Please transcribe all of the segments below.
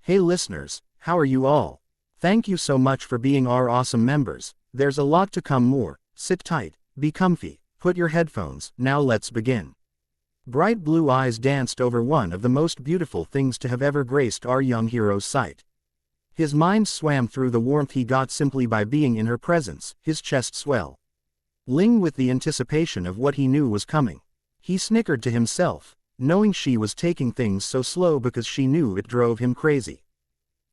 Hey listeners, how are you all? Thank you so much for being our awesome members. There's a lot to come more. Sit tight, be comfy, put your headphones, now let's begin. Bright blue eyes danced over one of the most beautiful things to have ever graced our young hero's sight. His mind swam through the warmth he got simply by being in her presence, his chest swell. Ling with the anticipation of what he knew was coming. He snickered to himself, knowing she was taking things so slow because she knew it drove him crazy.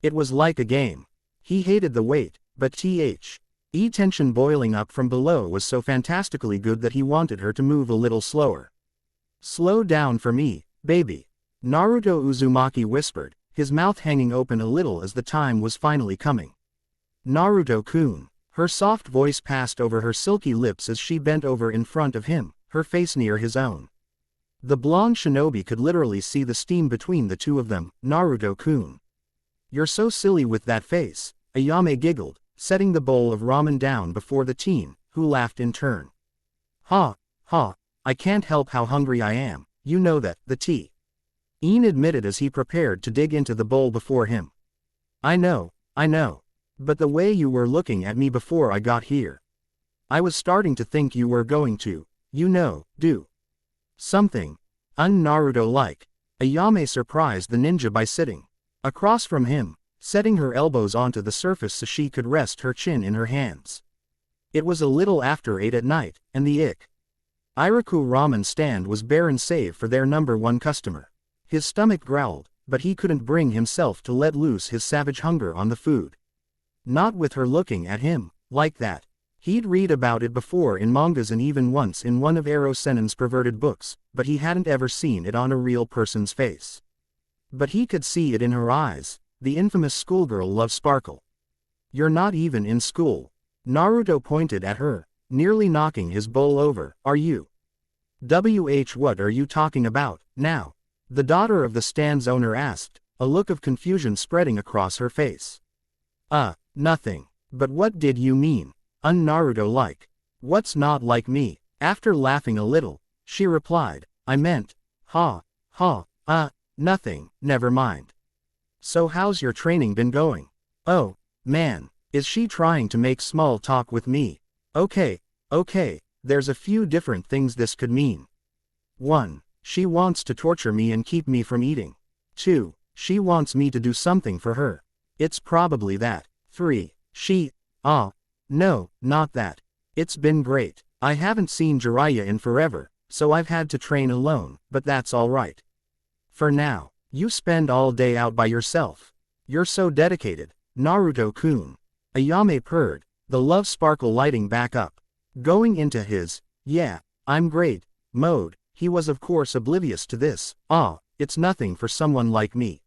It was like a game. He hated the wait, but tension boiling up from below was so fantastically good that he wanted her to move a little slower. Slow down for me, baby. Naruto Uzumaki whispered, his mouth hanging open a little as the time was finally coming. Naruto-kun. Her soft voice passed over her silky lips as she bent over in front of him, her face near his own. The blonde shinobi could literally see the steam between the two of them. Naruto-kun. You're so silly with that face, Ayame giggled, setting the bowl of ramen down before the teen, who laughed in turn. Ha, ha, I can't help how hungry I am, you know that, the tea. Ian admitted as he prepared to dig into the bowl before him. I know. But the way you were looking at me before I got here. I was starting to think you were going to, do something un-Naruto-like. Ayame surprised the ninja by sitting across from him, setting her elbows onto the surface so she could rest her chin in her hands. It was a little after 8 at night, and the Iraku ramen stand was barren save for their #1 customer. His stomach growled, but he couldn't bring himself to let loose his savage hunger on the food. Not with her looking at him like that. He'd read about it before in mangas and even once in one of Ero Sennin's perverted books, but he hadn't ever seen it on a real person's face. But he could see it in her eyes, the infamous schoolgirl love sparkle. You're not even in school. Naruto pointed at her, nearly knocking his bowl over. Are you? What are you talking about, now? The daughter of the stand's owner asked, a look of confusion spreading across her face. Nothing. But what did you mean? Un-Naruto-like. What's not like me? After laughing a little, she replied, I meant, nothing, never mind. So how's your training been going? Oh, man, is she trying to make small talk with me? Okay, there's a few different things this could mean. 1. She wants to torture me and keep me from eating. 2. She wants me to do something for her. It's probably that. 3. No, not that. It's been great. I haven't seen Jiraiya in forever, so I've had to train alone, but that's alright. For now, you spend all day out by yourself. You're so dedicated, Naruto-kun. Ayame purred, the love sparkle lighting back up. Going into his, yeah, I'm great, mode, he was of course oblivious to this. It's nothing for someone like me.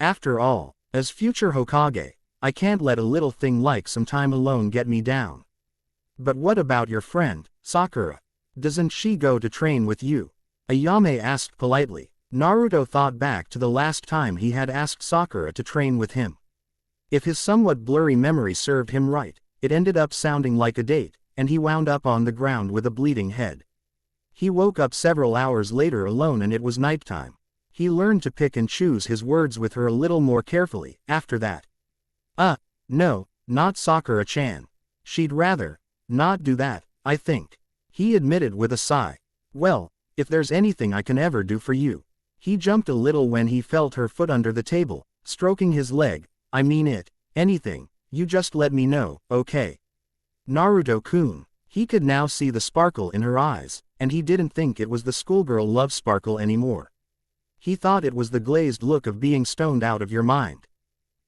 After all, as future Hokage, I can't let a little thing like some time alone get me down. But what about your friend, Sakura? Doesn't she go to train with you? Ayame asked politely. Naruto thought back to the last time he had asked Sakura to train with him. If his somewhat blurry memory served him right, it ended up sounding like a date, and he wound up on the ground with a bleeding head. He woke up several hours later alone and it was nighttime. He learned to pick and choose his words with her a little more carefully, after that. No, not Sakura-chan. She'd rather not do that, I think. He admitted with a sigh. Well, if there's anything I can ever do for you. He jumped a little when he felt her foot under the table, stroking his leg. I mean it, anything, you just let me know, okay? Naruto-kun. He could now see the sparkle in her eyes, and he didn't think it was the schoolgirl love sparkle anymore. He thought it was the glazed look of being stoned out of your mind.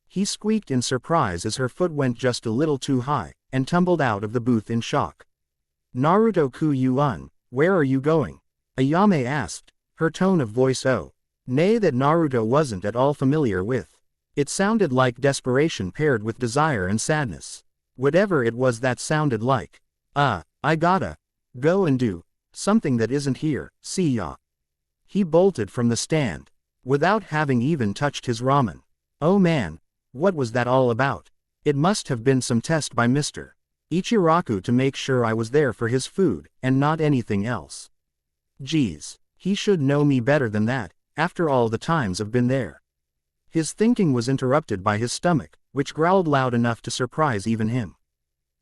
He squeaked in surprise as her foot went just a little too high, and tumbled out of the booth in shock. Naruto-kun, where are you going? Ayame asked, her tone of voice nay that Naruto wasn't at all familiar with. It sounded like desperation paired with desire and sadness. Whatever it was that sounded like. I gotta go and do something that isn't here, see ya. He bolted from the stand, without having even touched his ramen. Oh man. What was that all about? It must have been some test by Mr. Ichiraku to make sure I was there for his food, and not anything else. Geez, he should know me better than that, after all the times I've been there. His thinking was interrupted by his stomach, which growled loud enough to surprise even him.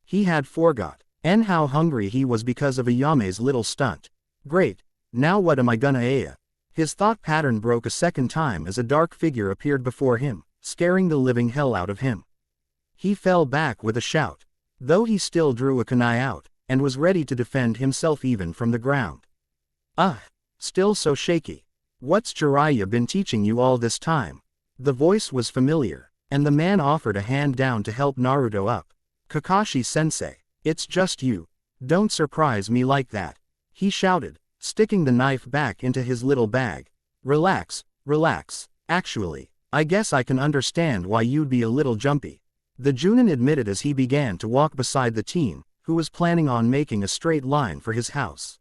He had forgot how hungry he was because of Ayame's little stunt. Great, now what am I gonna aya? His thought pattern broke a second time as a dark figure appeared before him, scaring the living hell out of him. He fell back with a shout, though he still drew a kunai out, and was ready to defend himself even from the ground. Still so shaky. What's Jiraiya been teaching you all this time? The voice was familiar, and the man offered a hand down to help Naruto up. Kakashi-sensei, it's just you. Don't surprise me like that, he shouted, sticking the knife back into his little bag. Relax, relax, actually, I guess I can understand why you'd be a little jumpy, the Junin admitted as he began to walk beside the teen, who was planning on making a straight line for his house.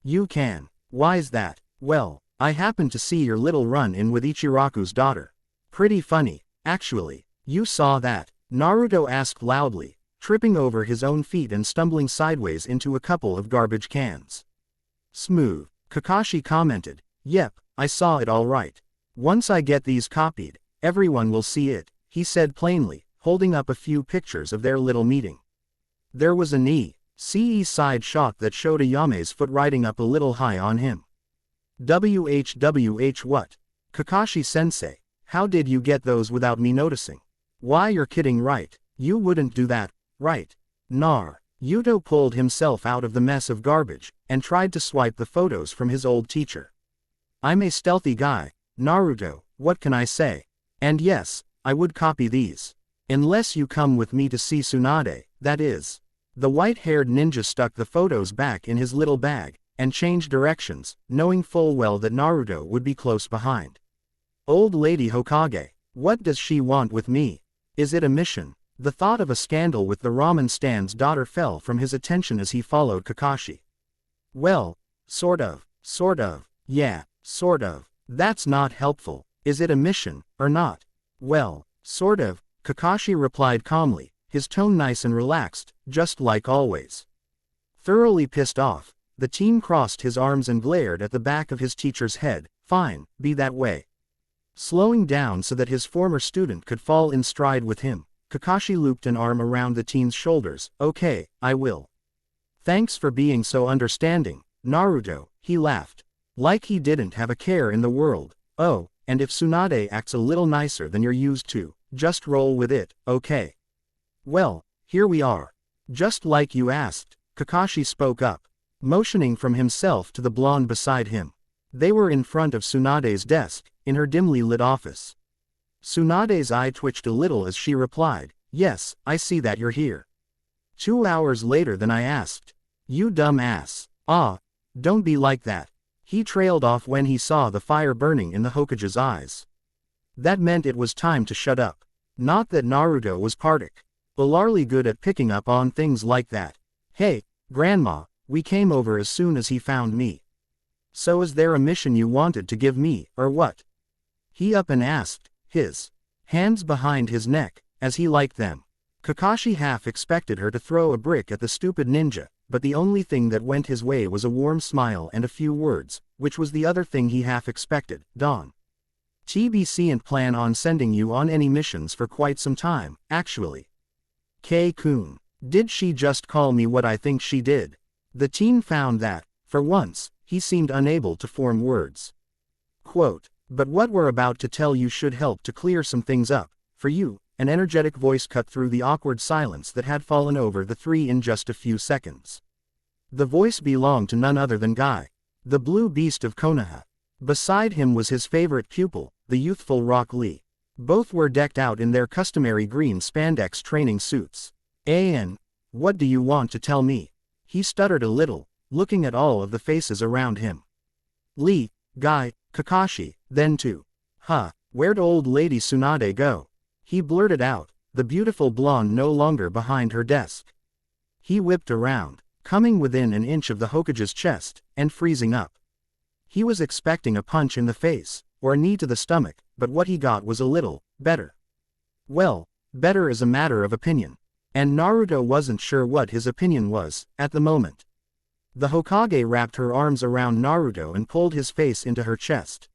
You can. Why's that? Well, I happened to see your little run-in with Ichiraku's daughter. Pretty funny, actually. You saw that? Naruto asked loudly, tripping over his own feet and stumbling sideways into a couple of garbage cans. Smooth, Kakashi commented. Yep, I saw it all right. Once I get these copied, everyone will see it, he said plainly, holding up a few pictures of their little meeting. There was an ECE side shot that showed Ayame's foot riding up a little high on him. WHWH what? Kakashi-sensei, how did you get those without me noticing? Why, you're kidding, right? You wouldn't do that, right? Nar. Yuto pulled himself out of the mess of garbage, and tried to swipe the photos from his old teacher. I'm a stealthy guy, Naruto, what can I say? And yes, I would copy these. Unless you come with me to see Tsunade, that is. The white-haired ninja stuck the photos back in his little bag, and changed directions, knowing full well that Naruto would be close behind. Old lady Hokage, what does she want with me? Is it a mission? The thought of a scandal with the ramen stand's daughter fell from his attention as he followed Kakashi. Well, sort of, yeah, sort of. That's not helpful. Is it a mission, or not? Well, sort of, Kakashi replied calmly, his tone nice and relaxed, just like always. Thoroughly pissed off, the teen crossed his arms and glared at the back of his teacher's head. Fine, be that way. Slowing down so that his former student could fall in stride with him, Kakashi looped an arm around the teen's shoulders. Okay, I will. Thanks for being so understanding, Naruto, he laughed. Like he didn't have a care in the world. Oh, and if Tsunade acts a little nicer than you're used to, just roll with it, okay? Well, here we are. Just like you asked, Kakashi spoke up, motioning from himself to the blonde beside him. They were in front of Tsunade's desk, in her dimly lit office. Tsunade's eye twitched a little as she replied, yes, I see that you're here. 2 hours later than I asked. You dumb ass. Don't be like that. He trailed off when he saw the fire burning in the Hokage's eyes. That meant it was time to shut up. Not that Naruto was particularly good at picking up on things like that. Hey, Grandma, we came over as soon as he found me. So is there a mission you wanted to give me, or what? He up and asked, his hands behind his neck, as he liked them. Kakashi half expected her to throw a brick at the stupid ninja, but the only thing that went his way was a warm smile and a few words, which was the other thing he half expected. Dawn. TBC and plan on sending you on any missions for quite some time, actually. K-kun. Did she just call me what I think she did? The teen found that, for once, he seemed unable to form words. Quote, but what we're about to tell you should help to clear some things up, for you, an energetic voice cut through the awkward silence that had fallen over the three in just a few seconds. The voice belonged to none other than Guy, the blue beast of Konoha. Beside him was his favorite pupil, the youthful Rock Lee. Both were decked out in their customary green spandex training suits. "An, what do you want to tell me?" He stuttered a little, looking at all of the faces around him. Lee, Guy, Kakashi, then two. Where'd old lady Tsunade go? He blurted out, the beautiful blonde no longer behind her desk. He whipped around, coming within an inch of the Hokage's chest, and freezing up. He was expecting a punch in the face, or a knee to the stomach, but what he got was a little better. Well, better is a matter of opinion. And Naruto wasn't sure what his opinion was, at the moment. The Hokage wrapped her arms around Naruto and pulled his face into her chest.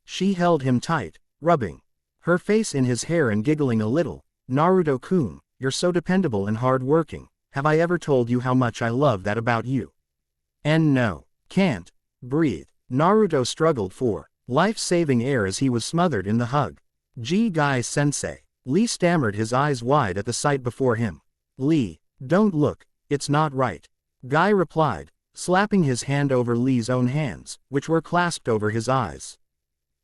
She held him tight, rubbing her face in his hair and giggling a little. Naruto-kun, you're so dependable and hard-working. Have I ever told you how much I love that about you? And no. Can't. Breathe. Naruto struggled for life-saving air as he was smothered in the hug. Guy-sensei. Lee stammered, his eyes wide at the sight before him. Lee, don't look, it's not right. Guy replied, slapping his hand over Lee's own hands, which were clasped over his eyes.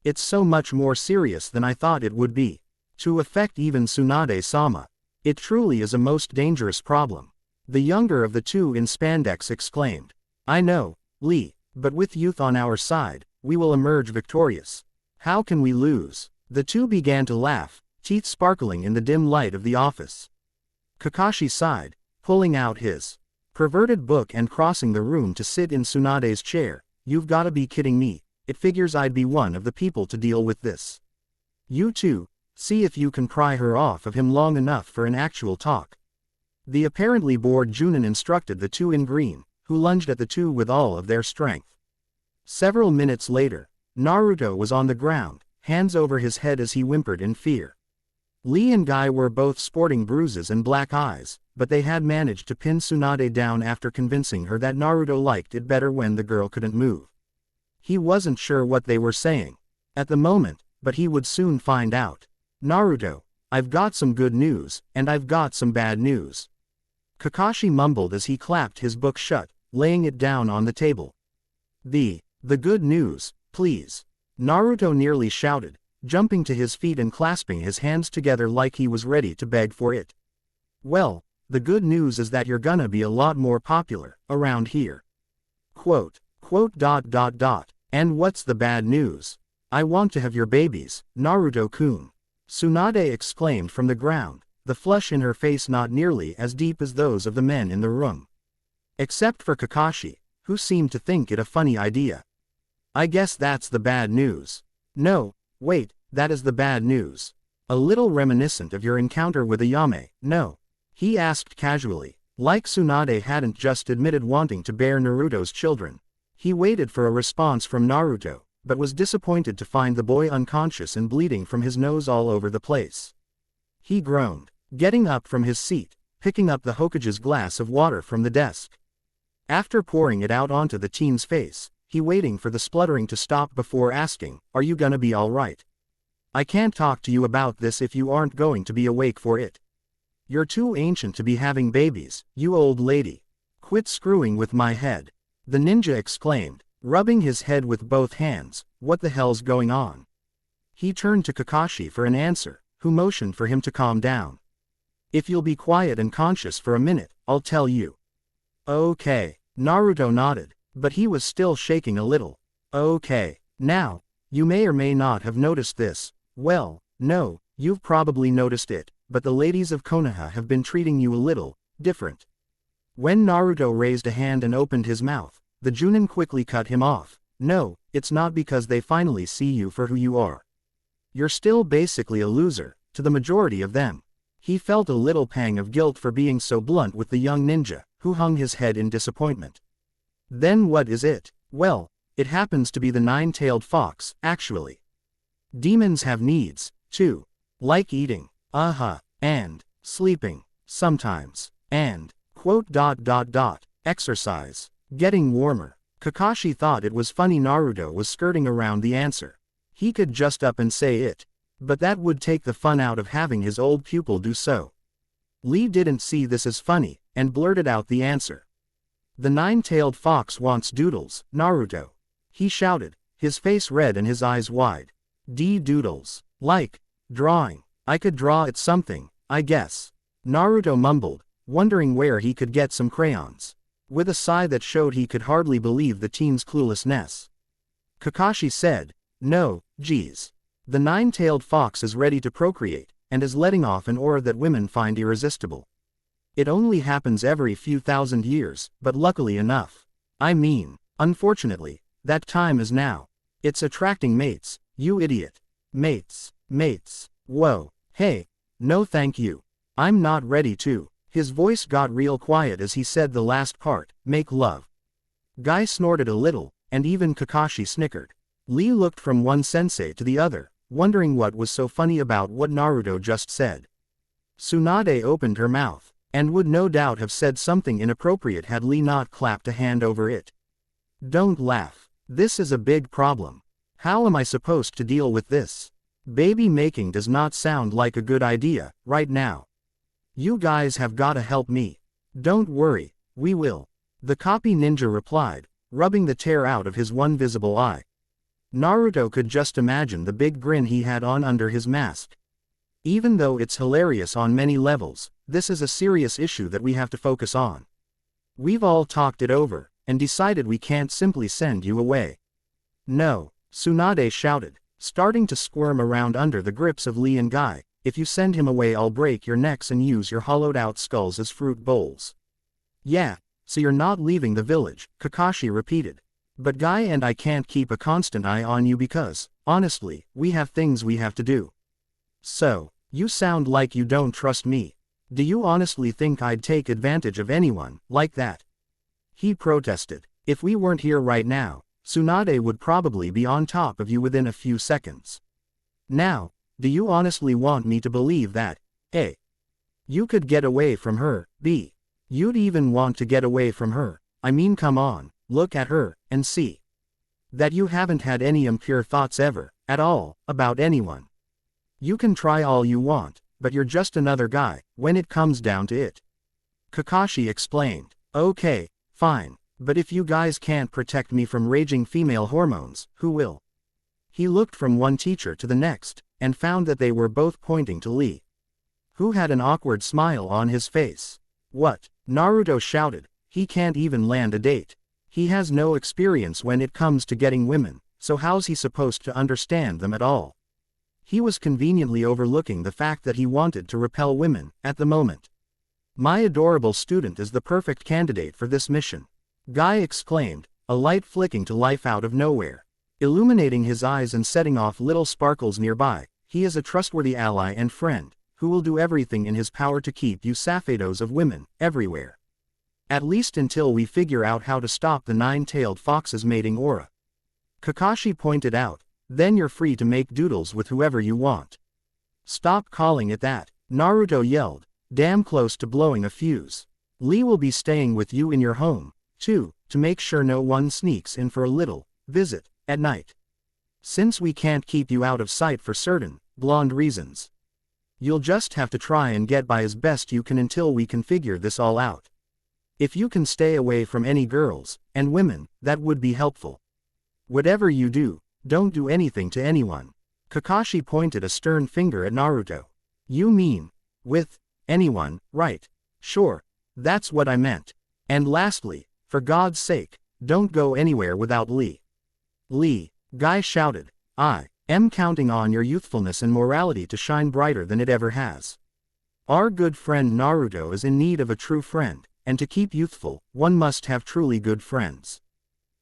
It's so much more serious than I thought it would be. To affect even Tsunade-sama. It truly is a most dangerous problem. The younger of the two in spandex exclaimed. I know, Lee, but with youth on our side, we will emerge victorious. How can we lose? The two began to laugh, teeth sparkling in the dim light of the office. Kakashi sighed, pulling out his perverted book and crossing the room to sit in Tsunade's chair. You've gotta be kidding me. It figures I'd be one of the people to deal with this. You two, see if you can pry her off of him long enough for an actual talk. The apparently bored Junin instructed the two in green, who lunged at the two with all of their strength. Several minutes later, Naruto was on the ground, hands over his head as he whimpered in fear. Lee and Guy were both sporting bruises and black eyes, but they had managed to pin Tsunade down after convincing her that Naruto liked it better when the girl couldn't move. He wasn't sure what they were saying at the moment, but he would soon find out. Naruto, I've got some good news, and I've got some bad news. Kakashi mumbled as he clapped his book shut, laying it down on the table. The good news, please. Naruto nearly shouted, jumping to his feet and clasping his hands together like he was ready to beg for it. Well, the good news is that you're gonna be a lot more popular around here. Quote. And what's the bad news? I want to have your babies, Naruto-kun. Tsunade exclaimed from the ground, the flush in her face not nearly as deep as those of the men in the room. Except for Kakashi, who seemed to think it a funny idea. I guess that's the bad news. No, wait, that is the bad news. A little reminiscent of your encounter with Ayame, no? He asked casually, like Tsunade hadn't just admitted wanting to bear Naruto's children. He waited for a response from Naruto, but was disappointed to find the boy unconscious and bleeding from his nose all over the place. He groaned, getting up from his seat, picking up the Hokage's glass of water from the desk. After pouring it out onto the teen's face, he waiting for the spluttering to stop before asking, are you gonna be alright? I can't talk to you about this if you aren't going to be awake for it. You're too ancient to be having babies, you old lady. Quit screwing with my head. The ninja exclaimed, rubbing his head with both hands, what the hell's going on? He turned to Kakashi for an answer, who motioned for him to calm down. If you'll be quiet and conscious for a minute, I'll tell you. Okay. Naruto nodded, but he was still shaking a little. Okay. Now, you may or may not have noticed this. Well, no, you've probably noticed it, but the ladies of Konoha have been treating you a little different. When Naruto raised a hand and opened his mouth, the Junin quickly cut him off. No, it's not because they finally see you for who you are. You're still basically a loser, to the majority of them. He felt a little pang of guilt for being so blunt with the young ninja, who hung his head in disappointment. Then what is it? Well, it happens to be the nine-tailed fox, actually. Demons have needs, too. Like eating, and sleeping, sometimes, and exercise, getting warmer. Kakashi thought it was funny Naruto was skirting around the answer. He could just up and say it. But that would take the fun out of having his old pupil do so. Lee didn't see this as funny, and blurted out the answer. The nine-tailed fox wants doodles, Naruto. He shouted, his face red and his eyes wide. Doodles. Like, drawing. I could draw it something, I guess. Naruto mumbled, wondering where he could get some crayons. With a sigh that showed he could hardly believe the teen's cluelessness. Kakashi said, no, geez. The nine-tailed fox is ready to procreate, and is letting off an aura that women find irresistible. It only happens every few thousand years, but luckily enough. I mean, unfortunately, that time is now. It's attracting mates, you idiot. Mates. Whoa, hey, no thank you. I'm not ready to. His voice got real quiet as he said the last part, make love. Guy snorted a little, and even Kakashi snickered. Lee looked from one sensei to the other, wondering what was so funny about what Naruto just said. Tsunade opened her mouth, and would no doubt have said something inappropriate had Lee not clapped a hand over it. Don't laugh. This is a big problem. How am I supposed to deal with this? Baby making does not sound like a good idea, right now. You guys have gotta help me. Don't worry, we will. The copy ninja replied, rubbing the tear out of his one visible eye. Naruto could just imagine the big grin he had on under his mask. Even though it's hilarious on many levels, this is a serious issue that we have to focus on. We've all talked it over, and decided we can't simply send you away. No, Tsunade shouted, starting to squirm around under the grips of Lee and Guy. If you send him away, I'll break your necks and use your hollowed out skulls as fruit bowls. Yeah, so you're not leaving the village, Kakashi repeated. But Guy and I can't keep a constant eye on you because, honestly, we have things we have to do. So, you sound like you don't trust me. Do you honestly think I'd take advantage of anyone like that? He protested. If we weren't here right now, Tsunade would probably be on top of you within a few seconds. Now, do you honestly want me to believe that, A, you could get away from her, B, you'd even want to get away from her? I mean, come on, look at her, and see that you haven't had any impure thoughts ever, at all, about anyone. You can try all you want, but you're just another guy, when it comes down to it. Kakashi explained. Okay, fine, but if you guys can't protect me from raging female hormones, who will? He looked from one teacher to the next, and found that they were both pointing to Lee, who had an awkward smile on his face. What? Naruto shouted. He can't even land a date. He has no experience when it comes to getting women, so how's he supposed to understand them at all? He was conveniently overlooking the fact that he wanted to repel women, at the moment. My adorable student is the perfect candidate for this mission. Guy exclaimed, a light flicking to life out of nowhere, illuminating his eyes and setting off little sparkles nearby. He is a trustworthy ally and friend, who will do everything in his power to keep you saphados of women, everywhere. At least until we figure out how to stop the nine-tailed fox's mating aura. Kakashi pointed out, then you're free to make doodles with whoever you want. Stop calling it that, Naruto yelled, damn close to blowing a fuse. Lee will be staying with you in your home, too, to make sure no one sneaks in for a little visit at night. Since we can't keep you out of sight for certain blonde reasons, you'll just have to try and get by as best you can until we can figure this all out. If you can stay away from any girls and women, that would be helpful. Whatever you do, don't do anything to anyone. Kakashi pointed a stern finger at Naruto. You mean, with anyone, right? Sure, that's what I meant. And lastly, for God's sake, don't go anywhere without Lee. Lee, Guy shouted, I am counting on your youthfulness and morality to shine brighter than it ever has. Our good friend Naruto is in need of a true friend, and to keep youthful, one must have truly good friends.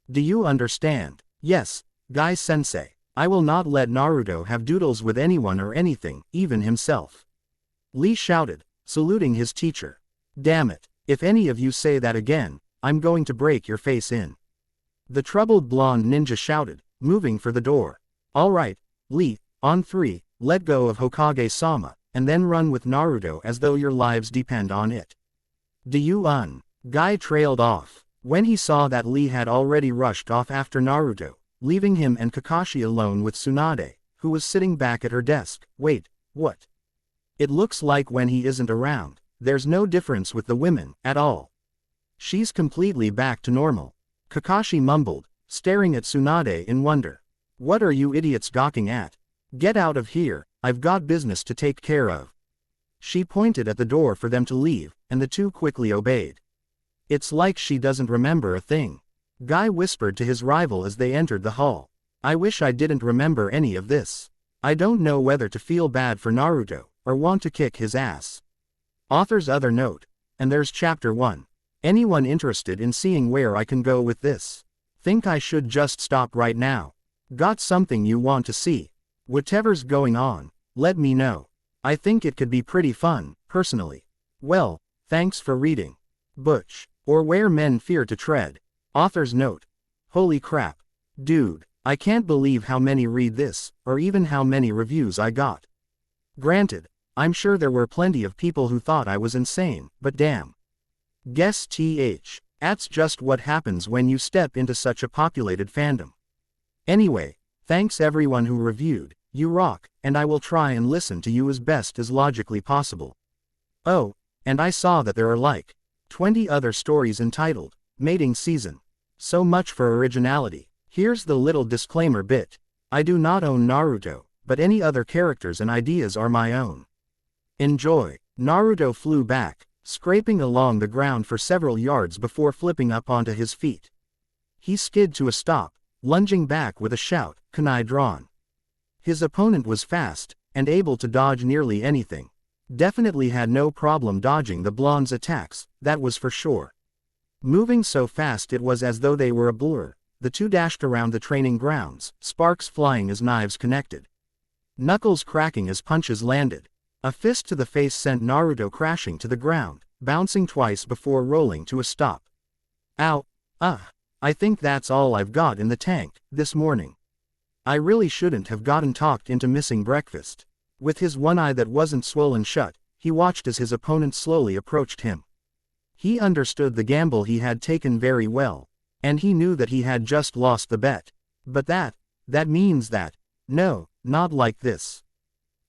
Do you understand? Yes, Guy-sensei. I will not let Naruto have doodles with anyone or anything, even himself. Lee shouted, saluting his teacher. Damn it, if any of you say that again, I'm going to break your face in. The troubled blonde ninja shouted, moving for the door. All right, Lee, on 3, let go of Hokage-sama, and then run with Naruto as though your lives depend on it. Do you Guy trailed off. When he saw that Lee had already rushed off after Naruto, leaving him and Kakashi alone with Tsunade, who was sitting back at her desk. Wait, what? It looks like when he isn't around, there's no difference with the women, at all. She's completely back to normal. Kakashi mumbled, staring at Tsunade in wonder. What are you idiots gawking at? Get out of here, I've got business to take care of. She pointed at the door for them to leave, and the two quickly obeyed. It's like she doesn't remember a thing. Guy whispered to his rival as they entered the hall. I wish I didn't remember any of this. I don't know whether to feel bad for Naruto, or want to kick his ass. Author's other note. And there's chapter 1. Anyone interested in seeing where I can go with this? Think I should just stop right now? Got something you want to see? Whatever's going on, let me know. I think it could be pretty fun, personally. Well, thanks for reading. Butch. Or Where Men Fear to Tread. Author's note. Holy crap. Dude, I can't believe how many read this, or even how many reviews I got. Granted, I'm sure there were plenty of people who thought I was insane, but damn. Guess that's just what happens when you step into such a populated fandom. Anyway, thanks everyone who reviewed, you rock, and I will try and listen to you as best as logically possible. Oh, and I saw that there are like 20 other stories entitled Mating Season. So much for originality. Here's the little disclaimer bit. I do not own Naruto, but any other characters and ideas are my own. Enjoy. Naruto flew back, scraping along the ground for several yards before flipping up onto his feet. He skid to a stop, lunging back with a shout, kunai drawn. His opponent was fast, and able to dodge nearly anything. Definitely had no problem dodging the blonde's attacks, that was for sure. Moving so fast it was as though they were a blur, the two dashed around the training grounds, sparks flying as knives connected. Knuckles cracking as punches landed. A fist to the face sent Naruto crashing to the ground, bouncing twice before rolling to a stop. Ow, I think that's all I've got in the tank, this morning. I really shouldn't have gotten talked into missing breakfast. With his one eye that wasn't swollen shut, he watched as his opponent slowly approached him. He understood the gamble he had taken very well, and he knew that he had just lost the bet. But that means that, no, not like this.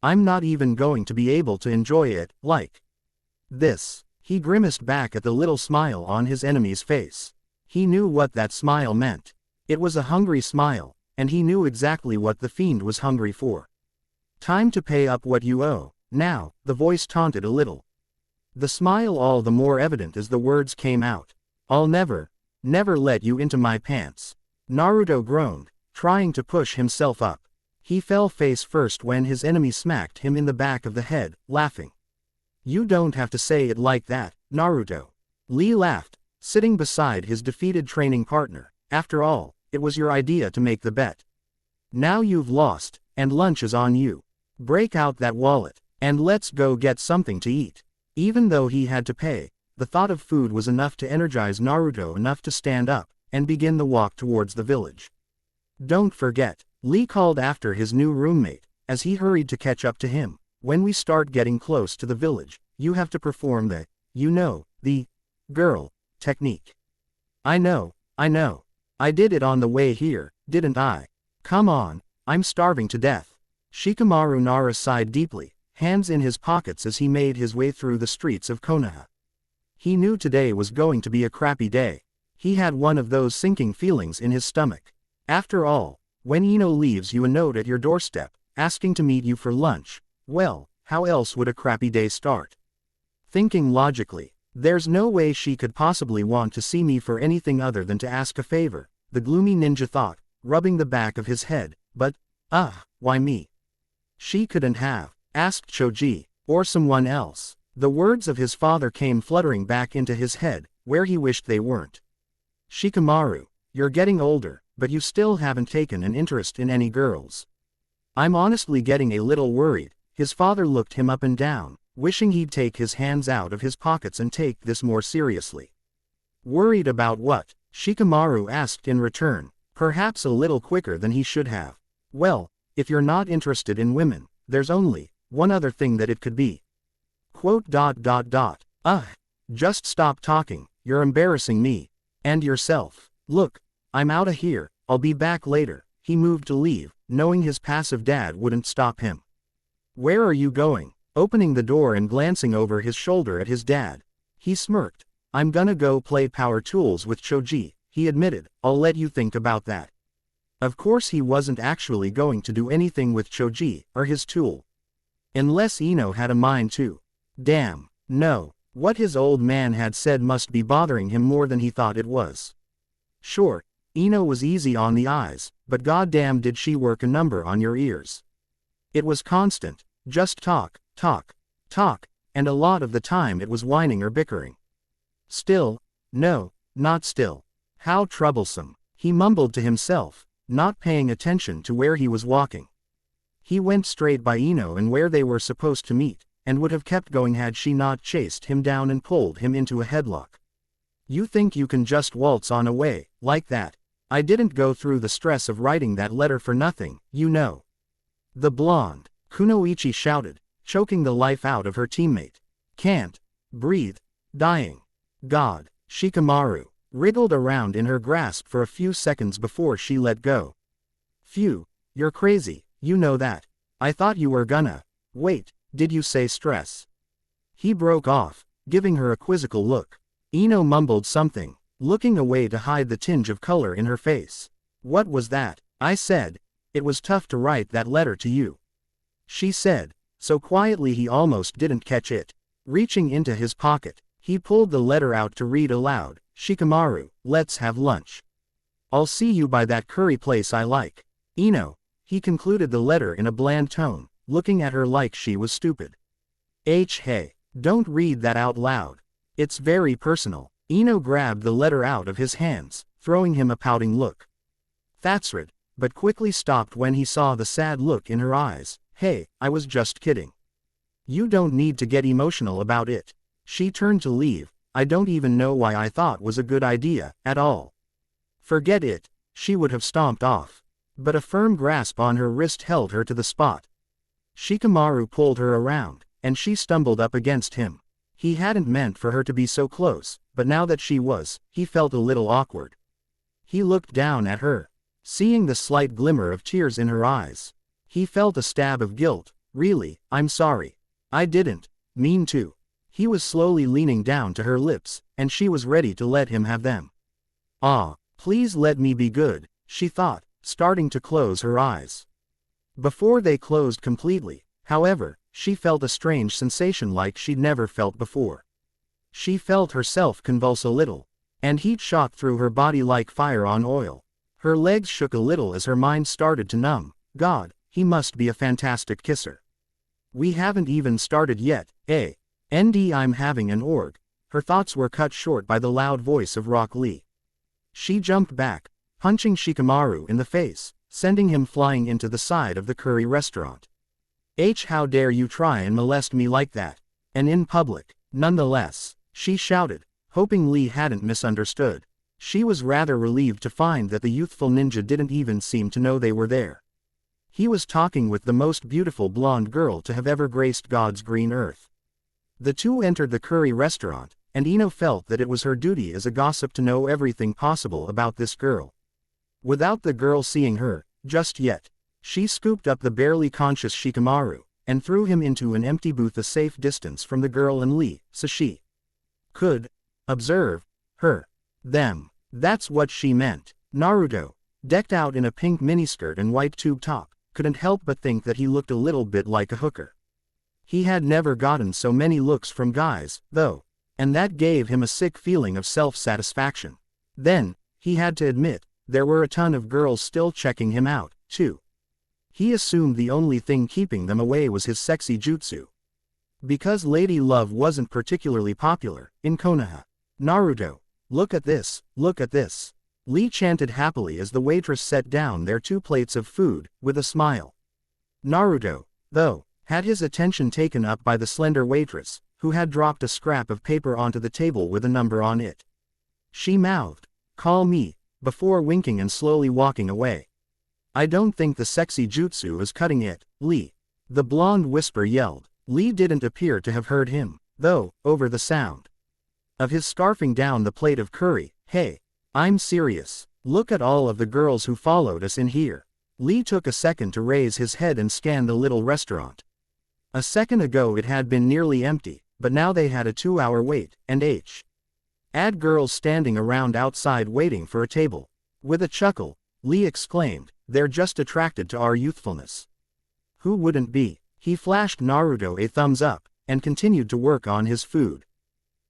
I'm not even going to be able to enjoy it, like this. He grimaced back at the little smile on his enemy's face. He knew what that smile meant. It was a hungry smile, and he knew exactly what the fiend was hungry for. Time to pay up what you owe. Now, the voice taunted a little. The smile all the more evident as the words came out. I'll never let you into my pants. Naruto groaned, trying to push himself up. He fell face first when his enemy smacked him in the back of the head, laughing. You don't have to say it like that, Naruto. Lee laughed, sitting beside his defeated training partner. After all, it was your idea to make the bet. Now you've lost, and lunch is on you. Break out that wallet, and let's go get something to eat. Even though he had to pay, the thought of food was enough to energize Naruto enough to stand up, and begin the walk towards the village. Don't forget, Lee called after his new roommate, as he hurried to catch up to him. When we start getting close to the village, you have to perform the girl technique. I know. I did it on the way here, didn't I? Come on, I'm starving to death. Shikamaru Nara sighed deeply, hands in his pockets as he made his way through the streets of Konoha. He knew today was going to be a crappy day. He had one of those sinking feelings in his stomach. After all, when Ino leaves you a note at your doorstep, asking to meet you for lunch, well, how else would a crappy day start? Thinking logically, there's no way she could possibly want to see me for anything other than to ask a favor, the gloomy ninja thought, rubbing the back of his head, but, why me? She couldn't have asked Choji, or someone else. The words of his father came fluttering back into his head, where he wished they weren't. Shikamaru, you're getting older, but you still haven't taken an interest in any girls. I'm honestly getting a little worried. His father looked him up and down, wishing he'd take his hands out of his pockets and take this more seriously. Worried about what? Shikamaru asked in return, perhaps a little quicker than he should have. Well, if you're not interested in women, there's only one other thing that it could be. Just stop talking, you're embarrassing me. And yourself. Look, I'm outta here, I'll be back later. He moved to leave, knowing his passive dad wouldn't stop him. Where are you going? Opening the door and glancing over his shoulder at his dad. He smirked. I'm gonna go play power tools with Choji, he admitted. I'll let you think about that. Of course he wasn't actually going to do anything with Choji, or his tool. Unless Ino had a mind to. Damn, no. What his old man had said must be bothering him more than he thought it was. Sure, Ino was easy on the eyes, but goddamn did she work a number on your ears. It was constant, just talk, and a lot of the time it was whining or bickering. Still, no, not still. How troublesome, he mumbled to himself, not paying attention to where he was walking. He went straight by Ino and where they were supposed to meet, and would have kept going had she not chased him down and pulled him into a headlock. You think you can just waltz on away, like that? I didn't go through the stress of writing that letter for nothing, you know. The blonde, Kunoichi shouted, choking the life out of her teammate. Can't breathe. Dying. God. Shikamaru wriggled around in her grasp for a few seconds before she let go. Phew, you're crazy, you know that. I thought you were gonna. Wait, did you say stress? He broke off, giving her a quizzical look. Ino mumbled something, looking away to hide the tinge of color in her face. What was that? I said. It was tough to write that letter to you. She said, so quietly he almost didn't catch it. Reaching into his pocket, he pulled the letter out to read aloud. Shikamaru, let's have lunch. I'll see you by that curry place I like. Ino. He concluded the letter in a bland tone, looking at her like she was stupid. Hey, don't read that out loud. It's very personal. Ino grabbed the letter out of his hands, throwing him a pouting look. That's right, but quickly stopped when he saw the sad look in her eyes. Hey, I was just kidding. You don't need to get emotional about it. She turned to leave. I don't even know why I thought was a good idea, at all. Forget it. She would have stomped off. But a firm grasp on her wrist held her to the spot. Shikamaru pulled her around, and she stumbled up against him. He hadn't meant for her to be so close, but now that she was, he felt a little awkward. He looked down at her, seeing the slight glimmer of tears in her eyes. He felt a stab of guilt. Really, I'm sorry. I didn't mean to. He was slowly leaning down to her lips, and she was ready to let him have them. Ah, please let me be good, she thought, starting to close her eyes. Before they closed completely, however, she felt a strange sensation like she'd never felt before. She felt herself convulse a little, and heat shot through her body like fire on oil. Her legs shook a little as her mind started to numb. God, he must be a fantastic kisser. We haven't even started yet, eh? I'm having an org. Her thoughts were cut short by the loud voice of Rock Lee. She jumped back, punching Shikamaru in the face, sending him flying into the side of the curry restaurant. How dare you try and molest me like that? And in public, nonetheless, she shouted, hoping Lee hadn't misunderstood. She was rather relieved to find that the youthful ninja didn't even seem to know they were there. He was talking with the most beautiful blonde girl to have ever graced God's green earth. The two entered the curry restaurant, and Ino felt that it was her duty as a gossip to know everything possible about this girl. Without the girl seeing her, just yet, she scooped up the barely conscious Shikamaru, and threw him into an empty booth a safe distance from the girl and Lee, so she could observe her, them. That's what she meant. Naruto, decked out in a pink miniskirt and white tube top, couldn't help but think that he looked a little bit like a hooker. He had never gotten so many looks from guys, though, and that gave him a sick feeling of self-satisfaction. Then, he had to admit, there were a ton of girls still checking him out, too. He assumed the only thing keeping them away was his sexy jutsu. Because Lady Love wasn't particularly popular in Konoha. Naruto, look at this, look at this. Lee chanted happily as the waitress set down their 2 plates of food, with a smile. Naruto, though, had his attention taken up by the slender waitress, who had dropped a scrap of paper onto the table with a number on it. She mouthed, "Call me," before winking and slowly walking away. "I don't think the sexy jutsu is cutting it, Lee." The blonde whisper yelled. Lee didn't appear to have heard him, though, over the sound of his scarfing down the plate of curry. "Hey, I'm serious. Look at all of the girls who followed us in here." Lee took a second to raise his head and scan the little restaurant. A second ago it had been nearly empty, but now they had a 2-hour wait, and had girls standing around outside waiting for a table. With a chuckle, Lee exclaimed, "They're just attracted to our youthfulness." Who wouldn't be? He flashed Naruto a thumbs up, and continued to work on his food.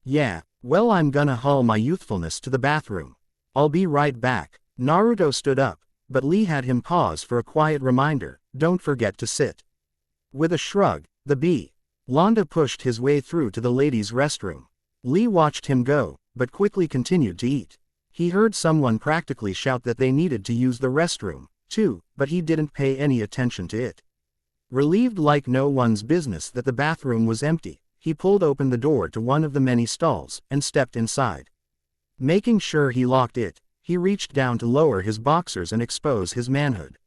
"Yeah, well, I'm gonna haul my youthfulness to the bathroom. I'll be right back." Naruto stood up, but Lee had him pause for a quiet reminder, "Don't forget to sit." With a shrug, the Londa pushed his way through to the ladies' restroom. Lee watched him go, but quickly continued to eat. He heard someone practically shout that they needed to use the restroom, too, but he didn't pay any attention to it. Relieved like no one's business that the bathroom was empty, he pulled open the door to one of the many stalls, and stepped inside. Making sure he locked it, He reached down to lower his boxers and expose his manhood.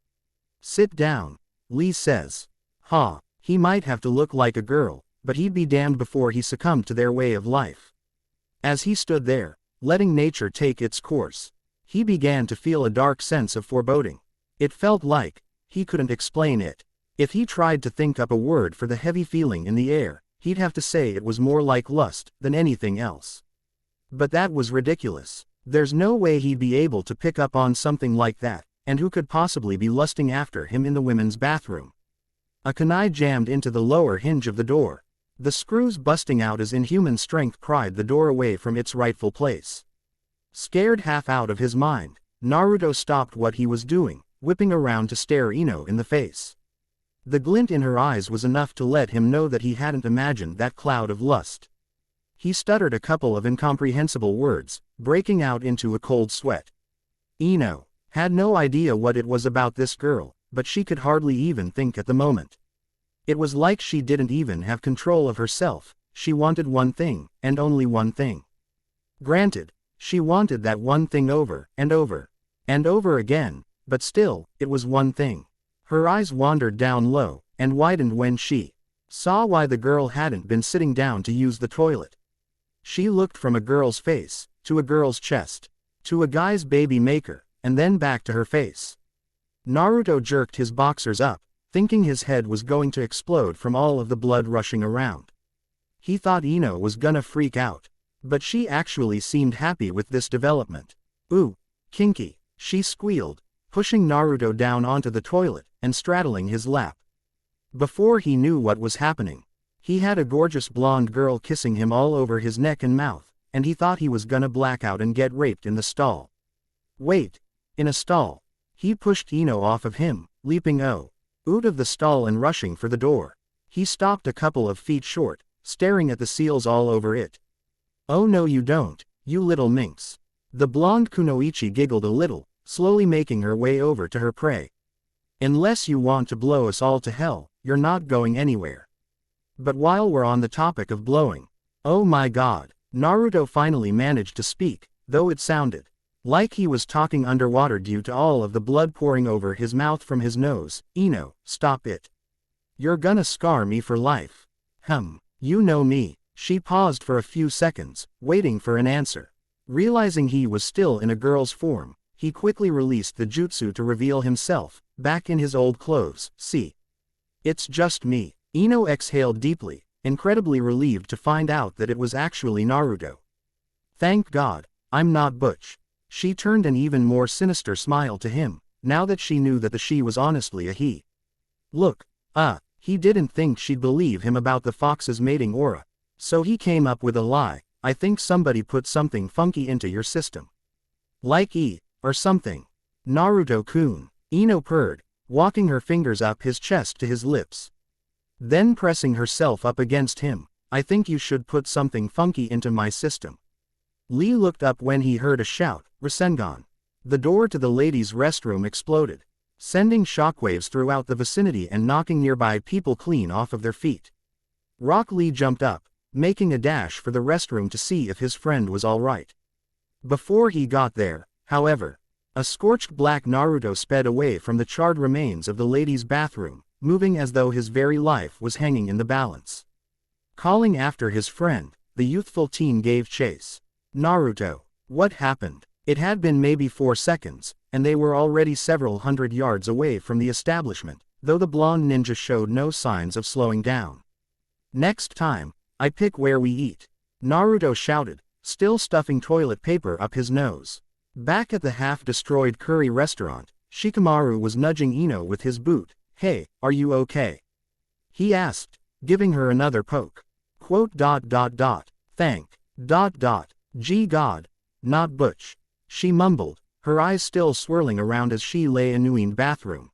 Sit down, Lee says. Ha, he might have to look like a girl, but he'd be damned before he succumbed to their way of life. As he stood there, letting nature take its course, he began to feel a dark sense of foreboding. It felt like, he couldn't explain it. If he tried to think up a word for the heavy feeling in the air, he'd have to say it was more like lust than anything else. But that was ridiculous. There's no way he'd be able to pick up on something like that, and who could possibly be lusting after him in the women's bathroom? A kunai jammed into the lower hinge of the door. The screws busting out as inhuman strength pried the door away from its rightful place. Scared half out of his mind, Naruto stopped what he was doing, whipping around to stare Ino in the face. The glint in her eyes was enough to let him know that he hadn't imagined that cloud of lust. He stuttered a couple of incomprehensible words, breaking out into a cold sweat. Ino had no idea what it was about this girl, but she could hardly even think at the moment. It was like she didn't even have control of herself. She wanted one thing, and only one thing. Granted, she wanted that one thing over, and over, and over again, but still, it was one thing. Her eyes wandered down low, and widened when she saw why the girl hadn't been sitting down to use the toilet. She looked from a girl's face, to a girl's chest, to a guy's baby maker, and then back to her face. Naruto jerked his boxers up, thinking his head was going to explode from all of the blood rushing around. He thought Ino was gonna freak out. But she actually seemed happy with this development. Ooh, kinky, she squealed, pushing Naruto down onto the toilet, and straddling his lap. Before he knew what was happening, he had a gorgeous blonde girl kissing him all over his neck and mouth, and he thought he was gonna black out and get raped in the stall. Wait, in a stall. He pushed Ino off of him, leaping out of the stall and rushing for the door. He stopped a couple of feet short, staring at the seals all over it. Oh no you don't, you little minx. The blonde kunoichi giggled a little, slowly making her way over to her prey. Unless you want to blow us all to hell, you're not going anywhere. But while we're on the topic of blowing, oh my god, Naruto finally managed to speak, though it sounded like he was talking underwater due to all of the blood pouring over his mouth from his nose. Ino, stop it. You're gonna scar me for life. You know me. She paused for a few seconds, waiting for an answer. Realizing he was still in a girl's form, he quickly released the jutsu to reveal himself, back in his old clothes. See? It's just me. Ino exhaled deeply, incredibly relieved to find out that it was actually Naruto. Thank God, I'm not butch. She turned an even more sinister smile to him, now that she knew that the she was honestly a he. Look, he didn't think she'd believe him about the fox's mating aura. So he came up with a lie. I think somebody put something funky into your system. Like or something. Naruto-kun, Ino purred, walking her fingers up his chest to his lips. Then pressing herself up against him, I think you should put something funky into my system. Lee looked up when he heard a shout, Rasengan. The door to the ladies' restroom exploded, sending shockwaves throughout the vicinity and knocking nearby people clean off of their feet. Rock Lee jumped up, making a dash for the restroom to see if his friend was alright. Before he got there, however, a scorched black Naruto sped away from the charred remains of the ladies' bathroom, moving as though his very life was hanging in the balance. Calling after his friend, the youthful teen gave chase. Naruto, what happened? It had been maybe 4 seconds, and they were already several hundred yards away from the establishment, though the blonde ninja showed no signs of slowing down. Next time, I pick where we eat, Naruto shouted, still stuffing toilet paper up his nose. Back at the half-destroyed curry restaurant, Shikamaru was nudging Ino with his boot. Hey, are you okay? He asked, giving her another poke. Thank. Gee God. Not butch. She mumbled, her eyes still swirling around as she lay in Uin bathroom.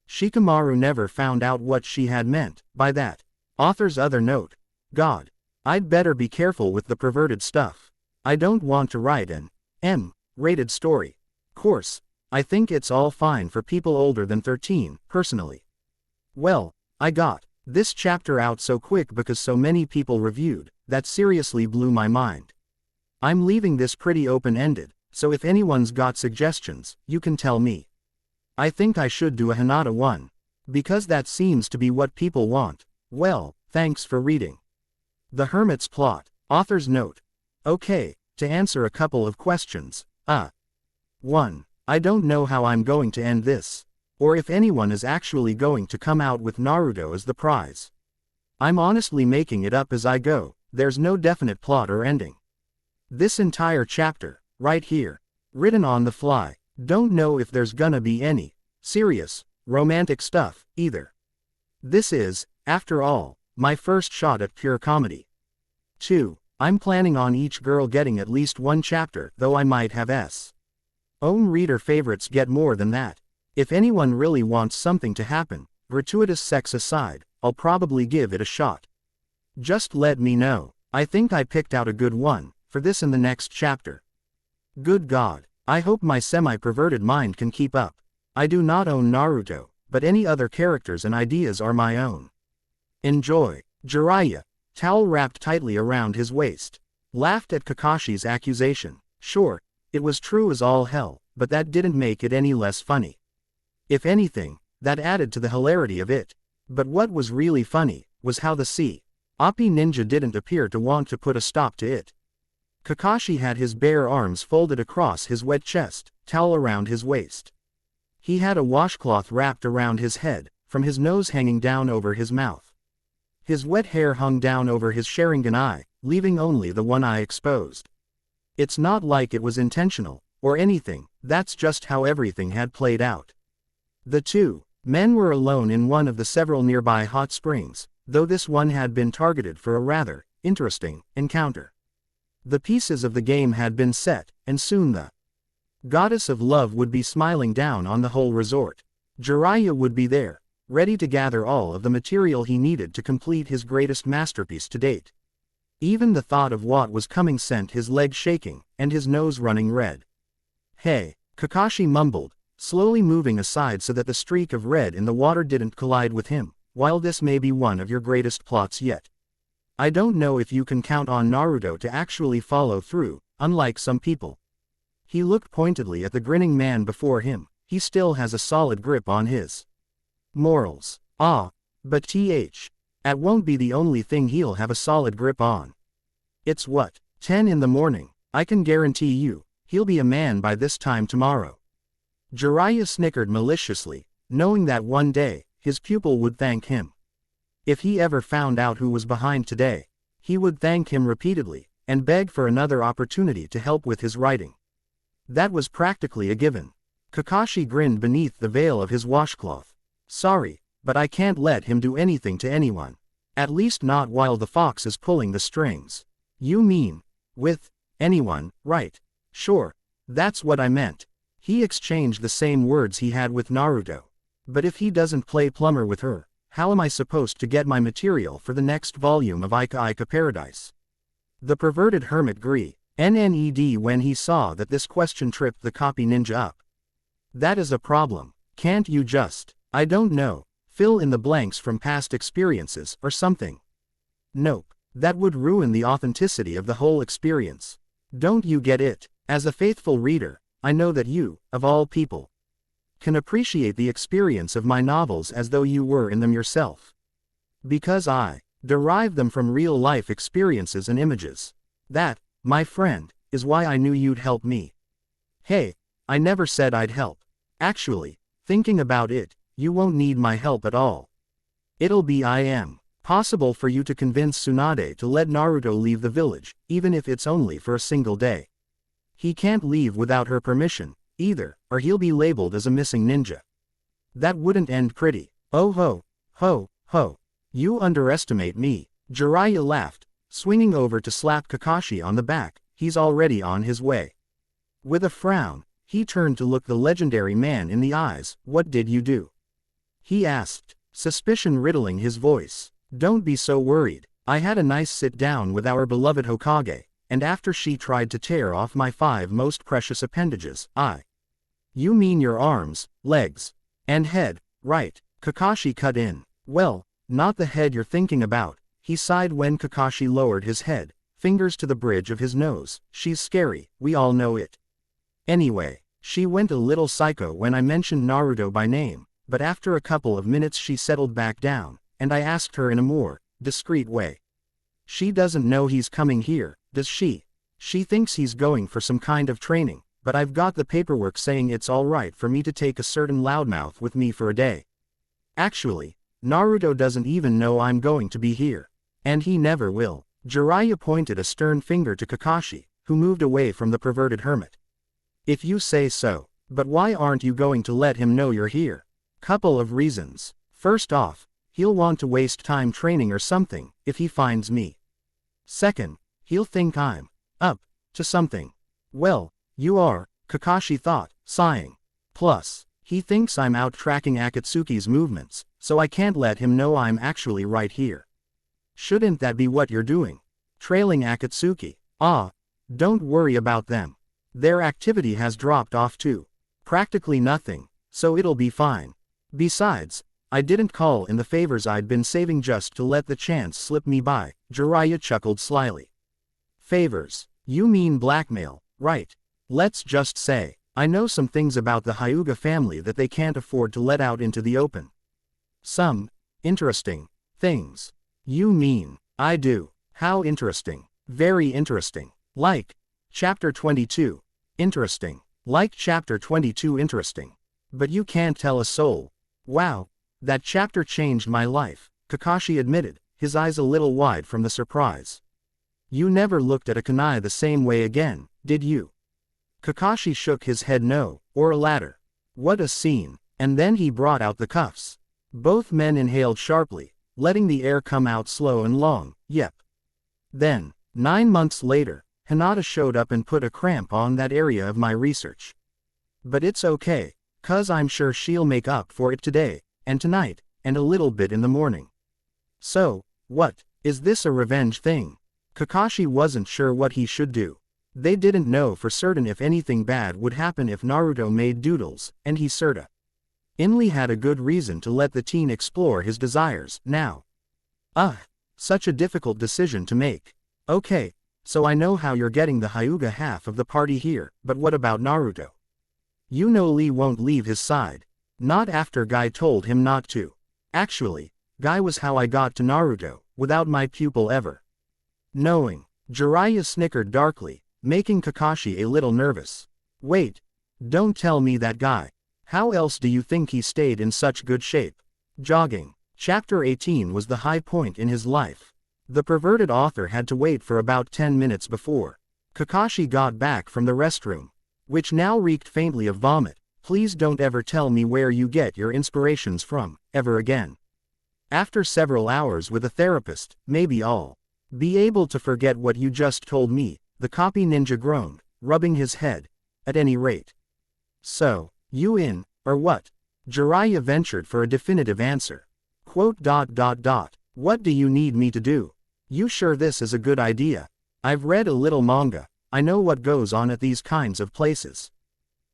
Shikamaru never found out what she had meant by that. Author's other note. God. I'd better be careful with the perverted stuff. I don't want to write an M-rated story. Course, I think it's all fine for people older than 13, personally. Well, I got this chapter out so quick because so many people reviewed, that seriously blew my mind. I'm leaving this pretty open-ended, so if anyone's got suggestions, you can tell me. I think I should do a Hinata one. Because that seems to be what people want. Well, thanks for reading. The Hermit's Plot. Author's note. Okay, to answer a couple of questions. 1. I don't know how I'm going to end this. Or if anyone is actually going to come out with Naruto as the prize. I'm honestly making it up as I go, there's no definite plot or ending. This entire chapter, right here, written on the fly, don't know if there's gonna be any serious, romantic stuff, either. This is, after all, my first shot at pure comedy. 2. I'm planning on each girl getting at least one chapter, though I might have own reader favorites get more than that. If anyone really wants something to happen, gratuitous sex aside, I'll probably give it a shot. Just let me know. I think I picked out a good one for this in the next chapter. Good God, I hope my semi-perverted mind can keep up. I do not own Naruto, but any other characters and ideas are my own. Enjoy. Jiraiya, towel wrapped tightly around his waist, laughed at Kakashi's accusation. Sure, it was true as all hell, but that didn't make it any less funny. If anything, that added to the hilarity of it. But what was really funny was how the Oppi ninja didn't appear to want to put a stop to it. Kakashi had his bare arms folded across his wet chest, towel around his waist. He had a washcloth wrapped around his head, from his nose hanging down over his mouth. His wet hair hung down over his Sharingan eye, leaving only the one eye exposed. It's not like it was intentional, or anything, that's just how everything had played out. The two men were alone in one of the several nearby hot springs, though this one had been targeted for a rather interesting encounter. The pieces of the game had been set, and soon the goddess of love would be smiling down on the whole resort. Jiraiya would be there, ready to gather all of the material he needed to complete his greatest masterpiece to date. Even the thought of what was coming sent his legs shaking, and his nose running red. Hey, Kakashi mumbled, slowly moving aside so that the streak of red in the water didn't collide with him. While this may be one of your greatest plots yet, I don't know if you can count on Naruto to actually follow through, unlike some people. He looked pointedly at the grinning man before him. He still has a solid grip on his morals. But that won't be the only thing he'll have a solid grip on. It's what, 10 in the morning, I can guarantee you, he'll be a man by this time tomorrow. Jiraiya snickered maliciously, knowing that one day, his pupil would thank him. If he ever found out who was behind today, he would thank him repeatedly, and beg for another opportunity to help with his writing. That was practically a given. Kakashi grinned beneath the veil of his washcloth. Sorry, but I can't let him do anything to anyone. At least not while the fox is pulling the strings. You mean, with anyone, right? Sure, that's what I meant. He exchanged the same words he had with Naruto. But if he doesn't play plumber with her, how am I supposed to get my material for the next volume of Ika Ika Paradise? The perverted hermit grinned when he saw that this question tripped the copy ninja up. That is a problem. Can't you just, I don't know, fill in the blanks from past experiences or something? Nope, that would ruin the authenticity of the whole experience. Don't you get it? As a faithful reader, I know that you, of all people, can appreciate the experience of my novels as though you were in them yourself. Because I derive them from real-life experiences and images. That, my friend, is why I knew you'd help me. Hey, I never said I'd help. Actually, thinking about it, you won't need my help at all. It'll be possible for you to convince Tsunade to let Naruto leave the village, even if it's only for a single day. He can't leave without her permission, either, or he'll be labeled as a missing ninja. That wouldn't end pretty. Oh ho, ho, ho. You underestimate me. Jiraiya laughed, swinging over to slap Kakashi on the back. He's already on his way. With a frown, he turned to look the legendary man in the eyes. What did you do? He asked, suspicion riddling his voice. Don't be so worried. I had a nice sit down with our beloved Hokage, and after she tried to tear off my 5 most precious appendages, You mean your arms, legs, and head, right? Kakashi cut in. Well, not the head you're thinking about. He sighed when Kakashi lowered his head, fingers to the bridge of his nose. She's scary, we all know it. Anyway, she went a little psycho when I mentioned Naruto by name, but after a couple of minutes she settled back down, and I asked her in a more discreet way. She doesn't know he's coming here, does she? She thinks he's going for some kind of training, but I've got the paperwork saying it's alright for me to take a certain loudmouth with me for a day. Actually, Naruto doesn't even know I'm going to be here. And he never will. Jiraiya pointed a stern finger to Kakashi, who moved away from the perverted hermit. If you say so, but why aren't you going to let him know you're here? Couple of reasons. First off, he'll want to waste time training or something, if he finds me. Second, he'll think I'm up to something. Well, you are, Kakashi thought, sighing. Plus, he thinks I'm out tracking Akatsuki's movements, so I can't let him know I'm actually right here. Shouldn't that be what you're doing? Trailing Akatsuki? Ah, don't worry about them. Their activity has dropped off too. Practically nothing, so it'll be fine. Besides, I didn't call in the favors I'd been saving just to let the chance slip me by, Jiraiya chuckled slyly. Favors? You mean blackmail, right? Let's just say, I know some things about the Hyuga family that they can't afford to let out into the open. Some interesting things. You mean, I do. How interesting? Very interesting. Like, Chapter 22. Interesting. Like Chapter 22 interesting. But you can't tell a soul. Wow. That chapter changed my life, Kakashi admitted, his eyes a little wide from the surprise. You never looked at a kunai the same way again, did you? Kakashi shook his head no, or a ladder. What a scene. And then he brought out the cuffs. Both men inhaled sharply, letting the air come out slow and long, yep. Then, 9 months later, Hinata showed up and put a cramp on that area of my research. But it's okay, 'cause I'm sure she'll make up for it today, and tonight, and a little bit in the morning. So, what, is this a revenge thing? Kakashi wasn't sure what he should do. They didn't know for certain if anything bad would happen if Naruto made doodles, and he sorta. Lee had a good reason to let the teen explore his desires, now. Such a difficult decision to make. Okay, so I know how you're getting the Hyuga half of the party here, but what about Naruto? You know Lee won't leave his side. Not after Guy told him not to. Actually, Guy was how I got to Naruto, without my pupil ever knowing. Jiraiya snickered darkly, making Kakashi a little nervous. Wait, don't tell me that Guy. How else do you think he stayed in such good shape? Jogging. Chapter 18 was the high point in his life. The perverted author had to wait for about 10 minutes before Kakashi got back from the restroom, which now reeked faintly of vomit. Please don't ever tell me where you get your inspirations from, ever again. After several hours with a therapist, maybe I'll be able to forget what you just told me, the copy ninja groaned, rubbing his head. At any rate. So, you in, or what? Jiraiya ventured for a definitive answer. What do you need me to do? You sure this is a good idea? I've read a little manga, I know what goes on at these kinds of places.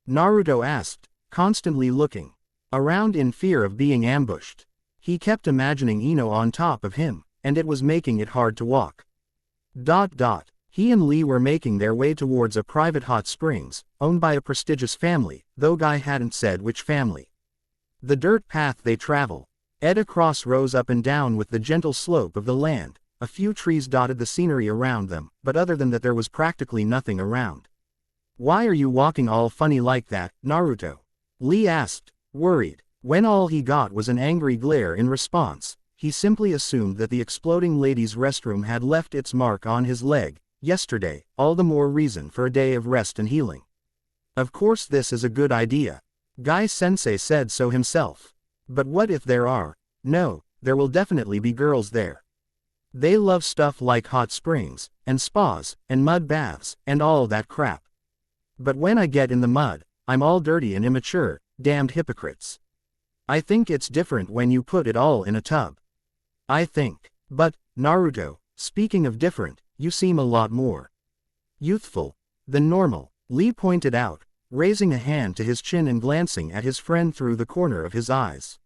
Naruto asked, constantly looking around in fear of being ambushed. He kept imagining Ino on top of him, and it was making it hard to walk. He and Lee were making their way towards a private hot springs, owned by a prestigious family, though Guy hadn't said which family. The dirt path they travel across rose up and down with the gentle slope of the land. A few trees dotted the scenery around them, but other than that there was practically nothing around. Why are you walking all funny like that, Naruto? Lee asked, worried. When all he got was an angry glare in response, he simply assumed that the exploding ladies' restroom had left its mark on his leg. Yesterday, all the more reason for a day of rest and healing. Of course this is a good idea. Guy-sensei said so himself. But what if there are? No, there will definitely be girls there. They love stuff like hot springs, and spas, and mud baths, and all that crap. But when I get in the mud, I'm all dirty and immature, damned hypocrites. I think it's different when you put it all in a tub. I think. But, Naruto, speaking of different, you seem a lot more youthful than normal, Lee pointed out, raising a hand to his chin and glancing at his friend through the corner of his eyes.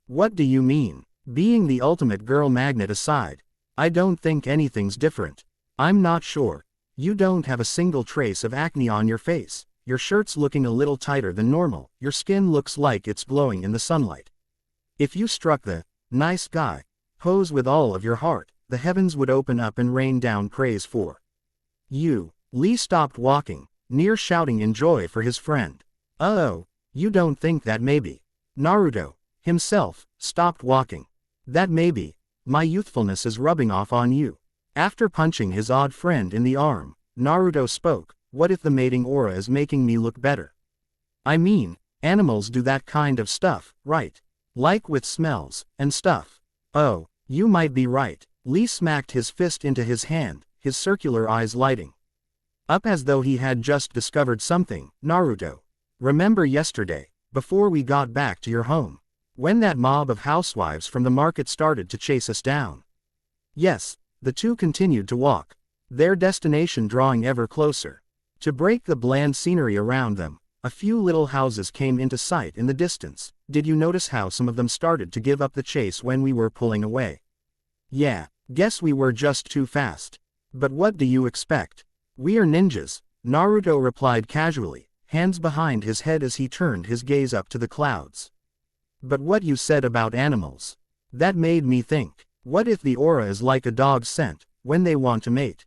What do you mean? Being the ultimate girl magnet aside, I don't think anything's different. I'm not sure. You don't have a single trace of acne on your face. your shirt's looking a little tighter than normal, your skin looks like it's glowing in the sunlight. If you struck the nice guy pose with all of your heart, the heavens would open up and rain down praise for you. Lee stopped walking, near shouting in joy for his friend. Oh, you don't think that maybe Naruto himself stopped walking? That maybe my youthfulness is rubbing off on you. After punching his odd friend in the arm, Naruto spoke, what if the mating aura is making me look better? I mean, animals do that kind of stuff, right? Like with smells and stuff. Oh, you might be right. Lee smacked his fist into his hand, his circular eyes lighting up as though he had just discovered something. Naruto, remember yesterday, before we got back to your home, when that mob of housewives from the market started to chase us down? Yes, the two continued to walk, their destination drawing ever closer. To break the bland scenery around them, a few little houses came into sight in the distance. Did you notice how some of them started to give up the chase when we were pulling away? Yeah, guess we were just too fast. But what do you expect? We are ninjas, Naruto replied casually, hands behind his head as he turned his gaze up to the clouds. But what you said about animals, that made me think, what if the aura is like a dog's scent, when they want to mate?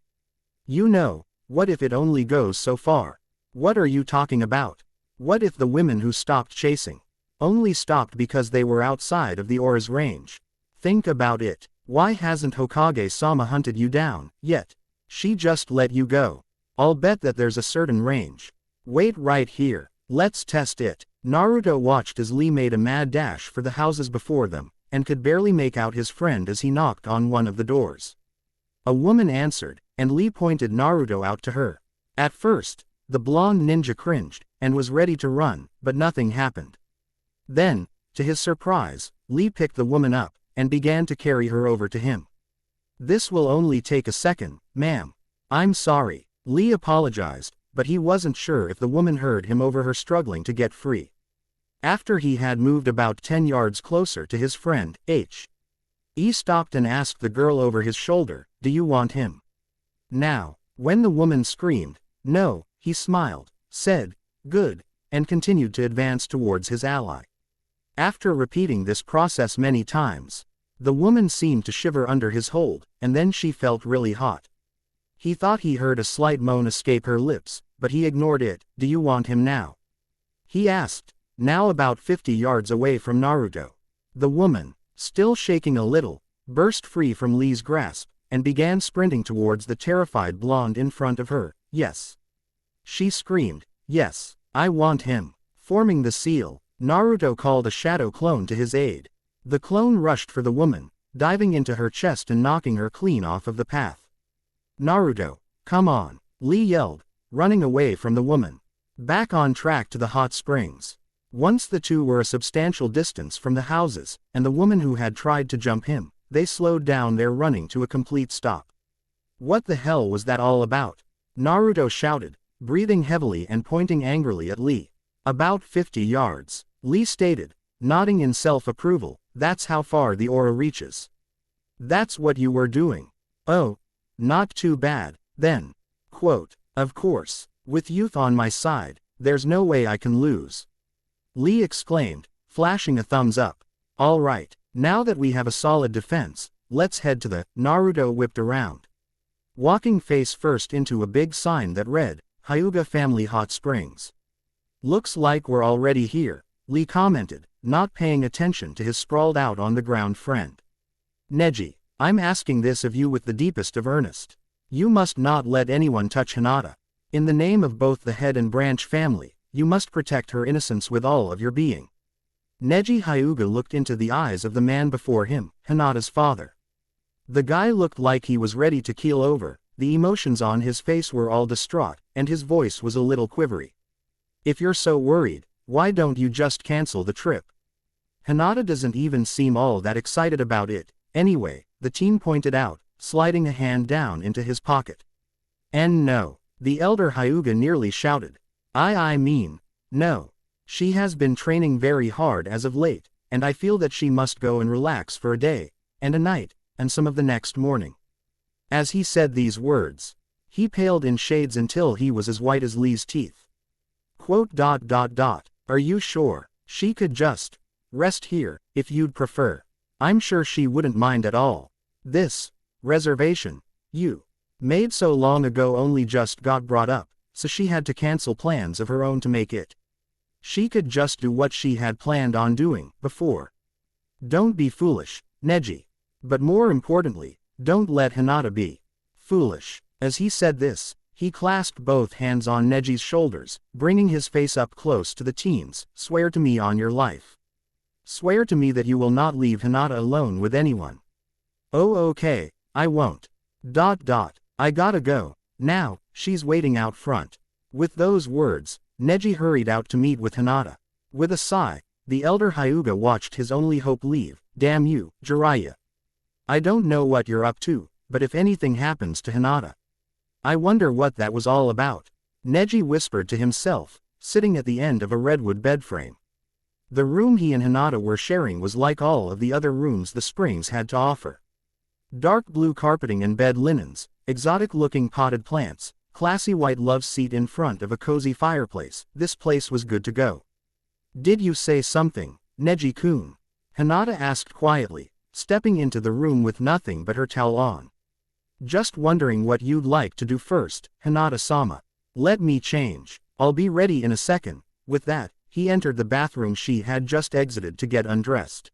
You know, what if it only goes so far? What are you talking about? What if the women who stopped chasing only stopped because they were outside of the aura's range? Think about it. Why hasn't Hokage-sama hunted you down yet? She just let you go. I'll bet that there's a certain range. Wait right here. Let's test it. Naruto watched as Lee made a mad dash for the houses before them, and could barely make out his friend as he knocked on one of the doors. A woman answered, and Lee pointed Naruto out to her. At first, the blonde ninja cringed, and was ready to run, but nothing happened. Then, to his surprise, Lee picked the woman up, and began to carry her over to him. This will only take a second, ma'am. I'm sorry. Lee apologized, but he wasn't sure if the woman heard him over her struggling to get free. After he had moved about 10 yards closer to his friend, he stopped and asked the girl over his shoulder, do you want him? Now, when the woman screamed, no, he smiled, said, good, and continued to advance towards his ally. After repeating this process many times, the woman seemed to shiver under his hold, and then she felt really hot. He thought he heard a slight moan escape her lips, but he ignored it. Do you want him now? He asked, now about 50 yards away from Naruto. The woman, still shaking a little, burst free from Lee's grasp, and began sprinting towards the terrified blonde in front of her. Yes. She screamed, yes, I want him. Forming the seal, Naruto called a shadow clone to his aid. The clone rushed for the woman, diving into her chest and knocking her clean off of the path. Naruto, come on, Lee yelled, running away from the woman. Back on track to the hot springs. Once the two were a substantial distance from the houses, and the woman who had tried to jump him, they slowed down their running to a complete stop. What the hell was that all about? Naruto shouted, breathing heavily and pointing angrily at Lee. About 50 yards, Lee stated, nodding in self-approval, that's how far the aura reaches. That's what you were doing. Oh, not too bad, then. Quote, of course, with youth on my side, there's no way I can lose. Lee exclaimed, flashing a thumbs up. All right, now that we have a solid defense, let's head to the. Naruto whipped around, walking face first into a big sign that read, Hyuga Family Hot Springs. Looks like we're already here, Lee commented, not paying attention to his sprawled out on the ground friend. Neji, I'm asking this of you with the deepest of earnest. You must not let anyone touch Hinata. In the name of both the head and branch family, you must protect her innocence with all of your being. Neji Hyuga looked into the eyes of the man before him, Hinata's father. The guy looked like he was ready to keel over, the emotions on his face were all distraught, and his voice was a little quivery. If you're so worried, why don't you just cancel the trip? Hinata doesn't even seem all that excited about it, anyway, the teen pointed out, sliding a hand down into his pocket. And no, the elder Hyuga nearly shouted. I mean, no. She has been training very hard as of late, and I feel that she must go and relax for a day, and a night, and some of the next morning. As he said these words, he paled in shades until he was as white as Lee's teeth. Quote. Are you sure? She could just rest here, if you'd prefer. I'm sure she wouldn't mind at all. This reservation you made so long ago only just got brought up, so she had to cancel plans of her own to make it. She could just do what she had planned on doing before. Don't be foolish, Neji. But more importantly, don't let Hinata be foolish. As he said this, he clasped both hands on Neji's shoulders, bringing his face up close to the teen's. Swear to me on your life. Swear to me that you will not leave Hinata alone with anyone. Oh okay, I won't. I gotta go. Now, she's waiting out front. With those words, Neji hurried out to meet with Hinata. With a sigh, the elder Hyuga watched his only hope leave. Damn you, Jiraiya. I don't know what you're up to, but if anything happens to Hinata, I wonder what that was all about. Neji whispered to himself, sitting at the end of a redwood bedframe. The room he and Hinata were sharing was like all of the other rooms the Springs had to offer. Dark blue carpeting and bed linens, exotic-looking potted plants, classy white love seat in front of a cozy fireplace. This place was good to go. Did you say something, Neji-kun? Hinata asked quietly, stepping into the room with nothing but her towel on. Just wondering what you'd like to do first, Hinata-sama. Let me change. I'll be ready in a second. With that, he entered the bathroom she had just exited to get undressed.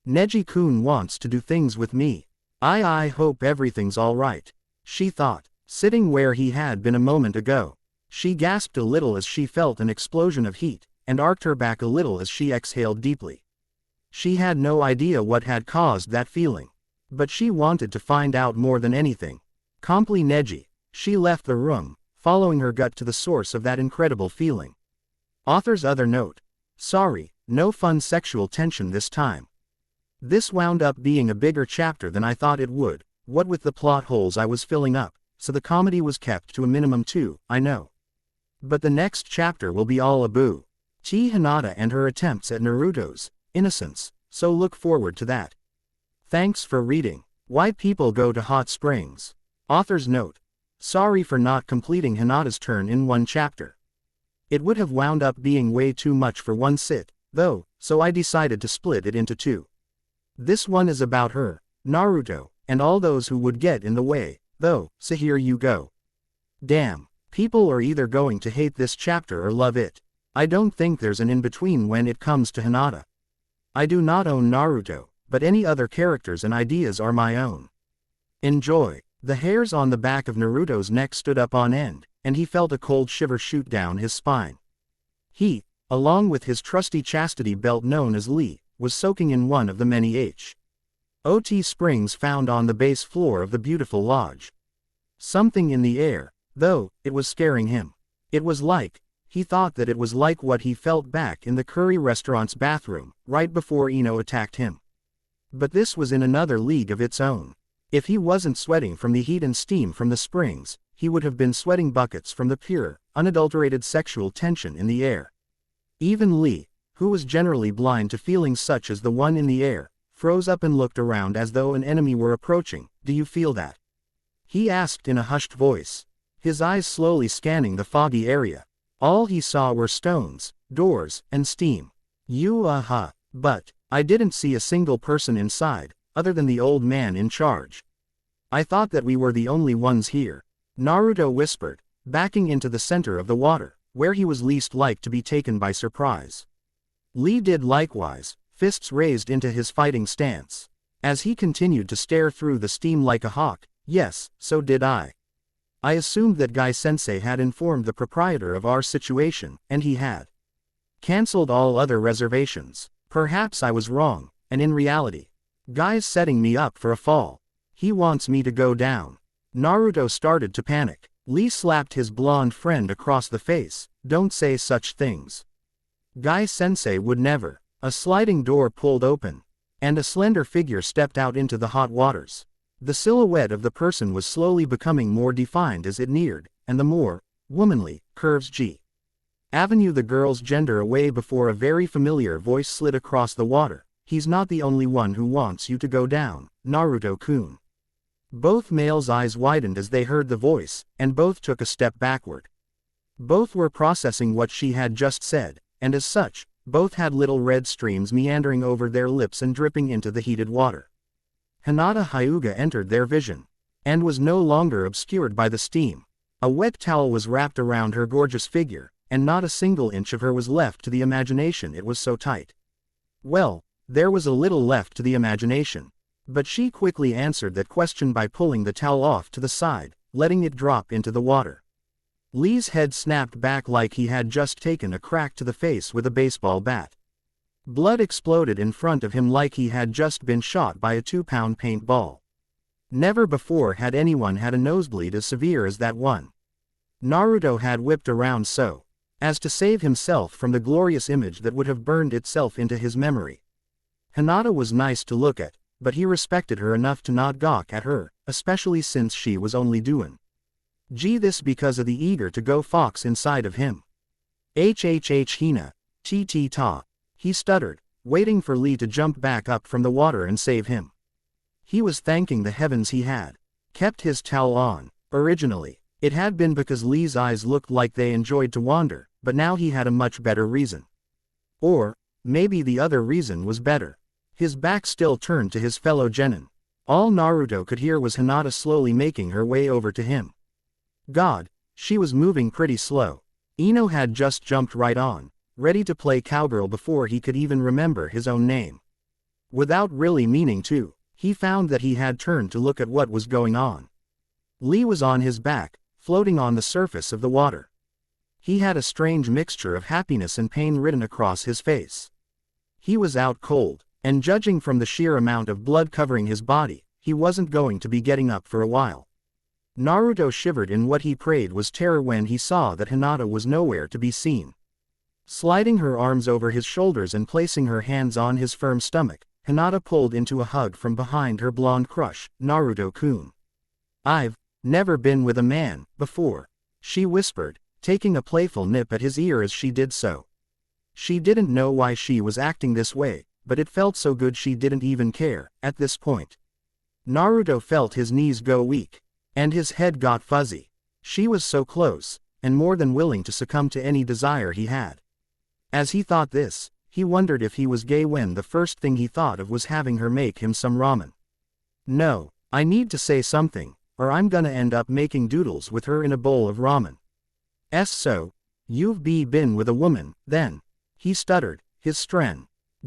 Neji-kun wants to do things with me. I hope everything's alright, she thought, sitting where he had been a moment ago. She gasped a little as she felt an explosion of heat, and arched her back a little as she exhaled deeply. She had no idea what had caused that feeling. But she wanted to find out more than anything. Comply Neji. She left the room, following her gut to the source of that incredible feeling. Author's other note. Sorry, no fun sexual tension this time. This wound up being a bigger chapter than I thought it would, what with the plot holes I was filling up, so the comedy was kept to a minimum too, I know. But the next chapter will be all a boo. Hinata and her attempts at Naruto's innocence, so look forward to that. Thanks for reading. Why People Go to Hot Springs. Author's note. Sorry for not completing Hinata's turn in one chapter. It would have wound up being way too much for one sit, though, so I decided to split it into two. This one is about her, Naruto, and all those who would get in the way, though, so here you go. Damn, people are either going to hate this chapter or love it. I don't think there's an in-between when it comes to Hinata. I do not own Naruto, but any other characters and ideas are my own. Enjoy. The hairs on the back of Naruto's neck stood up on end, and he felt a cold shiver shoot down his spine. He, along with his trusty chastity belt known as Lee, was soaking in one of the many hot springs found on the base floor of the beautiful lodge. Something in the air, though, it was scaring him. It was like, he thought that it was like what he felt back in the curry restaurant's bathroom, right before Ino attacked him. But this was in another league of its own. If he wasn't sweating from the heat and steam from the springs, he would have been sweating buckets from the pure, unadulterated sexual tension in the air. Even Lee, who was generally blind to feelings such as the one in the air, froze up and looked around as though an enemy were approaching. Do you feel that? He asked in a hushed voice, his eyes slowly scanning the foggy area. All he saw were stones, doors, and steam. But I didn't see a single person inside, other than the old man in charge. I thought that we were the only ones here. Naruto whispered, backing into the center of the water, where he was least like to be taken by surprise. Lee did likewise, fists raised into his fighting stance. As he continued to stare through the steam like a hawk, yes, so did I. I assumed that Guy-sensei had informed the proprietor of our situation, and he had cancelled all other reservations. Perhaps I was wrong, and in reality, Guy's setting me up for a fall. He wants me to go down. Naruto started to panic. Lee slapped his blonde friend across the face. Don't say such things. Guy-sensei would never. A sliding door pulled open, and a slender figure stepped out into the hot waters. The silhouette of the person was slowly becoming more defined as it neared, and the more womanly curves G. Avenue the girl's gender away before a very familiar voice slid across the water. He's not the only one who wants you to go down, Naruto-kun. Both males' eyes widened as they heard the voice, and both took a step backward. Both were processing what she had just said, and as such, both had little red streams meandering over their lips and dripping into the heated water. Hinata Hyuga entered their vision, and was no longer obscured by the steam. A wet towel was wrapped around her gorgeous figure, and not a single inch of her was left to the imagination, it was so tight. Well, there was a little left to the imagination. But she quickly answered that question by pulling the towel off to the side, letting it drop into the water. Lee's head snapped back like he had just taken a crack to the face with a baseball bat. Blood exploded in front of him like he had just been shot by a 2-pound paintball. Never before had anyone had a nosebleed as severe as that one. Naruto had whipped around so as to save himself from the glorious image that would have burned itself into his memory. Hinata was nice to look at, but he respected her enough to not gawk at her, especially since she was only doing this because of the eager-to-go fox inside of him. Hina, ta. He stuttered, waiting for Lee to jump back up from the water and save him. He was thanking the heavens he had kept his towel on. Originally, it had been because Lee's eyes looked like they enjoyed to wander, but now he had a much better reason. Or, maybe the other reason was better. His back still turned to his fellow genin. All Naruto could hear was Hinata slowly making her way over to him. God, she was moving pretty slow. Ino had just jumped right on, ready to play cowgirl before he could even remember his own name. Without really meaning to, he found that he had turned to look at what was going on. Lee was on his back, floating on the surface of the water. He had a strange mixture of happiness and pain written across his face. He was out cold, and judging from the sheer amount of blood covering his body, he wasn't going to be getting up for a while. Naruto shivered in what he prayed was terror when he saw that Hinata was nowhere to be seen. Sliding her arms over his shoulders and placing her hands on his firm stomach, Hinata pulled into a hug from behind her blonde crush, Naruto-kun. "I've never been with a man before," she whispered, taking a playful nip at his ear as she did so. She didn't know why she was acting this way, but it felt so good she didn't even care, at this point. Naruto felt his knees go weak, and his head got fuzzy. She was so close, and more than willing to succumb to any desire he had. As he thought this, he wondered if he was gay when the first thing he thought of was having her make him some ramen. No, I need to say something, or I'm gonna end up making doodles with her in a bowl of ramen. So, you've been with a woman, then? He stuttered, his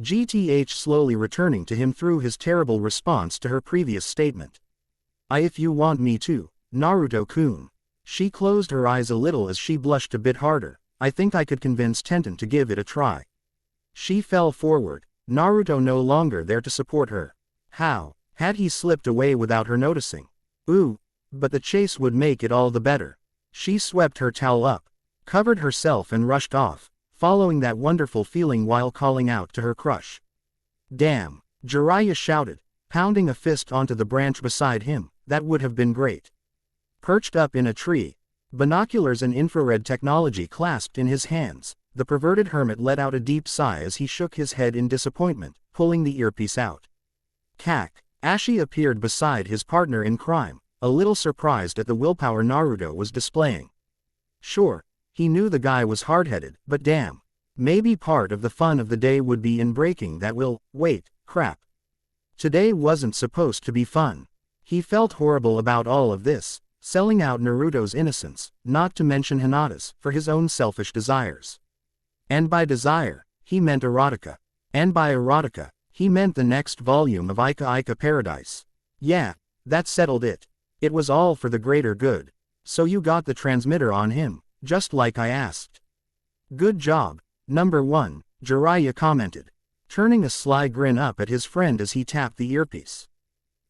GTH slowly returning to him through his terrible response to her previous statement. If you want me to, Naruto-kun. She closed her eyes a little as she blushed a bit harder. I think I could convince Tenten to give it a try. She fell forward, Naruto no longer there to support her. How had he slipped away without her noticing? But the chase would make it all the better. She swept her towel up, covered herself and rushed off, following that wonderful feeling while calling out to her crush. Damn, Jiraiya shouted, pounding a fist onto the branch beside him. That would have been great. Perched up in a tree, binoculars and infrared technology clasped in his hands, the perverted hermit let out a deep sigh as he shook his head in disappointment, pulling the earpiece out. Ashi appeared beside his partner in crime, a little surprised at the willpower Naruto was displaying. Sure, he knew the guy was hard-headed, but damn, maybe part of the fun of the day would be in breaking that will. Crap. Today wasn't supposed to be fun. He felt horrible about all of this, selling out Naruto's innocence, not to mention Hinata's, for his own selfish desires. And by desire, he meant erotica. And by erotica, he meant the next volume of Ika Ika Paradise. Yeah, that settled it. It was all for the greater good. So you got the transmitter on him, just like I asked. Good job, number one, Jiraiya commented, turning a sly grin up at his friend as he tapped the earpiece.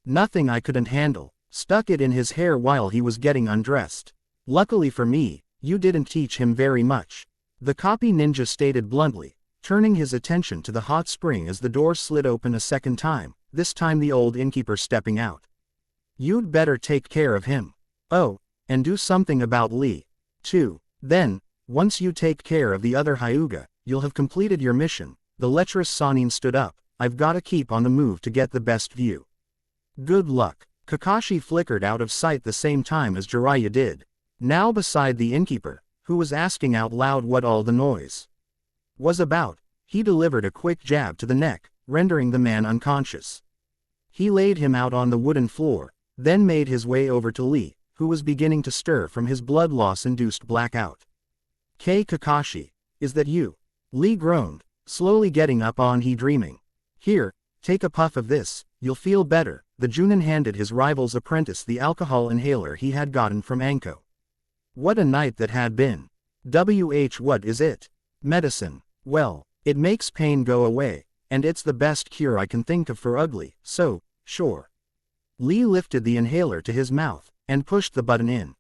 Nothing I couldn't handle, stuck it in his hair while he was getting undressed. Luckily for me, you didn't teach him very much. The copy ninja stated bluntly, turning his attention to the hot spring as the door slid open a second time, this time the old innkeeper stepping out. You'd better take care of him. Oh, and do something about Lee, too. Then, once you take care of the other Hyuga, you'll have completed your mission. The lecherous Sanin stood up. I've gotta keep on the move to get the best view. Good luck. Kakashi flickered out of sight the same time as Jiraiya did. Now beside the innkeeper, who was asking out loud what all the noise was about. He delivered a quick jab to the neck, rendering the man unconscious. He laid him out on the wooden floor, then made his way over to Lee, who was beginning to stir from his blood loss-induced blackout. Kakashi, is that you? Lee groaned, slowly getting up on he dreaming. Here, take a puff of this, you'll feel better. The Junin handed his rival's apprentice the alcohol inhaler he had gotten from Anko. What a night that had been. What is it? Medicine. Well, it makes pain go away, and it's the best cure I can think of for ugly, so, sure. Lee lifted the inhaler to his mouth, and pushed the button in.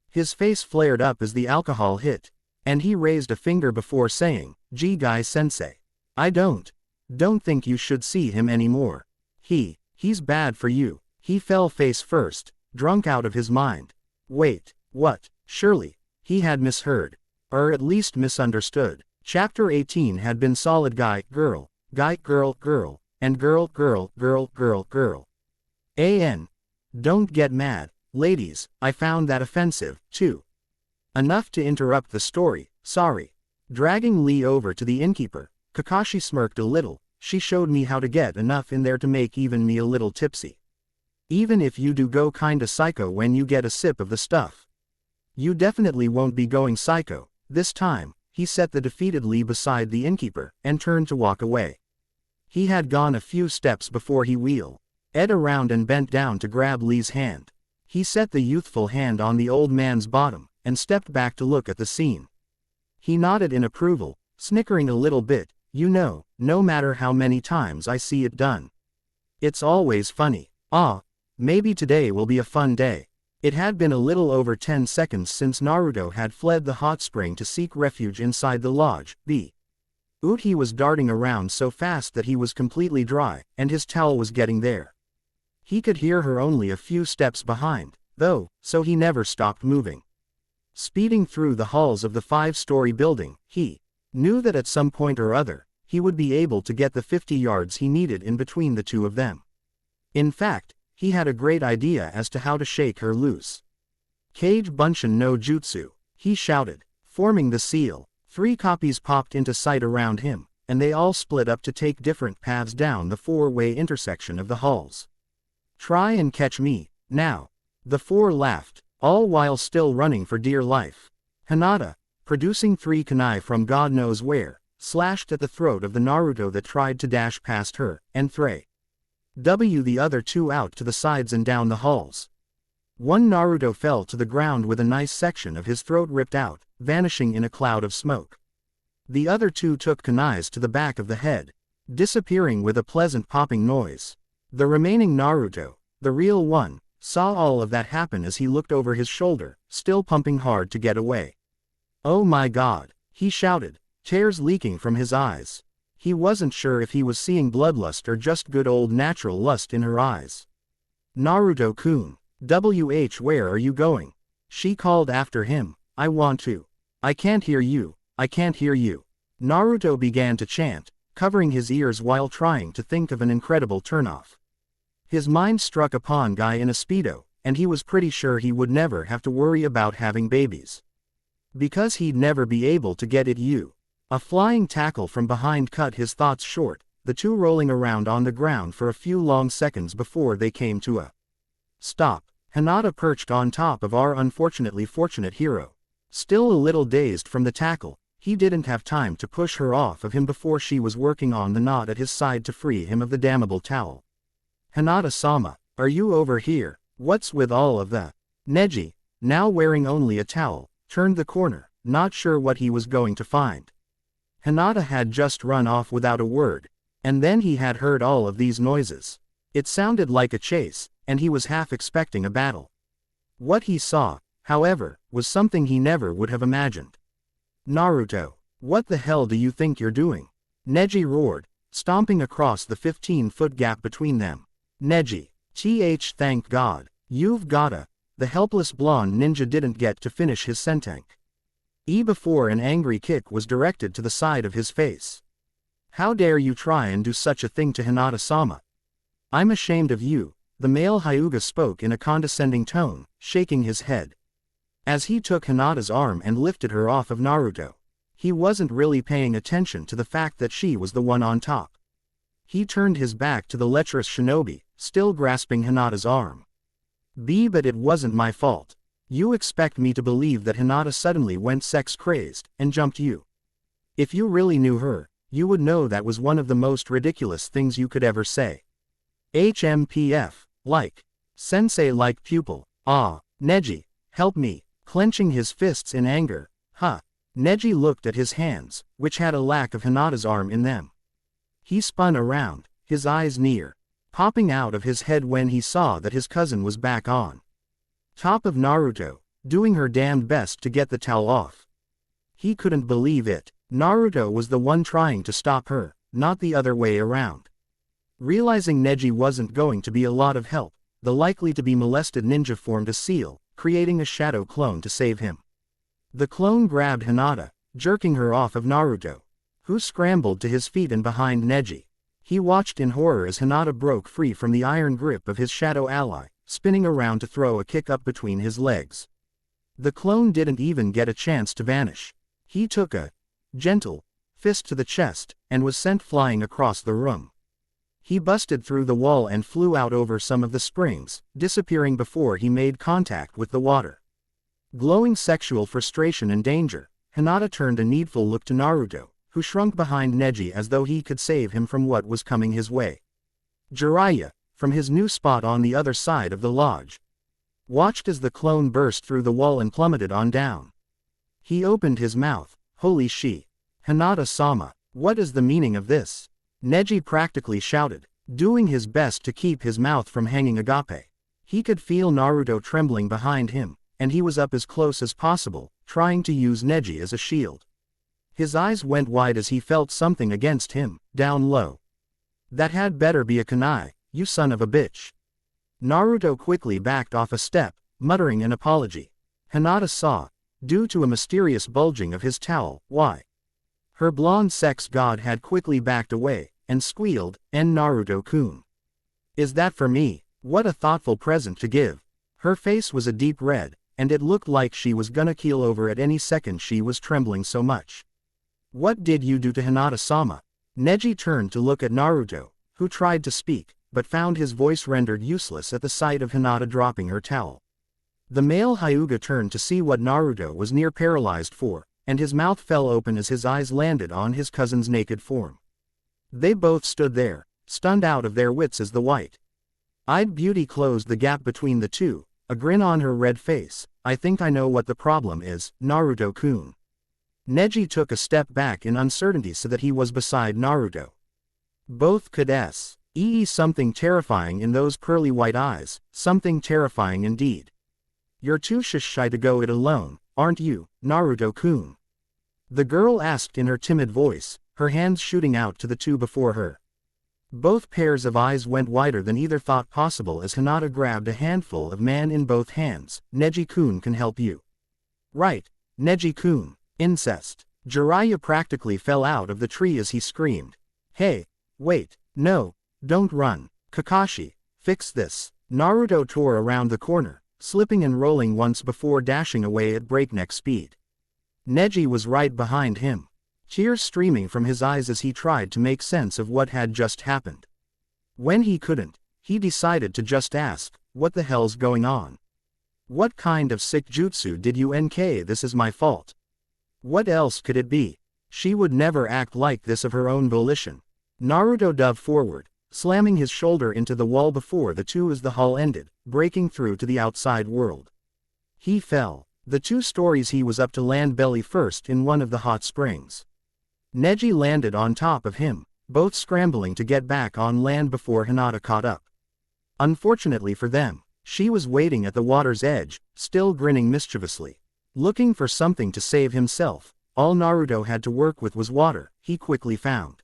His face flared up as the alcohol hit, and he raised a finger before saying, "Gee guy-sensei. I don't think you should see him anymore. He's bad for you." He fell face first, drunk out of his mind. Wait, what? Surely, he had misheard. Or at least misunderstood. Chapter 18 had been solid guy, girl, girl, and girl. Don't get mad, ladies, I found that offensive, too. Enough to interrupt the story, sorry. Dragging Lee over to the innkeeper, Kakashi smirked a little. She showed me how to get enough in there to make even me a little tipsy. Even if you do go kinda psycho when you get a sip of the stuff. You definitely won't be going psycho, this time. He set the defeated Lee beside the innkeeper, and turned to walk away. He had gone a few steps before he wheeled around and bent down to grab Lee's hand. He set the youthful hand on the old man's bottom, and stepped back to look at the scene. He nodded in approval, snickering a little bit. You know, no matter how many times I see it done, it's always funny. Maybe today will be a fun day. It had been a little over 10 seconds since Naruto had fled the hot spring to seek refuge inside the lodge. He was darting around so fast that he was completely dry, and his towel was getting there. He could hear her only a few steps behind, though, so he never stopped moving. Speeding through the halls of the 5-story building, he knew that at some point or other, he would be able to get the 50 yards he needed in between the two of them. In fact, he had a great idea as to how to shake her loose. Kage Bunshin no Jutsu, he shouted, forming the seal. 3 copies popped into sight around him, and they all split up to take different paths down the 4-way intersection of the halls. Try and catch me, now. The 4 laughed, all while still running for dear life. Hinata, producing 3 kunai from God knows where, slashed at the throat of the Naruto that tried to dash past her, and the other 2 out to the sides and down the halls. One Naruto fell to the ground with a nice section of his throat ripped out, vanishing in a cloud of smoke. The other 2 took kunais to the back of the head, disappearing with a pleasant popping noise. The remaining Naruto, the real one, saw all of that happen as he looked over his shoulder, still pumping hard to get away. Oh my god, he shouted, tears leaking from his eyes. He wasn't sure if he was seeing bloodlust or just good old natural lust in her eyes. Naruto-kun, where are you going? She called after him. I want to. I can't hear you, I can't hear you. Naruto began to chant, covering his ears while trying to think of an incredible turnoff. His mind struck upon Guy in a Speedo, and he was pretty sure he would never have to worry about having babies. Because he'd never be able to get it. A flying tackle from behind cut his thoughts short, the 2 rolling around on the ground for a few long seconds before they came to a stop. Hinata perched on top of our unfortunately fortunate hero. Still a little dazed from the tackle, he didn't have time to push her off of him before she was working on the knot at his side to free him of the damnable towel. Hinata-sama, are you over here? What's with all of the? Neji, now wearing only a towel, turned the corner, not sure what he was going to find. Hinata had just run off without a word, and then he had heard all of these noises. It sounded like a chase, and he was half expecting a battle. What he saw, however, was something he never would have imagined. Naruto, what the hell do you think you're doing? Neji roared, stomping across the 15-foot gap between them. Neji, thank God, you've gotta. The helpless blonde ninja didn't get to finish his sentenk. Before an angry kick was directed to the side of his face. How dare you try and do such a thing to Hinata-sama? I'm ashamed of you, the male Hyuga spoke in a condescending tone, shaking his head. as he took Hinata's arm and lifted her off of Naruto. He wasn't really paying attention to the fact that she was the one on top. He turned his back to the lecherous shinobi, still grasping Hinata's arm. But it wasn't my fault. You expect me to believe that Hinata suddenly went sex-crazed and jumped you. If you really knew her, you would know that was one of the most ridiculous things you could ever say. HMPF, like. Sensei-like pupil. Ah, Neji, help me, clenching his fists in anger. Huh. Neji looked at his hands, which had a lack of Hinata's arm in them. He spun around, his eyes near, popping out of his head when he saw that his cousin was back on top of Naruto, doing her damned best to get the towel off. He couldn't believe it. Naruto was the one trying to stop her, not the other way around. Realizing Neji wasn't going to be a lot of help, the likely-to-be molested ninja formed a seal, creating a shadow clone to save him. The clone grabbed Hinata, jerking her off of Naruto, who scrambled to his feet and behind Neji. He watched in horror as Hinata broke free from the iron grip of his shadow ally, spinning around to throw a kick up between his legs. The clone didn't even get a chance to vanish. He took a gentle fist to the chest, and was sent flying across the room. He busted through the wall and flew out over some of the springs, disappearing before he made contact with the water. Glowing sexual frustration and danger, Hinata turned a needful look to Naruto, who shrunk behind Neji as though he could save him from what was coming his way. Jiraiya, from his new spot on the other side of the lodge, watched as the clone burst through the wall and plummeted on down. He opened his mouth. Holy she. Hinata-sama, what is the meaning of this? Neji practically shouted, doing his best to keep his mouth from hanging agape. He could feel Naruto trembling behind him, and he was up as close as possible, trying to use Neji as a shield. His eyes went wide as he felt something against him, down low. That had better be a kunai, you son of a bitch. Naruto quickly backed off a step, muttering an apology. Hinata saw, due to a mysterious bulging of his towel, why. Her blonde sex god had quickly backed away, and squealed, "En Naruto-kun. Is that for me? What a thoughtful present to give." Her face was a deep red, and it looked like she was gonna keel over at any second, she was trembling so much. What did you do to Hinata-sama? Neji turned to look at Naruto, who tried to speak, but found his voice rendered useless at the sight of Hinata dropping her towel. The male Hyuga turned to see what Naruto was near paralyzed for, and his mouth fell open as his eyes landed on his cousin's naked form. They both stood there, stunned out of their wits as the white-eyed beauty closed the gap between the two, a grin on her red face. I think I know what the problem is, Naruto-kun. Neji took a step back in uncertainty so that he was beside Naruto. Both could something terrifying in those pearly white eyes, something terrifying indeed. You're too shy to go it alone, aren't you, Naruto-kun? The girl asked in her timid voice, her hands shooting out to the two before her. Both pairs of eyes went wider than either thought possible as Hinata grabbed a handful of man in both hands. Neji-kun can help you. Right, Neji-kun. Incest. Jiraiya practically fell out of the tree as he screamed. Hey, wait, no, don't run. Kakashi, fix this. Naruto tore around the corner, slipping and rolling once before dashing away at breakneck speed. Neji was right behind him, tears streaming from his eyes as he tried to make sense of what had just happened. When he couldn't, he decided to just ask, what the hell's going on? What kind of sick jutsu did you NK? This is my fault. What else could it be? She would never act like this of her own volition. Naruto dove forward, slamming his shoulder into the wall before the two as the hall ended, breaking through to the outside world. He fell. The 2 stories he was up to land belly first in one of the hot springs. Neji landed on top of him, both scrambling to get back on land before Hinata caught up. Unfortunately for them, she was waiting at the water's edge, still grinning mischievously. Looking for something to save himself, all Naruto had to work with was water, he quickly found.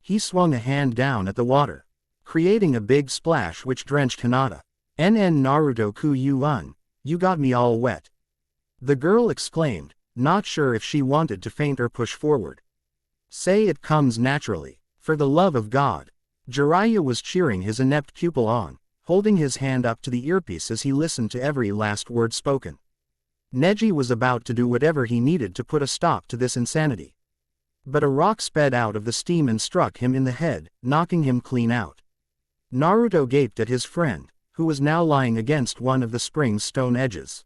He swung a hand down at the water, creating a big splash which drenched Hinata. Naruto-kun, you got me all wet. The girl exclaimed, not sure if she wanted to faint or push forward. Say it comes naturally, for the love of God. Jiraiya was cheering his inept pupil on, holding his hand up to the earpiece as he listened to every last word spoken. Neji was about to do whatever he needed to put a stop to this insanity. But a rock sped out of the steam and struck him in the head, knocking him clean out. Naruto gaped at his friend, who was now lying against one of the spring's stone edges.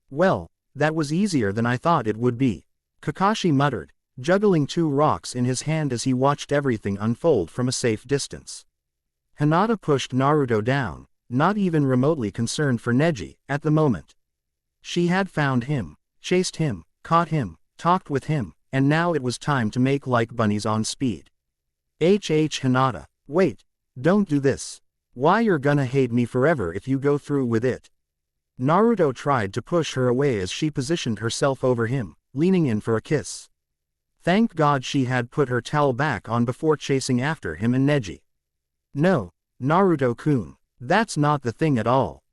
Well, that was easier than I thought it would be, Kakashi muttered, juggling two rocks in his hand as he watched everything unfold from a safe distance. Hinata pushed Naruto down, not even remotely concerned for Neji at the moment. She had found him, chased him, caught him, talked with him, and now it was time to make like bunnies on speed. Hinata, wait, don't do this. Why you're gonna hate me forever if you go through with it. Naruto tried to push her away as she positioned herself over him, leaning in for a kiss. Thank God she had put her towel back on before chasing after him and Neji. No, Naruto-kun, that's not the thing at all.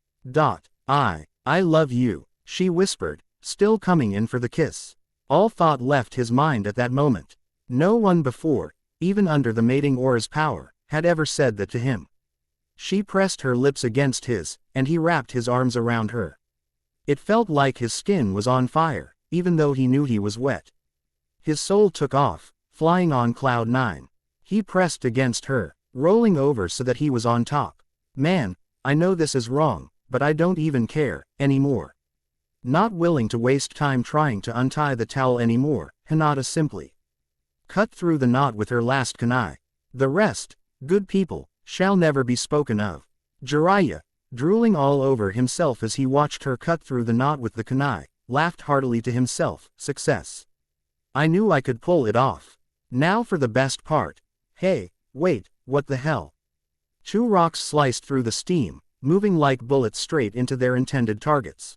I love you, she whispered, still coming in for the kiss. All thought left his mind at that moment. No one before, even under the mating aura's power, had ever said that to him. She pressed her lips against his, and he wrapped his arms around her. It felt like his skin was on fire, even though he knew he was wet. His soul took off, flying on cloud 9. He pressed against her, rolling over so that he was on top. Man, I know this is wrong, but I don't even care anymore. Not willing to waste time trying to untie the towel anymore, Hinata simply cut through the knot with her last kunai. The rest, good people, shall never be spoken of. Jiraiya, drooling all over himself as he watched her cut through the knot with the kunai, laughed heartily to himself. Success. I knew I could pull it off. Now for the best part. Hey, wait, what the hell? Two rocks sliced through the steam, moving like bullets straight into their intended targets.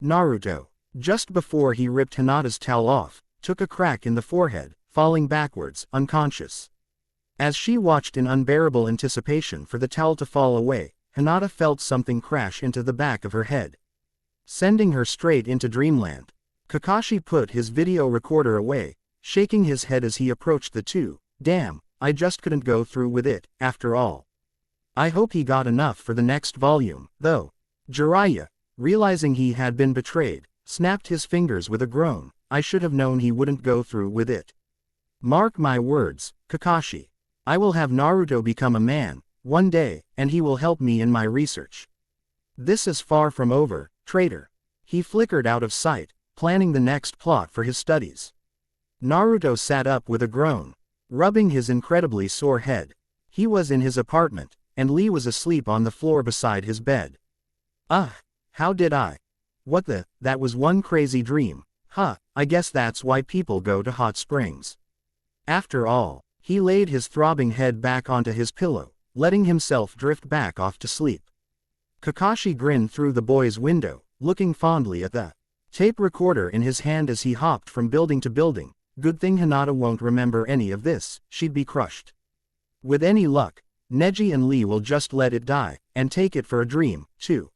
Naruto, just before he ripped Hinata's towel off, took a crack in the forehead, falling backwards, unconscious. As she watched in unbearable anticipation for the towel to fall away, Hinata felt something crash into the back of her head, sending her straight into dreamland. Kakashi put his video recorder away, shaking his head as he approached the two. Damn, I just couldn't go through with it, after all. I hope he got enough for the next volume, though. Jiraiya, realizing he had been betrayed, snapped his fingers with a groan. I should have known he wouldn't go through with it. Mark my words, Kakashi. I will have Naruto become a man, one day, and he will help me in my research. This is far from over, traitor. He flickered out of sight, planning the next plot for his studies. Naruto sat up with a groan, rubbing his incredibly sore head. He was in his apartment, and Lee was asleep on the floor beside his bed. How did I? What the, that was one crazy dream. I guess that's why people go to hot springs. After all, he laid his throbbing head back onto his pillow, letting himself drift back off to sleep. Kakashi grinned through the boy's window, looking fondly at the tape recorder in his hand as he hopped from building to building. Good thing Hinata won't remember any of this, she'd be crushed. With any luck, Neji and Lee will just let it die, and take it for a dream, too.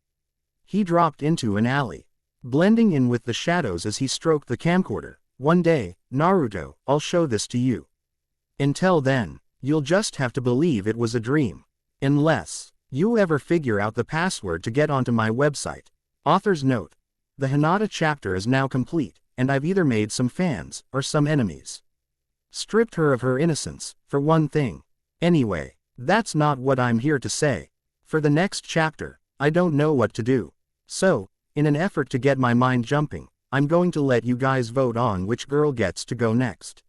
He dropped into an alley, blending in with the shadows as he stroked the camcorder. One day, Naruto, I'll show this to you. Until then, you'll just have to believe it was a dream. Unless you ever figure out the password to get onto my website. Author's note. The Hinata chapter is now complete, and I've either made some fans, or some enemies. Stripped her of her innocence, for one thing. Anyway, that's not what I'm here to say. For the next chapter, I don't know what to do. So, in an effort to get my mind jumping, I'm going to let you guys vote on which girl gets to go next.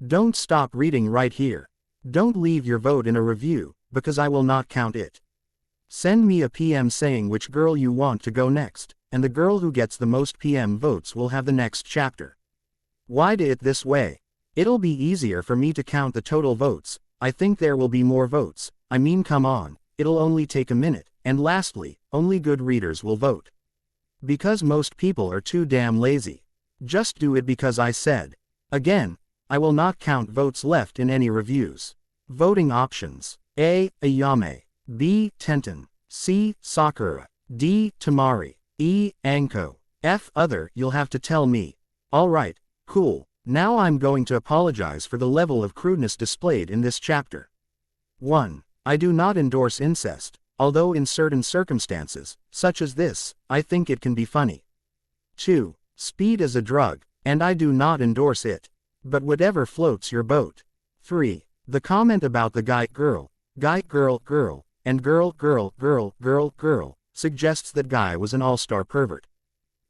Don't stop reading right here. Don't leave your vote in a review, because I will not count it. Send me a PM saying which girl you want to go next, and the girl who gets the most PM votes will have the next chapter. Why do it this way? It'll be easier for me to count the total votes. I think there will be more votes. I mean, come on, it'll only take a minute. And lastly, only good readers will vote. Because most people are too damn lazy. Just do it because I said. Again, I will not count votes left in any reviews. Voting options. A. Ayame. B. Tenten. C. Sakura. D. Tamari. E. Anko. F. Other. You'll have to tell me. Alright, cool. Now I'm going to apologize for the level of crudeness displayed in this chapter. 1. I do not endorse incest, although in certain circumstances, such as this, I think it can be funny. 2. Speed is a drug, and I do not endorse it. But whatever floats your boat. 3. The comment about the guy girl, and girl, suggests that guy was an all-star pervert.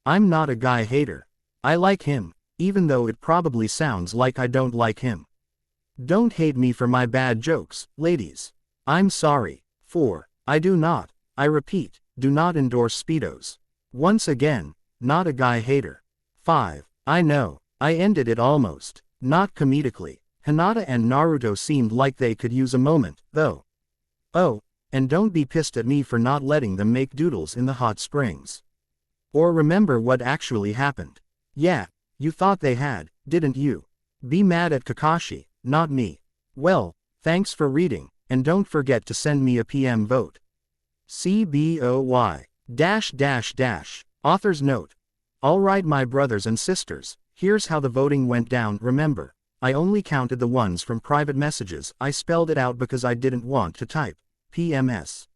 I'm not a guy hater. I like him, even though it probably sounds like I don't like him. Don't hate me for my bad jokes, ladies. I'm sorry. 4. I repeat, do not endorse speedos. Once again, not a guy hater. 5. I know, I ended it almost, not comedically. Hinata and Naruto seemed like they could use a moment, though. Oh, and don't be pissed at me for not letting them make doodles in the hot springs. Or remember what actually happened. Yeah, you thought they had, didn't you? Be mad at Kakashi, not me. Well, thanks for reading, and don't forget to send me a PM vote. CBOY. Author's note. Alright my brothers and sisters, here's how the voting went down. Remember, I only counted the ones from private messages. I spelled it out because I didn't want to type PMS.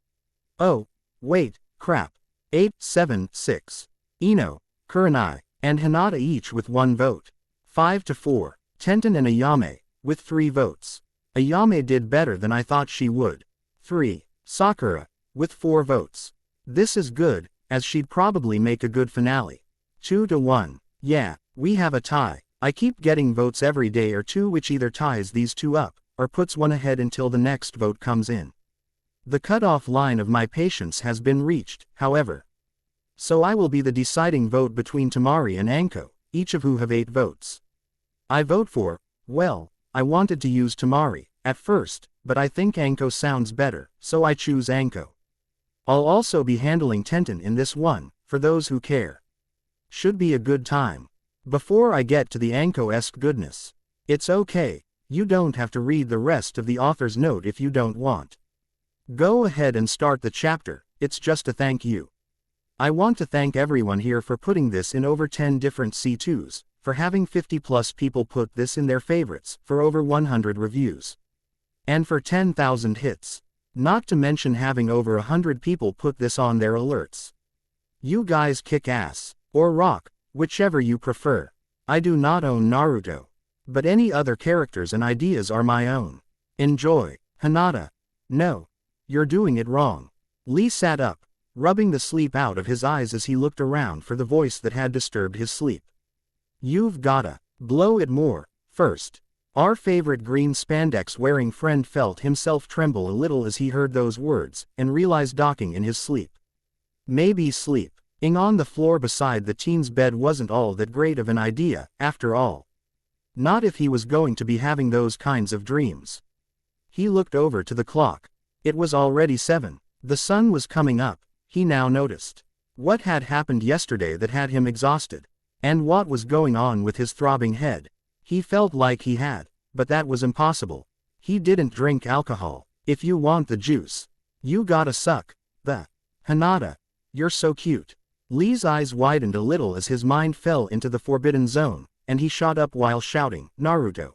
Oh, wait, crap. 8, 7, 6. Ino, Kurenai, and Hinata each with 1 vote. 5 to 4. Tenten and Ayame, with 3 votes. Ayame did better than I thought she would. 3. Sakura, with 4 votes. This is good, as she'd probably make a good finale. 2 to 1. Yeah, we have a tie. I keep getting votes every day or two which either ties these two up, or puts one ahead until the next vote comes in. The cutoff line of my patience has been reached, however. So I will be the deciding vote between Temari and Anko, each of who have 8 votes. I vote for, well, I wanted to use Temari, at first, but I think Anko sounds better, so I choose Anko. I'll also be handling Tenten in this one, for those who care. Should be a good time. Before I get to the Anko-esque goodness. It's okay, you don't have to read the rest of the author's note if you don't want. Go ahead and start the chapter, it's just a thank you. I want to thank everyone here for putting this in over 10 different C2s, for having 50 plus people put this in their favorites, for over 100 reviews. And for 10,000 hits. Not to mention having over 100 people put this on their alerts. You guys kick ass, or rock, whichever you prefer. I do not own Naruto. But any other characters and ideas are my own. Enjoy. Hinata. No. You're doing it wrong. Lee sat up, rubbing the sleep out of his eyes as he looked around for the voice that had disturbed his sleep. You've gotta blow it more, first. Our favorite green spandex-wearing friend felt himself tremble a little as he heard those words, and realized docking in his sleep. Maybe sleeping on the floor beside the teen's bed wasn't all that great of an idea, after all. Not if he was going to be having those kinds of dreams. He looked over to the clock. It was already 7. The sun was coming up, he now noticed. What had happened yesterday that had him exhausted? And what was going on with his throbbing head? He felt like he had, but that was impossible. He didn't drink alcohol. If you want the juice, you gotta suck the. Hinata, you're so cute. Lee's eyes widened a little as his mind fell into the forbidden zone, and he shot up while shouting, Naruto.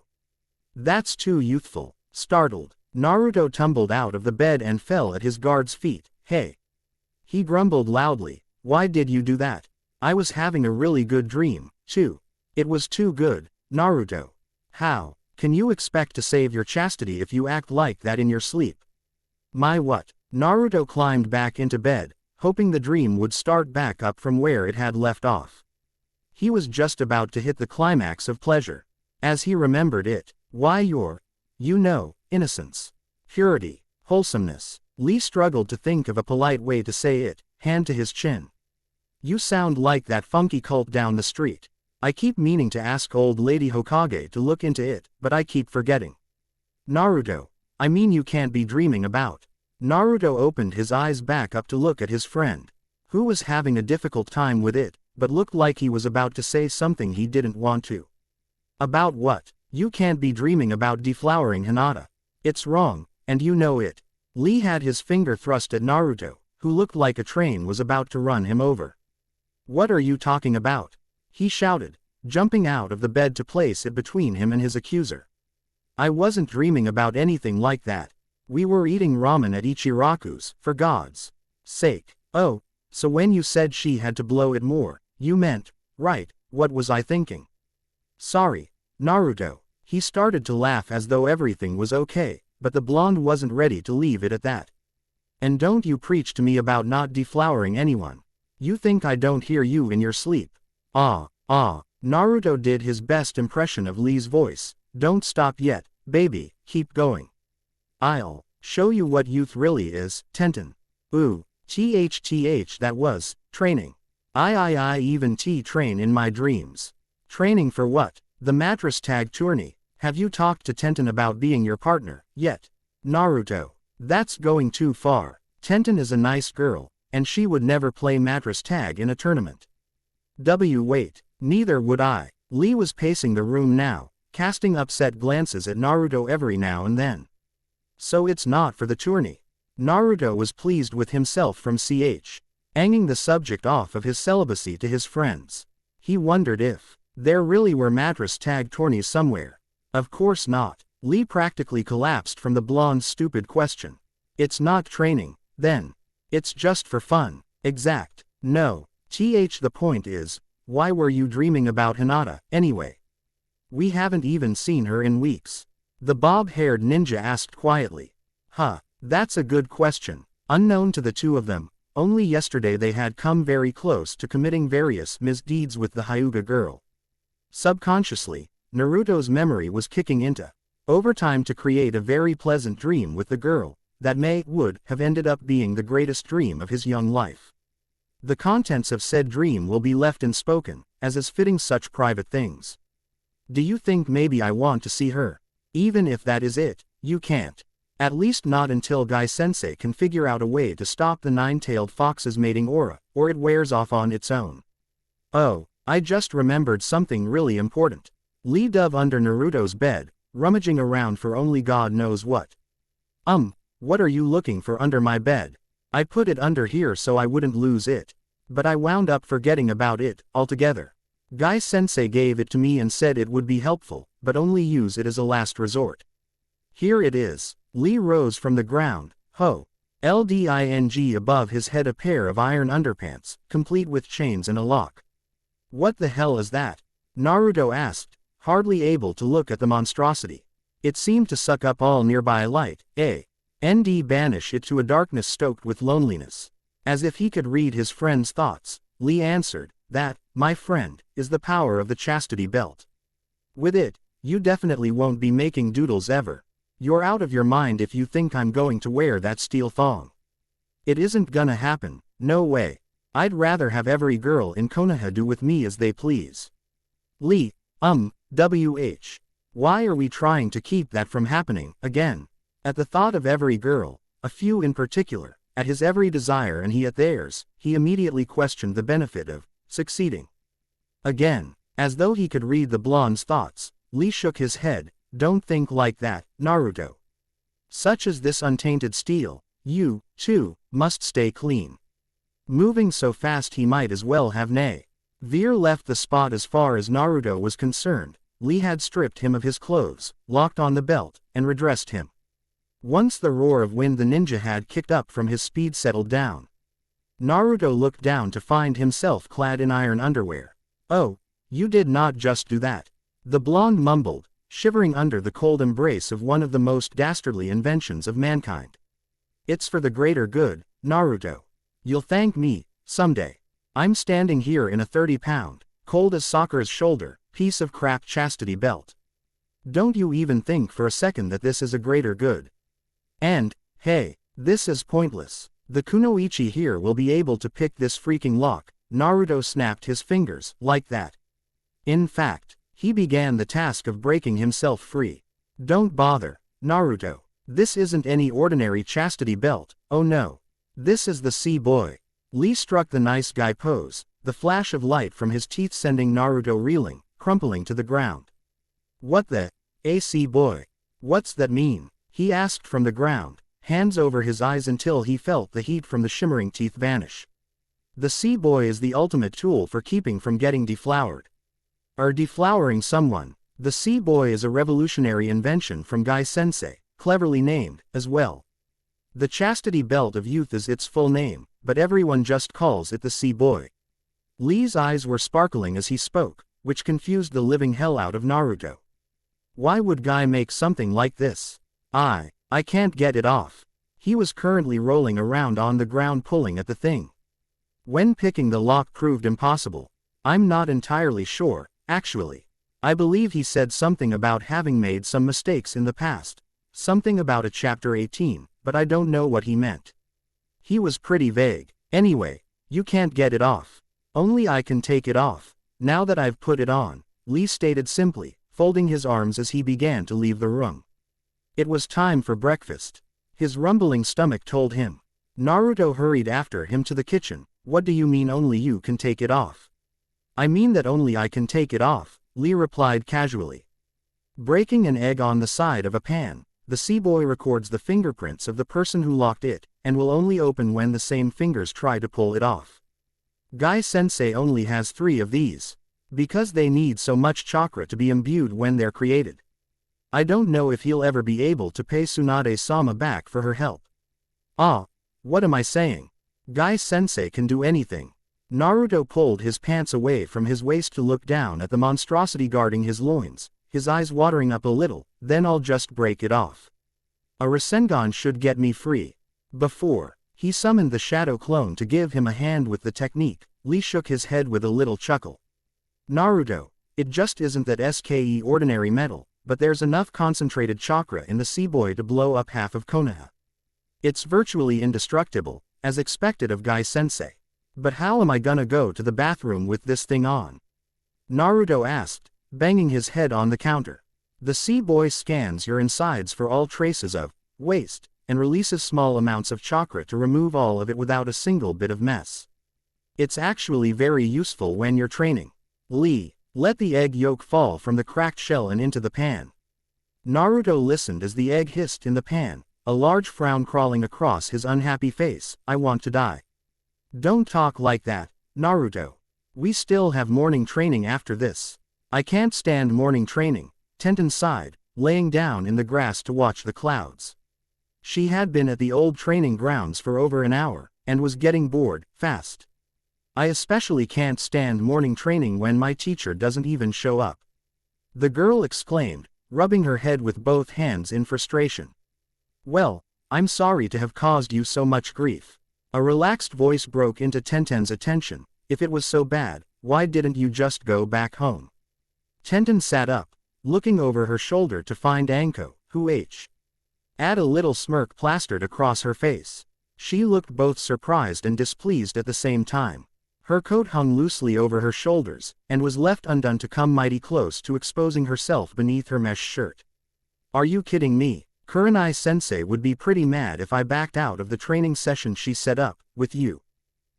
That's too youthful. Startled, Naruto tumbled out of the bed and fell at his guard's feet. Hey. He grumbled loudly, why did you do that? I was having a really good dream, too. It was too good, Naruto. How can you expect to save your chastity if you act like that in your sleep? My what? Naruto climbed back into bed, hoping the dream would start back up from where it had left off. He was just about to hit the climax of pleasure. As he remembered it, why your, innocence, purity, wholesomeness. Lee struggled to think of a polite way to say it, hand to his chin. You sound like that funky cult down the street. I keep meaning to ask old lady Hokage to look into it, but I keep forgetting. Naruto, I mean you can't be dreaming about. Naruto opened his eyes back up to look at his friend, who was having a difficult time with it, but looked like he was about to say something he didn't want to. About what? You can't be dreaming about deflowering Hinata. It's wrong, and you know it. Lee had his finger thrust at Naruto, who looked like a train was about to run him over. What are you talking about? He shouted, jumping out of the bed to place it between him and his accuser. I wasn't dreaming about anything like that. We were eating ramen at Ichiraku's, for God's sake. Oh, so when you said she had to blow it more, you meant Right, what was I thinking? Sorry, Naruto. He started to laugh as though everything was okay, but the blonde wasn't ready to leave it at that. And don't you preach to me about not deflowering anyone. You think I don't hear you in your sleep? Naruto did his best impression of Lee's voice. Don't stop yet, baby, keep going. I'll show you what youth really is, Tenten. Ooh, that was training. I even train in my dreams. Training for what? The mattress tag tourney. Have you talked to Tenten about being your partner yet? Naruto, that's going too far. Tenten is a nice girl, and she would never play mattress tag in a tournament. Wait, neither would I. Lee was pacing the room now, casting upset glances at Naruto every now and then. So it's not for the tourney. Naruto was pleased with himself from hanging the subject off of his celibacy to his friends. He wondered if there really were mattress tag tourneys somewhere. Of course not. Lee practically collapsed from the blonde's stupid question. It's not training, then. It's just for fun. Exact. No. The point is, why were you dreaming about Hinata, anyway? We haven't even seen her in weeks. The bob-haired ninja asked quietly. That's a good question. Unknown to the two of them, only yesterday they had come very close to committing various misdeeds with the Hyuga girl. Subconsciously, Naruto's memory was kicking into overtime to create a very pleasant dream with the girl, that would have ended up being the greatest dream of his young life. The contents of said dream will be left unspoken, as is fitting such private things. Do you think maybe I want to see her? Even if that is it, you can't. At least not until Guy-sensei can figure out a way to stop the nine-tailed fox's mating aura, or it wears off on its own. Oh, I just remembered something really important. Lee dove under Naruto's bed, rummaging around for only God knows what. What are you looking for under my bed? I put it under here so I wouldn't lose it. But I wound up forgetting about it altogether. Guy-sensei gave it to me and said it would be helpful, but only use it as a last resort. Here it is. Lee rose from the ground, holding above his head a pair of iron underpants, complete with chains and a lock. What the hell is that? Naruto asked, hardly able to look at the monstrosity. It seemed to suck up all nearby light, and banish it to a darkness stoked with loneliness. As if he could read his friend's thoughts, Lee answered, that, my friend, is the power of the chastity belt. With it, you definitely won't be making doodles ever. You're out of your mind if you think I'm going to wear that steel thong. It isn't gonna happen, no way. I'd rather have every girl in Konoha do with me as they please. Lee, why are we trying to keep that from happening, again? At the thought of every girl, a few in particular, at his every desire and he at theirs, he immediately questioned the benefit of succeeding. Again, as though he could read the blonde's thoughts, Lee shook his head. Don't think like that, Naruto. Such as this untainted steel, you, too, must stay clean. Moving so fast he might as well have Veer left the spot. As far as Naruto was concerned, Lee had stripped him of his clothes, locked on the belt, and redressed him. Once the roar of wind the ninja had kicked up from his speed settled down, Naruto looked down to find himself clad in iron underwear. Oh, you did not just do that. The blonde mumbled, shivering under the cold embrace of one of the most dastardly inventions of mankind. It's for the greater good, Naruto. You'll thank me, someday. I'm standing here in a 30-pound, cold as Sakura's shoulder, piece of crap chastity belt. Don't you even think for a second that this is a greater good. And, hey, this is pointless. The kunoichi here will be able to pick this freaking lock. Naruto snapped his fingers, like that. In fact, he began the task of breaking himself free. Don't bother, Naruto. This isn't any ordinary chastity belt, oh no. This is the C-boy. Lee struck the nice guy pose, the flash of light from his teeth sending Naruto reeling, crumpling to the ground. What the? C-boy. What's that mean? He asked from the ground, hands over his eyes until he felt the heat from the shimmering teeth vanish. The C-boy is the ultimate tool for keeping from getting deflowered. Or deflowering someone. The C-boy is a revolutionary invention from Guy-sensei, cleverly named, as well. The chastity belt of youth is its full name, but everyone just calls it the C-boy. Lee's eyes were sparkling as he spoke, which confused the living hell out of Naruto. Why would Guy make something like this? I can't get it off. He was currently rolling around on the ground pulling at the thing. When picking the lock proved impossible. I'm not entirely sure, actually. I believe he said something about having made some mistakes in the past. Something about a chapter 18, but I don't know what he meant. He was pretty vague. Anyway, you can't get it off. Only I can take it off. Now that I've put it on, Lee stated simply, folding his arms as he began to leave the room. It was time for breakfast. His rumbling stomach told him. Naruto hurried after him to the kitchen. What do you mean only you can take it off? I mean that only I can take it off, Lee replied casually. Breaking an egg on the side of a pan, the sea-boy records the fingerprints of the person who locked it, and will only open when the same fingers try to pull it off. Guy-sensei only has 3 of these. Because they need so much chakra to be imbued when they're created. I don't know if he'll ever be able to pay Tsunade-sama back for her help. Ah, what am I saying? Guy-sensei can do anything. Naruto pulled his pants away from his waist to look down at the monstrosity guarding his loins, his eyes watering up a little. Then I'll just break it off. A Rasengan should get me free. Before he summoned the shadow clone to give him a hand with the technique, Lee shook his head with a little chuckle. Naruto, it just isn't that SKE ordinary metal, but there's enough concentrated chakra in the sea-boy to blow up half of Konoha. It's virtually indestructible, as expected of Guy-sensei. But how am I gonna go to the bathroom with this thing on? Naruto asked, banging his head on the counter. The sea-boy scans your insides for all traces of waste, and releases small amounts of chakra to remove all of it without a single bit of mess. It's actually very useful when you're training. Lee, let the egg yolk fall from the cracked shell and into the pan. Naruto listened as the egg hissed in the pan, a large frown crawling across his unhappy face. I want to die. Don't talk like that, Naruto. We still have morning training after this. I can't stand morning training, Tenten sighed, laying down in the grass to watch the clouds. She had been at the old training grounds for over an hour, and was getting bored, fast. I especially can't stand morning training when my teacher doesn't even show up. The girl exclaimed, rubbing her head with both hands in frustration. Well, I'm sorry to have caused you so much grief. A relaxed voice broke into Tenten's attention. If it was so bad, why didn't you just go back home? Tenten sat up, looking over her shoulder to find Anko, who had a little smirk plastered across her face. She looked both surprised and displeased at the same time. Her coat hung loosely over her shoulders, and was left undone to come mighty close to exposing herself beneath her mesh shirt. Are you kidding me? Kurenai-sensei would be pretty mad if I backed out of the training session she set up, with you.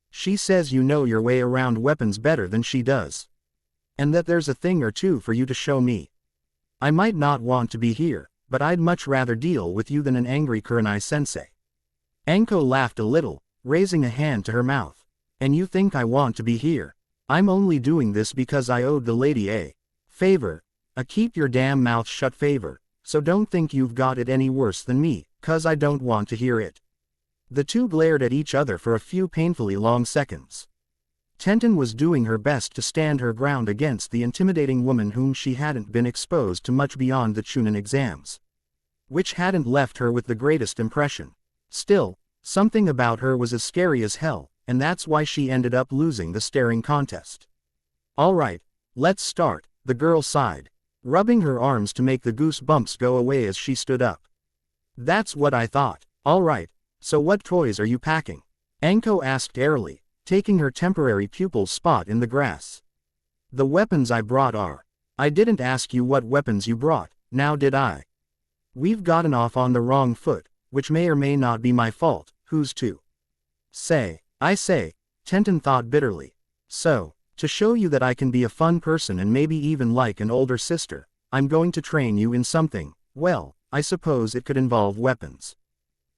She says you know your way around weapons better than she does. And that there's a thing or two for you to show me. I might not want to be here, but I'd much rather deal with you than an angry Kurenai-sensei. Anko laughed a little, raising a hand to her mouth. And you think I want to be here? I'm only doing this because I owed the lady a favor. A keep your damn mouth shut favor. So don't think you've got it any worse than me, 'cause I don't want to hear it. The two glared at each other for a few painfully long seconds. Tenten was doing her best to stand her ground against the intimidating woman whom she hadn't been exposed to much beyond the Chunin exams. Which hadn't left her with the greatest impression. Still, something about her was as scary as hell, and that's why she ended up losing the staring contest. Alright, let's start, the girl sighed, rubbing her arms to make the goosebumps go away as she stood up. That's what I thought. Alright, so what toys are you packing? Anko asked airily, taking her temporary pupil's spot in the grass. The weapons I brought are. I didn't ask you what weapons you brought, now did I? We've gotten off on the wrong foot, which may or may not be my fault. Who's to say? I say, Tenten thought bitterly. So, to show you that I can be a fun person and maybe even like an older sister, I'm going to train you in something. Well, I suppose it could involve weapons.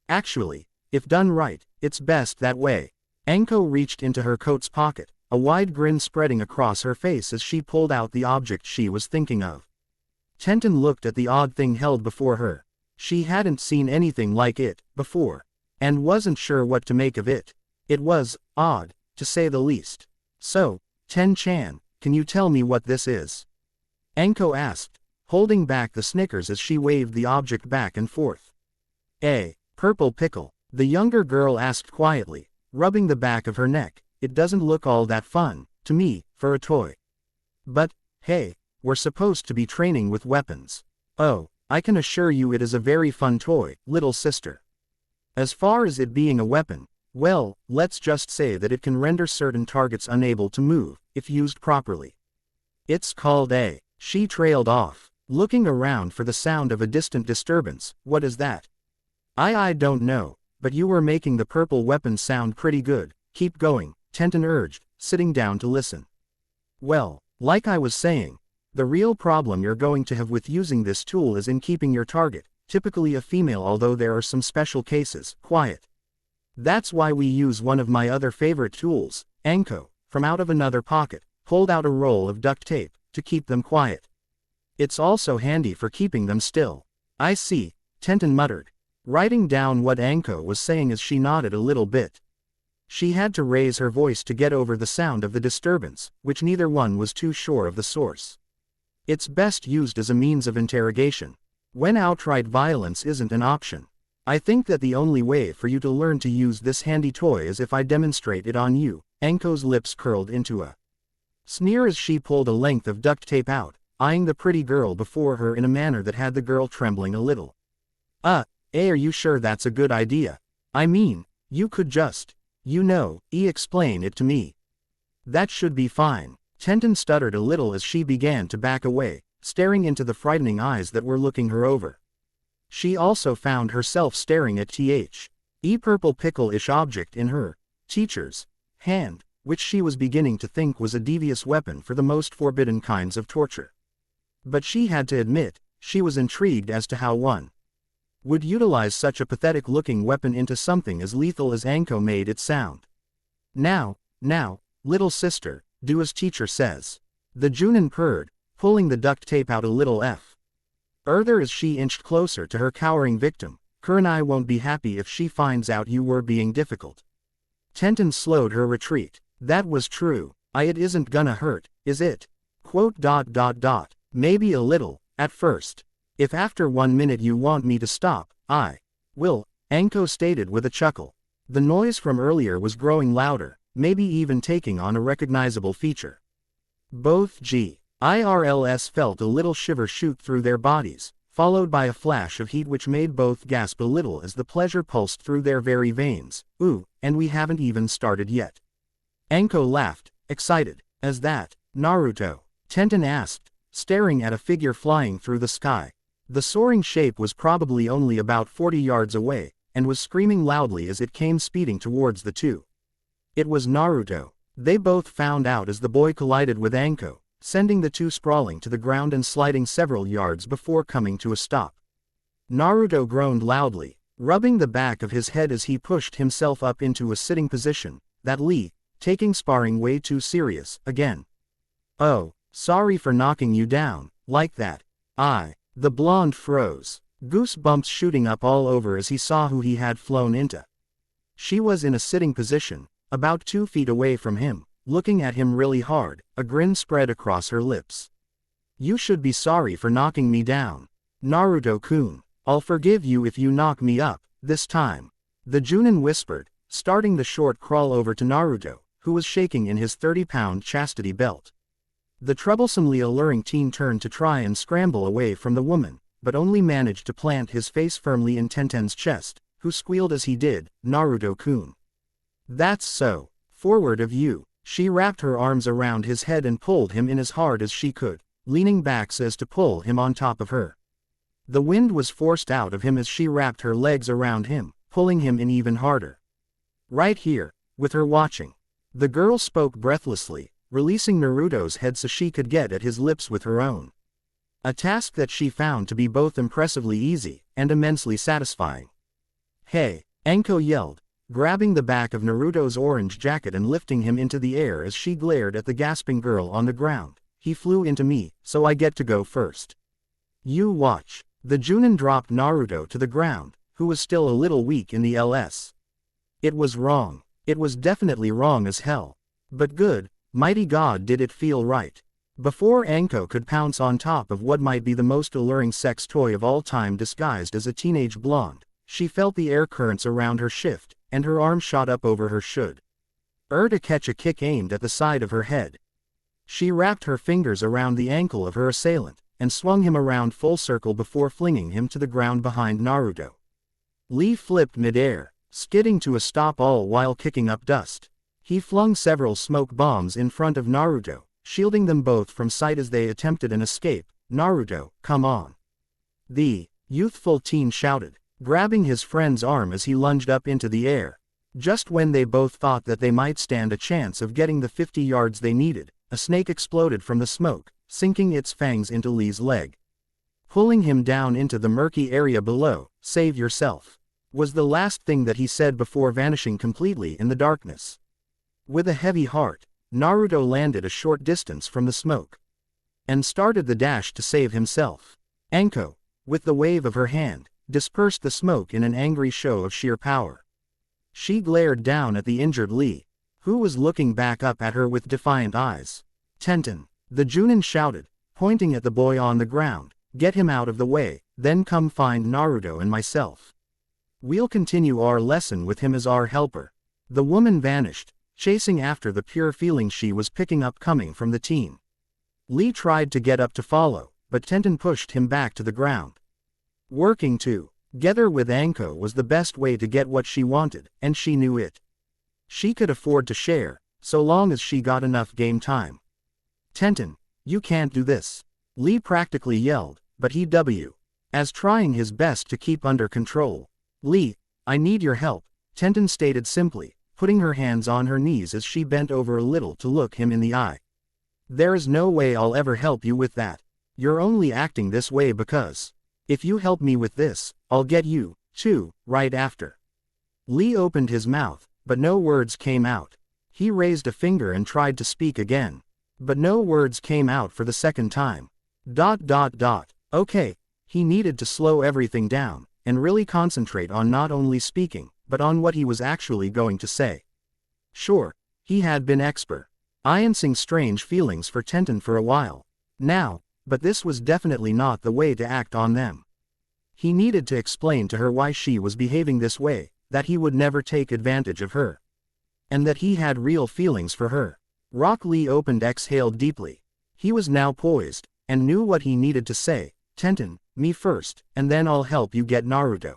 Actually, if done right, it's best that way. Anko reached into her coat's pocket, a wide grin spreading across her face as she pulled out the object she was thinking of. Tenten looked at the odd thing held before her. She hadn't seen anything like it before, and wasn't sure what to make of it. It was odd, to say the least. So, Ten-chan, can you tell me what this is? Anko asked, holding back the snickers as she waved the object back and forth. Purple pickle, the younger girl asked quietly, rubbing the back of her neck. It doesn't look all that fun, to me, for a toy. But, hey, we're supposed to be training with weapons. Oh, I can assure you it is a very fun toy, little sister. As far as it being a weapon, well, let's just say that it can render certain targets unable to move, if used properly. It's called a. She trailed off, looking around for the sound of a distant disturbance. What is that? I don't know, but you were making the purple weapon sound pretty good. Keep going, Tenten urged, sitting down to listen. Well, like I was saying, the real problem you're going to have with using this tool is in keeping your target, typically a female although there are some special cases, quiet. That's why we use one of my other favorite tools, Anko, from out of another pocket, pulled out a roll of duct tape, to keep them quiet. It's also handy for keeping them still. I see, Tenten muttered, writing down what Anko was saying as she nodded a little bit. She had to raise her voice to get over the sound of the disturbance, which neither one was too sure of the source. It's best used as a means of interrogation, when outright violence isn't an option. I think that the only way for you to learn to use this handy toy is if I demonstrate it on you. Anko's lips curled into a sneer as she pulled a length of duct tape out, eyeing the pretty girl before her in a manner that had the girl trembling a little. Are you sure that's a good idea? I mean, you could just, explain it to me. That should be fine. Tenten stuttered a little as she began to back away, staring into the frightening eyes that were looking her over. She also found herself staring at purple pickle-ish object in her teacher's hand, which she was beginning to think was a devious weapon for the most forbidden kinds of torture. But she had to admit, she was intrigued as to how one would utilize such a pathetic-looking weapon into something as lethal as Anko made it sound. Now, little sister, do as teacher says. The Junin purred, pulling the duct tape out a little further as she inched closer to her cowering victim. Kurenai won't be happy if she finds out you were being difficult. Tenten slowed her retreat. That was true. It isn't gonna hurt, is it? Maybe a little, at first. If after 1 minute you want me to stop, I will, Anko stated with a chuckle. The noise from earlier was growing louder, maybe even taking on a recognizable feature. Both GIRLs felt a little shiver shoot through their bodies, followed by a flash of heat which made both gasp a little as the pleasure pulsed through their very veins. Ooh, and we haven't even started yet. Anko laughed, excited. As that, Naruto? Tenten asked, staring at a figure flying through the sky. The soaring shape was probably only about 40 yards away, and was screaming loudly as it came speeding towards the two. It was Naruto. They both found out as the boy collided with Anko, sending the two sprawling to the ground and sliding several yards before coming to a stop. Naruto groaned loudly, rubbing the back of his head as he pushed himself up into a sitting position. That Lee, taking sparring way too serious, again. Oh, sorry for knocking you down, like that. The blonde froze, goosebumps shooting up all over as he saw who he had flown into. She was in a sitting position, about 2 feet away from him, looking at him really hard, a grin spread across her lips. You should be sorry for knocking me down. Naruto-kun, I'll forgive you if you knock me up, this time. The Junin whispered, starting the short crawl over to Naruto, who was shaking in his 30-pound chastity belt. The troublesomely alluring teen turned to try and scramble away from the woman, but only managed to plant his face firmly in Tenten's chest, who squealed as he did. Naruto-kun. That's so forward of you. She wrapped her arms around his head and pulled him in as hard as she could, leaning back so as to pull him on top of her. The wind was forced out of him as she wrapped her legs around him, pulling him in even harder. Right here, with her watching. The girl spoke breathlessly, releasing Naruto's head so she could get at his lips with her own. A task that she found to be both impressively easy and immensely satisfying. Hey, Anko yelled, grabbing the back of Naruto's orange jacket and lifting him into the air as she glared at the gasping girl on the ground. He flew into me, so I get to go first. You watch. The Junin dropped Naruto to the ground, who was still a little weak in the LS. It was wrong. It was definitely wrong as hell. But good, Mighty God, did it feel right. Before Anko could pounce on top of what might be the most alluring sex toy of all time disguised as a teenage blonde, she felt the air currents around her shift, and her arm shot up over her should. To catch a kick aimed at the side of her head. She wrapped her fingers around the ankle of her assailant, and swung him around full circle before flinging him to the ground behind Naruto. Lee flipped mid-air, skidding to a stop all while kicking up dust. He flung several smoke bombs in front of Naruto, shielding them both from sight as they attempted an escape. Naruto, come on! The youthful teen shouted, grabbing his friend's arm as he lunged up into the air. Just when they both thought that they might stand a chance of getting the 50 yards they needed, a snake exploded from the smoke, sinking its fangs into Lee's leg. Pulling him down into the murky area below. Save yourself, was the last thing that he said before vanishing completely in the darkness. With a heavy heart, Naruto landed a short distance from the smoke and started the dash to save himself. Anko, with the wave of her hand, dispersed the smoke in an angry show of sheer power. She glared down at the injured Lee, who was looking back up at her with defiant eyes. Tenten, the Junin shouted, pointing at the boy on the ground, get him out of the way, then come find Naruto and myself. We'll continue our lesson with him as our helper. The woman vanished, chasing after the pure feeling she was picking up coming from the teen. Lee tried to get up to follow, but Tenten pushed him back to the ground. Working together with Anko was the best way to get what she wanted, and she knew it. She could afford to share, so long as she got enough game time. Tenten, you can't do this, Lee practically yelled, but he was trying his best to keep under control. Lee, I need your help, Tenten stated simply, putting her hands on her knees as she bent over a little to look him in the eye. There is no way I'll ever help you with that. You're only acting this way because, if you help me with this, I'll get you, too, right after. Lee opened his mouth, but no words came out. He raised a finger and tried to speak again, but no words came out for the second time. Okay, he needed to slow everything down, and really concentrate on not only speaking, but on what he was actually going to say. Sure, he had been experiencing strange feelings for Tenten for a while now, but this was definitely not the way to act on them. He needed to explain to her why she was behaving this way, that he would never take advantage of her, and that he had real feelings for her. Rock Lee exhaled deeply. He was now poised, and knew what he needed to say. Tenten, me first, and then I'll help you get Naruto.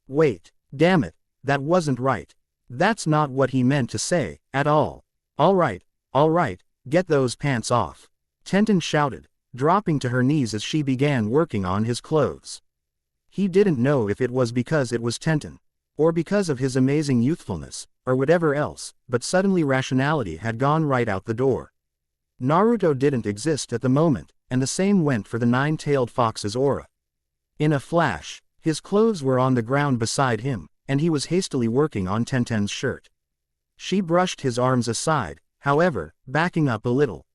Wait, damn it, that wasn't right. That's not what he meant to say, at all. All right, get those pants off, Tenten shouted, dropping to her knees as she began working on his clothes. He didn't know if it was because it was Tenten, or because of his amazing youthfulness, or whatever else, but suddenly rationality had gone right out the door. Naruto didn't exist at the moment, and the same went for the nine-tailed fox's aura. In a flash, his clothes were on the ground beside him, and he was hastily working on Tenten's shirt. She brushed his arms aside, however, backing up a little.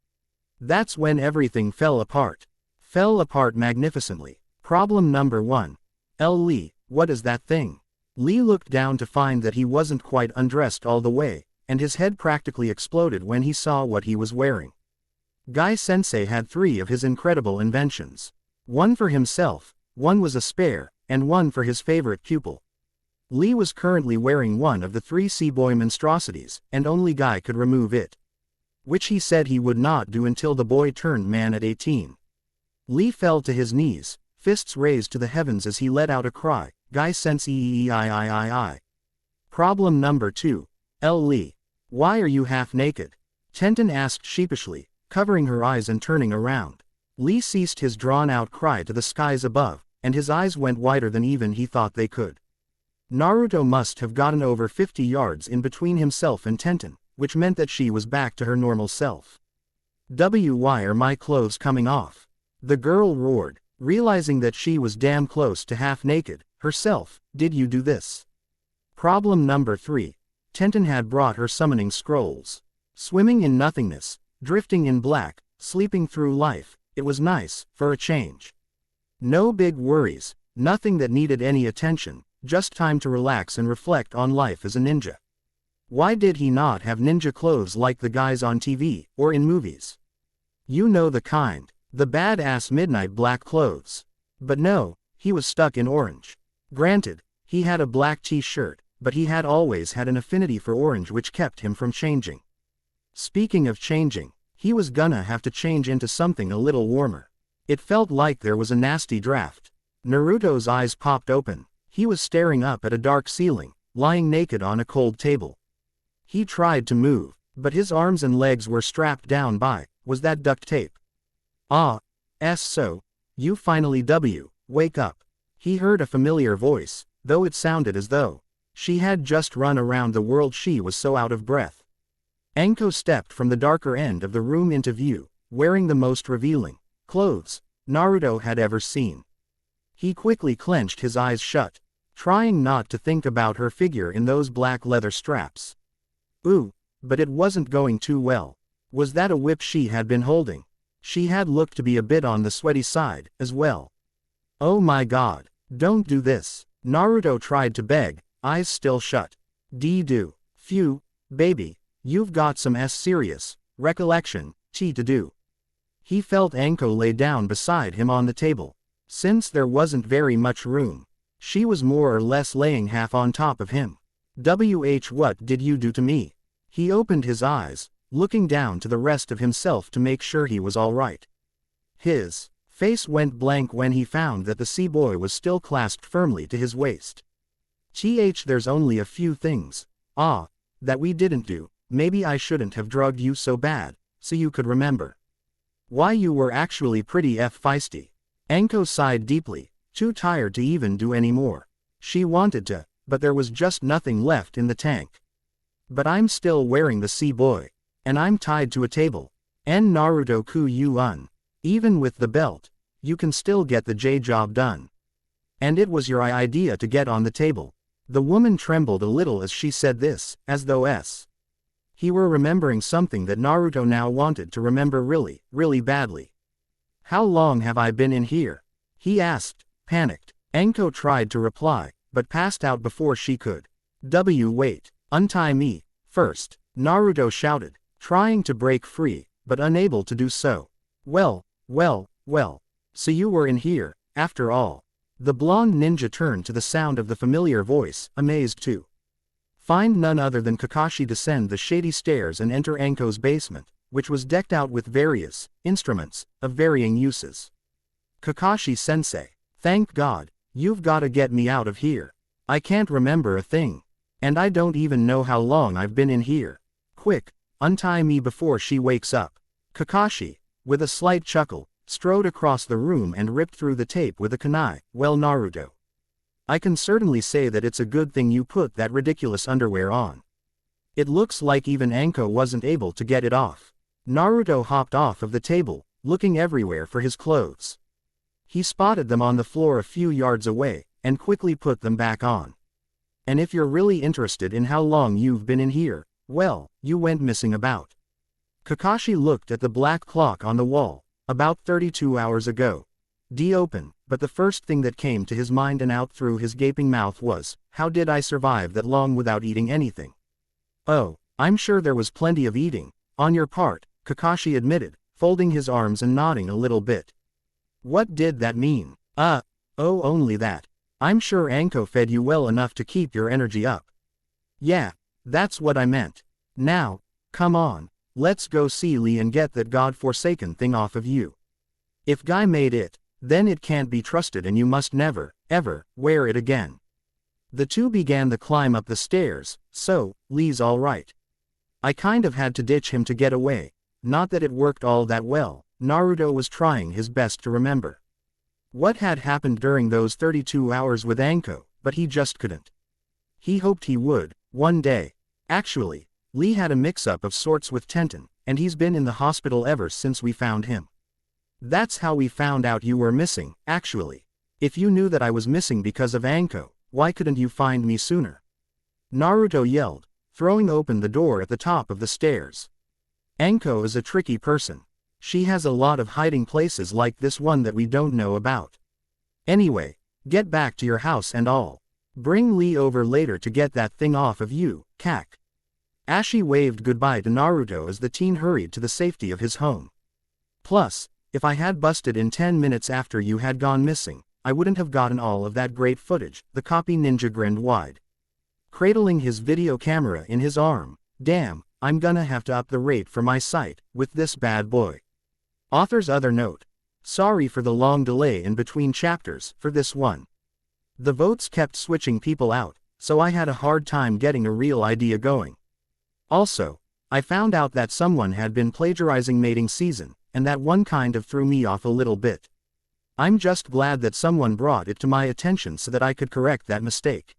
That's when everything fell apart. Fell apart magnificently. Problem number 1. Lee, what is that thing? Lee looked down to find that he wasn't quite undressed all the way, and his head practically exploded when he saw what he was wearing. Guy-sensei had 3 of his incredible inventions. One for himself, one was a spare, and one for his favorite pupil. Lee was currently wearing one of the 3 Sea-Boy monstrosities, and only Guy could remove it, which he said he would not do until the boy turned man at 18. Lee fell to his knees, fists raised to the heavens as he let out a cry, Guy-sensei. Problem number 2. Lee. Why are you half naked? Tenten asked sheepishly, covering her eyes and turning around. Lee ceased his drawn-out cry to the skies above, and his eyes went wider than even he thought they could. Naruto must have gotten over 50 yards in between himself and Tenten, which meant that she was back to her normal self. Why are my clothes coming off? The girl roared, realizing that she was damn close to half naked herself. Did you do this? Problem number 3. Tenten had brought her summoning scrolls. Swimming in nothingness, drifting in black, sleeping through life, it was nice, for a change. No big worries, nothing that needed any attention, just time to relax and reflect on life as a ninja. Why did he not have ninja clothes like the guys on TV, or in movies? You know the kind. The badass midnight black clothes. But no, he was stuck in orange. Granted, he had a black t-shirt, but he had always had an affinity for orange which kept him from changing. Speaking of changing, he was gonna have to change into something a little warmer. It felt like there was a nasty draft. Naruto's eyes popped open. He was staring up at a dark ceiling, lying naked on a cold table. He tried to move, but his arms and legs were strapped down by, was that duct tape? So, you finally wake up. He heard a familiar voice, though it sounded as though she had just run around the world. She was so out of breath. Anko stepped from the darker end of the room into view, wearing the most revealing clothes Naruto had ever seen. He quickly clenched his eyes shut, trying not to think about her figure in those black leather straps. Ooh, but it wasn't going too well. Was that a whip she had been holding? She had looked to be a bit on the sweaty side, as well. Oh my god, don't do this. Naruto tried to beg, eyes still shut. Do. Phew, baby, you've got some serious recollection to do. He felt Anko lay down beside him on the table. Since there wasn't very much room, she was more or less laying half on top of him. What did you do to me? He opened his eyes, looking down to the rest of himself to make sure he was all right. His face went blank when he found that the sea boy was still clasped firmly to his waist. There's only a few things, that we didn't do. Maybe I shouldn't have drugged you so bad, so you could remember. Why, you were actually pretty feisty. Anko sighed deeply, too tired to even do any more. She wanted to, but there was just nothing left in the tank. But I'm still wearing the sea boy. And I'm tied to a table. And Naruto-kun, even with the belt, you can still get the job done. And it was your idea to get on the table. The woman trembled a little as she said this, as though he were remembering something that Naruto now wanted to remember really, really badly. How long have I been in here? He asked, panicked. Anko tried to reply, but passed out before she could. Wait, untie me, first, Naruto shouted, trying to break free, but unable to do so. Well, so you were in here, after all. The blonde ninja turned to the sound of the familiar voice, amazed to find none other than Kakashi descend the shady stairs and enter Anko's basement, which was decked out with various instruments of varying uses. Kakashi-sensei, thank God, you've gotta get me out of here. I can't remember a thing. And I don't even know how long I've been in here. Quick, untie me before she wakes up. Kakashi, with a slight chuckle, strode across the room and ripped through the tape with a kunai. Well, Naruto, I can certainly say that it's a good thing you put that ridiculous underwear on. It looks like even Anko wasn't able to get it off. Naruto hopped off of the table, looking everywhere for his clothes. He spotted them on the floor a few yards away, and quickly put them back on. And if you're really interested in how long you've been in here, well, you went missing about. Kakashi looked at the black clock on the wall. About 32 hours ago. Open, but the first thing that came to his mind and out through his gaping mouth was, how did I survive that long without eating anything? Oh, I'm sure there was plenty of eating, on your part, Kakashi admitted, folding his arms and nodding a little bit. What did that mean? Only that. I'm sure Anko fed you well enough to keep your energy up. Yeah, that's what I meant. Now, come on, let's go see Lee and get that god-forsaken thing off of you. If Guy made it, then it can't be trusted and you must never, ever, wear it again. The two began the climb up the stairs. So, Lee's all right. I kind of had to ditch him to get away. Not that it worked all that well. Naruto was trying his best to remember what had happened during those 32 hours with Anko, but he just couldn't. He hoped he would, one day. Actually, Lee had a mix-up of sorts with Tenten, and he's been in the hospital ever since we found him. That's how we found out you were missing, actually. If you knew that I was missing because of Anko, why couldn't you find me sooner? Naruto yelled, throwing open the door at the top of the stairs. Anko is a tricky person. She has a lot of hiding places like this one that we don't know about. Anyway, get back to your house and all. Bring Lee over later to get that thing off of you, Kak. Ashi waved goodbye to Naruto as the teen hurried to the safety of his home. Plus, if I had busted in 10 minutes after you had gone missing, I wouldn't have gotten all of that great footage, the copy ninja grinned wide. Cradling his video camera in his arm, damn, I'm gonna have to up the rate for my site, with this bad boy. Author's other note. Sorry for the long delay in between chapters, for this one. The votes kept switching people out, so I had a hard time getting a real idea going. Also, I found out that someone had been plagiarizing mating season, and that one kind of threw me off a little bit. I'm just glad that someone brought it to my attention so that I could correct that mistake.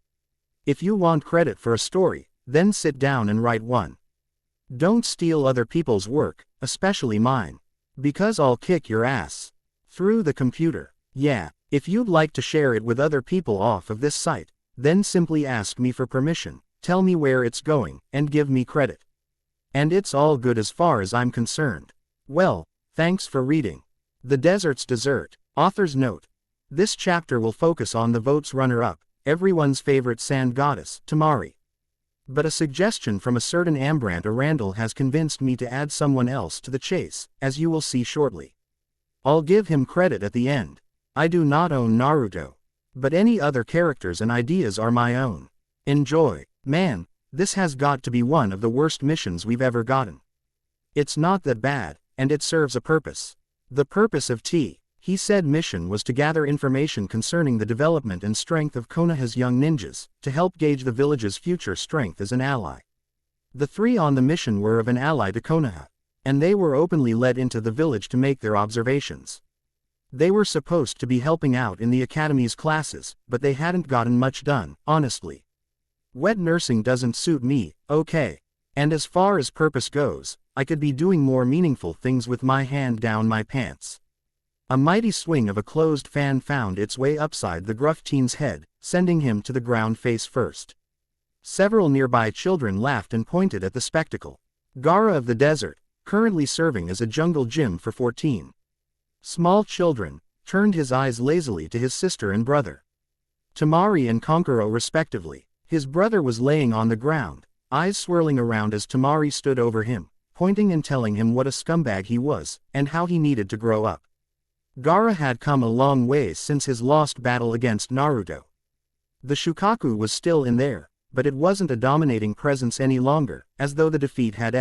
If you want credit for a story, then sit down and write one. Don't steal other people's work, especially mine. Because I'll kick your ass. Through the computer. Yeah, if you'd like to share it with other people off of this site, then simply ask me for permission, tell me where it's going, and give me credit. And it's all good as far as I'm concerned. Well, thanks for reading. The Desert's Dessert. Author's note. This chapter will focus on the vote's runner-up, everyone's favorite sand goddess, Temari. But a suggestion from a certain Ambrant Arandel has convinced me to add someone else to the chase, as you will see shortly. I'll give him credit at the end. I do not own Naruto. But any other characters and ideas are my own. Enjoy. Man, this has got to be one of the worst missions we've ever gotten. It's not that bad, and it serves a purpose. The purpose of he said mission was to gather information concerning the development and strength of Konoha's young ninjas, to help gauge the village's future strength as an ally. The three on the mission were of an ally to Konoha, and they were openly led into the village to make their observations. They were supposed to be helping out in the academy's classes, but they hadn't gotten much done, honestly. Wet nursing doesn't suit me, okay. And as far as purpose goes, I could be doing more meaningful things with my hand down my pants. A mighty swing of a closed fan found its way upside the gruff teen's head, sending him to the ground face first. Several nearby children laughed and pointed at the spectacle. Gaara of the Desert, currently serving as a jungle gym for 14 small children, turned his eyes lazily to his sister and brother. Temari and Konkuro respectively. His brother was laying on the ground, eyes swirling around as Temari stood over him, pointing and telling him what a scumbag he was, and how he needed to grow up. Gaara had come a long way since his lost battle against Naruto. The Shukaku was still in there, but it wasn't a dominating presence any longer, as though the defeat had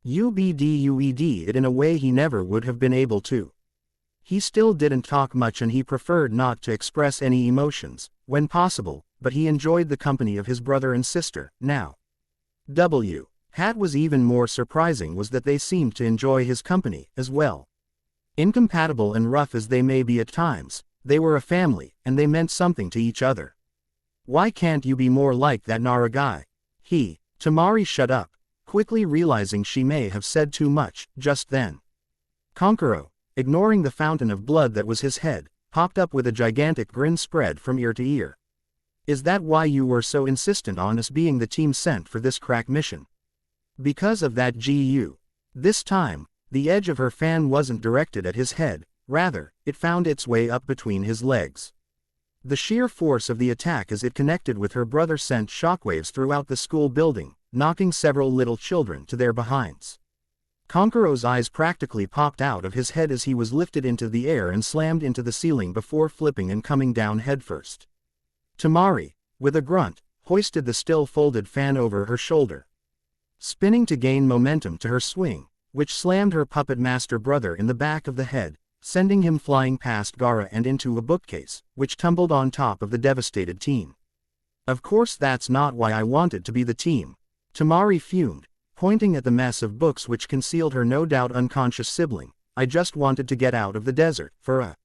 ubdued it in a way he never would have been able to. He still didn't talk much and he preferred not to express any emotions, when possible, but he enjoyed the company of his brother and sister, now. What was even more surprising was that they seemed to enjoy his company, as well. Incompatible and rough as they may be at times, they were a family, and they meant something to each other. Why can't you be more like that Nara guy? Temari shut up, quickly realizing she may have said too much, just then. Konkuro, ignoring the fountain of blood that was his head, popped up with a gigantic grin spread from ear to ear. Is that why you were so insistent on us being the team sent for this crack mission? Because of that GU. This time, the edge of her fan wasn't directed at his head, rather, it found its way up between his legs. The sheer force of the attack as it connected with her brother sent shockwaves throughout the school building, knocking several little children to their behinds. Konkuro's eyes practically popped out of his head as he was lifted into the air and slammed into the ceiling before flipping and coming down headfirst. Temari, with a grunt, hoisted the still folded fan over her shoulder, spinning to gain momentum to her swing, which slammed her puppet master brother in the back of the head, sending him flying past Gaara and into a bookcase, which tumbled on top of the devastated teen. Of course that's not why I wanted to be the team. Temari fumed, pointing at the mess of books which concealed her no doubt unconscious sibling. I just wanted to get out of the desert, for a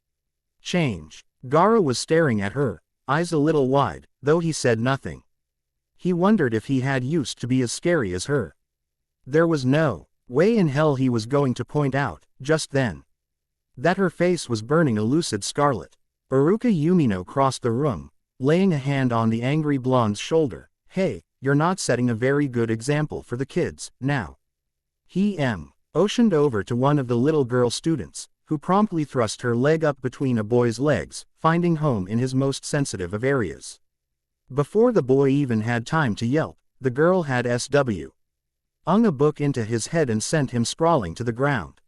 change. Gaara was staring at her, eyes a little wide, though he said nothing. He wondered if he had used to be as scary as her. There was no way in hell he was going to point out, just then, that her face was burning a lucid scarlet. Iruka Yumino crossed the room, laying a hand on the angry blonde's shoulder. Hey, you're not setting a very good example for the kids, now. He oceaned over to one of the little girl students, who promptly thrust her leg up between a boy's legs, finding home in his most sensitive of areas. Before the boy even had time to yelp, the girl had hung a book into his head and sent him sprawling to the ground.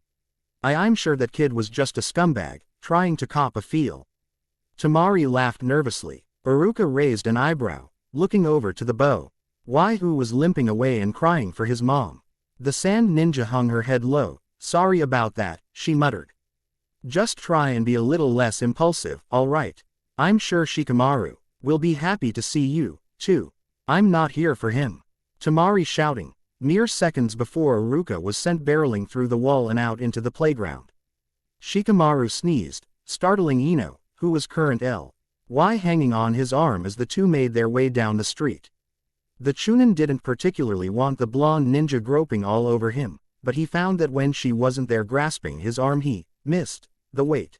I'm sure that kid was just a scumbag, trying to cop a feel. Temari laughed nervously. Iruka raised an eyebrow, looking over to the bow. Who was limping away and crying for his mom. The sand ninja hung her head low. Sorry about that, she muttered. Just try and be a little less impulsive, alright? I'm sure Shikamaru will be happy to see you, too. I'm not here for him. Temari shouting, mere seconds before Iruka was sent barreling through the wall and out into the playground. Shikamaru sneezed, startling Ino, who was current hanging on his arm as the two made their way down the street. The Chunin didn't particularly want the blonde ninja groping all over him, but he found that when she wasn't there grasping his arm he missed the weight.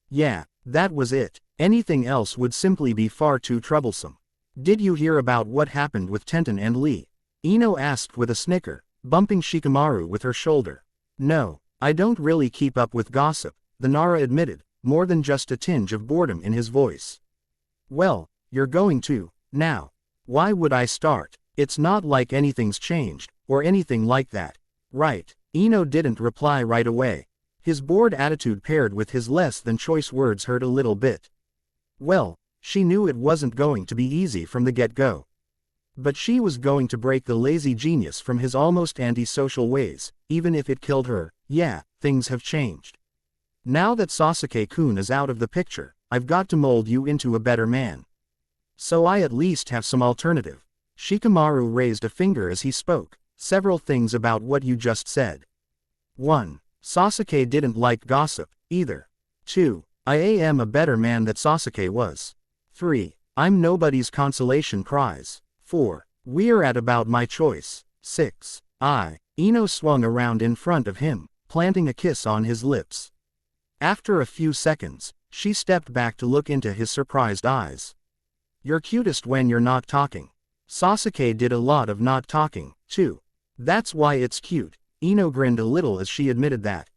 Yeah, that was it. Anything else would simply be far too troublesome. Did you hear about what happened with Tenten and Lee? Ino asked with a snicker, bumping Shikamaru with her shoulder. No, I don't really keep up with gossip, the Nara admitted, more than just a tinge of boredom in his voice. Well, you're going to, now. Why would I start? It's not like anything's changed, or anything like that. Right. Ino didn't reply right away. His bored attitude paired with his less than choice words hurt a little bit. Well, she knew it wasn't going to be easy from the get-go. But she was going to break the lazy genius from his almost antisocial ways, even if it killed her. Yeah, things have changed. Now that Sasuke-kun is out of the picture, I've got to mold you into a better man. So I at least have some alternative. Shikamaru raised a finger as he spoke. Several things about what you just said. 1. Sasuke didn't like gossip, either. 2. I am a better man than Sasuke was. 3. I'm nobody's consolation prize. 4. We're at about my choice. 6. Ino swung around in front of him, planting a kiss on his lips. After a few seconds, she stepped back to look into his surprised eyes. You're cutest when you're not talking. Sasuke did a lot of not talking, too. That's why it's cute. Ino grinned a little as she admitted that.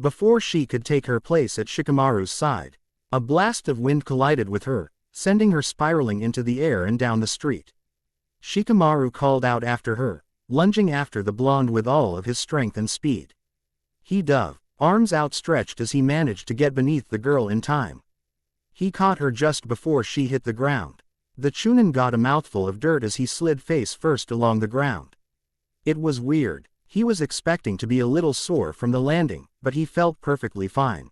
Before she could take her place at Shikamaru's side, a blast of wind collided with her, sending her spiraling into the air and down the street. Shikamaru called out after her, lunging after the blonde with all of his strength and speed. He dove, arms outstretched as he managed to get beneath the girl in time. He caught her just before she hit the ground. The Chunin got a mouthful of dirt as he slid face first along the ground. It was weird. He was expecting to be a little sore from the landing, but he felt perfectly fine.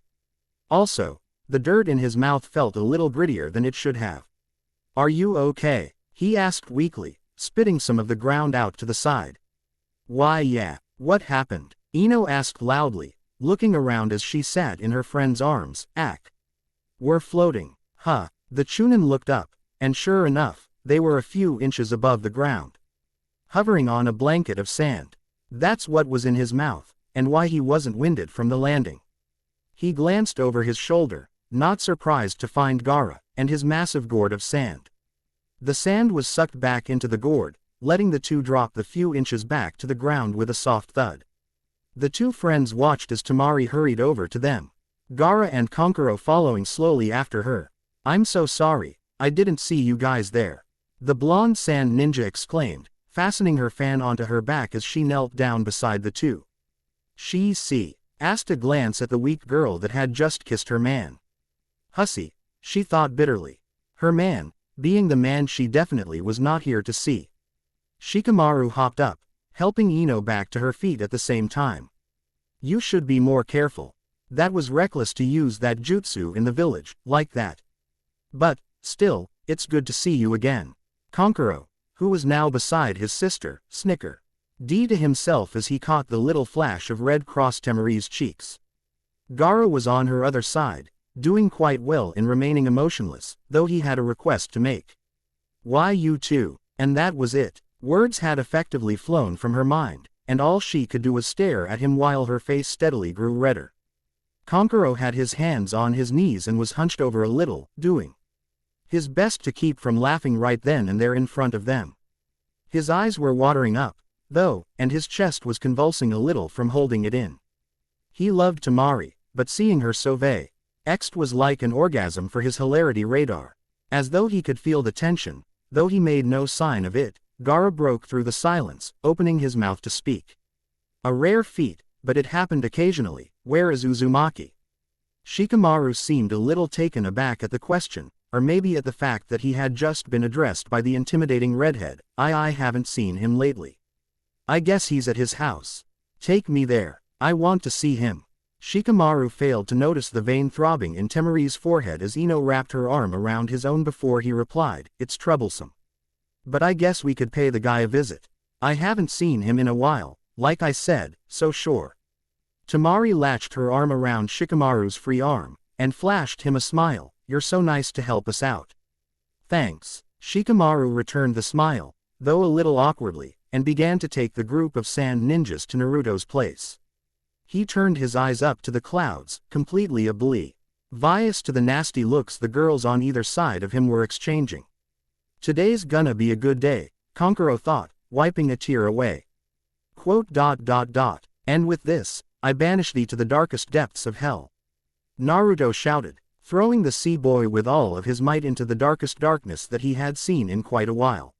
Also, the dirt in his mouth felt a little grittier than it should have. Are you okay? He asked weakly, spitting some of the ground out to the side. Why yeah, what happened? Ino asked loudly, looking around as she sat in her friend's arms. We're floating. Huh. The Chunin looked up, and sure enough, they were a few inches above the ground. Hovering on a blanket of sand. That's what was in his mouth, and why he wasn't winded from the landing. He glanced over his shoulder, not surprised to find Gaara, and his massive gourd of sand. The sand was sucked back into the gourd, letting the two drop the few inches back to the ground with a soft thud. The two friends watched as Temari hurried over to them. Gaara and Konkuro following slowly after her. I'm so sorry, I didn't see you guys there. The blonde sand ninja exclaimed, fastening her fan onto her back as she knelt down beside the two. She asked a glance at the weak girl that had just kissed her man. Hussy, she thought bitterly. Her man, being the man she definitely was not here to see. Shikamaru hopped up, helping Ino back to her feet at the same time. You should be more careful. That was reckless to use that jutsu in the village, like that. But, still, it's good to see you again. Konkuro, who was now beside his sister, snickered. To himself as he caught the little flash of red cross Temari's cheeks. Gaara was on her other side, doing quite well in remaining emotionless, though he had a request to make. Why you two? And that was it. Words had effectively flown from her mind, and all she could do was stare at him while her face steadily grew redder. Konkuro had his hands on his knees and was hunched over a little, doing his best to keep from laughing right then and there in front of them. His eyes were watering up, though, and his chest was convulsing a little from holding it in. He loved Temari, but seeing her so vexed was like an orgasm for his hilarity radar. As though he could feel the tension, though he made no sign of it, Gaara broke through the silence, opening his mouth to speak. A rare feat, but it happened occasionally. Where is Uzumaki? Shikamaru seemed a little taken aback at the question, or maybe at the fact that he had just been addressed by the intimidating redhead. I haven't seen him lately. I guess he's at his house. Take me there. I want to see him. Shikamaru failed to notice the vein throbbing in Temari's forehead as Ino wrapped her arm around his own before he replied, it's troublesome. But I guess we could pay the guy a visit. I haven't seen him in a while, like I said, so sure. Temari latched her arm around Shikamaru's free arm, and flashed him a smile. You're so nice to help us out. Thanks. Shikamaru returned the smile, though a little awkwardly, and began to take the group of sand ninjas to Naruto's place. He turned his eyes up to the clouds, completely oblivious to the nasty looks the girls on either side of him were exchanging. Today's gonna be a good day, Kankuro thought, wiping a tear away. And with this, I banish thee to the darkest depths of hell. Naruto shouted, throwing the sea boy with all of his might into the darkest darkness that he had seen in quite a while.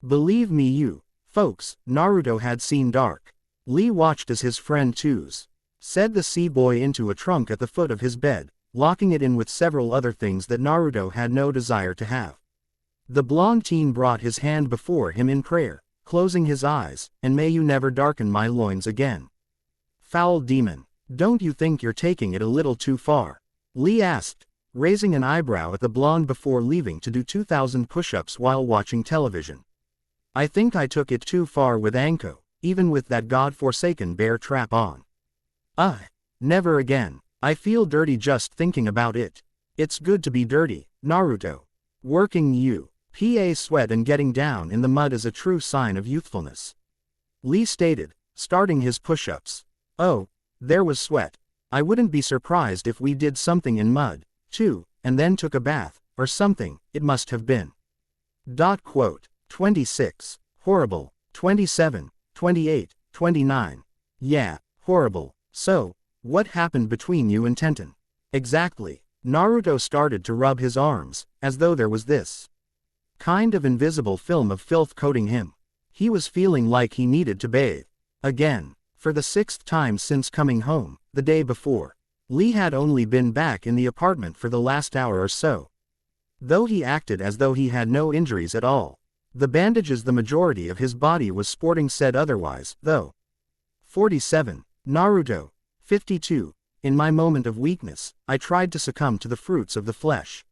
Believe me you, folks, Naruto had seen dark. Lee watched as his friend Tuz said the sea boy into a trunk at the foot of his bed, locking it in with several other things that Naruto had no desire to have. The blonde teen brought his hand before him in prayer, closing his eyes, and may you never darken my loins again. Foul demon, don't you think you're taking it a little too far? Lee asked, raising an eyebrow at the blonde before leaving to do 2,000 push-ups while watching television. I think I took it too far with Anko, even with that god-forsaken bear trap on. Never again. I feel dirty just thinking about it. It's good to be dirty, Naruto. Working UPA sweat and getting down in the mud is a true sign of youthfulness. Lee stated, starting his push-ups. Oh, there was sweat. I wouldn't be surprised if we did something in mud, too, and then took a bath, or something, it must have been. 26. Horrible. 27, 28, 29. Yeah, horrible. So, what happened between you and Tenten? Exactly. Naruto started to rub his arms, as though there was this kind of invisible film of filth coating him. He was feeling like he needed to bathe. Again. For the 6th time since coming home, the day before. Lee had only been back in the apartment for the last hour or so. Though he acted as though he had no injuries at all. The bandages the majority of his body was sporting said otherwise, though. 47. Naruto. 52. In my moment of weakness, I tried to succumb to the fruits of the flesh.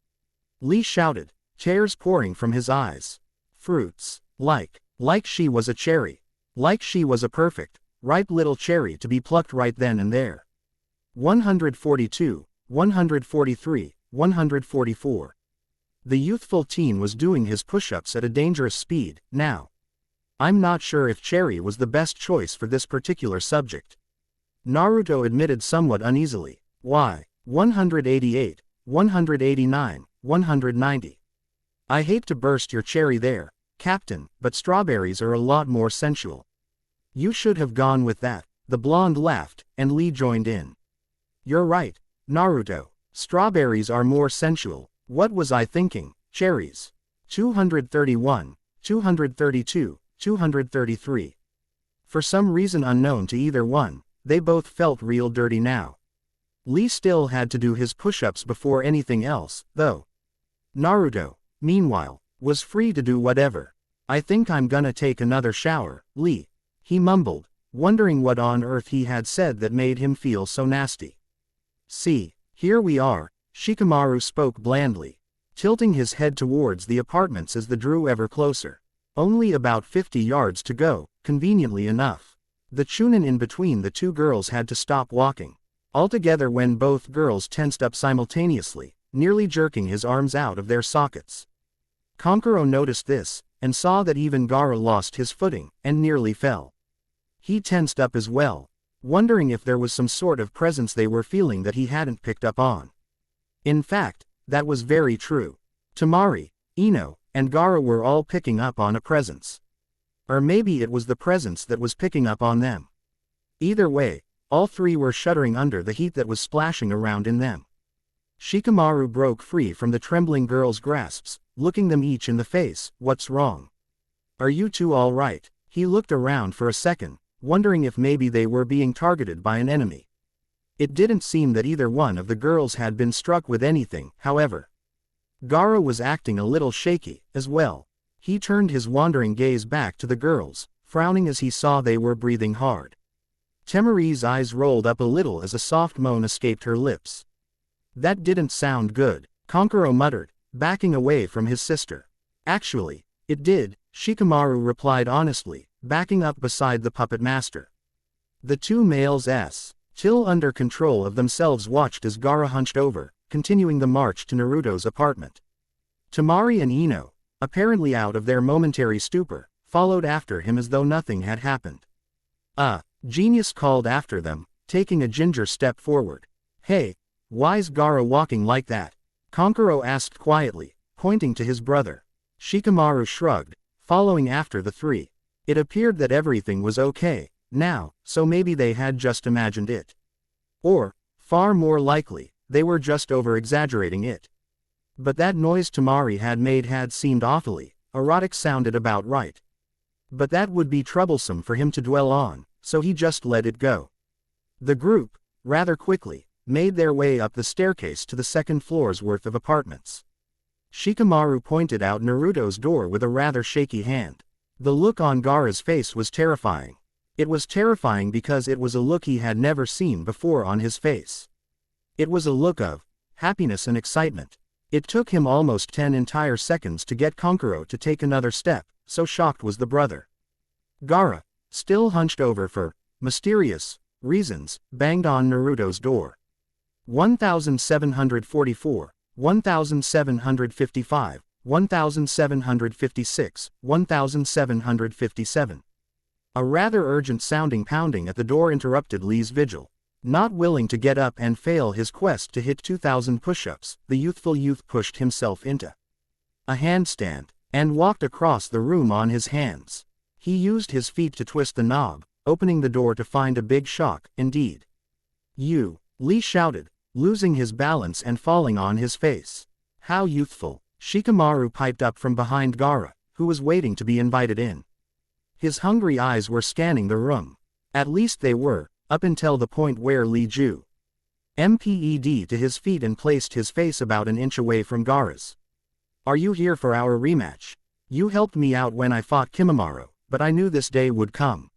Lee shouted, tears pouring from his eyes. Fruits. Like she was a cherry. Like she was a perfect, ripe little cherry to be plucked right then and there. 142, 143, 144. The youthful teen was doing his push-ups at a dangerous speed, now. I'm not sure if cherry was the best choice for this particular subject. Naruto admitted somewhat uneasily. Why? 188, 189, 190. I hate to burst your cherry there, Captain, but strawberries are a lot more sensual. You should have gone with that, the blonde laughed, and Lee joined in. You're right, Naruto. Strawberries are more sensual. What was I thinking? Cherries. 231, 232, 233. For some reason unknown to either one, they both felt real dirty now. Lee still had to do his push-ups before anything else, though. Naruto, meanwhile, was free to do whatever. I think I'm gonna take another shower, Lee. He mumbled, wondering what on earth he had said that made him feel so nasty. See, here we are, Shikamaru spoke blandly, tilting his head towards the apartments as they drew ever closer. Only about 50 yards to go, conveniently enough. The chunin in between the two girls had to stop walking. Altogether when both girls tensed up simultaneously, nearly jerking his arms out of their sockets. Kankuro noticed this, and saw that even Gaara lost his footing, and nearly fell. He tensed up as well, wondering if there was some sort of presence they were feeling that he hadn't picked up on. In fact, that was very true. Temari, Ino, and Gaara were all picking up on a presence. Or maybe it was the presence that was picking up on them. Either way, all three were shuddering under the heat that was splashing around in them. Shikamaru broke free from the trembling girls' grasps, looking them each in the face. What's wrong? Are you two all right? He looked around for a second, wondering if maybe they were being targeted by an enemy. It didn't seem that either one of the girls had been struck with anything, however. Gaara was acting a little shaky, as well. He turned his wandering gaze back to the girls, frowning as he saw they were breathing hard. Temari's eyes rolled up a little as a soft moan escaped her lips. That didn't sound good, Kankuro muttered, backing away from his sister. Actually, it did, Shikamaru replied honestly, backing up beside the puppet master. The two males still under control of themselves watched as Gaara hunched over, continuing the march to Naruto's apartment. Temari and Ino, apparently out of their momentary stupor, followed after him as though nothing had happened. Genius called after them, taking a ginger step forward. Hey, why's Gaara walking like that? Kankuro asked quietly, pointing to his brother. Shikamaru shrugged, following after the three. It appeared that everything was okay now, so maybe they had just imagined it. Or, far more likely, they were just over-exaggerating it. But that noise Temari had made had seemed awfully erotic, sounded about right. But that would be troublesome for him to dwell on, so he just let it go. The group, rather quickly, made their way up the staircase to the second floor's worth of apartments. Shikamaru pointed out Naruto's door with a rather shaky hand. The look on Gaara's face was terrifying. It was terrifying because it was a look he had never seen before on his face. It was a look of happiness and excitement. It took him almost 10 entire seconds to get Kankuro to take another step, so shocked was the brother. Gaara, still hunched over for mysterious reasons, banged on Naruto's door. 1744, 1755, 1756, 1757. A rather urgent-sounding pounding at the door interrupted Lee's vigil. Not willing to get up and fail his quest to hit 2,000 push-ups, the youthful youth pushed himself into a handstand, and walked across the room on his hands. He used his feet to twist the knob, opening the door to find a big shock, indeed. "You!" Lee shouted, losing his balance and falling on his face. "How youthful!" Shikamaru piped up from behind Gaara, who was waiting to be invited in. His hungry eyes were scanning the room. At least they were, up until the point where Lee drew mped to his feet and placed his face about an inch away from Gaara's. "Are you here for our rematch? You helped me out when I fought Kimimaro, but I knew this day would come."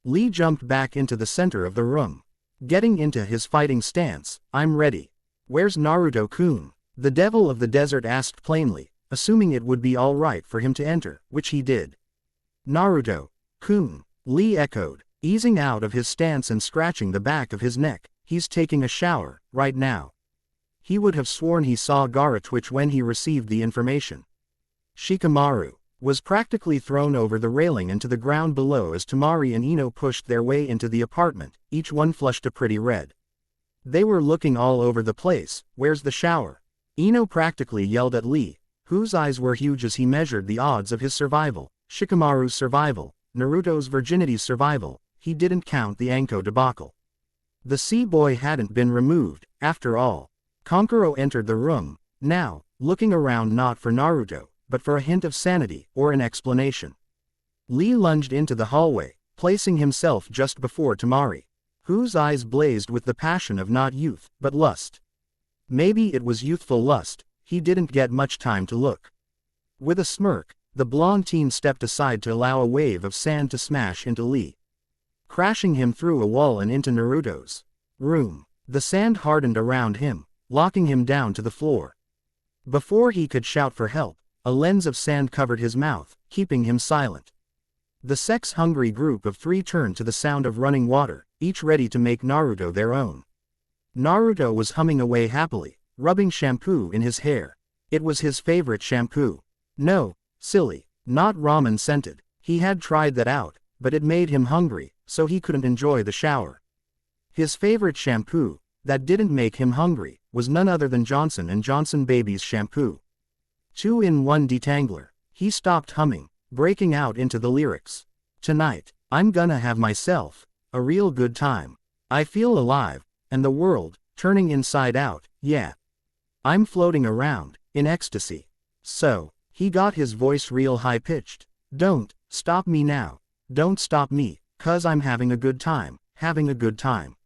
Lee jumped back into the center of the room. Getting into his fighting stance, "I'm ready." "Where's Naruto-kun?" the devil of the desert asked plainly, assuming it would be all right for him to enter, which he did. "Naruto-kun," Lee echoed, easing out of his stance and scratching the back of his neck. "He's taking a shower, right now." He would have sworn he saw Gaara twitch when he received the information. Shikamaru was practically thrown over the railing and to the ground below as Temari and Ino pushed their way into the apartment, each one flushed a pretty red. They were looking all over the place. "Where's the shower?" Ino practically yelled at Lee, whose eyes were huge as he measured the odds of his survival. Shikamaru's survival, Naruto's virginity's survival. He didn't count the Anko debacle. The sea-boy hadn't been removed, after all. Kankuro entered the room, now, looking around not for Naruto, but for a hint of sanity, or an explanation. Lee lunged into the hallway, placing himself just before Temari, whose eyes blazed with the passion of not youth, but lust. Maybe it was youthful lust. He didn't get much time to look. With a smirk, the blonde teen stepped aside to allow a wave of sand to smash into Lee, crashing him through a wall and into Naruto's room. The sand hardened around him, locking him down to the floor. Before he could shout for help, a lens of sand covered his mouth, keeping him silent. The sex-hungry group of three turned to the sound of running water, each ready to make Naruto their own. Naruto was humming away happily, rubbing shampoo in his hair. It was his favorite shampoo. No, silly, not ramen-scented. He had tried that out, but it made him hungry, so he couldn't enjoy the shower. His favorite shampoo, that didn't make him hungry, was none other than Johnson & Johnson Baby's shampoo. 2-in-1 detangler. He stopped humming, breaking out into the lyrics. "Tonight, I'm gonna have myself a real good time. I feel alive, and the world turning inside out, yeah. I'm floating around in ecstasy." So, he got his voice real high-pitched. "Don't Stop me now. Don't stop me, 'cause I'm having a good time, having a good time.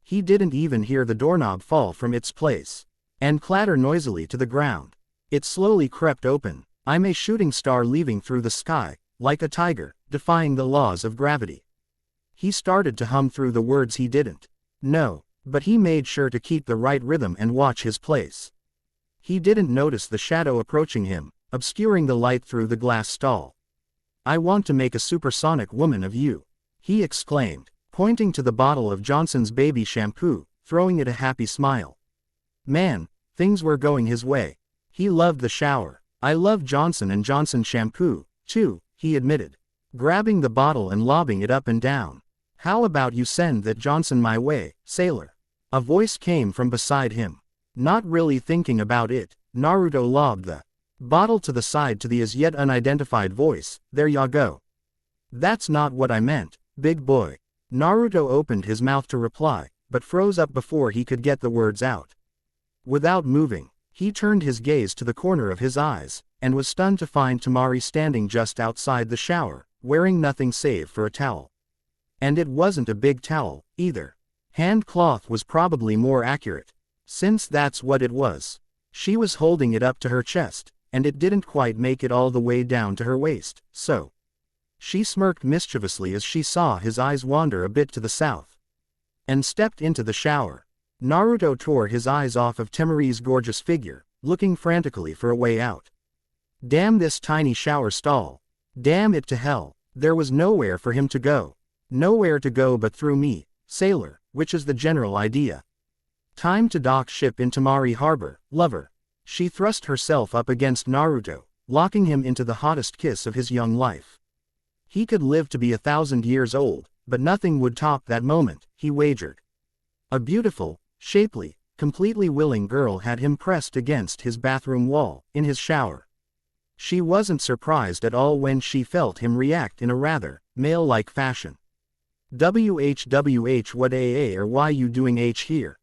He didn't even hear the doorknob fall from its place and clatter noisily to the ground. It slowly crept open. I'm a shooting star leaving through the sky, like a tiger, defying the laws of gravity. He started to hum through the words he didn't know, but he made sure to keep the right rhythm and watch his place. He didn't notice the shadow approaching him, obscuring the light through the glass stall. I want to make a supersonic woman of you, he exclaimed, pointing to the bottle of Johnson's baby shampoo, throwing it a happy smile. Man, things were going his way. He loved the shower. I love Johnson and Johnson shampoo, too, he admitted, grabbing the bottle and lobbing it up and down. How about you send that Johnson my way, sailor? A voice came from beside him. Not really thinking about it, Naruto lobbed the bottle to the side to the as yet unidentified voice. There ya go. That's not what I meant, big boy. Naruto opened his mouth to reply, but froze up before he could get the words out. Without moving, he turned his gaze to the corner of his eyes, and was stunned to find Temari standing just outside the shower, wearing nothing save for a towel. And it wasn't a big towel, either. Hand cloth was probably more accurate, since that's what it was. She was holding it up to her chest, and it didn't quite make it all the way down to her waist, so. She smirked mischievously as she saw his eyes wander a bit to the south, and stepped into the shower. Naruto tore his eyes off of Temari's gorgeous figure, looking frantically for a way out. Damn this tiny shower stall. Damn it to hell. There was nowhere for him to go. Nowhere to go but through me, sailor, which is the general idea. Time to dock ship in Temari Harbor, lover. She thrust herself up against Naruto, locking him into the hottest kiss of his young life. He could live to be 1,000 years old, but nothing would top that moment, he wagered. A beautiful, shapely, completely willing girl had him pressed against his bathroom wall, in his shower. She wasn't surprised at all when she felt him react in a rather male-like fashion. WHWH, what AA or why you doing H here?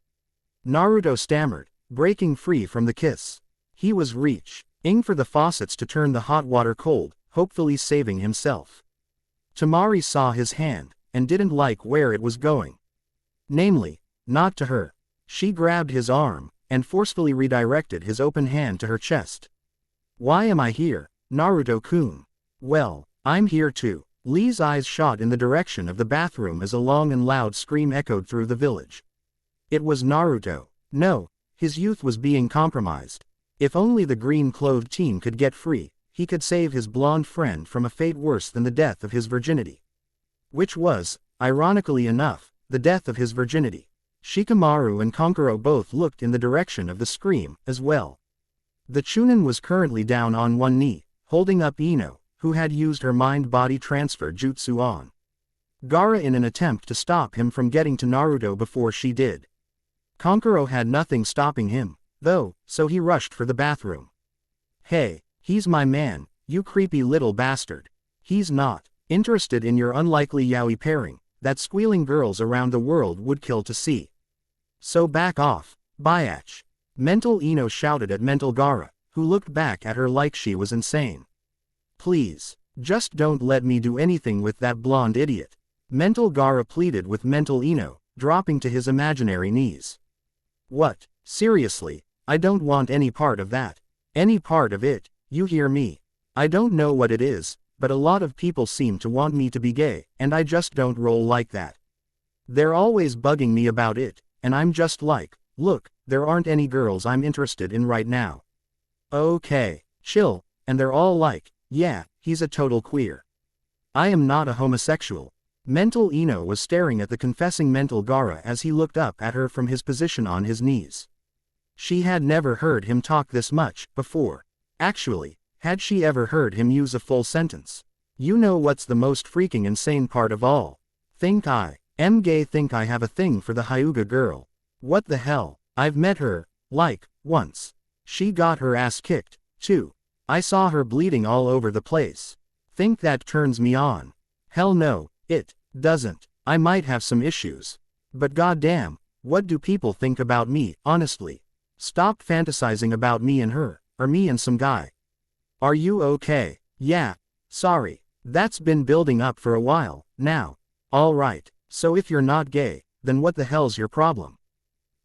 Naruto stammered, breaking free from the kiss. He was reaching for the faucets to turn the hot water cold, hopefully saving himself. Temari saw his hand, and didn't like where it was going. Namely, not to her. She grabbed his arm, and forcefully redirected his open hand to her chest. Why am I here, Naruto-kun? Well, I'm here too. Lee's eyes shot in the direction of the bathroom as a long and loud scream echoed through the village. It was Naruto. No, his youth was being compromised. If only the green-clothed teen could get free, he could save his blonde friend from a fate worse than the death of his virginity. Which was, ironically enough, the death of his virginity. Shikamaru and Konkuro both looked in the direction of the scream, as well. The Chunin was currently down on one knee, holding up Ino, who had used her mind-body transfer jutsu on Gaara in an attempt to stop him from getting to Naruto before she did. Konkuro had nothing stopping him, though, so he rushed for the bathroom. Hey, he's my man, you creepy little bastard. He's not interested in your unlikely yaoi pairing, that squealing girls around the world would kill to see. So back off, biatch. Mental Ino shouted at Mental Gaara, who looked back at her like she was insane. Please, just don't let me do anything with that blonde idiot. Mental Gaara pleaded with Mental Ino, dropping to his imaginary knees. What, seriously, I don't want any part of that. Any part of it, you hear me? I don't know what it is, but a lot of people seem to want me to be gay, and I just don't roll like that. They're always bugging me about it, and I'm just like, look, there aren't any girls I'm interested in right now. Okay, chill, and they're all like, yeah, he's a total queer. I am not a homosexual. Mental Ino was staring at the confessing Mental Gaara as he looked up at her from his position on his knees. She had never heard him talk this much, before. Actually, had she ever heard him use a full sentence? You know what's the most freaking insane part of all? Think I am gay, think I have a thing for the Hyuga girl. What the hell? I've met her, like, once. She got her ass kicked, too. I saw her bleeding all over the place. Think that turns me on? Hell no, it doesn't. I might have some issues. But goddamn, what do people think about me, honestly? Stop fantasizing about me and her, or me and some guy. Are you okay? Yeah. Sorry. That's been building up for a while, now. Alright, so if you're not gay, then what the hell's your problem?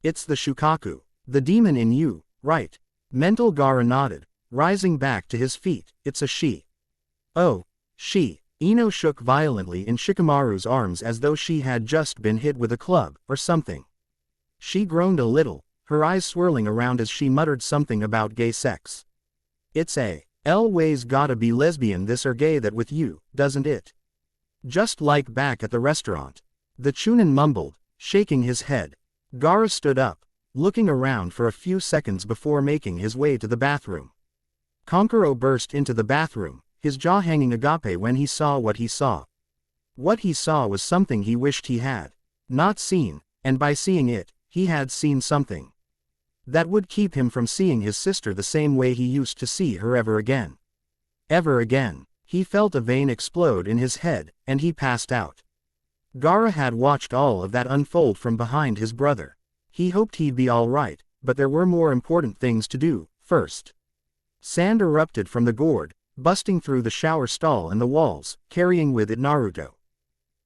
It's the Shukaku, the demon in you, right? Mental Gaara nodded, rising back to his feet. It's a she. Oh, she. Ino shook violently in Shikamaru's arms as though she had just been hit with a club, or something. She groaned a little, her eyes swirling around as she muttered something about gay sex. It's always gotta be lesbian this or gay that with you, doesn't it? Just like back at the restaurant. The Chunin mumbled, shaking his head. Gaara stood up, looking around for a few seconds before making his way to the bathroom. Konkuro burst into the bathroom, his jaw hanging agape when he saw what he saw. What he saw was something he wished he had not seen, and by seeing it, he had seen something that would keep him from seeing his sister the same way he used to see her ever again. Ever again. He felt a vein explode in his head, and he passed out. Gaara had watched all of that unfold from behind his brother. He hoped he'd be alright, but there were more important things to do, first. Sand erupted from the gourd, busting through the shower stall and the walls, carrying with it Naruto.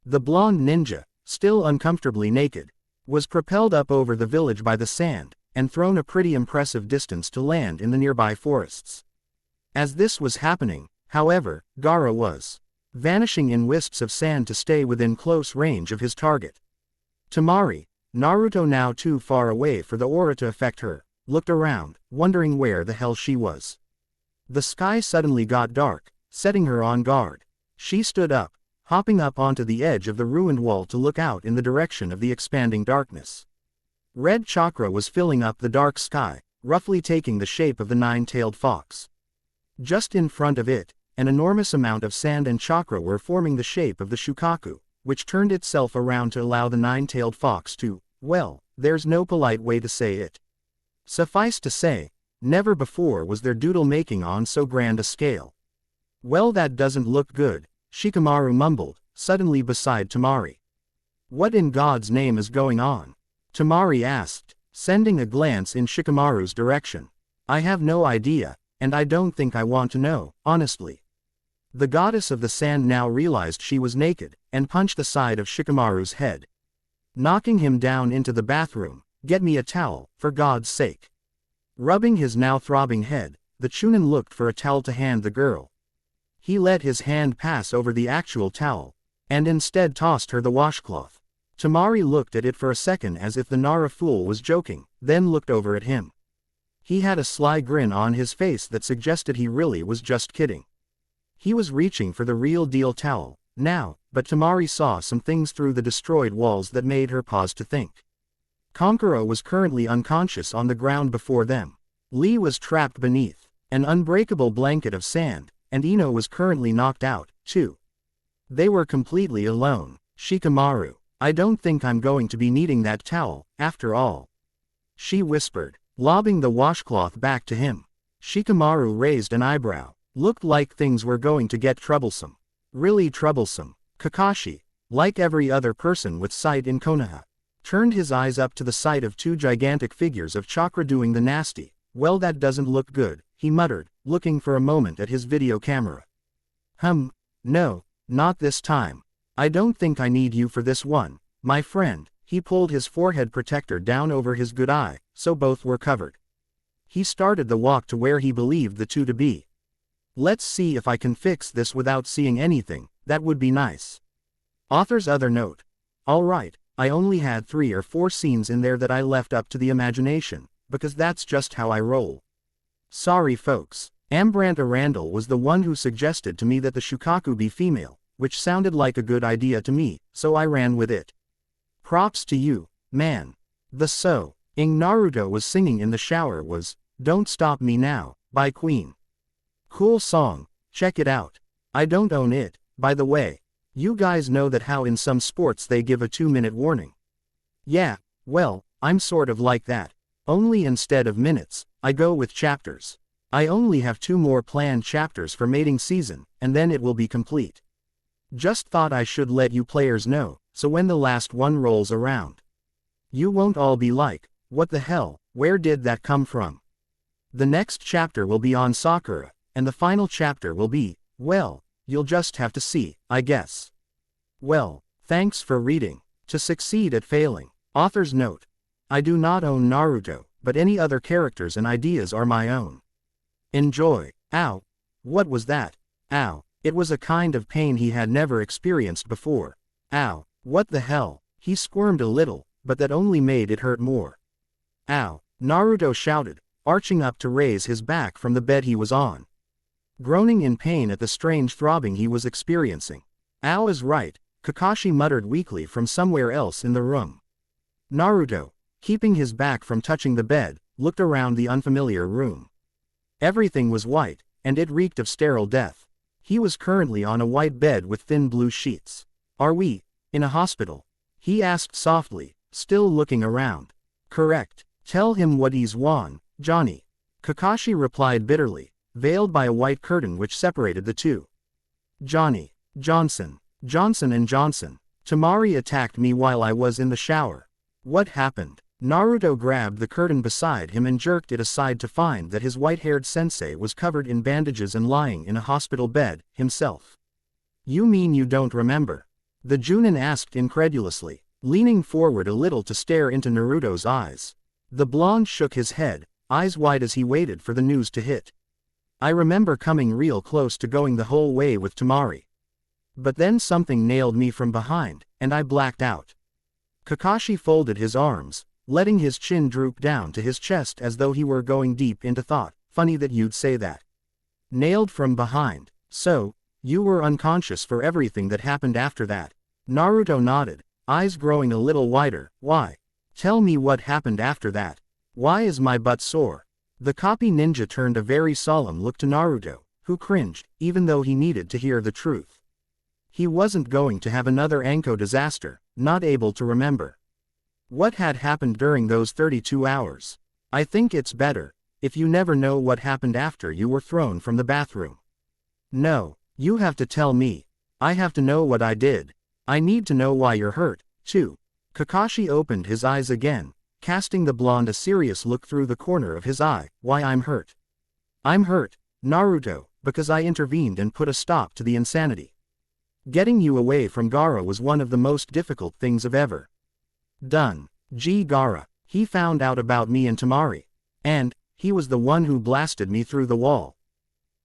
The blonde ninja, still uncomfortably naked, was propelled up over the village by the sand, and thrown a pretty impressive distance to land in the nearby forests. As this was happening, however, Gaara was vanishing in wisps of sand to stay within close range of his target. Temari, Naruto now too far away for the aura to affect her, looked around, wondering where the hell she was. The sky suddenly got dark, setting her on guard. She stood up, hopping up onto the edge of the ruined wall to look out in the direction of the expanding darkness. Red chakra was filling up the dark sky, roughly taking the shape of the nine-tailed fox. Just in front of it, an enormous amount of sand and chakra were forming the shape of the Shukaku, which turned itself around to allow the nine-tailed fox to, well, there's no polite way to say it. Suffice to say, never before was there doodle making on so grand a scale. Well, that doesn't look good, Shikamaru mumbled, suddenly beside Temari. What in God's name is going on? Temari asked, sending a glance in Shikamaru's direction. I have no idea, and I don't think I want to know, honestly. The goddess of the sand now realized she was naked, and punched the side of Shikamaru's head, knocking him down into the bathroom. Get me a towel, for God's sake. Rubbing his now throbbing head, the Chunin looked for a towel to hand the girl. He let his hand pass over the actual towel, and instead tossed her the washcloth. Temari looked at it for a second as if the Nara fool was joking, then looked over at him. He had a sly grin on his face that suggested he really was just kidding. He was reaching for the real deal towel, now, but Temari saw some things through the destroyed walls that made her pause to think. Konkuro was currently unconscious on the ground before them. Lee was trapped beneath an unbreakable blanket of sand, and Ino was currently knocked out, too. They were completely alone. Shikamaru, I don't think I'm going to be needing that towel, after all, she whispered, lobbing the washcloth back to him. Shikamaru raised an eyebrow. Looked like things were going to get troublesome. Really troublesome. Kakashi, like every other person with sight in Konoha, turned his eyes up to the sight of two gigantic figures of chakra doing the nasty. Well, that doesn't look good, he muttered, looking for a moment at his video camera. No, not this time. I don't think I need you for this one, my friend. He pulled his forehead protector down over his good eye, so both were covered. He started the walk to where he believed the two to be. Let's see if I can fix this without seeing anything, that would be nice. Author's other note. Alright, I only had 3 or 4 scenes in there that I left up to the imagination, because that's just how I roll. Sorry folks. Ambranta Randall was the one who suggested to me that the Shukaku be female, which sounded like a good idea to me, so I ran with it. Props to you, man. The so-ing Naruto was singing in the shower was Don't Stop Me Now, by Queen. Cool song, check it out. I don't own it, by the way. You guys know that how in some sports they give a 2-minute warning. Yeah, well, I'm sort of like that. Only instead of minutes, I go with chapters. I only have 2 more planned chapters for mating season, and then it will be complete. Just thought I should let you players know, so when the last one rolls around, you won't all be like, what the hell, where did that come from? The next chapter will be on Sakura, and the final chapter will be, well, You'll just have to see, I guess. Well, thanks for reading. To succeed at failing. Author's note. I do not own Naruto, but any other characters and ideas are my own. Enjoy. Ow. What was that? Ow. It was a kind of pain he had never experienced before. Ow. What the hell? He squirmed a little, but that only made it hurt more. Ow. Naruto shouted, arching up to raise his back from the bed he was on. Groaning in pain at the strange throbbing he was experiencing. Ow is right, Kakashi muttered weakly from somewhere else in the room. Naruto, keeping his back from touching the bed, looked around the unfamiliar room. Everything was white, and it reeked of sterile death. He was currently on a white bed with thin blue sheets. Are we in a hospital? He asked softly, still looking around. Correct. Tell him what he's won, Johnny. Kakashi replied bitterly, veiled by a white curtain which separated the two. Johnny. Johnson. Johnson and Johnson. Temari attacked me while I was in the shower. What happened? Naruto grabbed the curtain beside him and jerked it aside to find that his white-haired sensei was covered in bandages and lying in a hospital bed, himself. You mean you don't remember? The Junin asked incredulously, leaning forward a little to stare into Naruto's eyes. The blonde shook his head, eyes wide as he waited for the news to hit. I remember coming real close to going the whole way with Temari. But then something nailed me from behind, and I blacked out. Kakashi folded his arms, letting his chin droop down to his chest as though he were going deep into thought. Funny that you'd say that. Nailed from behind. So, you were unconscious for everything that happened after that. Naruto nodded, eyes growing a little wider. Why? Tell me what happened after that. Why is my butt sore? The copy ninja turned a very solemn look to Naruto, who cringed, even though he needed to hear the truth. He wasn't going to have another Anko disaster, not able to remember. What had happened during those 32 hours? I think it's better, if you never know what happened after you were thrown from the bathroom. No, you have to tell me. I have to know what I did. I need to know why you're hurt, too. Kakashi opened his eyes again, casting the blonde a serious look through the corner of his eye. Why I'm hurt? I'm hurt, Naruto, because I intervened and put a stop to the insanity. Getting you away from Gaara was one of the most difficult things I've ever done. Gaara, he found out about me and Temari. And, he was the one who blasted me through the wall.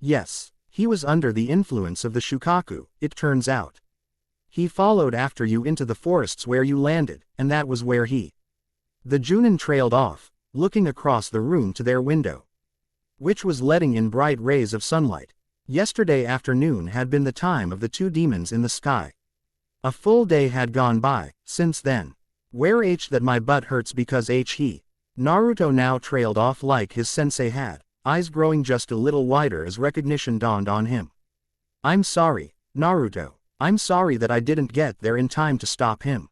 Yes, he was under the influence of the Shukaku, it turns out. He followed after you into the forests where you landed, and that was where he. The Junin trailed off, looking across the room to their window, which was letting in bright rays of sunlight. Yesterday afternoon had been the time of the two demons in the sky. A full day had gone by, since then. Where that my butt hurts because he. Naruto now trailed off like his sensei had, eyes growing just a little wider as recognition dawned on him. I'm sorry, Naruto. I'm sorry that I didn't get there in time to stop him.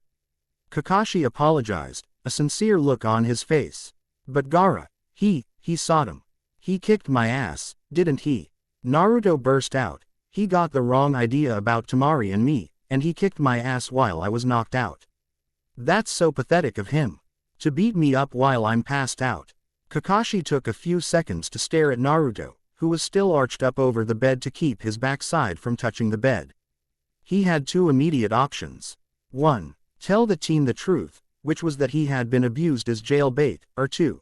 Kakashi apologized, a sincere look on his face. But Gaara, he sought him. He kicked my ass, didn't he? Naruto burst out. He got the wrong idea about Temari and me, and he kicked my ass while I was knocked out. That's so pathetic of him. To beat me up while I'm passed out. Kakashi took a few seconds to stare at Naruto, who was still arched up over the bed to keep his backside from touching the bed. He had two immediate options. 1. Tell the team the truth, which was that he had been abused as jail bait, or 2.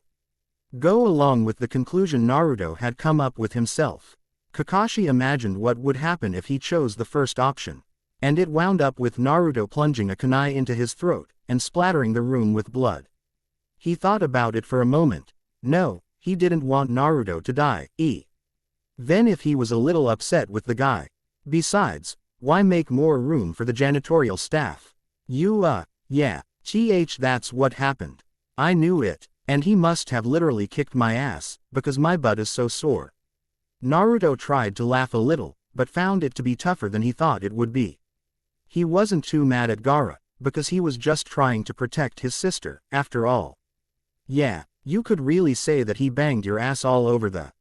Go along with the conclusion Naruto had come up with himself. Kakashi imagined what would happen if he chose the first option. And it wound up with Naruto plunging a kunai into his throat, and splattering the room with blood. He thought about it for a moment. No, he didn't want Naruto to die, Then if he was a little upset with the guy. Besides, why make more room for the janitorial staff? Yeah, that's what happened. I knew it, and he must have literally kicked my ass, because my butt is so sore. Naruto tried to laugh a little, but found it to be tougher than he thought it would be. He wasn't too mad at Gaara, because he was just trying to protect his sister, after all. Yeah, you could really say that he banged your ass all over the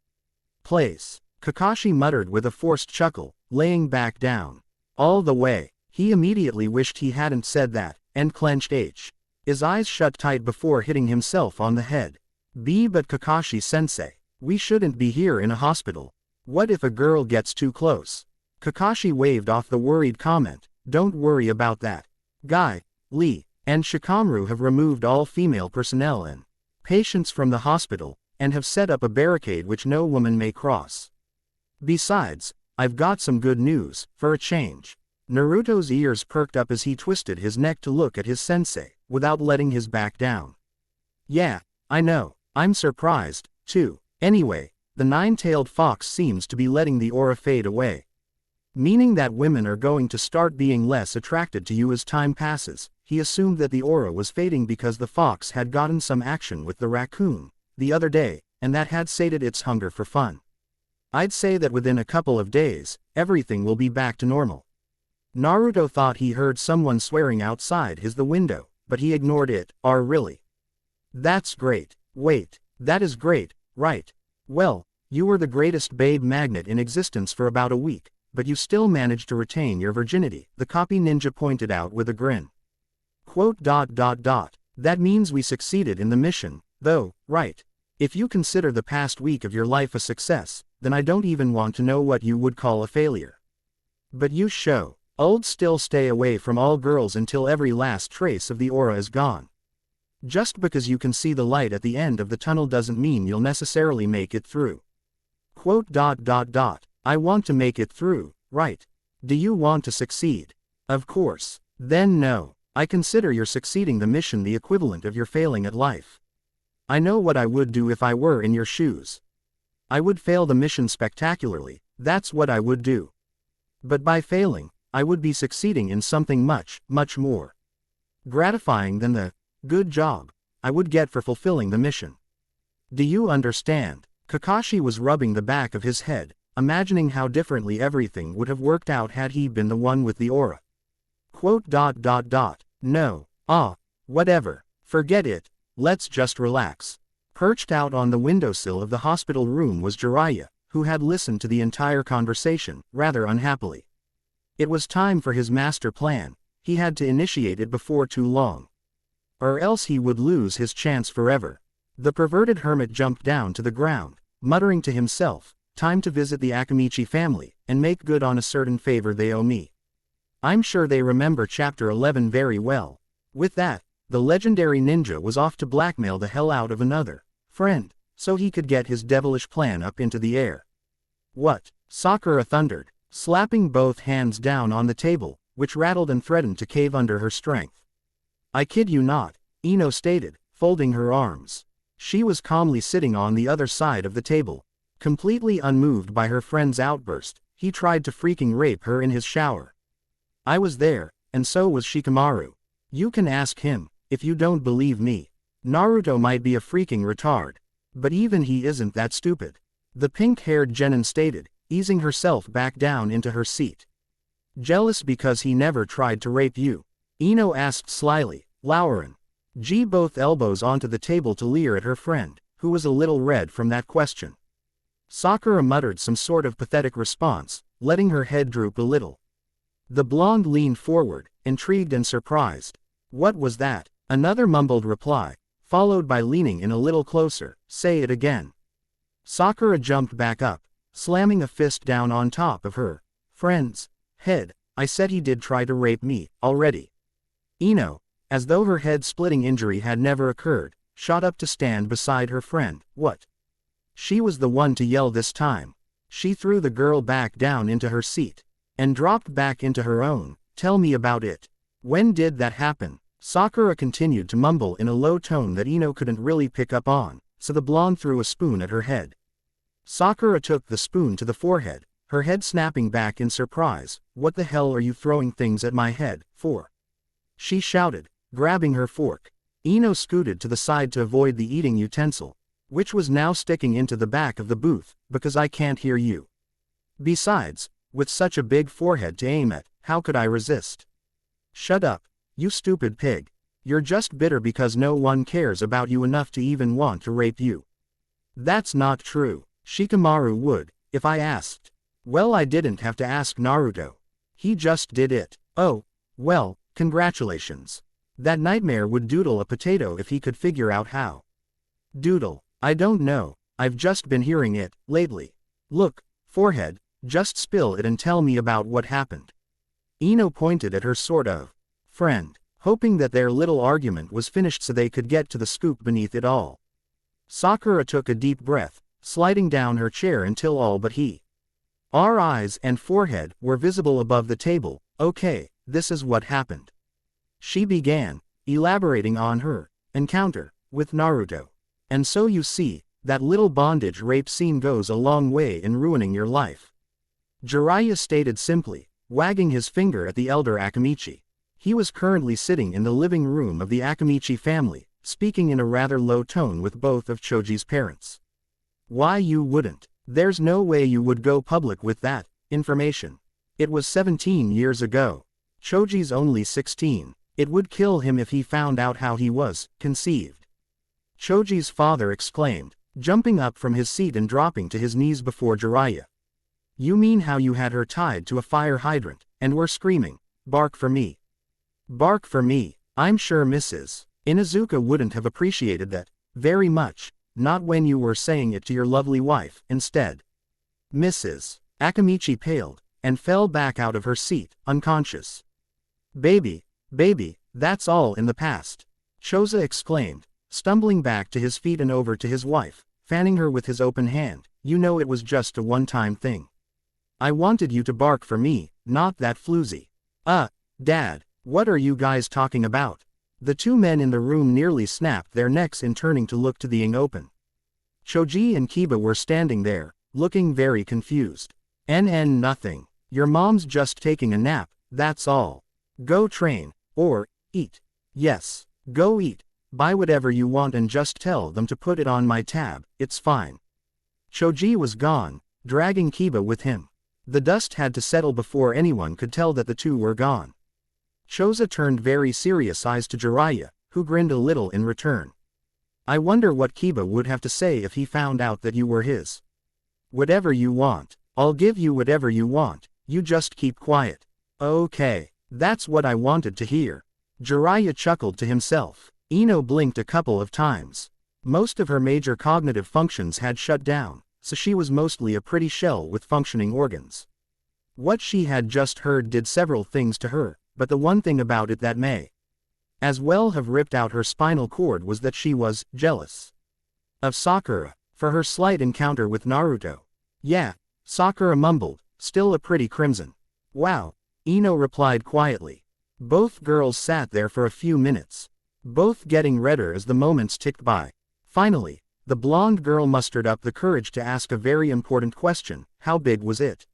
place. Kakashi muttered with a forced chuckle, laying back down. All the way. He immediately wished he hadn't said that, and clenched his eyes shut tight before hitting himself on the head. But Kakashi-sensei, we shouldn't be here in a hospital. What if a girl gets too close? Kakashi waved off the worried comment. Don't worry about that. Guy, Lee, and Shikamaru have removed all female personnel and patients from the hospital, and have set up a barricade which no woman may cross. Besides, I've got some good news, for a change. Naruto's ears perked up as he twisted his neck to look at his sensei, without letting his back down. Yeah, I know, I'm surprised, too. Anyway, the nine-tailed fox seems to be letting the aura fade away. Meaning that women are going to start being less attracted to you as time passes. He assumed that the aura was fading because the fox had gotten some action with the raccoon the other day, and that had sated its hunger for fun. I'd say that within a couple of days, everything will be back to normal. Naruto thought he heard someone swearing outside the window, but he ignored it. Really? That's great. Wait, that is great, right? Well, you were the greatest babe magnet in existence for about a week, but you still managed to retain your virginity, the copy ninja pointed out with a grin. That means we succeeded in the mission, though, right? If you consider the past week of your life a success, then I don't even want to know what you would call a failure. But you still stay away from all girls until every last trace of the aura is gone. Just because you can see the light at the end of the tunnel doesn't mean you'll necessarily make it through. I want to make it through, right? Do you want to succeed? Of course. Then no. I consider your succeeding the mission the equivalent of your failing at life. I know what I would do if I were in your shoes. I would fail the mission spectacularly, that's what I would do. But by failing, I would be succeeding in something much, much more gratifying than the good job I would get for fulfilling the mission. Do you understand? Kakashi was rubbing the back of his head, imagining how differently everything would have worked out had he been the one with the aura. No. Whatever. Forget it. Let's just relax. Perched out on the windowsill of the hospital room was Jiraiya, who had listened to the entire conversation, rather unhappily. It was time for his master plan. He had to initiate it before too long. Or else he would lose his chance forever. The perverted hermit jumped down to the ground, muttering to himself, time to visit the Akamichi family, and make good on a certain favor they owe me. I'm sure they remember chapter 11 very well. With that, the legendary ninja was off to blackmail the hell out of another friend, so he could get his devilish plan up into the air. What? Sakura thundered, slapping both hands down on the table, which rattled and threatened to cave under her strength. I kid you not, Ino stated, folding her arms. She was calmly sitting on the other side of the table. Completely unmoved by her friend's outburst, he tried to freaking rape her in his shower. I was there, and so was Shikamaru. You can ask him, if you don't believe me. Naruto might be a freaking retard. But even he isn't that stupid. The pink-haired genin stated, easing herself back down into her seat. Jealous because he never tried to rape you? Ino asked slyly, lowering both elbows onto the table to leer at her friend, who was a little red from that question. Sakura muttered some sort of pathetic response, letting her head droop a little. The blonde leaned forward, intrigued and surprised. What was that? Another mumbled reply, followed by leaning in a little closer. Say it again. Sakura jumped back up, slamming a fist down on top of her friend's head. I said he did try to rape me, already. Ino, as though her head-splitting injury had never occurred, shot up to stand beside her friend. What? She was the one to yell this time. She threw the girl back down into her seat, and dropped back into her own. Tell me about it. When did that happen? Sakura continued to mumble in a low tone that Ino couldn't really pick up on, so the blonde threw a spoon at her head. Sakura took the spoon to the forehead, her head snapping back in surprise. What the hell are you throwing things at my head for? She shouted, grabbing her fork. Ino scooted to the side to avoid the eating utensil, which was now sticking into the back of the booth, because I can't hear you. Besides, with such a big forehead to aim at, how could I resist? Shut up, you stupid pig. You're just bitter because no one cares about you enough to even want to rape you. That's not true. Shikamaru would, if I asked. Well, I didn't have to ask Naruto. He just did it. Oh, well, congratulations. That nightmare would doodle a potato if he could figure out how. Doodle? I don't know, I've just been hearing it, lately. Look, forehead, Just spill it and tell me about what happened. Ino pointed at her sort of friend, hoping that their little argument was finished so they could get to the scoop beneath it all. Sakura took a deep breath, sliding down her chair until all but her eyes and forehead were visible above the table. Okay, this is what happened. She began, elaborating on her encounter with Naruto. And so you see, that little bondage rape scene goes a long way in ruining your life. Jiraiya stated simply, wagging his finger at the elder Akamichi. He was currently sitting in the living room of the Akamichi family, speaking in a rather low tone with both of Choji's parents. Why you wouldn't? There's no way you would go public with that information. It was 17 years ago. Choji's only 16. It would kill him if he found out how he was conceived. Choji's father exclaimed, jumping up from his seat and dropping to his knees before Jiraiya. You mean how you had her tied to a fire hydrant, and were screaming, bark for me. Bark for me. I'm sure Mrs. Inuzuka wouldn't have appreciated that, very much, not when you were saying it to your lovely wife, instead. Mrs. Akamichi paled, and fell back out of her seat, unconscious. Baby, that's all in the past. Choza exclaimed, stumbling back to his feet and over to his wife, fanning her with his open hand. You know it was just a one-time thing. I wanted you to bark for me, not that floozy. Dad, what are you guys talking about? The two men in the room nearly snapped their necks in turning to look to the open. Choji and Kiba were standing there, looking very confused. Nothing. Your mom's just taking a nap, that's all. Go train, or eat. Yes, go eat, buy whatever you want and just tell them to put it on my tab, it's fine. Choji was gone, dragging Kiba with him. The dust had to settle before anyone could tell that the two were gone. Choza turned very serious eyes to Jiraiya, who grinned a little in return. I wonder what Kiba would have to say if he found out that you were his. Whatever you want. I'll give you whatever you want, you just keep quiet. Okay, that's what I wanted to hear. Jiraiya chuckled to himself. Ino blinked a couple of times. Most of her major cognitive functions had shut down, so she was mostly a pretty shell with functioning organs. What she had just heard did several things to her, but the one thing about it that may as well have ripped out her spinal cord was that she was jealous of Sakura for her slight encounter with Naruto. Yeah, Sakura mumbled, still a pretty crimson. Wow, Ino replied quietly. Both girls sat there for a few minutes, both getting redder as the moments ticked by. Finally, the blonde girl mustered up the courage to ask a very important question. How big was it?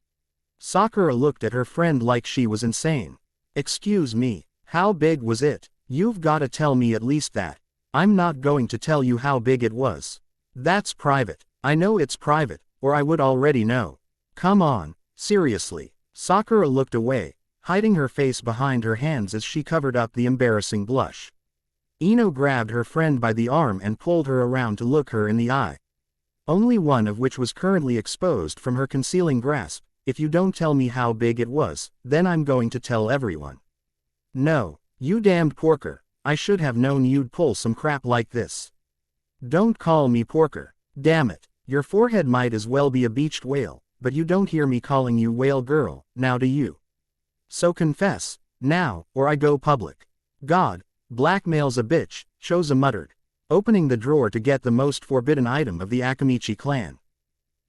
Sakura looked at her friend like she was insane. Excuse me, how big was it? You've gotta tell me at least that. I'm not going to tell you how big it was. That's private. I know it's private, or I would already know. Come on, seriously. Sakura looked away, hiding her face behind her hands as she covered up the embarrassing blush. Ino grabbed her friend by the arm and pulled her around to look her in the eye. Only one of which was currently exposed from her concealing grasp. If you don't tell me how big it was, then I'm going to tell everyone. No, you damned porker, I should have known you'd pull some crap like this. Don't call me porker, damn it, your forehead might as well be a beached whale, but you don't hear me calling you whale girl, now do you? So confess, now, or I go public. God, blackmail's a bitch, Choza muttered, opening the drawer to get the most forbidden item of the Akamichi clan.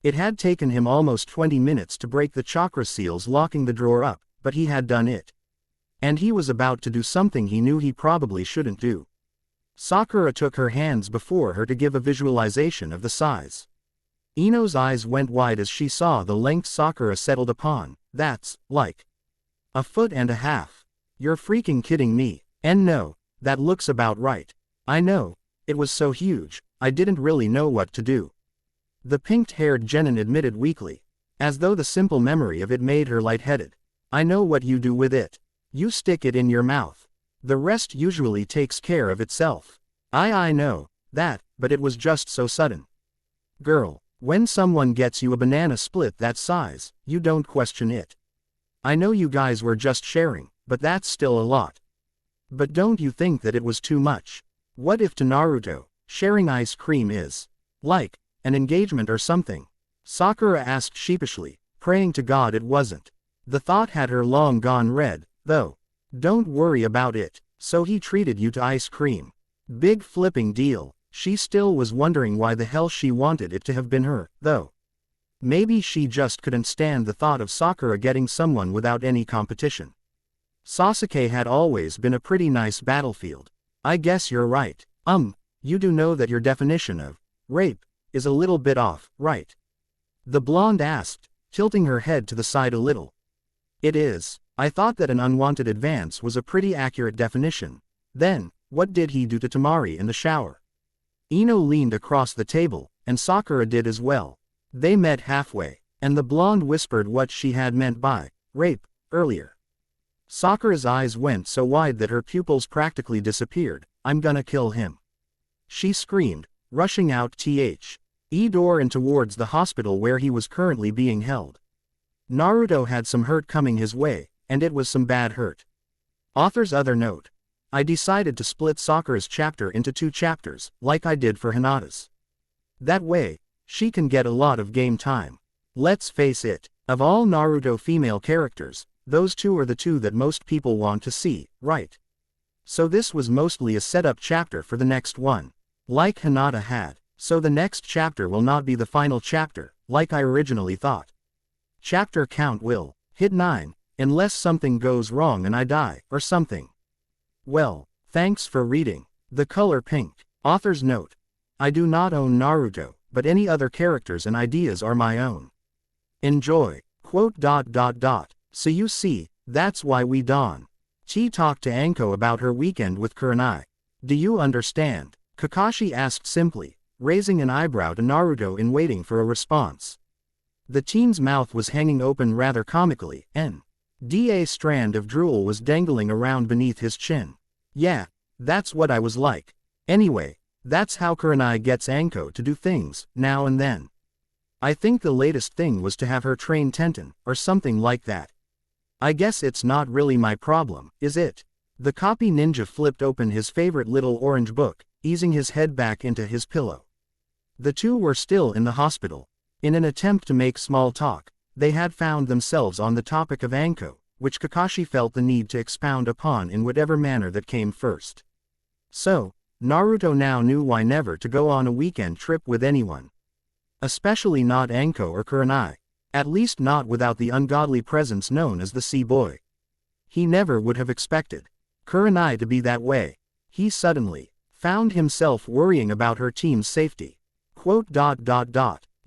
It had taken him almost 20 minutes to break the chakra seals locking the drawer up, but he had done it. And he was about to do something he knew he probably shouldn't do. Sakura took her hands before her to give a visualization of the size. Ino's eyes went wide as she saw the length Sakura settled upon. That's like 1.5 feet. You're freaking kidding me. And no, that looks about right. I know, it was so huge, I didn't really know what to do. The pink-haired genin admitted weakly, as though the simple memory of it made her lightheaded. I know what you do with it. You stick it in your mouth. The rest usually takes care of itself. I know that, but it was just so sudden. Girl, when someone gets you a banana split that size, you don't question it. I know you guys were just sharing, but that's still a lot. But don't you think that it was too much? What if to Naruto, sharing ice cream is like an engagement or something? Sakura asked sheepishly, praying to God it wasn't. The thought had her long gone red, though. Don't worry about it. So he treated you to ice cream. Big flipping deal. She still was wondering why the hell she wanted it to have been her, though. Maybe she just couldn't stand the thought of Sakura getting someone without any competition. Sasuke had always been a pretty nice battlefield. I guess you're right. You do know that your definition of rape is a little bit off, right? The blonde asked, tilting her head to the side a little. It is. I thought that an unwanted advance was a pretty accurate definition. Then, what did he do to Temari in the shower? Ino leaned across the table, and Sakura did as well. They met halfway, and the blonde whispered what she had meant by rape earlier. Sakura's eyes went so wide that her pupils practically disappeared. I'm gonna kill him. She screamed, rushing out door and towards the hospital where he was currently being held. Naruto had some hurt coming his way, and it was some bad hurt. Author's other note. I decided to split Sakura's chapter into 2 chapters, like I did for Hinata's. That way, she can get a lot of game time. Let's face it, of all Naruto female characters, those 2 are the 2 that most people want to see, right? So this was mostly a setup chapter for the next one. Like Hinata had. So the next chapter will not be the final chapter, like I originally thought. Chapter count will hit 9, unless something goes wrong and I die, or something. Well, thanks for reading. The color pink. Author's note. I do not own Naruto, but any other characters and ideas are my own. Enjoy. So you see, that's why we don. Chi talked to Anko about her weekend with Kurenai. Do you understand? Kakashi asked simply, raising an eyebrow to Naruto in waiting for a response. The teen's mouth was hanging open rather comically, and a strand of drool was dangling around beneath his chin. Yeah, that's what I was like. Anyway, that's how Kurenai gets Anko to do things, now and then. I think the latest thing was to have her train Tenten, or something like that. I guess it's not really my problem, is it? The copy ninja flipped open his favorite little orange book, easing his head back into his pillow. The 2 were still in the hospital. In an attempt to make small talk, they had found themselves on the topic of Anko, which Kakashi felt the need to expound upon in whatever manner that came first. So, Naruto now knew why never to go on a weekend trip with anyone. Especially not Anko or Kurenai. At least not without the ungodly presence known as the Sea Boy. He never would have expected Kurenai to be that way. He suddenly found himself worrying about her team's safety.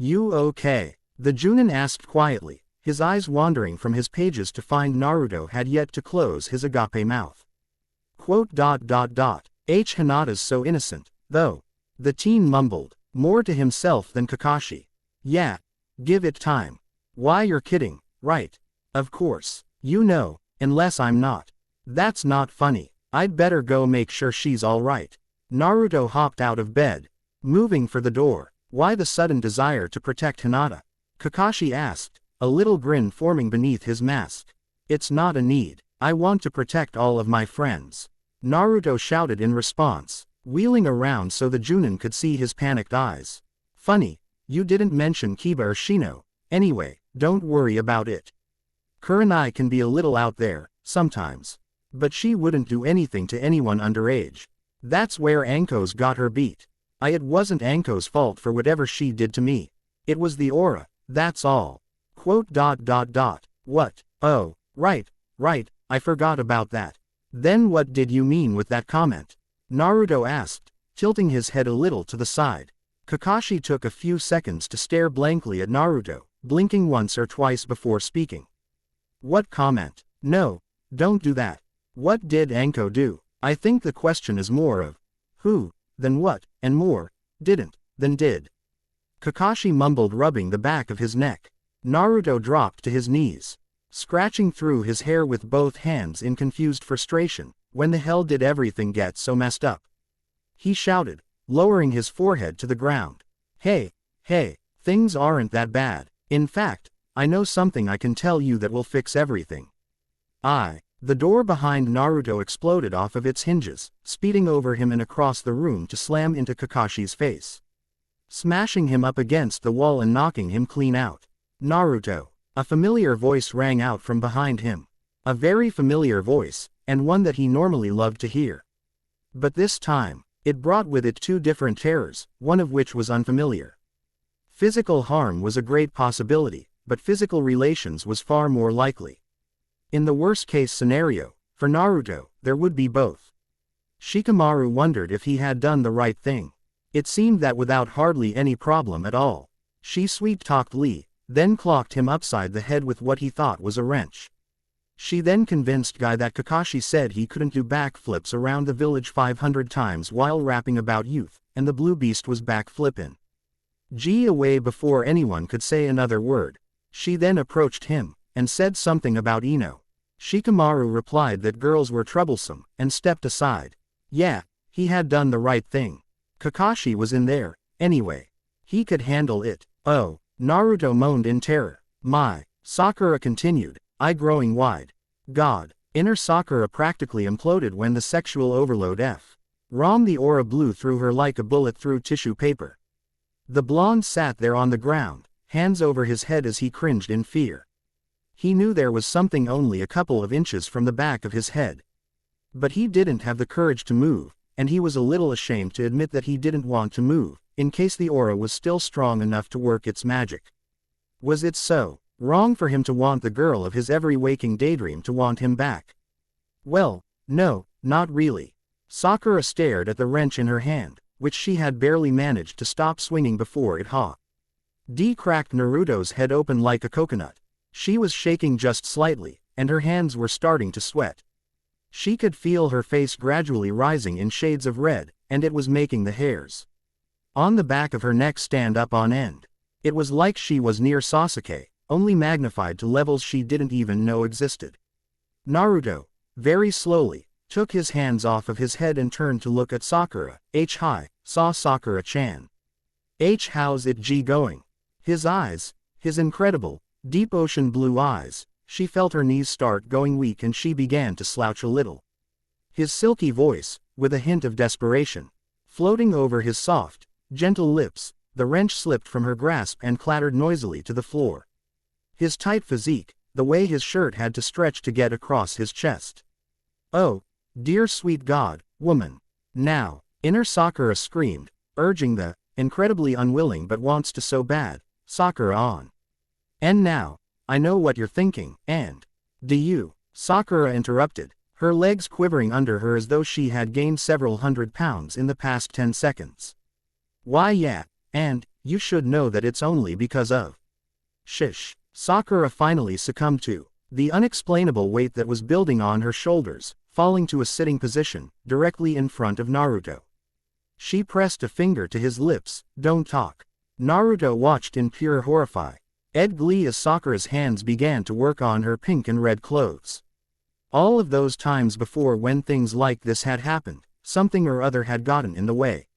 You okay? The Junin asked quietly, his eyes wandering from his pages to find Naruto had yet to close his agape mouth. Hinata's so innocent, though. The teen mumbled, more to himself than Kakashi. Yeah, give it time. Why, you're kidding, right? Of course. You know, unless I'm not. That's not funny. I'd better go make sure she's alright. Naruto hopped out of bed, moving for the door. Why the sudden desire to protect Hinata? Kakashi asked, a little grin forming beneath his mask. It's not a need. I want to protect all of my friends. Naruto shouted in response, wheeling around so the Junin could see his panicked eyes. Funny, you didn't mention Kiba or Shino. Anyway, don't worry about it. Kurenai can be a little out there, sometimes. But she wouldn't do anything to anyone underage. That's where Anko's got her beat. It wasn't Anko's fault for whatever she did to me. It was the aura, that's all. What? Oh, right, I forgot about that. Then what did you mean with that comment? Naruto asked, tilting his head a little to the side. Kakashi took a few seconds to stare blankly at Naruto, blinking once or twice before speaking. What comment? No, don't do that. What did Anko do? I think the question is more of who, than what, and more, didn't, than did. Kakashi mumbled, rubbing the back of his neck. Naruto dropped to his knees, scratching through his hair with both hands in confused frustration. When the hell did everything get so messed up? He shouted, lowering his forehead to the ground. Hey, things aren't that bad. In fact, I know something I can tell you that will fix everything. The door behind Naruto exploded off of its hinges, speeding over him and across the room to slam into Kakashi's face, smashing him up against the wall and knocking him clean out. Naruto, A familiar voice rang out from behind him. A very familiar voice, and one that he normally loved to hear. But this time, it brought with it two different terrors, one of which was unfamiliar. Physical harm was a great possibility, but physical relations was far more likely. In the worst-case scenario, for Naruto, there would be both. Shikamaru wondered if he had done the right thing. It seemed that without hardly any problem at all, she sweet-talked Lee, then clocked him upside the head with what he thought was a wrench. She then convinced Guy that Kakashi said he couldn't do backflips around the village 500 times while rapping about youth, and the blue beast was backflippin'. Away before anyone could say another word. She then approached him, and said something about Ino. Shikamaru replied that girls were troublesome, and stepped aside. Yeah, he had done the right thing. Kakashi was in there, anyway. He could handle it. Oh, Naruto moaned in terror. My. Sakura continued, eye growing wide. God. Inner Sakura practically imploded when the sexual overload Rom the aura blew through her like a bullet through tissue paper. The blonde sat there on the ground, hands over his head as he cringed in fear. He knew there was something only a couple of inches from the back of his head. But he didn't have the courage to move, and he was a little ashamed to admit that he didn't want to move, in case the aura was still strong enough to work its magic. Was it so wrong for him to want the girl of his every waking daydream to want him back? Well, no, not really. Sakura stared at the wrench in her hand, which she had barely managed to stop swinging before it cracked Naruto's head open like a coconut. She was shaking just slightly, and her hands were starting to sweat. She could feel her face gradually rising in shades of red, and it was making the hairs on the back of her neck stand up on end. It was like she was near Sasuke, only magnified to levels she didn't even know existed. Naruto, very slowly, took his hands off of his head and turned to look at Sakura. Hi, saw Sakura-chan. How's it going? His eyes, his incredible, deep ocean blue eyes, she felt her knees start going weak and she began to slouch a little. His silky voice, with a hint of desperation, floating over his soft, gentle lips, the wrench slipped from her grasp and clattered noisily to the floor. His tight physique, the way his shirt had to stretch to get across his chest. Oh, dear sweet God, woman. Now, inner Sakura screamed, urging the, incredibly unwilling but wants to so bad, Sakura on. And now, I know what you're thinking, and do you? Sakura interrupted, her legs quivering under her as though she had gained several 100 pounds in the past 10 seconds. Why yeah, and you should know that it's only because of. Shish. Sakura finally succumbed to the unexplainable weight that was building on her shoulders, falling to a sitting position, directly in front of Naruto. She pressed a finger to his lips. Don't talk. Naruto watched in pure horror. Glee as Sakura's hands began to work on her pink and red clothes. All of those times before when things like this had happened, something or other had gotten in the way.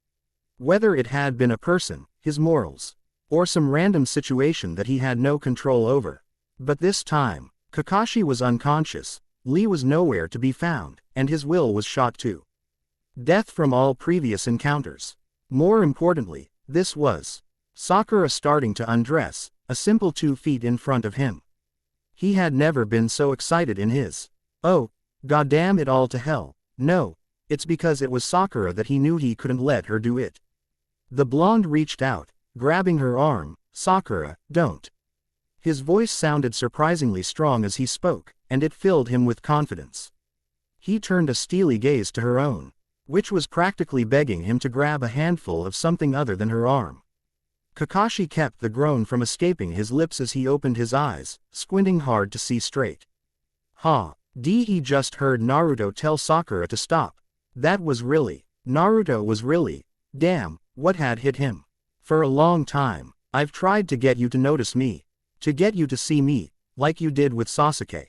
Whether it had been a person, his morals, or some random situation that he had no control over. But this time, Kakashi was unconscious, Lee was nowhere to be found, and his will was shot to death from all previous encounters. More importantly, this was Sakura starting to undress, a simple 2 feet in front of him. He had never been so excited in his. Oh, goddamn it all to hell. No, it's because it was Sakura that he knew he couldn't let her do it. The blonde reached out, grabbing her arm. Sakura, don't. His voice sounded surprisingly strong as he spoke, and it filled him with confidence. He turned a steely gaze to her own, which was practically begging him to grab a handful of something other than her arm. Kakashi kept the groan from escaping his lips as he opened his eyes, squinting hard to see straight. He just heard Naruto tell Sakura to stop. That was really, Naruto was really, damn, what had hit him. For a long time, I've tried to get you to notice me. To get you to see me, like you did with Sasuke.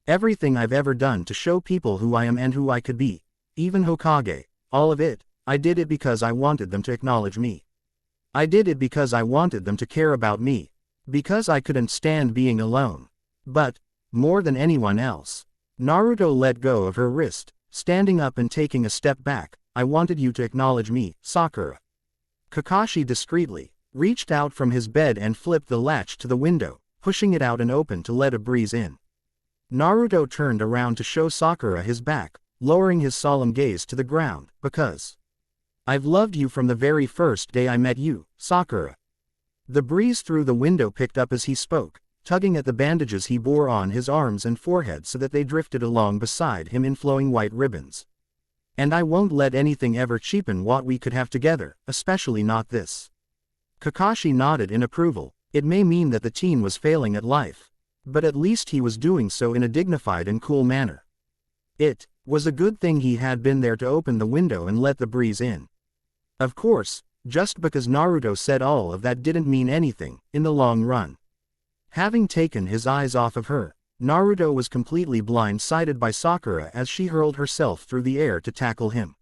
Everything I've ever done to show people who I am and who I could be, even Hokage, all of it, I did it because I wanted them to acknowledge me. I did it because I wanted them to care about me. Because I couldn't stand being alone. But, more than anyone else, Naruto let go of her wrist, standing up and taking a step back. I wanted you to acknowledge me, Sakura. Kakashi discreetly reached out from his bed and flipped the latch to the window, pushing it out and open to let a breeze in. Naruto turned around to show Sakura his back, lowering his solemn gaze to the ground, because I've loved you from the very first day I met you, Sakura. The breeze through the window picked up as he spoke, tugging at the bandages he bore on his arms and forehead so that they drifted along beside him in flowing white ribbons. And I won't let anything ever cheapen what we could have together, especially not this. Kakashi nodded in approval. It may mean that the teen was failing at life, but at least he was doing so in a dignified and cool manner. It was a good thing he had been there to open the window and let the breeze in. Of course, just because Naruto said all of that didn't mean anything, in the long run. Having taken his eyes off of her, Naruto was completely blindsided by Sakura as she hurled herself through the air to tackle him.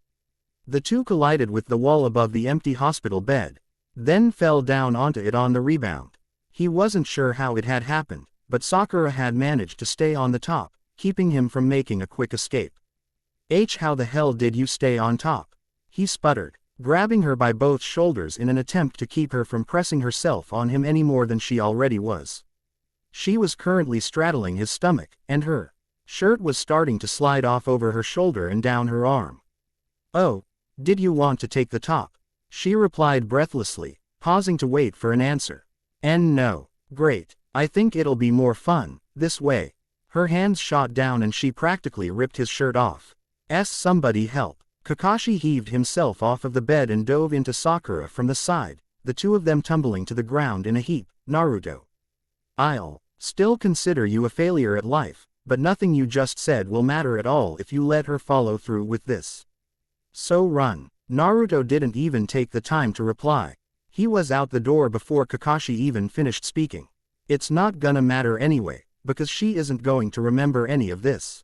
The two collided with the wall above the empty hospital bed, then fell down onto it on the rebound. He wasn't sure how it had happened, but Sakura had managed to stay on the top, keeping him from making a quick escape. How the hell did you stay on top? He sputtered, grabbing her by both shoulders in an attempt to keep her from pressing herself on him any more than she already was. She was currently straddling his stomach, and her shirt was starting to slide off over her shoulder and down her arm. Oh, did you want to take the top? She replied breathlessly, pausing to wait for an answer. And no. Great. I think it'll be more fun this way. Her hands shot down and she practically ripped his shirt off. Somebody help. Kakashi heaved himself off of the bed and dove into Sakura from the side, the two of them tumbling to the ground in a heap. Naruto. I'll still consider you a failure at life, but nothing you just said will matter at all if you let her follow through with this. So run. Naruto didn't even take the time to reply. He was out the door before Kakashi even finished speaking. It's not gonna matter anyway, because she isn't going to remember any of this.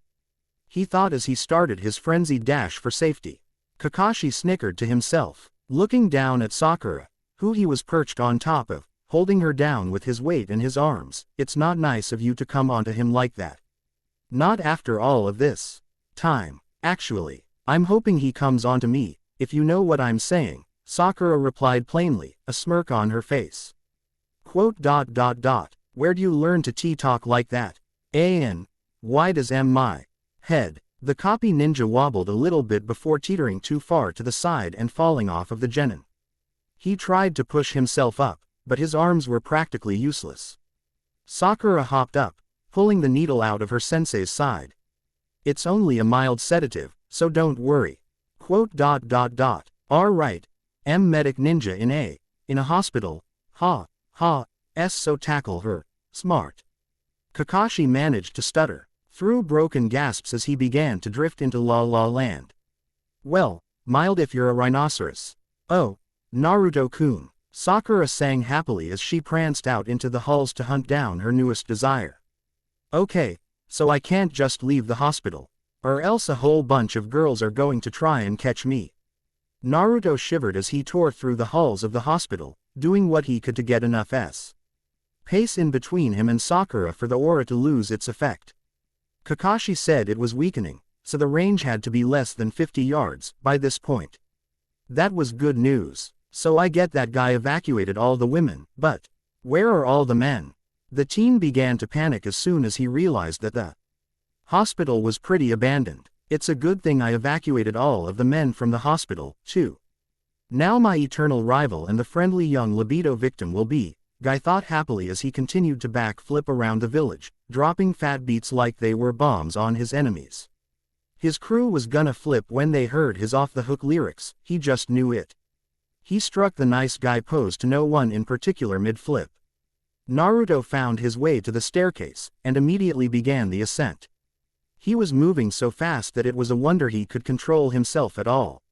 He thought as he started his frenzied dash for safety. Kakashi snickered to himself, looking down at Sakura, who he was perched on top of, holding her down with his weight and his arms. It's not nice of you to come onto him like that. Not after all of this time. Actually, I'm hoping he comes onto me, if you know what I'm saying, Sakura replied plainly, a smirk on her face. Where'd you learn to talk like that? Why does my head? The copy ninja wobbled a little bit before teetering too far to the side and falling off of the genin. He tried to push himself up, but his arms were practically useless. Sakura hopped up, pulling the needle out of her sensei's side. It's only a mild sedative, so don't worry. Alright. Medic ninja in a hospital. So tackle her. Smart. Kakashi managed to stutter through broken gasps as he began to drift into La La Land. Well, mild if you're a rhinoceros. Oh, Naruto-kun. Sakura sang happily as she pranced out into the halls to hunt down her newest desire. Okay, so I can't just leave the hospital, or else a whole bunch of girls are going to try and catch me. Naruto shivered as he tore through the halls of the hospital, doing what he could to get enough pace in between him and Sakura for the aura to lose its effect. Kakashi said it was weakening, so the range had to be less than 50 yards by this point. That was good news. So I get that guy evacuated all the women, but where are all the men? The teen began to panic as soon as he realized that the hospital was pretty abandoned. It's a good thing I evacuated all of the men from the hospital, too. Now my eternal rival and the friendly young libido victim will be, Guy thought happily as he continued to backflip around the village, dropping fat beats like they were bombs on his enemies. His crew was gonna flip when they heard his off-the-hook lyrics, he just knew it. He struck the nice guy pose to no one in particular mid-flip. Naruto found his way to the staircase, and immediately began the ascent. He was moving so fast that it was a wonder he could control himself at all.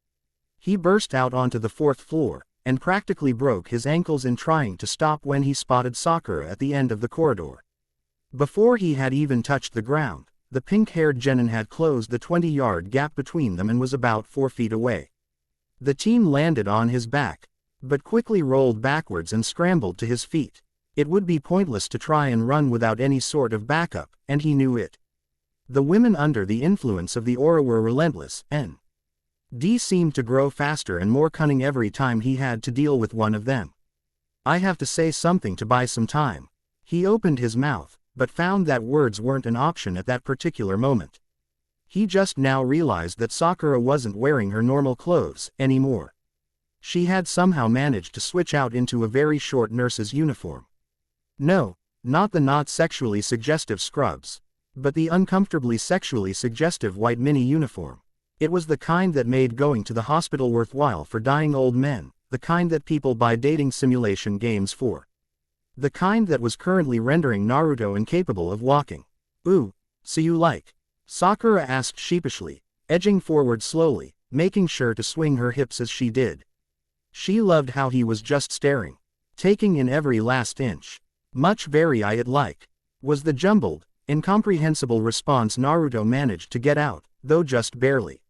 He burst out onto the 4th floor, and practically broke his ankles in trying to stop when he spotted Sakura at the end of the corridor. Before he had even touched the ground, the pink-haired genin had closed the 20-yard gap between them and was about 4 feet away. The teen landed on his back, but quickly rolled backwards and scrambled to his feet. It would be pointless to try and run without any sort of backup, and he knew it. The women under the influence of the aura were relentless, and D seemed to grow faster and more cunning every time he had to deal with one of them. I have to say something to buy some time. He opened his mouth, but found that words weren't an option at that particular moment. He just now realized that Sakura wasn't wearing her normal clothes anymore. She had somehow managed to switch out into a very short nurse's uniform. No, not the not sexually suggestive scrubs, but the uncomfortably sexually suggestive white mini uniform. It was the kind that made going to the hospital worthwhile for dying old men, the kind that people buy dating simulation games for. The kind that was currently rendering Naruto incapable of walking. Ooh, so you like? Sakura asked sheepishly, edging forward slowly, making sure to swing her hips as she did. She loved how he was just staring, taking in every last inch. Much very I'd like, was the jumbled, incomprehensible response Naruto managed to get out, though just barely.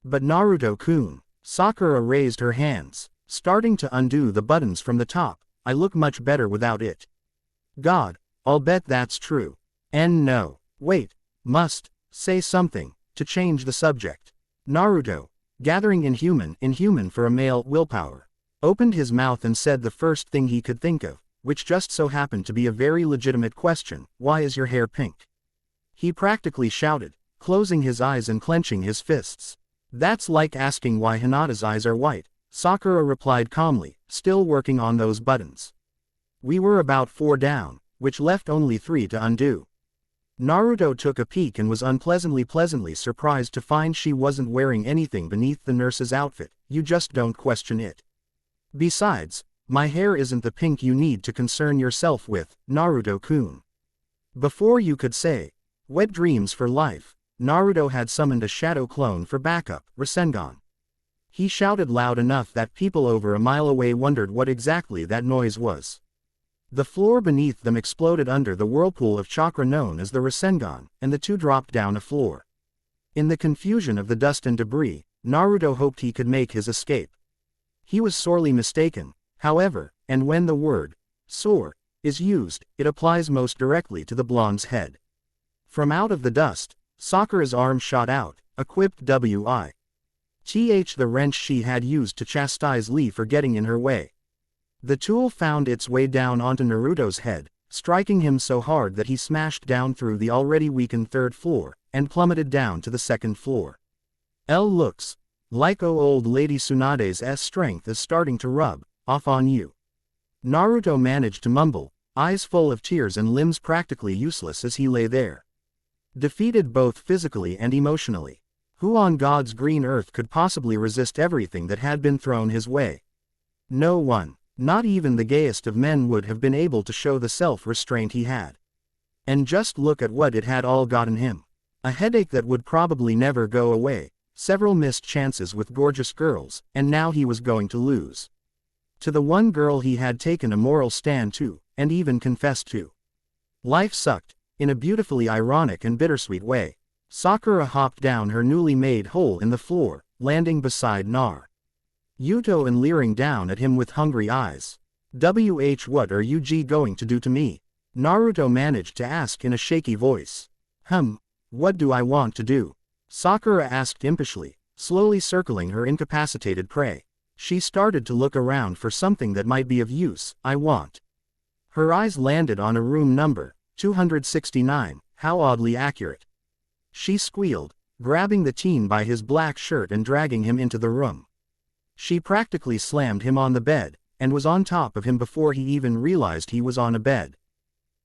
But Naruto-kun, Sakura raised her hands, starting to undo the buttons from the top. I look much better without it. God, I'll bet that's true. And no, wait, must say something to change the subject. Naruto, gathering inhuman for a male willpower, opened his mouth and said the first thing he could think of, which just so happened to be a very legitimate question: why is your hair pink? He practically shouted, closing his eyes and clenching his fists. That's like asking why Hinata's eyes are white, Sakura replied calmly, still working on those buttons. We were about 4 down, which left only 3 to undo. Naruto took a peek and was pleasantly surprised to find she wasn't wearing anything beneath the nurse's outfit. You just don't question it. Besides, my hair isn't the pink you need to concern yourself with, Naruto-kun. Before you could say, wet dreams for life, Naruto had summoned a shadow clone for backup, Rasengan. He shouted loud enough that people over a mile away wondered what exactly that noise was. The floor beneath them exploded under the whirlpool of chakra known as the Rasengan, and the two dropped down a floor. In the confusion of the dust and debris, Naruto hoped he could make his escape. He was sorely mistaken, however, and when the word "sore" is used, it applies most directly to the blonde's head. From out of the dust, Sakura's arm shot out, equipped with the wrench she had used to chastise Lee for getting in her way. The tool found its way down onto Naruto's head, striking him so hard that he smashed down through the already weakened 3rd floor, and plummeted down to the 2nd floor. Looks like old lady Tsunade's strength is starting to rub off on you. Naruto managed to mumble, eyes full of tears and limbs practically useless as he lay there. Defeated both physically and emotionally. Who on God's green earth could possibly resist everything that had been thrown his way? No one. Not even the gayest of men would have been able to show the self-restraint he had. And just look at what it had all gotten him. A headache that would probably never go away, several missed chances with gorgeous girls, and now he was going to lose. To the one girl he had taken a moral stand to, and even confessed to. Life sucked, in a beautifully ironic and bittersweet way. Sakura hopped down her newly made hole in the floor, landing beside Yuto and leering down at him with hungry eyes. What are you going to do to me? Naruto managed to ask in a shaky voice. What do I want to do? Sakura asked impishly, slowly circling her incapacitated prey. She started to look around for something that might be of use. Her eyes landed on a room number 269, how oddly accurate. She squealed, grabbing the teen by his black shirt and dragging him into the room. She practically slammed him on the bed, and was on top of him before he even realized he was on a bed.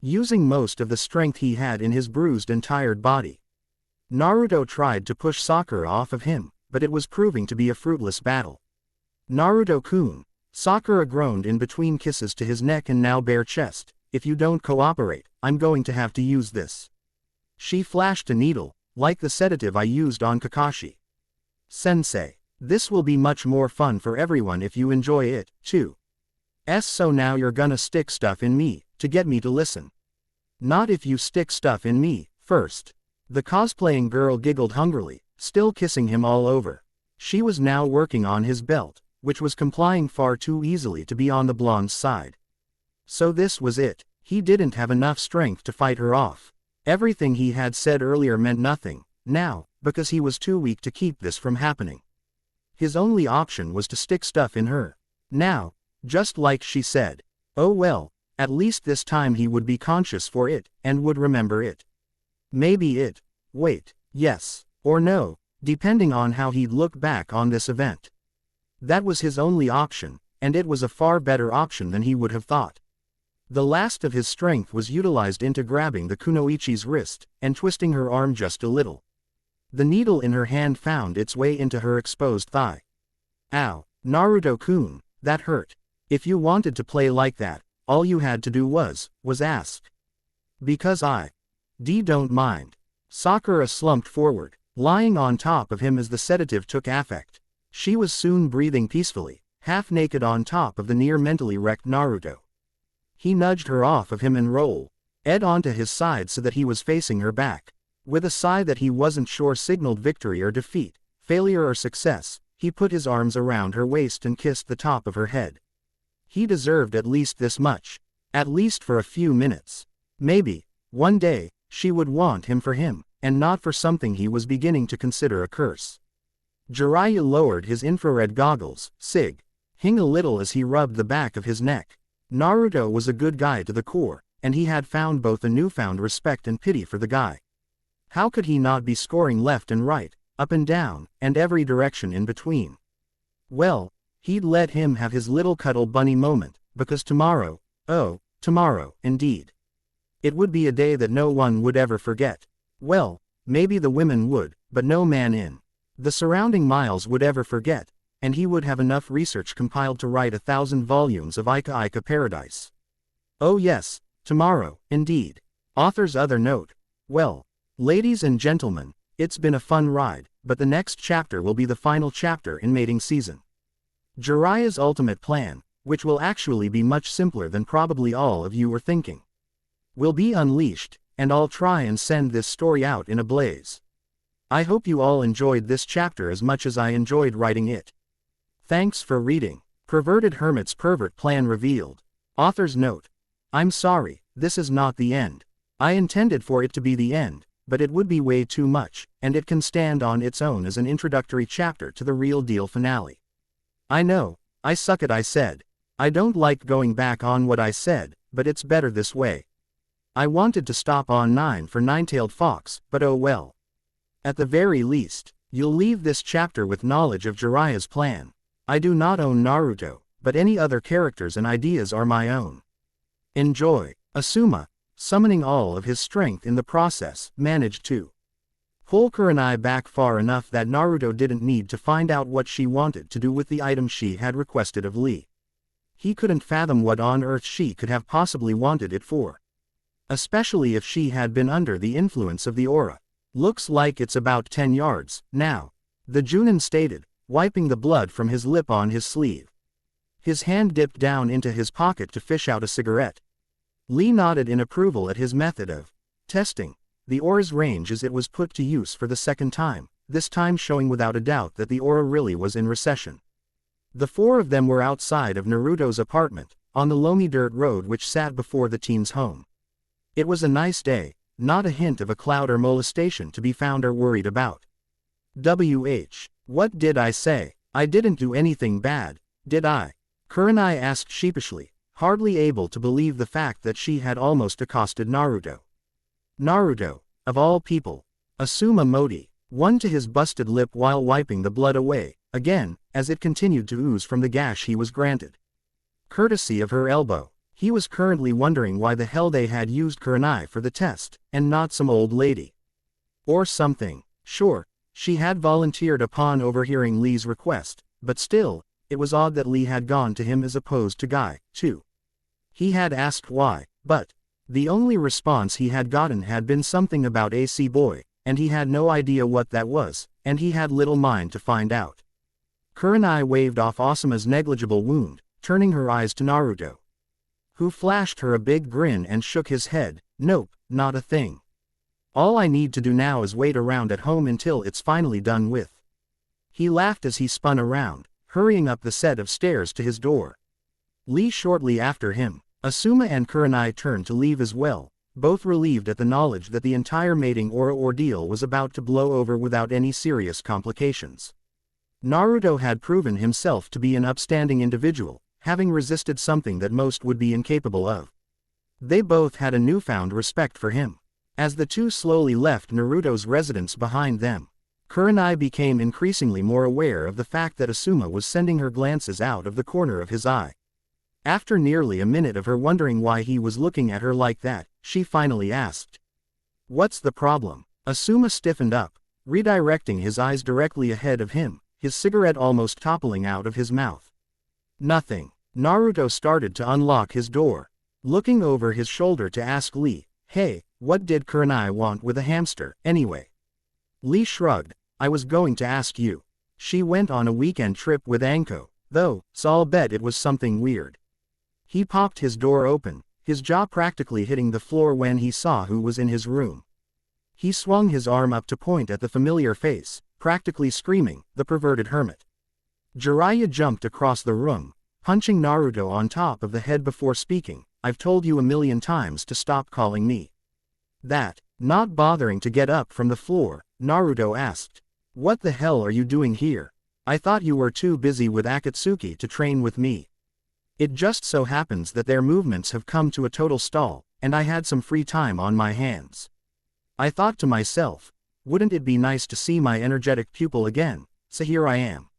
Using most of the strength he had in his bruised and tired body, Naruto tried to push Sakura off of him, but it was proving to be a fruitless battle. Naruto-kun, Sakura groaned in between kisses to his neck and now bare chest. If you don't cooperate, I'm going to have to use this. She flashed a needle, like the sedative I used on Kakashi. Sensei. This will be much more fun for everyone if you enjoy it, too. So now you're gonna stick stuff in me, to get me to listen. Not if you stick stuff in me, first. The cosplaying girl giggled hungrily, still kissing him all over. She was now working on his belt, which was complying far too easily to be on the blonde's side. So this was it. He didn't have enough strength to fight her off. Everything he had said earlier meant nothing, now, because he was too weak to keep this from happening. His only option was to stick stuff in her. Now, just like she said. Oh well, At least this time he would be conscious for it, and would remember it. Maybe it. Wait, yes, or no, depending on how he'd look back on this event. That was his only option, and it was a far better option than he would have thought. The last of his strength was utilized into grabbing the kunoichi's wrist, and twisting her arm just a little. The needle in her hand found its way into her exposed thigh. Ow, Naruto-kun, that hurt. If you wanted to play like that, all you had to do was ask. Because I don't mind. Sakura slumped forward, lying on top of him as the sedative took effect. She was soon breathing peacefully, half naked on top of the near mentally wrecked Naruto. He nudged her off of him and rolled onto his side so that he was facing her back. With a sigh that he wasn't sure signaled victory or defeat, failure or success, he put his arms around her waist and kissed the top of her head. He deserved at least this much. At least for a few minutes. Maybe, one day, she would want him for him, and not for something he was beginning to consider a curse. Jiraiya lowered his infrared goggles, sig-ing a little as he rubbed the back of his neck. Naruto was a good guy to the core, and he had found both a newfound respect and pity for the guy. How could he not be scoring left and right, up and down, and every direction in between? Well, he'd let him have his little cuddle bunny moment, because tomorrow, oh, tomorrow, indeed. It would be a day that no one would ever forget. Well, maybe the women would, but no man in the surrounding miles would ever forget, and he would have enough research compiled to write 1,000 volumes of Ika Ika Paradise. Oh yes, tomorrow, indeed. Author's other note. Well, ladies and gentlemen, it's been a fun ride, but the next chapter will be the final chapter in mating season. Jiraiya's ultimate plan, which will actually be much simpler than probably all of you were thinking, will be unleashed, and I'll try and send this story out in a blaze. I hope you all enjoyed this chapter as much as I enjoyed writing it. Thanks for reading. Perverted Hermit's pervert plan revealed. Author's note. I'm sorry, this is not the end. I intended for it to be the end, but it would be way too much, and it can stand on its own as an introductory chapter to the real deal finale. I know, I suck at I said. I don't like going back on what I said, but it's better this way. I wanted to stop on 9 for Nine-Tailed Fox, but oh well. At the very least, you'll leave this chapter with knowledge of Jiraiya's plan. I do not own Naruto, but any other characters and ideas are my own. Enjoy. Asuma, summoning all of his strength in the process, managed to pull Kurenai back far enough that Naruto didn't need to find out what she wanted to do with the item she had requested of Lee. He couldn't fathom what on earth she could have possibly wanted it for. Especially if she had been under the influence of the aura. Looks like it's about 10 yards, now. The Junin stated, wiping the blood from his lip on his sleeve. His hand dipped down into his pocket to fish out a cigarette. Lee nodded in approval at his method of testing the aura's range as it was put to use for the second time, this time showing without a doubt that the aura really was in recession. The four of them were outside of Naruto's apartment, on the loamy dirt road which sat before the teen's home. It was a nice day, not a hint of a cloud or molestation to be found or worried about. What did I say? I didn't do anything bad, did I? Kurenai asked sheepishly, hardly able to believe the fact that she had almost accosted Naruto. Naruto, of all people. Asuma Modi, one to his busted lip while wiping the blood away, again, as it continued to ooze from the gash he was granted. Courtesy of her elbow. He was currently wondering why the hell they had used Kurenai for the test, and not some old lady. Or something. Sure, she had volunteered upon overhearing Lee's request, but still, it was odd that Lee had gone to him as opposed to Guy, too. He had asked why, but the only response he had gotten had been something about AC boy, and he had no idea what that was, and he had little mind to find out. Kurenai waved off Asuma's negligible wound, turning her eyes to Naruto, who flashed her a big grin and shook his head. Nope, not a thing. All I need to do now is wait around at home until it's finally done with. He laughed as he spun around, hurrying up the set of stairs to his door. Lee shortly after him. Asuma and Kurenai turned to leave as well, both relieved at the knowledge that the entire mating aura ordeal was about to blow over without any serious complications. Naruto had proven himself to be an upstanding individual, having resisted something that most would be incapable of. They both had a newfound respect for him. As the two slowly left Naruto's residence behind them, Kurenai became increasingly more aware of the fact that Asuma was sending her glances out of the corner of his eye. After nearly a minute of her wondering why he was looking at her like that, she finally asked, "What's the problem?" Asuma stiffened up, redirecting his eyes directly ahead of him, his cigarette almost toppling out of his mouth. "Nothing." Naruto started to unlock his door, looking over his shoulder to ask Lee, "Hey, what did Kurenai want with a hamster, anyway?" Lee shrugged. "I was going to ask you. She went on a weekend trip with Anko, though, so I'll bet it was something weird." He popped his door open, his jaw practically hitting the floor when he saw who was in his room. He swung his arm up to point at the familiar face, practically screaming, "The perverted hermit." Jiraiya jumped across the room, punching Naruto on top of the head before speaking, "I've told you a million times to stop calling me that." Not bothering to get up from the floor, Naruto asked, "What the hell are you doing here? I thought you were too busy with Akatsuki to train with me. It just so happens that their movements have come to a total stall, and I had some free time on my hands. I thought to myself, wouldn't it be nice to see my energetic pupil again, so here I am."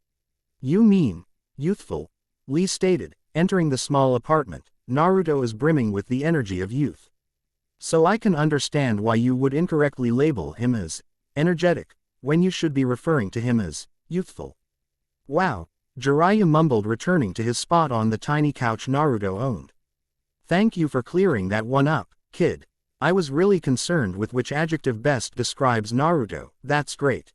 "You mean, youthful," Lee stated, entering the small apartment. Naruto is brimming with the energy of youth. "So I can understand why you would incorrectly label him as energetic, when you should be referring to him as youthful." "Wow," Jiraiya mumbled, returning to his spot on the tiny couch Naruto owned. "Thank you for clearing that one up, kid. I was really concerned with which adjective best describes Naruto. That's great.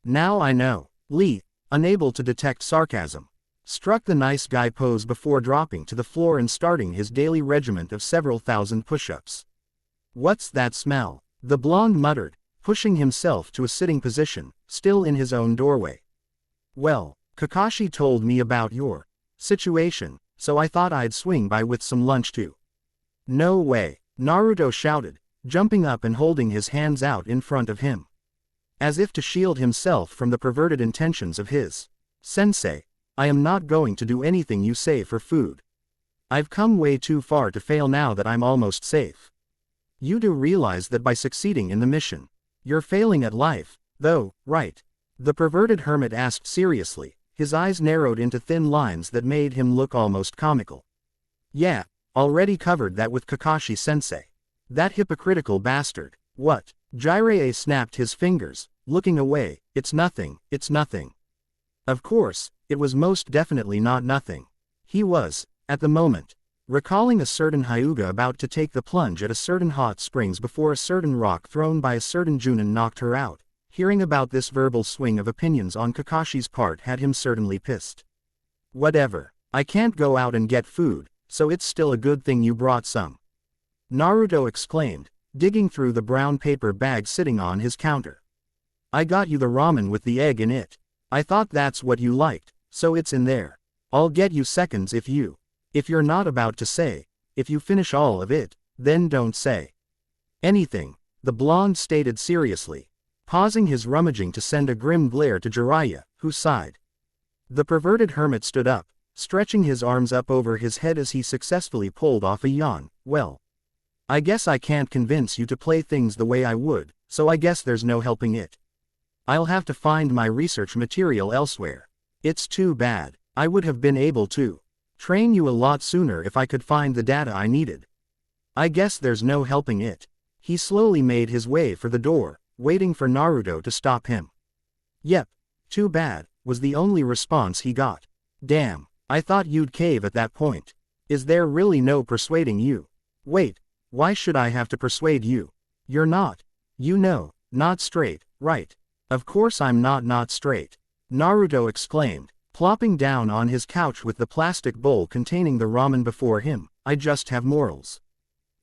Now I know." Lee, unable to detect sarcasm, struck the nice guy pose before dropping to the floor and starting his daily regiment of several thousand push-ups. "What's that smell?" the blonde muttered, pushing himself to a sitting position, still in his own doorway. "Well, Kakashi told me about your situation, so I thought I'd swing by with some lunch too." "No way," Naruto shouted, jumping up and holding his hands out in front of him, as if to shield himself from the perverted intentions of his sensei. "I am not going to do anything you say for food. I've come way too far to fail now that I'm almost safe. You do realize that by succeeding in the mission, you're failing at life, though, right?" the perverted hermit asked seriously, his eyes narrowed into thin lines that made him look almost comical. "Yeah, already covered that with Kakashi-sensei. That hypocritical bastard." "What?" Jiraiya snapped his fingers, looking away. It's nothing, it's nothing." Of course, it was most definitely not nothing. He was, at the moment, recalling a certain Hyuga about to take the plunge at a certain hot springs before a certain rock thrown by a certain Junin knocked her out. Hearing about this verbal swing of opinions on Kakashi's part had him certainly pissed. "Whatever. I can't go out and get food, so it's still a good thing you brought some," Naruto exclaimed, digging through the brown paper bag sitting on his counter. "I got you the ramen with the egg in it. I thought that's what you liked, so it's in there. I'll get you seconds if you're not about to say, if you finish all of it, then don't say anything," the blonde stated seriously, pausing his rummaging to send a grim glare to Jiraiya, who sighed. The perverted hermit stood up, stretching his arms up over his head as he successfully pulled off a yawn. "Well, I guess I can't convince you to play things the way I would, so I guess there's no helping it. I'll have to find my research material elsewhere. It's too bad. I would have been able to train you a lot sooner if I could find the data I needed. I guess there's no helping it." He slowly made his way for the door, waiting for Naruto to stop him. "Yep, too bad," was the only response he got. "Damn, I thought you'd cave at that point. Is there really no persuading you?" "Wait, why should I have to persuade you? You're not, not straight, right?" "Of course I'm not straight," Naruto exclaimed, plopping down on his couch with the plastic bowl containing the ramen before him. "I just have morals."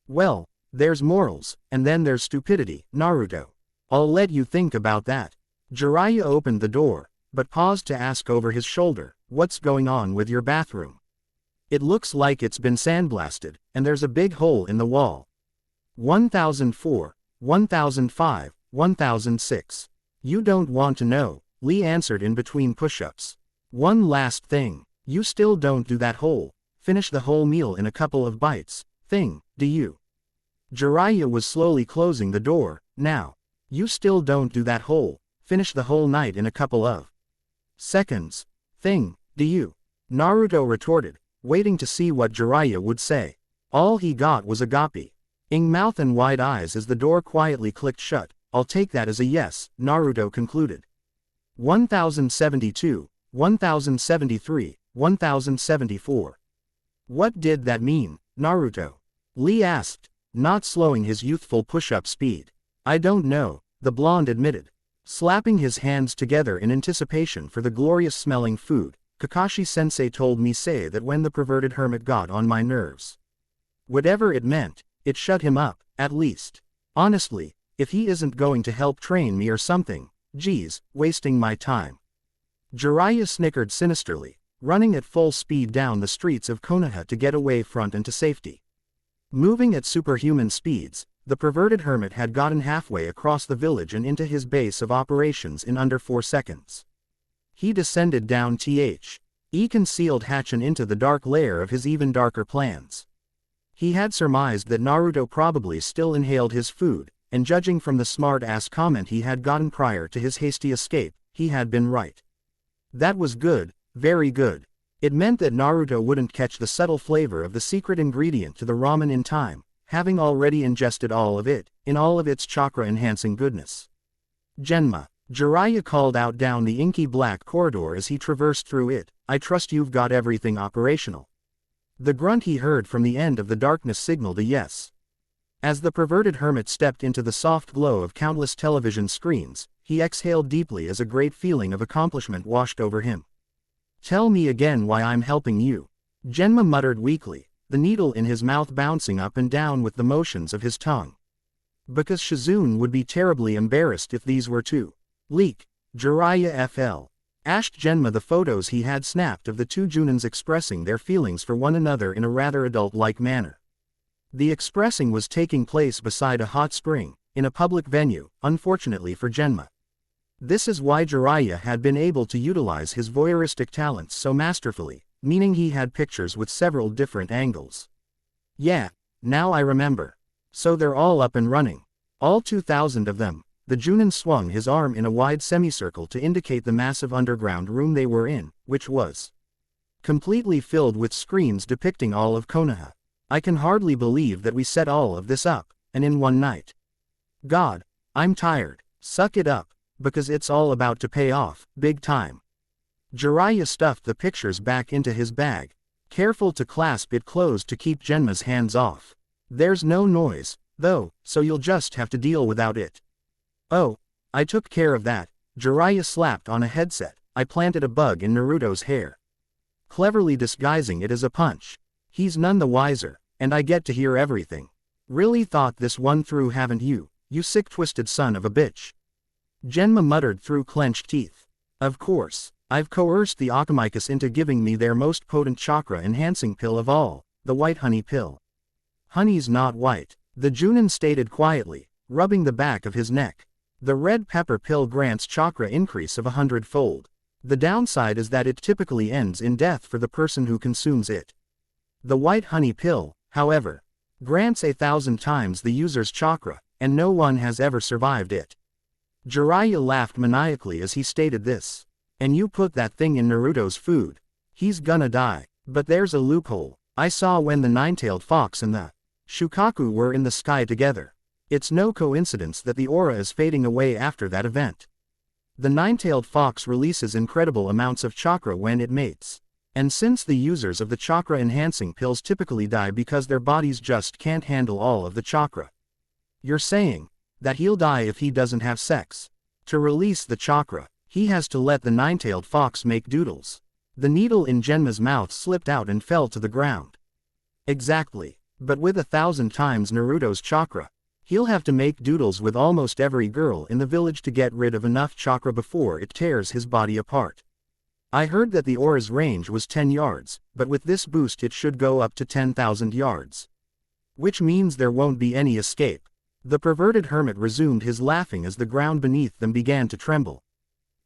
"Well, there's morals, and then there's stupidity, Naruto. I'll let you think about that." Jiraiya opened the door, but paused to ask over his shoulder, "What's going on with your bathroom? It looks like it's been sandblasted, and there's a big hole in the wall." 1004, 1005, 1006. "You don't want to know," Lee answered in between push-ups. "One last thing. You still don't do that whole, finish the whole meal in a couple of bites, thing, do you? Jiraiya was slowly closing the door. Now. You still don't do that finish the whole night in a couple of seconds thing, do you? Naruto retorted, waiting to see what Jiraiya would say. All he got was a gaping mouth and wide eyes as the door quietly clicked shut. I'll take that as a yes, Naruto concluded. 1072, 1073, 1074. What did that mean, Naruto? Lee asked, not slowing his youthful push-up speed. I don't know, the blonde admitted. Slapping his hands together in anticipation for the glorious-smelling food, Kakashi-sensei told me that when the perverted hermit got on my nerves. Whatever it meant, it shut him up, at least. Honestly, if he isn't going to help train me or something, geez, wasting my time. Jiraiya snickered sinisterly, running at full speed down the streets of Konoha to get away front and to safety. Moving at superhuman speeds, the perverted hermit had gotten halfway across the village and into his base of operations in under 4 seconds. He descended down the concealed hatch and into the dark lair of his even darker plans. He had surmised that Naruto probably still inhaled his food, and judging from the smart-ass comment he had gotten prior to his hasty escape, he had been right. That was good, very good. It meant that Naruto wouldn't catch the subtle flavor of the secret ingredient to the ramen in time, having already ingested all of it, in all of its chakra-enhancing goodness. Genma, Jiraiya called out down the inky black corridor as he traversed through it, I trust you've got everything operational. The grunt he heard from the end of the darkness signaled a yes. As the perverted hermit stepped into the soft glow of countless television screens, he exhaled deeply as a great feeling of accomplishment washed over him. Tell me again why I'm helping you. Genma muttered weakly, the needle in his mouth bouncing up and down with the motions of his tongue. Because Shizune would be terribly embarrassed if these were to leak. Jiraiya FL. Asked Genma the photos he had snapped of the two Junins expressing their feelings for one another in a rather adult-like manner. The expressing was taking place beside a hot spring, in a public venue, unfortunately for Genma. This is why Jiraiya had been able to utilize his voyeuristic talents so masterfully, meaning he had pictures with several different angles. Yeah, now I remember. So they're all up and running. All 2,000 of them. The Junin swung his arm in a wide semicircle to indicate the massive underground room they were in, which was completely filled with screens depicting all of Konoha. I can hardly believe that we set all of this up, and in one night. God, I'm tired. Suck it up, because it's all about to pay off, big time. Jiraiya stuffed the pictures back into his bag, careful to clasp it closed to keep Genma's hands off. There's no noise, though, so you'll just have to deal without it. Oh, I took care of that. Jiraiya slapped on a headset. I planted a bug in Naruto's hair, cleverly disguising it as a punch. He's none the wiser, and I get to hear everything. Really thought this one through, haven't you, you sick twisted son of a bitch? Genma muttered through clenched teeth. Of course, I've coerced the Akamichi into giving me their most potent chakra-enhancing pill of all, the white honey pill. Honey's not white, the Junin stated quietly, rubbing the back of his neck. The red pepper pill grants chakra increase of 100-fold. The downside is that it typically ends in death for the person who consumes it. The white honey pill, however, grants 1,000 times the user's chakra, and no one has ever survived it. Jiraiya laughed maniacally as he stated this. And you put that thing in Naruto's food. He's gonna die. But there's a loophole. I saw when the nine-tailed fox and the Shukaku were in the sky together. It's no coincidence that the aura is fading away after that event. The nine-tailed fox releases incredible amounts of chakra when it mates. And since the users of the chakra-enhancing pills typically die because their bodies just can't handle all of the chakra. You're saying that he'll die if he doesn't have sex. To release the chakra, he has to let the nine-tailed fox make doodles. The needle in Genma's mouth slipped out and fell to the ground. Exactly. But with 1,000 times Naruto's chakra, he'll have to make doodles with almost every girl in the village to get rid of enough chakra before it tears his body apart. I heard that the aura's range was 10 yards, but with this boost it should go up to 10,000 yards. Which means there won't be any escape. The perverted hermit resumed his laughing as the ground beneath them began to tremble.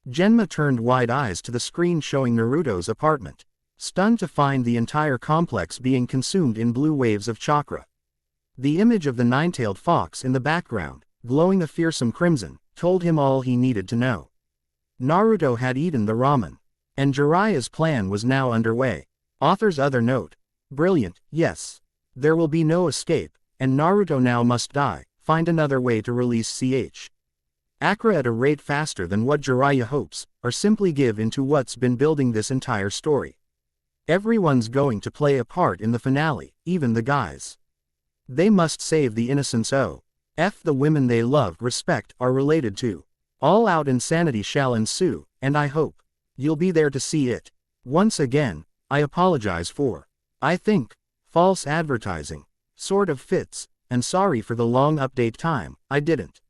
Genma turned wide eyes to the screen showing Naruto's apartment, stunned to find the entire complex being consumed in blue waves of chakra. The image of the nine-tailed fox in the background, glowing a fearsome crimson, told him all he needed to know. Naruto had eaten the ramen. And Jiraiya's plan was now underway. Author's other note. Brilliant, yes. There will be no escape, and Naruto now must die, find another way to release Chakra at a rate faster than what Jiraiya hopes, or simply give into what's been building this entire story. Everyone's going to play a part in the finale, even the guys. They must save the innocents. The women they love, respect, are related to. All-out insanity shall ensue, and I hope you'll be there to see it. Once again, I apologize for, I think, false advertising. Sort of fits, and sorry for the long update time. I didn't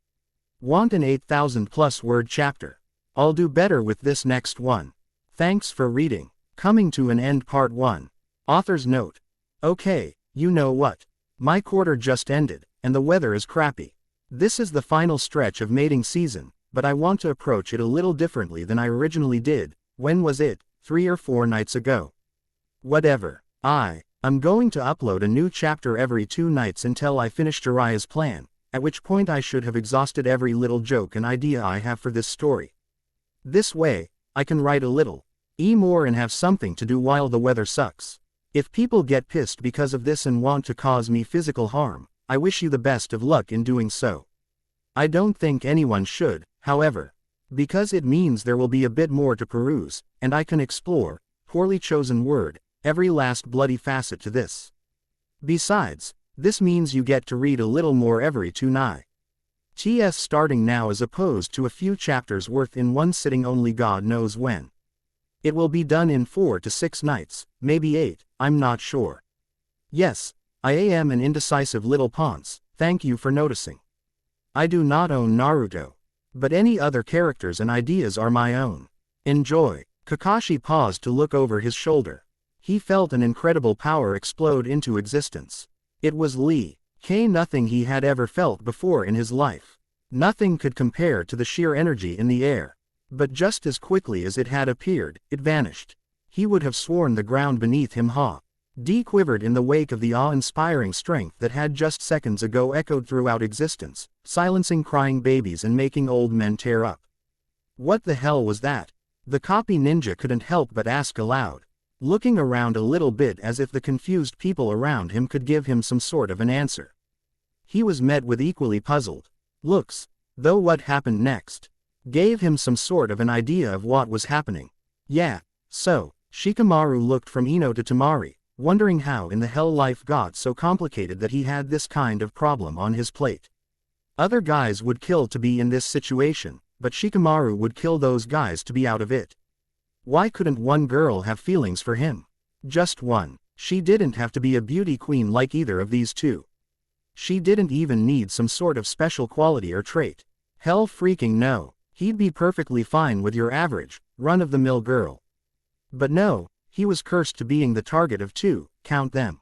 want an 8,000+ word chapter. I'll do better with this next one. Thanks for reading. Coming to an end part 1. Author's note. Okay, you know what? My quarter just ended, and the weather is crappy. This is the final stretch of mating season, but I want to approach it a little differently than I originally did. When was it? 3 or 4 nights ago. Whatever. I'm going to upload a new chapter every 2 nights until I finish Jiraiya's plan, at which point I should have exhausted every little joke and idea I have for this story. This way, I can write a little more and have something to do while the weather sucks. If people get pissed because of this and want to cause me physical harm, I wish you the best of luck in doing so. I don't think anyone should, however, because it means there will be a bit more to peruse, and I can explore, poorly chosen word, every last bloody facet to this. Besides, this means you get to read a little more every 2 nights. Starting now as opposed to a few chapters worth in one sitting only God knows when. It will be done in 4 to 6 nights, maybe 8, I'm not sure. Yes, I am an indecisive little ponce, thank you for noticing. I do not own Naruto. But any other characters and ideas are my own. Enjoy. Kakashi paused to look over his shoulder. He felt an incredible power explode into existence. It was Lee. Nothing he had ever felt before in his life. Nothing could compare to the sheer energy in the air. But just as quickly as it had appeared, it vanished. He would have sworn the ground beneath him quivered in the wake of the awe-inspiring strength that had just seconds ago echoed throughout existence, silencing crying babies and making old men tear up. What the hell was that? The copy ninja couldn't help but ask aloud, looking around a little bit as if the confused people around him could give him some sort of an answer. He was met with equally puzzled looks, though what happened next gave him some sort of an idea of what was happening. So, Shikamaru looked from Ino to Temari, wondering how in the hell life got so complicated that he had this kind of problem on his plate. Other guys would kill to be in this situation, but Shikamaru would kill those guys to be out of it. Why couldn't one girl have feelings for him? Just one. She didn't have to be a beauty queen like either of these two. She didn't even need some sort of special quality or trait. Hell freaking no. He'd be perfectly fine with your average, run-of-the-mill girl. But no, he was cursed to being the target of 2, count them.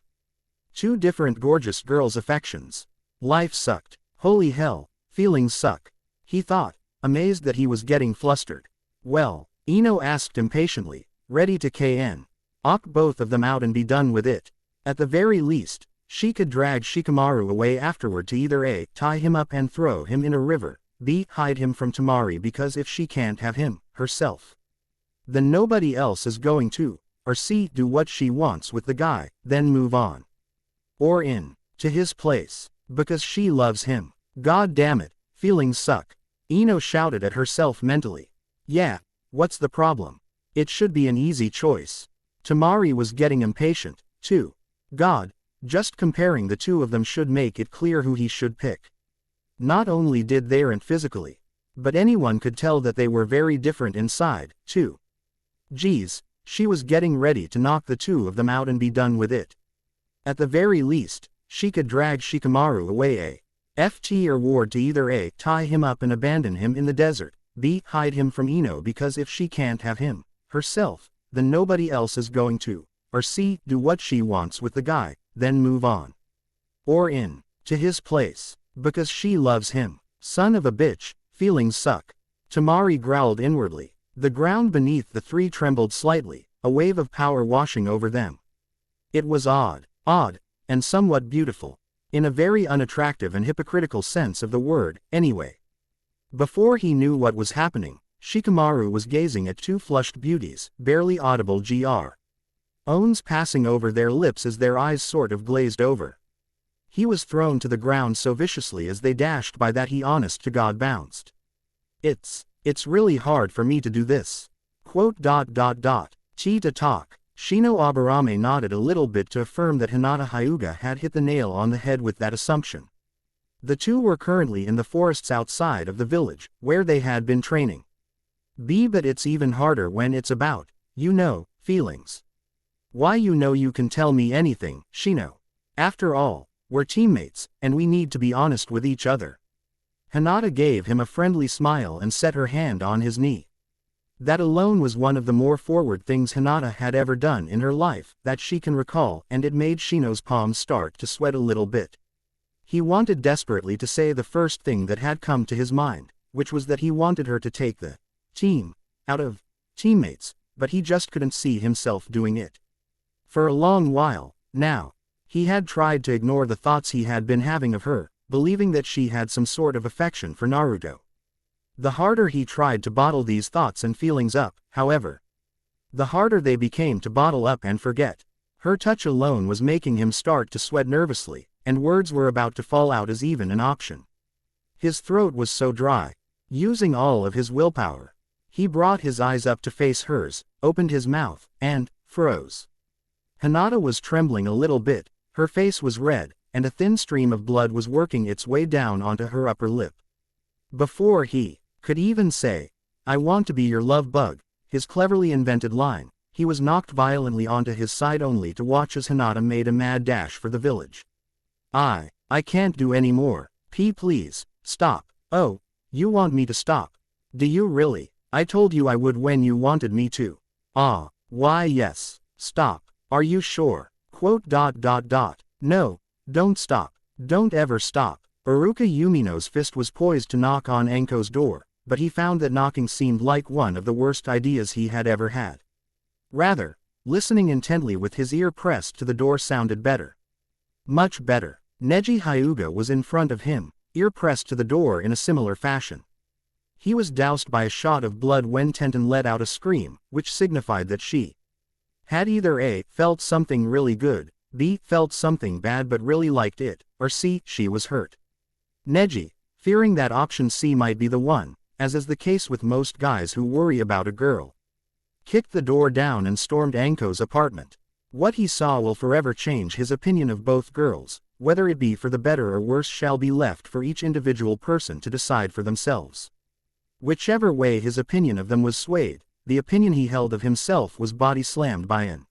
2 different gorgeous girls' affections. Life sucked. Holy hell, feelings suck. He thought, amazed that he was getting flustered. Well, Ino asked impatiently, ready to knock both of them out and be done with it. At the very least, she could drag Shikamaru away afterward to either A. tie him up and throw him in a river, B. hide him from Temari, because if she can't have him, herself, then nobody else is going to, or C. do what she wants with the guy, then move on. Or to his place, because she loves him. God damn it, feelings suck. Ino shouted at herself mentally. What's the problem? It should be an easy choice. Temari was getting impatient, too. God, just comparing the 2 of them should make it clear who he should pick. Not only did they aren't physically, but anyone could tell that they were very different inside, too. Geez, she was getting ready to knock the 2 of them out and be done with it. At the very least, she could drag Shikamaru away or ward to either A. tie him up and abandon him in the desert, B. hide him from Ino, because if she can't have him, herself, then nobody else is going to, or C. do what she wants with the guy, then move on. Or to his place, because she loves him. Son of a bitch, feelings suck. Temari growled inwardly. The ground beneath the 3 trembled slightly, a wave of power washing over them. It was odd, and somewhat beautiful. In a very unattractive and hypocritical sense of the word, anyway. Before he knew what was happening, Shikamaru was gazing at two flushed beauties, barely audible O's passing over their lips as their eyes sort of glazed over. He was thrown to the ground so viciously as they dashed by that he honest to God bounced. It's really hard for me to do this. Tea to talk. Shino Aburame nodded a little bit to affirm that Hinata Hyuga had hit the nail on the head with that assumption. The two were currently in the forests outside of the village, where they had been training. But it's even harder when it's about, feelings. Why you can tell me anything, Shino. After all, we're teammates, and we need to be honest with each other. Hinata gave him a friendly smile and set her hand on his knee. That alone was one of the more forward things Hinata had ever done in her life that she can recall, and it made Shino's palms start to sweat a little bit. He wanted desperately to say the first thing that had come to his mind, which was that he wanted her to take the team out of teammates, but he just couldn't see himself doing it. For a long while, now, he had tried to ignore the thoughts he had been having of her, believing that she had some sort of affection for Naruto. The harder he tried to bottle these thoughts and feelings up, however, the harder they became to bottle up and forget. Her touch alone was making him start to sweat nervously, and words were about to fall out as even an option. His throat was so dry. Using all of his willpower, he brought his eyes up to face hers, opened his mouth, and froze. Hinata was trembling a little bit, her face was red, and a thin stream of blood was working its way down onto her upper lip. Before he could even say, "I want to be your love bug," his cleverly invented line, he was knocked violently onto his side only to watch as Hinata made a mad dash for the village. I can't do any more. Please, stop. Oh, you want me to stop? Do you really? I told you I would when you wanted me to. Why yes. Stop. Are you sure? No, don't stop. Don't ever stop. Iruka Yumino's fist was poised to knock on Anko's door, but he found that knocking seemed like one of the worst ideas he had ever had. Rather, listening intently with his ear pressed to the door sounded better. Much better. Neji Hyuga was in front of him, ear pressed to the door in a similar fashion. He was doused by a shot of blood when Tenten let out a scream, which signified that she had either A. felt something really good, B. felt something bad but really liked it, or C. she was hurt. Neji, fearing that option C might be the one, as is the case with most guys who worry about a girl, kicked the door down and stormed Anko's apartment. What he saw will forever change his opinion of both girls, whether it be for the better or worse shall be left for each individual person to decide for themselves. Whichever way his opinion of them was swayed, the opinion he held of himself was body slammed by an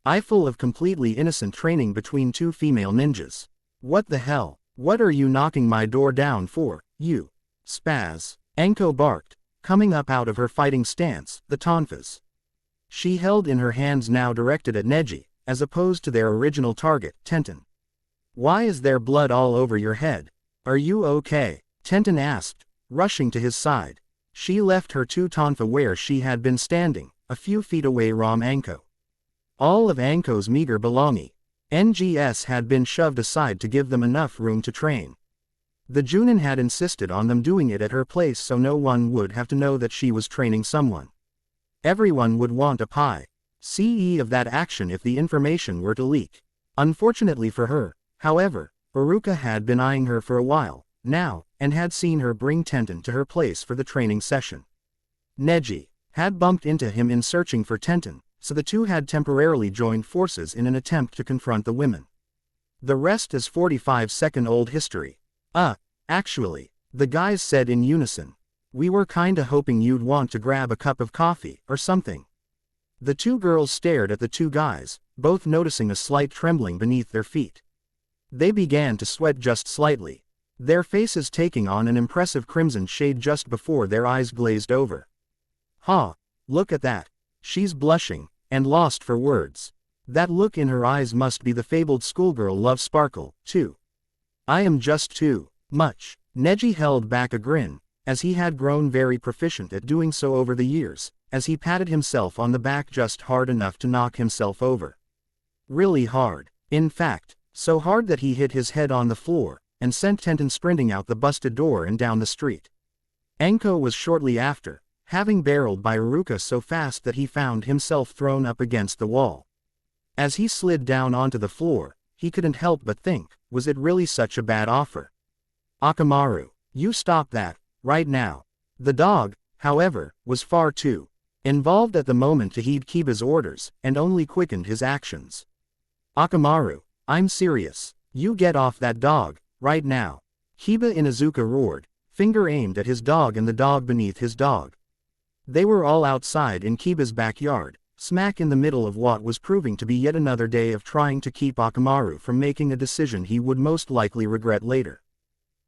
eyeful of completely innocent training between two female ninjas. What the hell? What are you knocking my door down for, you spaz? Anko barked, coming up out of her fighting stance, the tonfas she held in her hands now directed at Neji, as opposed to their original target, Tenten. Why is there blood all over your head? Are you okay? Tenten asked, rushing to his side. She left her two tonfa where she had been standing, a few feet away from Anko. All of Anko's meager belongings had been shoved aside to give them enough room to train. The Junin had insisted on them doing it at her place so no one would have to know that she was training someone. Everyone would want a CE of that action if the information were to leak. Unfortunately for her, however, Iruka had been eyeing her for a while now, and had seen her bring Tenten to her place for the training session. Neji had bumped into him in searching for Tenten, so the two had temporarily joined forces in an attempt to confront the women. The rest is 45-second-old history. Actually, the guys said in unison. We were kinda hoping you'd want to grab a cup of coffee, or something. The two girls stared at the two guys, both noticing a slight trembling beneath their feet. They began to sweat just slightly, their faces taking on an impressive crimson shade just before their eyes glazed over. Look at that. She's blushing, and lost for words. That look in her eyes must be the fabled schoolgirl love sparkle, too. I am just too much. Neji held back a grin, as he had grown very proficient at doing so over the years, as he patted himself on the back just hard enough to knock himself over. Really hard. In fact, So hard that he hit his head on the floor, and sent Tenten sprinting out the busted door and down the street. Anko was shortly after, having barreled by Iruka so fast that he found himself thrown up against the wall. As he slid down onto the floor, he couldn't help but think, was it really such a bad offer? Akamaru, you stop that, right now. The dog, however, was far too involved at the moment to heed Kiba's orders, and only quickened his actions. Akamaru, I'm serious. You get off that dog, right now. Kiba Inuzuka roared, finger aimed at his dog and the dog beneath his dog. They were all outside in Kiba's backyard, smack in the middle of what was proving to be yet another day of trying to keep Akamaru from making a decision he would most likely regret later.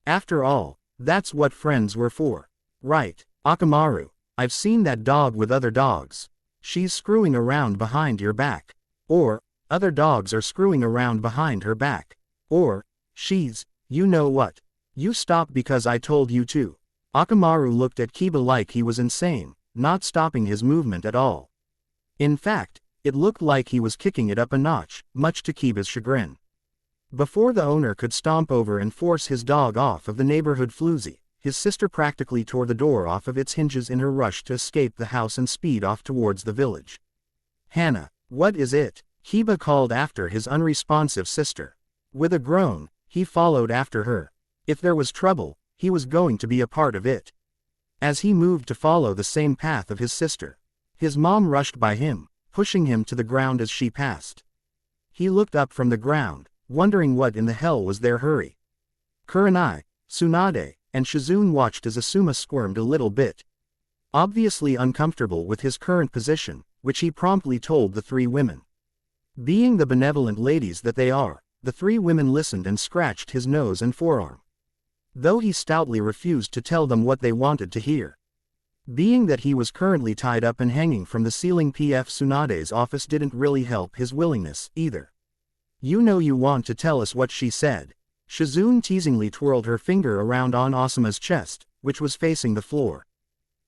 After all, that's what friends were for. Right, Akamaru, I've seen that dog with other dogs. She's screwing around behind your back. Or, other dogs are screwing around behind her back. Or, she's, you know what. You stop because I told you to. Akamaru looked at Kiba like he was insane, not stopping his movement at all. In fact, it looked like he was kicking it up a notch, much to Kiba's chagrin. Before the owner could stomp over and force his dog off of the neighborhood floozy, his sister practically tore the door off of its hinges in her rush to escape the house and speed off towards the village. Hana, what is it? Kiba called after his unresponsive sister. With a groan, he followed after her. If there was trouble, he was going to be a part of it. As he moved to follow the same path of his sister, his mom rushed by him, pushing him to the ground as she passed. He looked up from the ground, wondering what in the hell was their hurry. Kurenai, Tsunade, and Shizune watched as Asuma squirmed a little bit. Obviously uncomfortable with his current position, which he promptly told the three women. Being the benevolent ladies that they are, the three women listened and scratched his nose and forearm. Though he stoutly refused to tell them what they wanted to hear. Being that he was currently tied up and hanging from the ceiling, PF Tsunade's office didn't really help his willingness, either. You know you want to tell us what she said. Shizune teasingly twirled her finger around on Asuma's chest, which was facing the floor.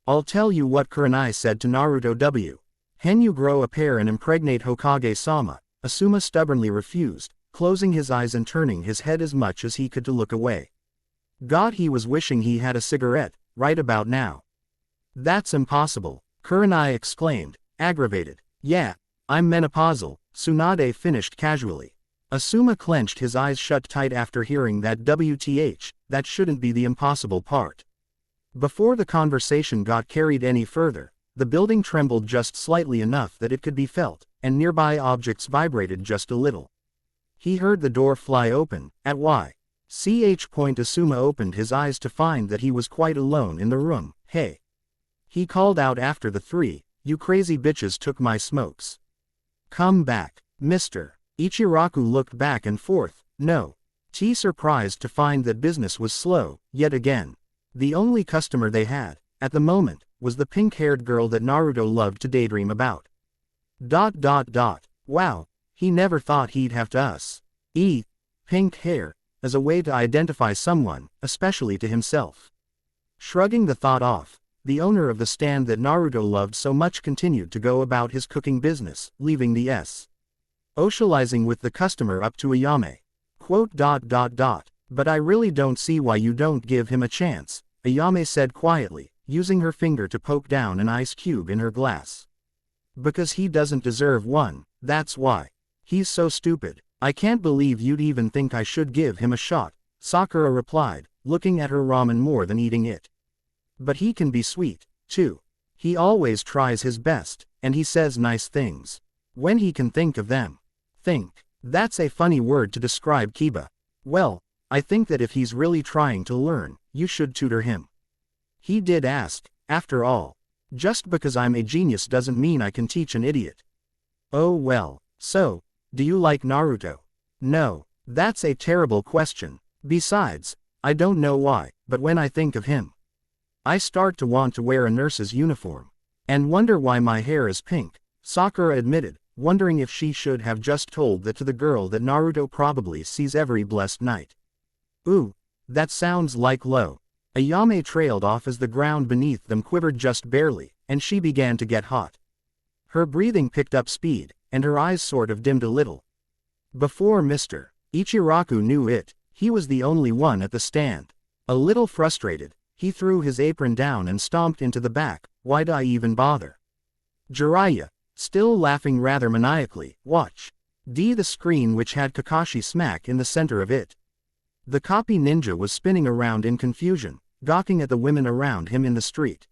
I'll tell you what Kurenai said to Naruto W. Hen you grow a pair and impregnate Hokage-sama. Asuma stubbornly refused, closing his eyes and turning his head as much as he could to look away. God, he was wishing he had a cigarette, right about now. That's impossible, Kurenai exclaimed, aggravated. Yeah, I'm menopausal, Tsunade finished casually. Asuma clenched his eyes shut tight after hearing that. WTH, that shouldn't be the impossible part. Before the conversation got carried any further, the building trembled just slightly enough that it could be felt, and nearby objects vibrated just a little. He heard the door fly open, at Y.Ch. Asuma opened his eyes to find that he was quite alone in the room. Hey. He called out after the three, you crazy bitches took my smokes. Come back, mister. Ichiraku looked back and forth, no. T surprised to find that business was slow, yet again. The only customer they had, at the moment, was the pink-haired girl that Naruto loved to daydream about. Wow, he never thought he'd have to us. Pink hair, as a way to identify someone, especially to himself. Shrugging the thought off, the owner of the stand that Naruto loved so much continued to go about his cooking business, leaving the socializing with the customer up to Ayame. But I really don't see why you don't give him a chance, Ayame said quietly, using her finger to poke down an ice cube in her glass. Because he doesn't deserve one, that's why. He's so stupid. I can't believe you'd even think I should give him a shot, Sakura replied, looking at her ramen more than eating it. But he can be sweet, too. He always tries his best, and he says nice things. When he can think of them. Think. That's a funny word to describe Kiba. Well, I think that if he's really trying to learn, you should tutor him. He did ask, after all. Just because I'm a genius doesn't mean I can teach an idiot. Oh well, so, do you like Naruto? No, that's a terrible question. Besides, I don't know why, but when I think of him, I start to want to wear a nurse's uniform. And wonder why my hair is pink, Sakura admitted, wondering if she should have just told that to the girl that Naruto probably sees every blessed night. Ooh, that sounds like low. Ayame trailed off as the ground beneath them quivered just barely, and she began to get hot. Her breathing picked up speed, and her eyes sort of dimmed a little. Before Mr. Ichiraku knew it, he was the only one at the stand. A little frustrated, he threw his apron down and stomped into the back. Why'd I even bother? Jiraiya, still laughing rather maniacally, watch. The screen which had Kakashi smack in the center of it. The copy ninja was spinning around in confusion, gawking at the women around him in the street.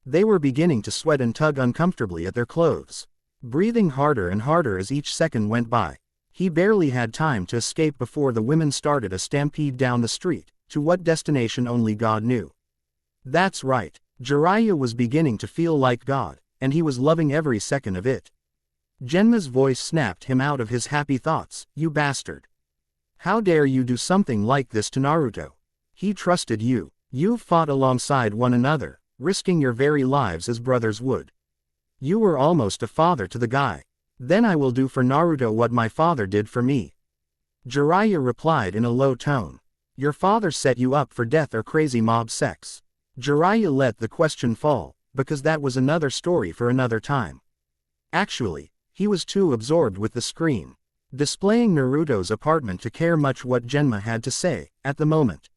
They were beginning to sweat and tug uncomfortably at their clothes, breathing harder and harder as each second went by. He barely had time to escape before the women started a stampede down the street, to what destination only God knew. That's right, Jiraiya was beginning to feel like God, and he was loving every second of it. Genma's voice snapped him out of his happy thoughts. You bastard. How dare you do something like this to Naruto? He trusted you. You fought alongside one another, risking your very lives as brothers would. You were almost a father to the guy. Then I will do for Naruto what my father did for me. Jiraiya replied in a low tone. Your father set you up for death or crazy mob sex? Jiraiya let the question fall, because that was another story for another time. Actually, he was too absorbed with the screen, displaying Naruto's apartment to care much what Genma had to say, at the moment.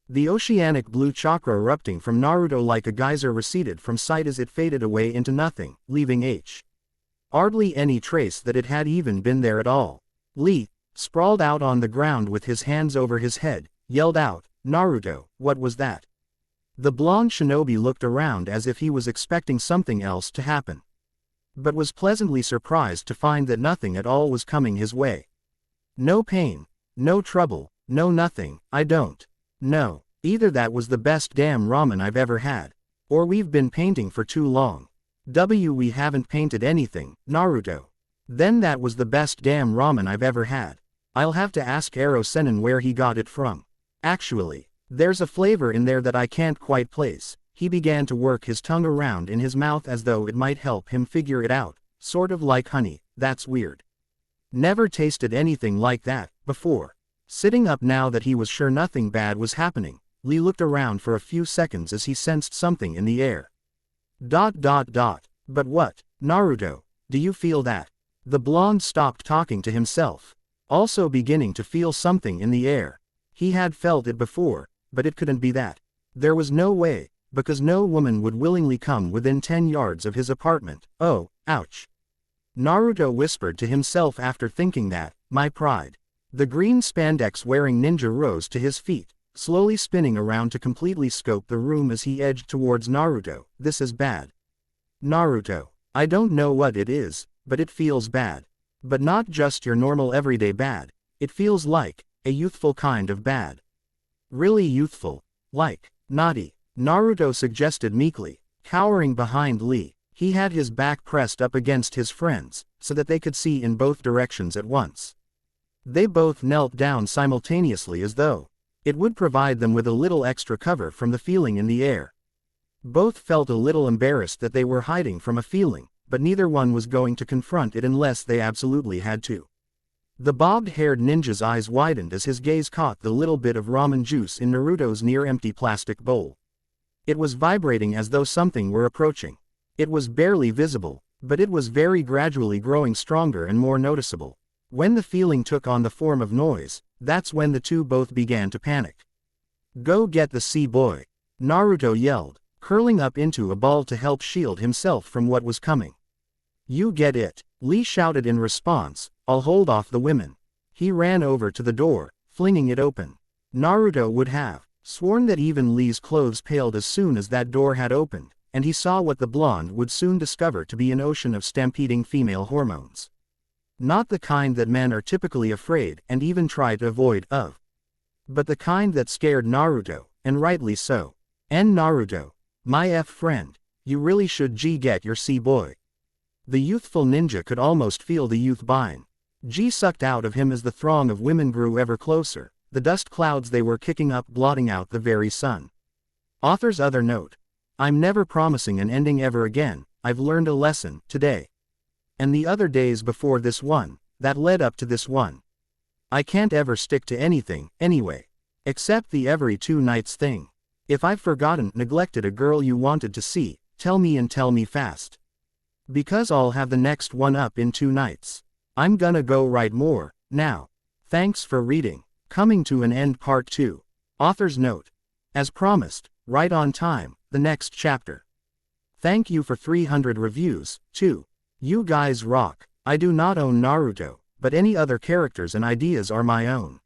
The oceanic blue chakra erupting from Naruto like a geyser receded from sight as it faded away into nothing, leaving hardly any trace that it had even been there at all. Lee, sprawled out on the ground with his hands over his head, yelled out, Naruto, what was that? The blonde shinobi looked around as if he was expecting something else to happen, but was pleasantly surprised to find that nothing at all was coming his way. No pain, no trouble, no nothing. I don't know. Either that was the best damn ramen I've ever had, or we've been painting for too long. We haven't painted anything, Naruto. Then that was the best damn ramen I've ever had. I'll have to ask Ero Sennin where he got it from. Actually, there's a flavor in there that I can't quite place. He began to work his tongue around in his mouth as though it might help him figure it out, sort of like honey. That's weird. Never tasted anything like that before. Sitting up now that he was sure nothing bad was happening, Lee looked around for a few seconds as he sensed something in the air. But what, Naruto, do you feel that? The blonde stopped talking to himself, also beginning to feel something in the air. He had felt it before, but it couldn't be that. There was no way, because no woman would willingly come within 10 yards of his apartment. Oh, ouch. Naruto whispered to himself after thinking that, my pride. The green spandex wearing ninja rose to his feet, slowly spinning around to completely scope the room as he edged towards Naruto. This is bad. Naruto, I don't know what it is, but it feels bad. But not just your normal everyday bad. It feels like a youthful kind of bad. Really youthful. Like naughty. Naruto suggested meekly, cowering behind Lee. He had his back pressed up against his friends, so that they could see in both directions at once. They both knelt down simultaneously as though it would provide them with a little extra cover from the feeling in the air. Both felt a little embarrassed that they were hiding from a feeling, but neither one was going to confront it unless they absolutely had to. The bobbed-haired ninja's eyes widened as his gaze caught the little bit of ramen juice in Naruto's near-empty plastic bowl. It was vibrating as though something were approaching. It was barely visible, but it was very gradually growing stronger and more noticeable. When the feeling took on the form of noise, that's when the two both began to panic. Go get the sea boy, Naruto yelled, curling up into a ball to help shield himself from what was coming. You get it, Lee shouted in response, I'll hold off the women. He ran over to the door, flinging it open. Naruto would have sworn that even Lee's clothes paled as soon as that door had opened, and he saw what the blonde would soon discover to be an ocean of stampeding female hormones. Not the kind that men are typically afraid and even try to avoid of, but the kind that scared Naruto, and rightly so. And Naruto, my friend, you really should get your sea boy. The youthful ninja could almost feel the youth bine sucked out of him as the throng of women grew ever closer, the dust clouds they were kicking up blotting out the very sun. Author's other note. I'm never promising an ending ever again. I've learned a lesson today. And the other days before this one, that led up to this one. I can't ever stick to anything, anyway. Except the every 2 nights thing. If I've forgotten, neglected a girl you wanted to see, tell me and tell me fast. Because I'll have the next one up in 2 nights. I'm gonna go write more, now. Thanks for reading. Coming to an end part 2. Author's note. As promised, right on time, the next chapter. Thank you for 300 reviews, too. You guys rock. I do not own Naruto, but any other characters and ideas are my own.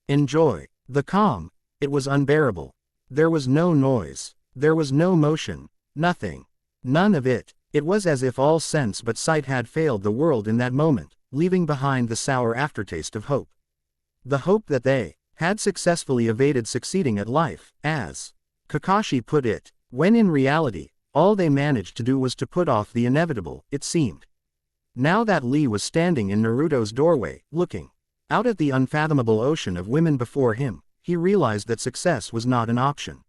Enjoy. The calm. It was unbearable. There was no noise. There was no motion. Nothing. None of it. It was as if all sense but sight had failed the world in that moment, leaving behind the sour aftertaste of hope. The hope that they had successfully evaded succeeding at life, as Kakashi put it, when in reality, all they managed to do was to put off the inevitable, it seemed. Now that Lee was standing in Naruto's doorway, looking out at the unfathomable ocean of women before him, he realized that success was not an option.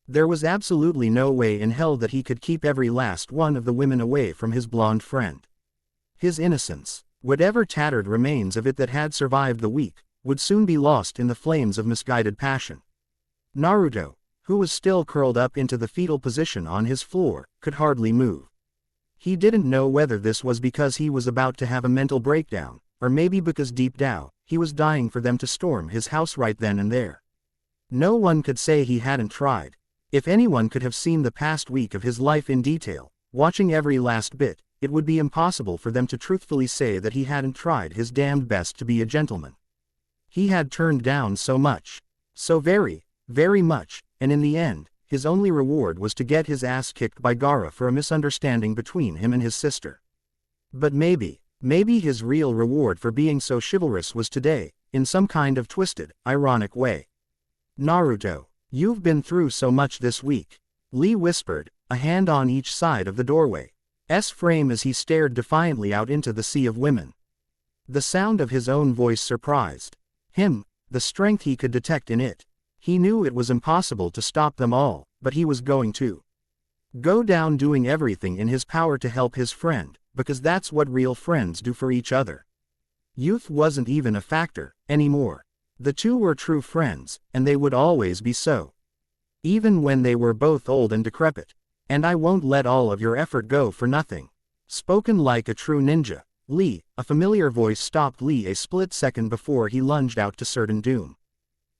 There was absolutely no way in hell that he could keep every last one of the women away from his blonde friend. His innocence, whatever tattered remains of it that had survived the week, would soon be lost in the flames of misguided passion. Naruto, who was still curled up into the fetal position on his floor, could hardly move. He didn't know whether this was because he was about to have a mental breakdown, or maybe because deep down, he was dying for them to storm his house right then and there. No one could say he hadn't tried. If anyone could have seen the past week of his life in detail, watching every last bit, it would be impossible for them to truthfully say that he hadn't tried his damned best to be a gentleman. He had turned down so much. So very, very much, and in the end, his only reward was to get his ass kicked by Gaara for a misunderstanding between him and his sister. But maybe his real reward for being so chivalrous was today, in some kind of twisted, ironic way. Naruto, you've been through so much this week, Lee whispered, a hand on each side of the doorway's frame as he stared defiantly out into the sea of women. The sound of his own voice surprised him, the strength he could detect in it. He knew it was impossible to stop them all, but he was going to go down doing everything in his power to help his friend, because that's what real friends do for each other. Youth wasn't even a factor anymore. The two were true friends, and they would always be so. Even when they were both old and decrepit. And I won't let all of your effort go for nothing. Spoken like a true ninja, Lee, a familiar voice stopped Lee a split second before he lunged out to certain doom.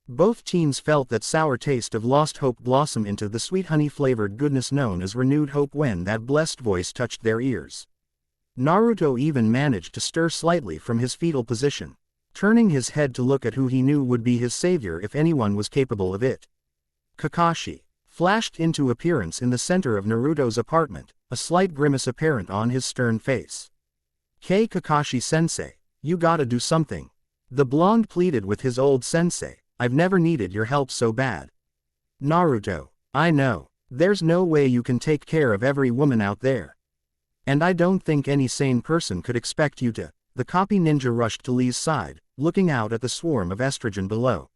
Both teens felt that sour taste of lost hope blossom into the sweet honey-flavored goodness known as renewed hope when that blessed voice touched their ears. Naruto even managed to stir slightly from his fetal position, turning his head to look at who he knew would be his savior if anyone was capable of it. Kakashi flashed into appearance in the center of Naruto's apartment, a slight grimace apparent on his stern face. Kakashi-sensei, you gotta do something. The blonde pleaded with his old sensei, I've never needed your help so bad. Naruto, I know, there's no way you can take care of every woman out there. And I don't think any sane person could expect you to. The copy ninja rushed to Lee's side, looking out at the swarm of estrogen below.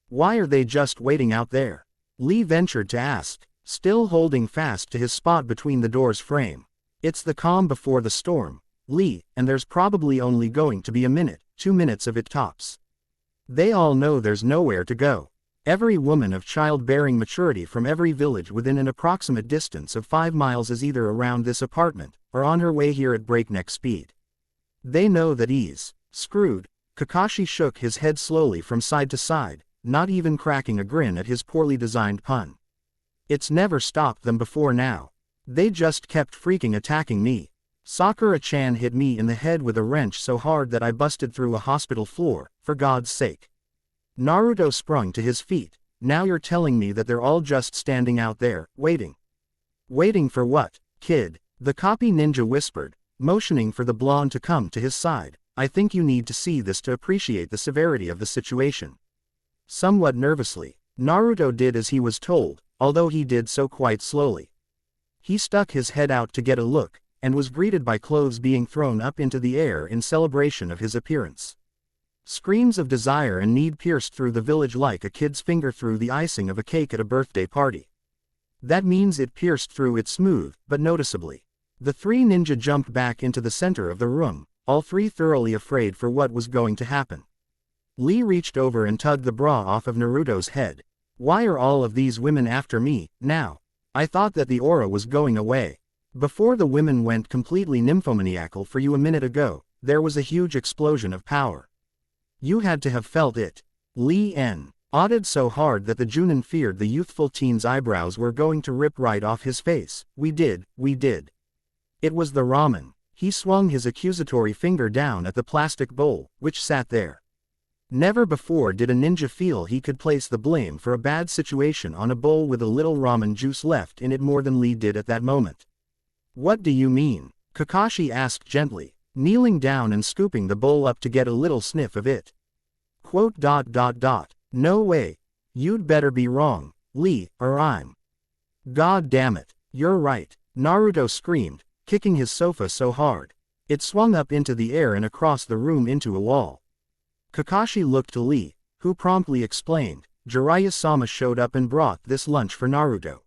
Why are they just waiting out there? Lee ventured to ask, still holding fast to his spot between the door's frame. It's the calm before the storm, Lee, and there's probably only going to be a minute, 2 minutes of it tops. They all know there's nowhere to go. Every woman of childbearing maturity from every village within an approximate distance of 5 miles is either around this apartment, or on her way here at breakneck speed. They know that he's screwed. Kakashi shook his head slowly from side to side, not even cracking a grin at his poorly designed pun. It's never stopped them before now. They just kept freaking attacking me. Sakura-chan hit me in the head with a wrench so hard that I busted through a hospital floor, for God's sake. Naruto sprung to his feet. Now you're telling me that they're all just standing out there, waiting. Waiting for what, kid? The copy ninja whispered, motioning for the blonde to come to his side. I think you need to see this to appreciate the severity of the situation. Somewhat nervously, Naruto did as he was told, although he did so quite slowly. He stuck his head out to get a look, and was greeted by clothes being thrown up into the air in celebration of his appearance. Screams of desire and need pierced through the village like a kid's finger through the icing of a cake at a birthday party. That means it pierced through it smooth, but noticeably. The three ninja jumped back into the center of the room, all three thoroughly afraid for what was going to happen. Lee reached over and tugged the bra off of Naruto's head. Why are all of these women after me, now? I thought that the aura was going away. Before the women went completely nymphomaniacal for you a minute ago, there was a huge explosion of power. You had to have felt it. Lee nodded so hard that the Junin feared the youthful teen's eyebrows were going to rip right off his face. We did. It was the ramen. He swung his accusatory finger down at the plastic bowl, which sat there. Never before did a ninja feel he could place the blame for a bad situation on a bowl with a little ramen juice left in it more than Lee did at that moment. What do you mean? Kakashi asked gently, kneeling down and scooping the bowl up to get a little sniff of it. Quote. No way. You'd better be wrong, Lee, or I'm. God damn it, you're right, Naruto screamed, kicking his sofa so hard. It swung up into the air and across the room into a wall. Kakashi looked to Lee, who promptly explained, Jiraiya-sama showed up and brought this lunch for Naruto.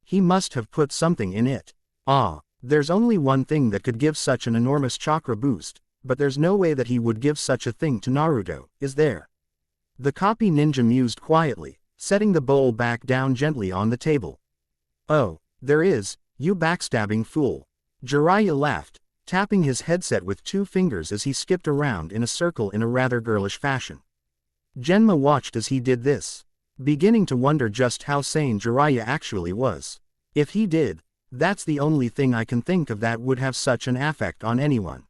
He must have put something in it. There's only one thing that could give such an enormous chakra boost, but there's no way that he would give such a thing to Naruto, is there? The copy ninja mused quietly, setting the bowl back down gently on the table. Oh, there is, you backstabbing fool. Jiraiya laughed, tapping his headset with 2 fingers as he skipped around in a circle in a rather girlish fashion. Genma watched as he did this, beginning to wonder just how sane Jiraiya actually was. If he did, that's the only thing I can think of that would have such an effect on anyone.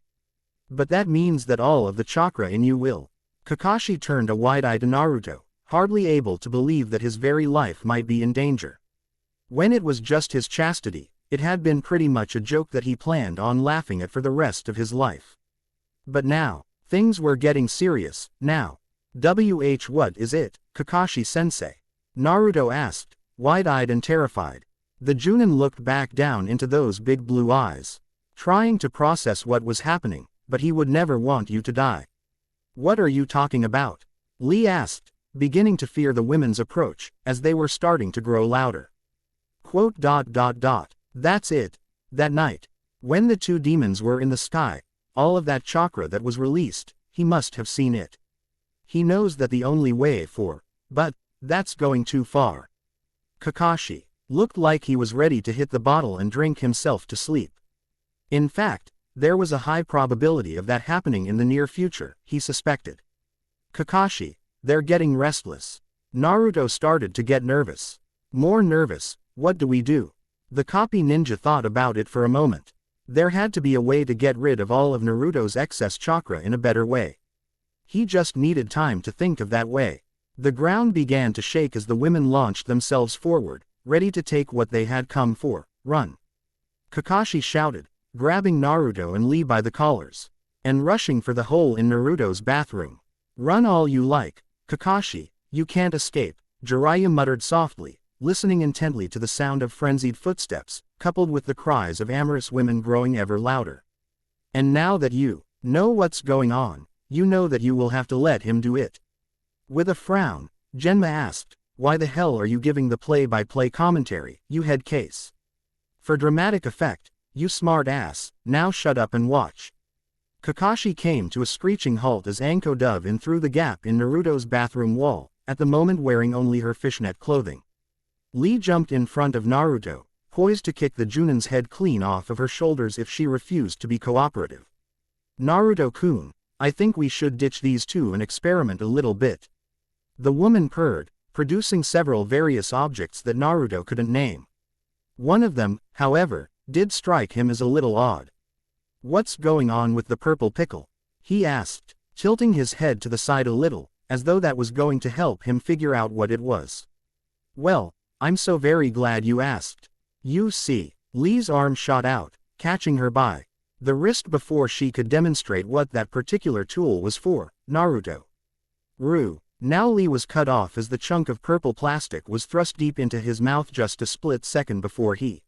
But that means that all of the chakra in you will. Kakashi turned a wide eye to Naruto, hardly able to believe that his very life might be in danger. When it was just his chastity, it had been pretty much a joke that he planned on laughing at for the rest of his life. But now, things were getting serious. Now. What is it, Kakashi-sensei? Naruto asked, wide-eyed and terrified. The Junin looked back down into those big blue eyes, trying to process what was happening, but he would never want you to die. What are you talking about? Lee asked, beginning to fear the women's approach, as they were starting to grow louder. Quote. That's it. That night, when the 2 demons were in the sky, all of that chakra that was released, he must have seen it. He knows that the only way but that's going too far. Kakashi looked like he was ready to hit the bottle and drink himself to sleep. In fact, there was a high probability of that happening in the near future, he suspected. Kakashi, they're getting restless. Naruto started to get nervous. More nervous. What do we do? The copy ninja thought about it for a moment. There had to be a way to get rid of all of Naruto's excess chakra in a better way. He just needed time to think of that way. The ground began to shake as the women launched themselves forward, ready to take what they had come for. Run! Kakashi shouted, grabbing Naruto and Lee by the collars, and rushing for the hole in Naruto's bathroom. Run all you like, Kakashi, you can't escape, Jiraiya muttered softly, listening intently to the sound of frenzied footsteps, coupled with the cries of amorous women growing ever louder. And now that you know what's going on, you know that you will have to let him do it. With a frown, Genma asked, why the hell are you giving the play-by-play commentary, you head case? For dramatic effect, you smart ass, now shut up and watch. Kakashi came to a screeching halt as Anko dove in through the gap in Naruto's bathroom wall, at the moment wearing only her fishnet clothing. Lee jumped in front of Naruto, poised to kick the Junin's head clean off of her shoulders if she refused to be cooperative. Naruto-kun, I think we should ditch these 2 and experiment a little bit. The woman purred, producing several various objects that Naruto couldn't name. One of them, however, did strike him as a little odd. What's going on with the purple pickle? He asked, tilting his head to the side a little, as though that was going to help him figure out what it was. Well, I'm so very glad you asked. You see, Lee's arm shot out, catching her by the wrist before she could demonstrate what that particular tool was for. Naruto. Now Lee was cut off as the chunk of purple plastic was thrust deep into his mouth just a split second before he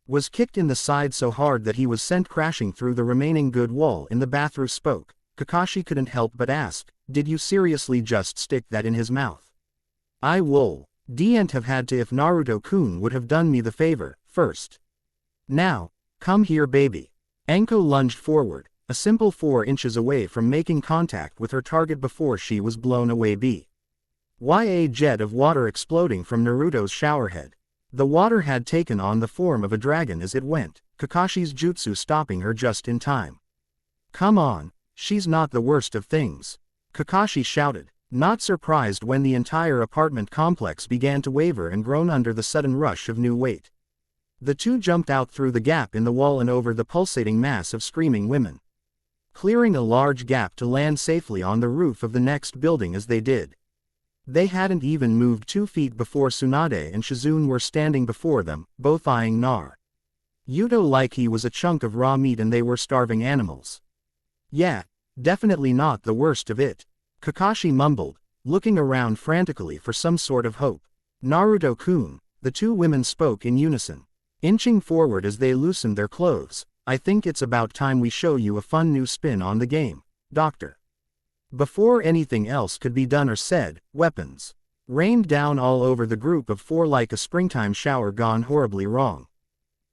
was kicked in the side so hard that he was sent crashing through the remaining good wall in the bathroom. Spoke. Kakashi couldn't help but ask, did you seriously just stick that in his mouth? I didn't have had to if Naruto-kun would have done me the favor, first. Now, come here baby. Anko lunged forward, a simple 4 inches away from making contact with her target before she was blown away by a jet of water exploding from Naruto's showerhead. The water had taken on the form of a dragon as it went, Kakashi's jutsu stopping her just in time. Come on, she's not the worst of things. Kakashi shouted, not surprised when the entire apartment complex began to waver and groan under the sudden rush of new weight. The two jumped out through the gap in the wall and over the pulsating mass of screaming women, clearing a large gap to land safely on the roof of the next building as they did. They hadn't even moved 2 feet before Tsunade and Shizune were standing before them, both eyeing Naruto like he was a chunk of raw meat and they were starving animals. Yeah, definitely not the worst of it, Kakashi mumbled, looking around frantically for some sort of hope. Naruto-kun, the two women spoke in unison, inching forward as they loosened their clothes. I think it's about time we show you a fun new spin on the game, Doctor. Before anything else could be done or said, weapons rained down all over the group of four like a springtime shower gone horribly wrong.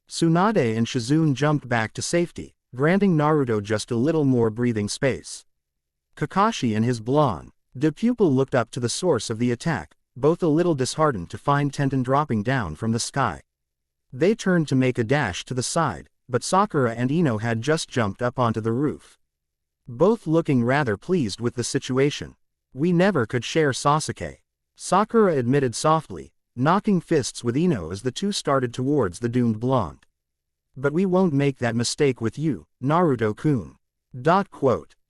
Tsunade and Shizune jumped back to safety, granting Naruto just a little more breathing space. Kakashi and his blonde pupil looked up to the source of the attack, both a little disheartened to find Tenten dropping down from the sky. They turned to make a dash to the side, but Sakura and Ino had just jumped up onto the roof, both looking rather pleased with the situation. We never could share Sasuke, Sakura admitted softly, knocking fists with Ino as the two started towards the doomed blonde. But we won't make that mistake with you, Naruto-kun.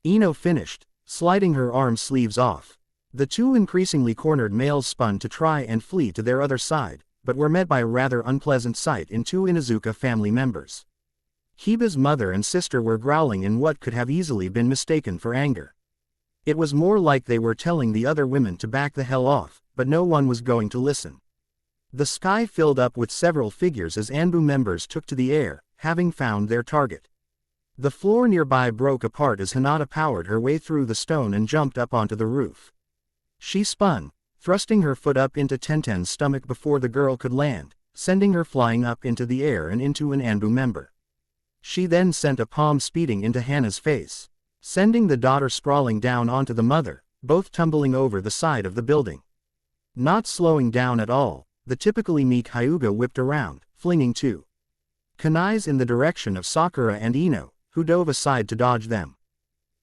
Ino finished, sliding her arm sleeves off. The two increasingly cornered males spun to try and flee to their other side, but were met by a rather unpleasant sight in two Inuzuka family members. Hiba's mother and sister were growling in what could have easily been mistaken for anger. It was more like they were telling the other women to back the hell off, but no one was going to listen. The sky filled up with several figures as Anbu members took to the air, having found their target. The floor nearby broke apart as Hinata powered her way through the stone and jumped up onto the roof. She spun, thrusting her foot up into Tenten's stomach before the girl could land, sending her flying up into the air and into an Anbu member. She then sent a palm speeding into Hana's face, sending the daughter sprawling down onto the mother, both tumbling over the side of the building. Not slowing down at all, the typically meek Hyuga whipped around, flinging two kunais in the direction of Sakura and Ino, who dove aside to dodge them.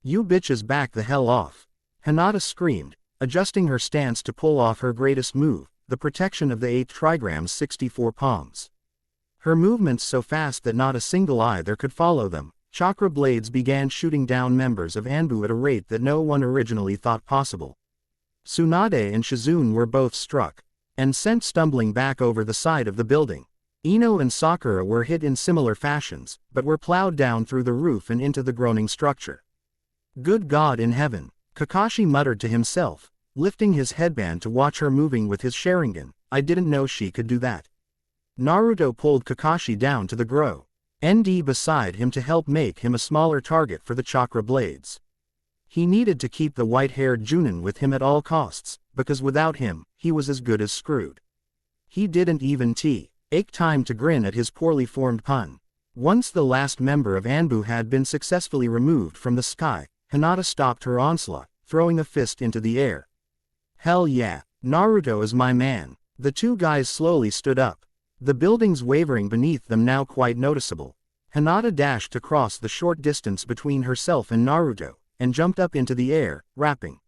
You bitches back the hell off, Hinata screamed, adjusting her stance to pull off her greatest move, the protection of the 8 trigrams 64 palms. Her movements so fast that not a single eye there could follow them. Chakra blades began shooting down members of Anbu at a rate that no one originally thought possible. Tsunade and Shizune were both struck, and sent stumbling back over the side of the building. Ino and Sakura were hit in similar fashions, but were plowed down through the roof and into the groaning structure. Good God in heaven, Kakashi muttered to himself, lifting his headband to watch her moving with his Sharingan. I didn't know she could do that. Naruto pulled Kakashi down to the ground beside him to help make him a smaller target for the chakra blades. He needed to keep the white-haired Junin with him at all costs, because without him, he was as good as screwed. He didn't even take time to grin at his poorly formed pun. Once the last member of Anbu had been successfully removed from the sky, Hinata stopped her onslaught, throwing a fist into the air. Hell yeah, Naruto is my man. The two guys slowly stood up, the buildings wavering beneath them now quite noticeable. Hinata dashed across the short distance between herself and Naruto, and jumped up into the air, wrapping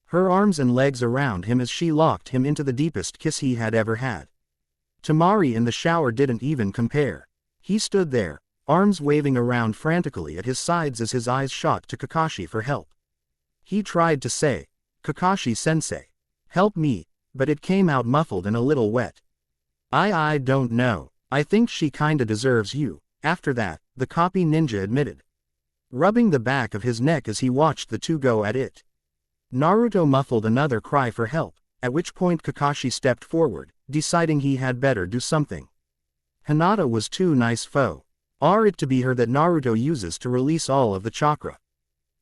her arms and legs around him as she locked him into the deepest kiss he had ever had. Tamari in the shower didn't even compare. He stood there, arms waving around frantically at his sides as his eyes shot to Kakashi for help. He tried to say, Kakashi-sensei, help me, but it came out muffled and a little wet. I don't know, I think she kinda deserves you. After that, the copy ninja admitted, rubbing the back of his neck as he watched the two go at it. Naruto muffled another cry for help, at which point Kakashi stepped forward, deciding he had better do something. Hinata was too nice foe. Are it to be her that Naruto uses to release all of the chakra?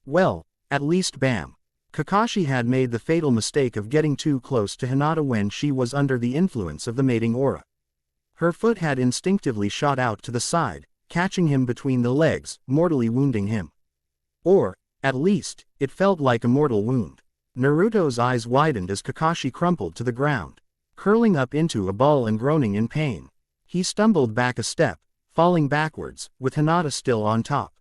Well, at least bam. Kakashi had made the fatal mistake of getting too close to Hinata when she was under the influence of the mating aura. Her foot had instinctively shot out to the side, catching him between the legs, mortally wounding him. Or, at least, it felt like a mortal wound. Naruto's eyes widened as Kakashi crumpled to the ground, curling up into a ball and groaning in pain. He stumbled back a step, falling backwards, with Hinata still on top.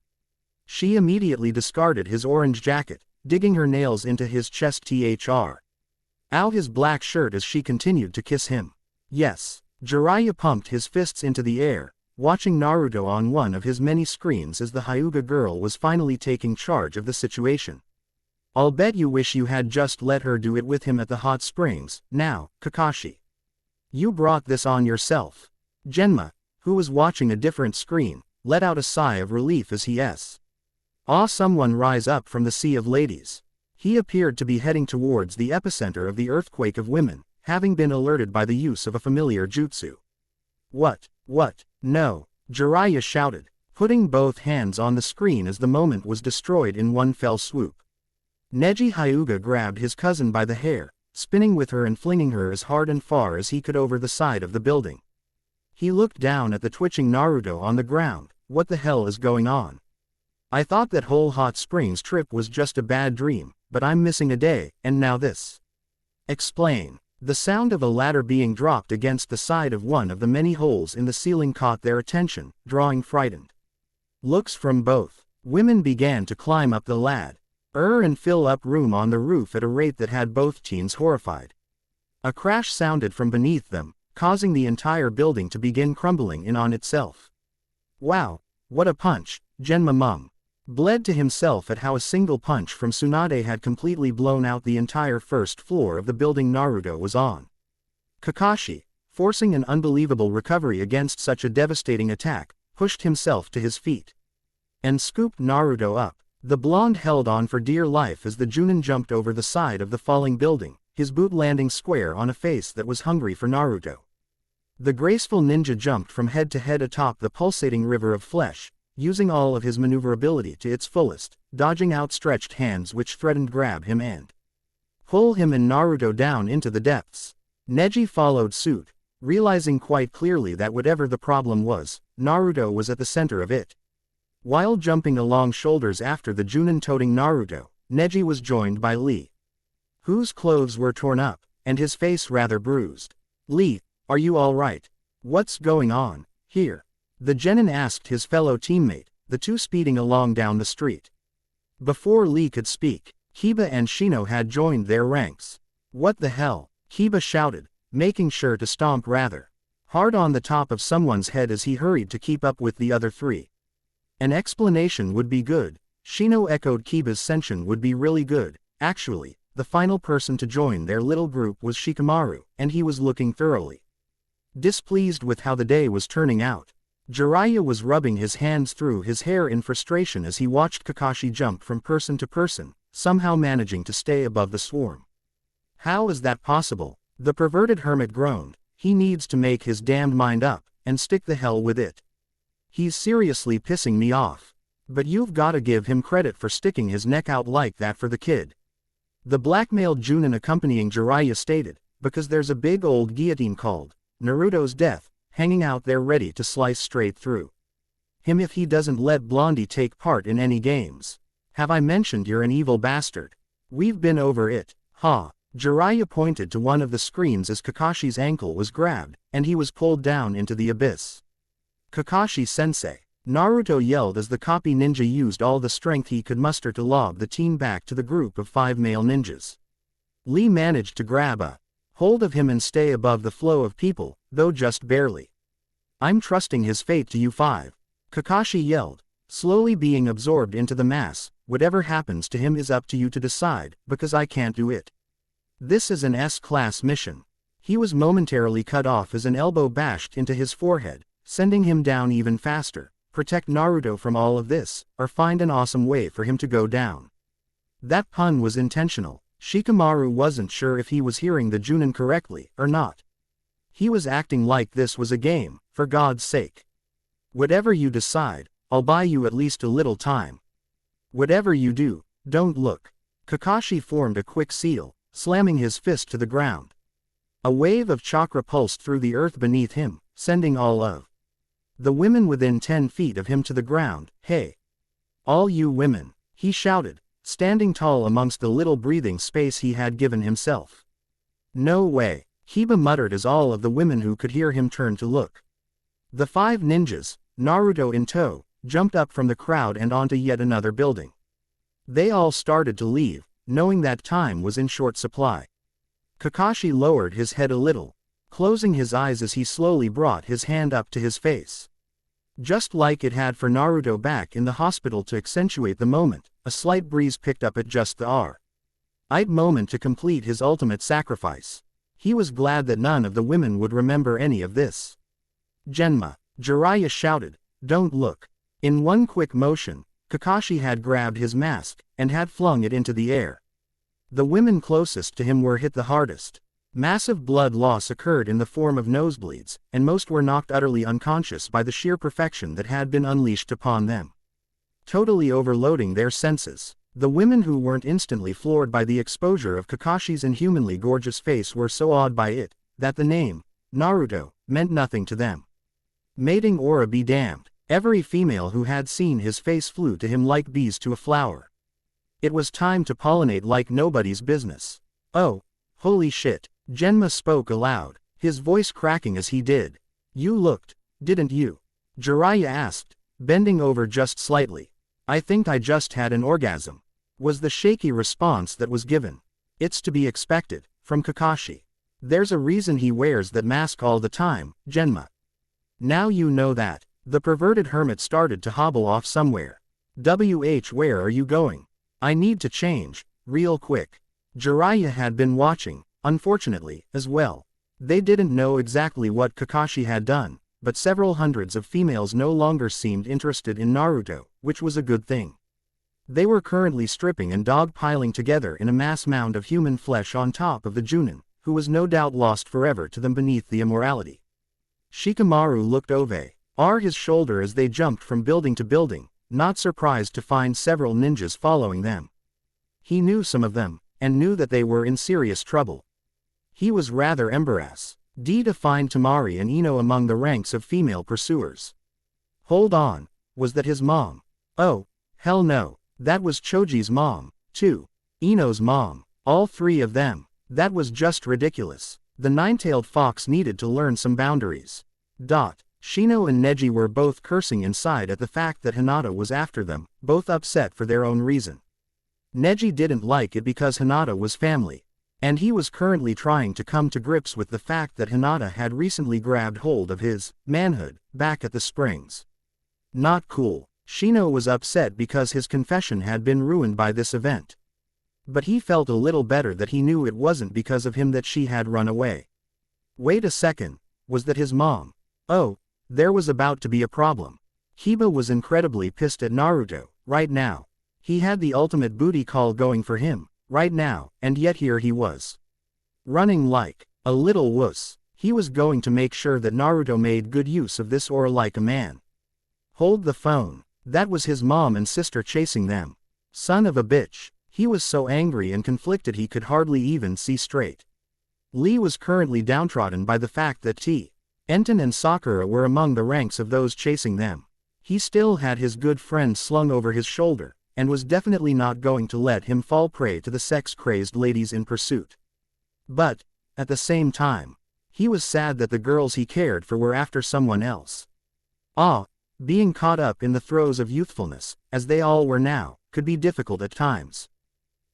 She immediately discarded his orange jacket, digging her nails into his chest. Ow, his black shirt as she continued to kiss him. Yes. Jiraiya pumped his fists into the air, watching Naruto on one of his many screens as the Hyuga girl was finally taking charge of the situation. I'll bet you wish you had just let her do it with him at the hot springs. Now, Kakashi. You brought this on yourself. Genma, who was watching a different screen, let out a sigh of relief as he saw someone rise up from the sea of ladies. He appeared to be heading towards the epicenter of the earthquake of women, having been alerted by the use of a familiar jutsu. What? No, Jiraiya shouted, putting both hands on the screen as the moment was destroyed in one fell swoop. Neji Hyuga grabbed his cousin by the hair, spinning with her and flinging her as hard and far as he could over the side of the building. He looked down at the twitching Naruto on the ground. What the hell is going on? I thought that whole hot springs trip was just a bad dream, but I'm missing a day, and now this. Explain. The sound of a ladder being dropped against the side of one of the many holes in the ceiling caught their attention, drawing frightened looks from both. Women began to climb up the ladder and fill up room on the roof at a rate that had both teens horrified. A crash sounded from beneath them, causing the entire building to begin crumbling in on itself. Wow, what a punch, Genma bled to himself at how a single punch from Tsunade had completely blown out the entire first floor of the building Naruto was on. Kakashi, forcing an unbelievable recovery against such a devastating attack, pushed himself to his feet and scooped Naruto up. The blonde held on for dear life as the Junin jumped over the side of the falling building, his boot landing square on a face that was hungry for Naruto. The graceful ninja jumped from head to head atop the pulsating river of flesh, using all of his maneuverability to its fullest, dodging outstretched hands which threatened to grab him and pull him and Naruto down into the depths. Neji followed suit, realizing quite clearly that whatever the problem was, Naruto was at the center of it. While jumping along shoulders after the Junin toting Naruto, Neji was joined by Lee, whose clothes were torn up, and his face rather bruised. Lee, are you all right? What's going on here? The genin asked his fellow teammate, the two speeding along down the street. Before Lee could speak, Kiba and Shino had joined their ranks. What the hell? Kiba shouted, making sure to stomp rather hard on the top of someone's head as he hurried to keep up with the other three. An explanation would be good. Shino echoed Kiba's sensation would be really good. Actually, the final person to join their little group was Shikamaru, and he was looking thoroughly displeased with how the day was turning out. Jiraiya was rubbing his hands through his hair in frustration as he watched Kakashi jump from person to person, somehow managing to stay above the swarm. How is that possible? The perverted hermit groaned. He needs to make his damned mind up, and stick the hell with it. He's seriously pissing me off. But you've gotta give him credit for sticking his neck out like that for the kid. The blackmailed Junin accompanying Jiraiya stated, because there's a big old guillotine called Naruto's death, hanging out there ready to slice straight through him if he doesn't let Blondie take part in any games. Have I mentioned you're an evil bastard? We've been over it, ha. Jiraiya pointed to one of the screens as Kakashi's ankle was grabbed, and he was pulled down into the abyss. Kakashi-sensei, Naruto yelled as the copy ninja used all the strength he could muster to lob the teen back to the group of 5 male ninjas. Lee managed to grab a hold of him and stay above the flow of people, though just barely. I'm trusting his fate to you 5. Kakashi yelled, slowly being absorbed into the mass. Whatever happens to him is up to you to decide, because I can't do it. This is an S-class mission. He was momentarily cut off as an elbow bashed into his forehead, sending him down even faster. Protect Naruto from all of this, or find an awesome way for him to go down. That pun was intentional. Shikamaru wasn't sure if he was hearing the Junin correctly or not. He was acting like this was a game, for God's sake. Whatever you decide, I'll buy you at least a little time. Whatever you do, don't look. Kakashi formed a quick seal, slamming his fist to the ground. A wave of chakra pulsed through the earth beneath him, sending all of the women within 10 feet of him to the ground. Hey! All you women, he shouted, standing tall amongst the little breathing space he had given himself. No way, Kiba muttered as all of the women who could hear him turned to look. The 5 ninjas, Naruto in tow, jumped up from the crowd and onto yet another building. They all started to leave, knowing that time was in short supply. Kakashi lowered his head a little, closing his eyes as he slowly brought his hand up to his face. Just like it had for Naruto back in the hospital to accentuate the moment, a slight breeze picked up at just the right moment to complete his ultimate sacrifice. He was glad that none of the women would remember any of this. Genma, Jiraiya shouted, "Don't look." In one quick motion, Kakashi had grabbed his mask, and had flung it into the air. The women closest to him were hit the hardest. Massive blood loss occurred in the form of nosebleeds, and most were knocked utterly unconscious by the sheer perfection that had been unleashed upon them. Totally overloading their senses, the women who weren't instantly floored by the exposure of Kakashi's inhumanly gorgeous face were so awed by it, that the name, Naruto, meant nothing to them. Mating aura be damned, every female who had seen his face flew to him like bees to a flower. It was time to pollinate like nobody's business. "Oh, holy shit," Genma spoke aloud, his voice cracking as he did. "You looked, didn't you?" Jiraiya asked, bending over just slightly. "I think I just had an orgasm," was the shaky response that was given. "It's to be expected, from Kakashi. There's a reason he wears that mask all the time, Genma. Now you know that." The perverted hermit started to hobble off somewhere. Where are you going?" "I need to change, real quick." Jiraiya had been watching, unfortunately, as well. They didn't know exactly what Kakashi had done, but several hundreds of females no longer seemed interested in Naruto, which was a good thing. They were currently stripping and dog-piling together in a mass mound of human flesh on top of the Junin, who was no doubt lost forever to them beneath the immorality. Shikamaru looked over his shoulder as they jumped from building to building, not surprised to find several ninjas following them. He knew some of them, and knew that they were in serious trouble. He was rather embarrassed to find Temari and Ino among the ranks of female pursuers. Hold on, was that his mom? Oh, hell no, that was Choji's mom, too. Ino's mom, all three of them. That was just ridiculous. The nine-tailed fox needed to learn some boundaries. Shino and Neji were both cursing inside at the fact that Hinata was after them, both upset for their own reason. Neji didn't like it because Hinata was family, and he was currently trying to come to grips with the fact that Hinata had recently grabbed hold of his manhood back at the springs. Not cool. Shino was upset because his confession had been ruined by this event. But he felt a little better that he knew it wasn't because of him that she had run away. Wait a second, was that his mom? Oh, there was about to be a problem. Hiba was incredibly pissed at Naruto, right now. He had the ultimate booty call going for him, right now, and yet here he was. Running like a little wuss. He was going to make sure that Naruto made good use of this aura like a man. Hold the phone. That was his mom and sister chasing them. Son of a bitch. He was so angry and conflicted he could hardly even see straight. Lee was currently downtrodden by the fact that Tenten and Sakura were among the ranks of those chasing them. He still had his good friend slung over his shoulder, and was definitely not going to let him fall prey to the sex-crazed ladies in pursuit. But, at the same time, he was sad that the girls he cared for were after someone else. Being caught up in the throes of youthfulness, as they all were now, could be difficult at times.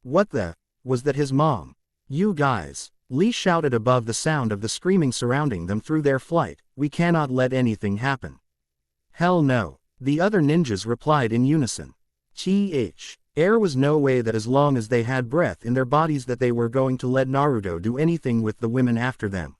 What the, was that his mom? You guys, Lee shouted above the sound of the screaming surrounding them through their flight, we cannot let anything happen. Hell no, the other ninjas replied in unison. There was no way that as long as they had breath in their bodies that they were going to let Naruto do anything with the women after them.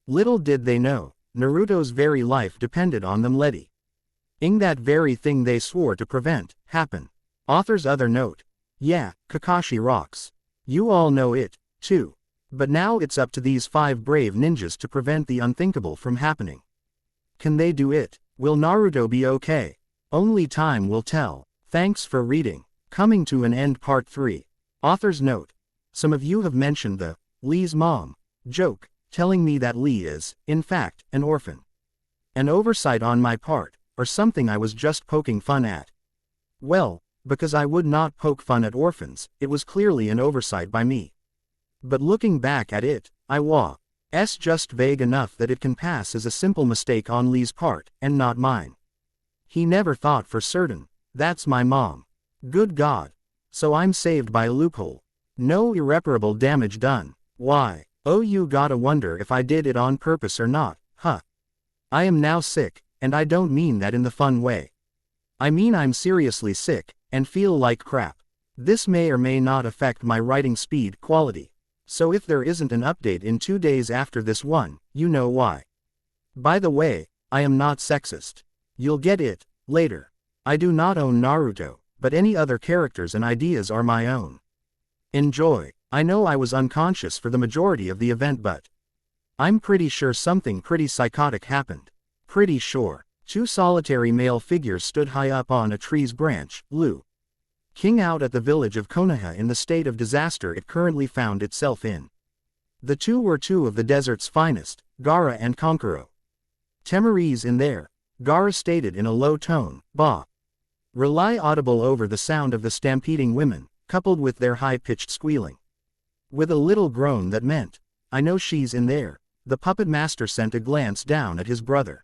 Little did they know, Naruto's very life depended on them letting that very thing they swore to prevent happen. Author's other note. Yeah, Kakashi rocks. You all know it, too. But now it's up to these 5 brave ninjas to prevent the unthinkable from happening. Can they do it? Will Naruto be okay? Only time will tell. Thanks for reading. Coming to an end Part 3. Author's note. Some of you have mentioned the Lee's mom joke, telling me that Lee is, in fact, an orphan. An oversight on my part, or something I was just poking fun at. Well, because I would not poke fun at orphans, it was clearly an oversight by me. But looking back at it, I was just vague enough that it can pass as a simple mistake on Lee's part, and not mine. He never thought for certain, that's my mom. Good God. So I'm saved by a loophole. No irreparable damage done. Why? Oh, you gotta wonder if I did it on purpose or not, huh? I am now sick, and I don't mean that in the fun way. I mean I'm seriously sick, and feel like crap. This may or may not affect my writing speed quality. So if there isn't an update in 2 days after this one, you know why. By the way, I am not sexist. You'll get it later. I do not own Naruto, but any other characters and ideas are my own. Enjoy. I know I was unconscious for the majority of the event, but I'm pretty sure something pretty psychotic happened. Pretty sure. 2 solitary male figures stood high up on a tree's branch, looking out at the village of Konoha in the state of disaster it currently found itself in. The 2 were 2 of the desert's finest, Gaara and Konkuro. Temeri's in there, Gaara stated in a low tone, bah. Rely audible over the sound of the stampeding women, coupled with their high-pitched squealing. With a little groan that meant, I know she's in there, the puppet master sent a glance down at his brother.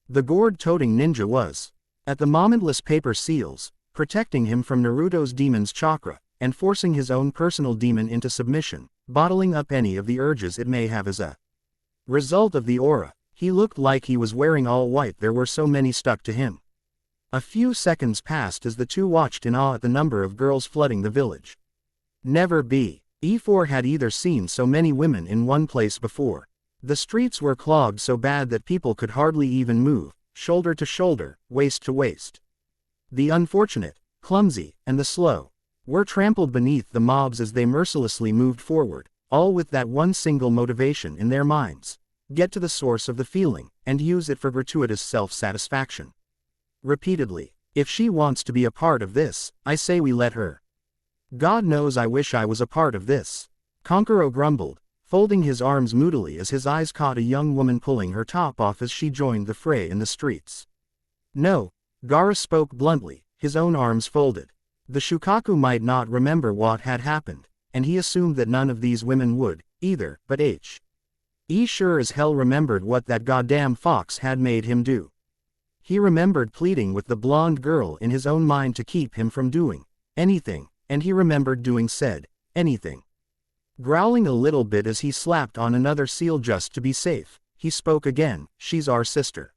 The gourd-toting ninja was at the momentless paper seals, protecting him from Naruto's demon's chakra, and forcing his own personal demon into submission, bottling up any of the urges it may have as a result of the aura. He looked like he was wearing all white, there were so many stuck to him. A few seconds passed as the 2 watched in awe at the number of girls flooding the village. Never before had either seen so many women in one place before. The streets were clogged so bad that people could hardly even move, shoulder to shoulder, waist to waist. The unfortunate, clumsy, and the slow were trampled beneath the mobs as they mercilessly moved forward, all with that one single motivation in their minds: get to the source of the feeling, and use it for gratuitous self-satisfaction. Repeatedly, if she wants to be a part of this, I say we let her. God knows I wish I was a part of this. Konkuro grumbled, folding his arms moodily as his eyes caught a young woman pulling her top off as she joined the fray in the streets. No, Gaara spoke bluntly, his own arms folded. The Shukaku might not remember what had happened, and he assumed that none of these women would, either, but he sure as hell remembered what that goddamn fox had made him do. He remembered pleading with the blonde girl in his own mind to keep him from doing anything, and he remembered doing said anything. Growling a little bit as he slapped on another seal just to be safe, he spoke again, she's our sister.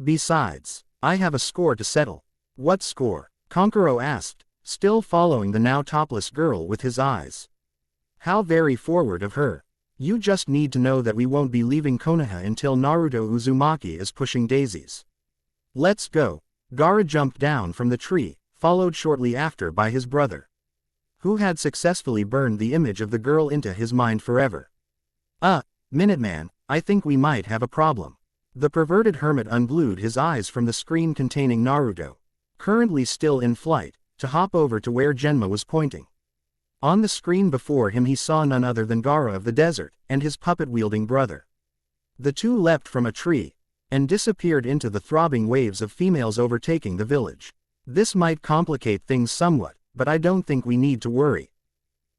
Besides, I have a score to settle. What score? Konkuro asked, still following the now topless girl with his eyes. How very forward of her. You just need to know that we won't be leaving Konoha until Naruto Uzumaki is pushing daisies. Let's go. Gaara jumped down from the tree, followed shortly after by his brother, who had successfully burned the image of the girl into his mind forever. Minuteman, I think we might have a problem. The perverted hermit unglued his eyes from the screen containing Naruto, currently still in flight, to hop over to where Genma was pointing. On the screen before him he saw none other than Gaara of the desert, and his puppet-wielding brother. The 2 leapt from a tree, and disappeared into the throbbing waves of females overtaking the village. This might complicate things somewhat, but I don't think we need to worry.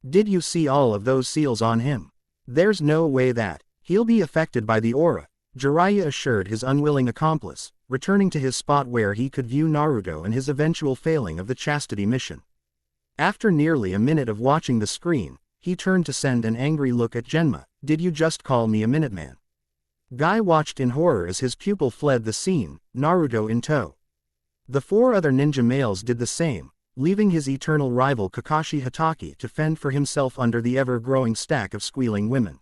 Did you see all of those seals on him? There's no way that he'll be affected by the aura, Jiraiya assured his unwilling accomplice, returning to his spot where he could view Naruto and his eventual failing of the chastity mission. After nearly a minute of watching the screen, he turned to send an angry look at Genma. Did you just call me a Minuteman? Guy watched in horror as his pupil fled the scene, Naruto in tow. The 4 other ninja males did the same, leaving his eternal rival Kakashi Hatake to fend for himself under the ever-growing stack of squealing women.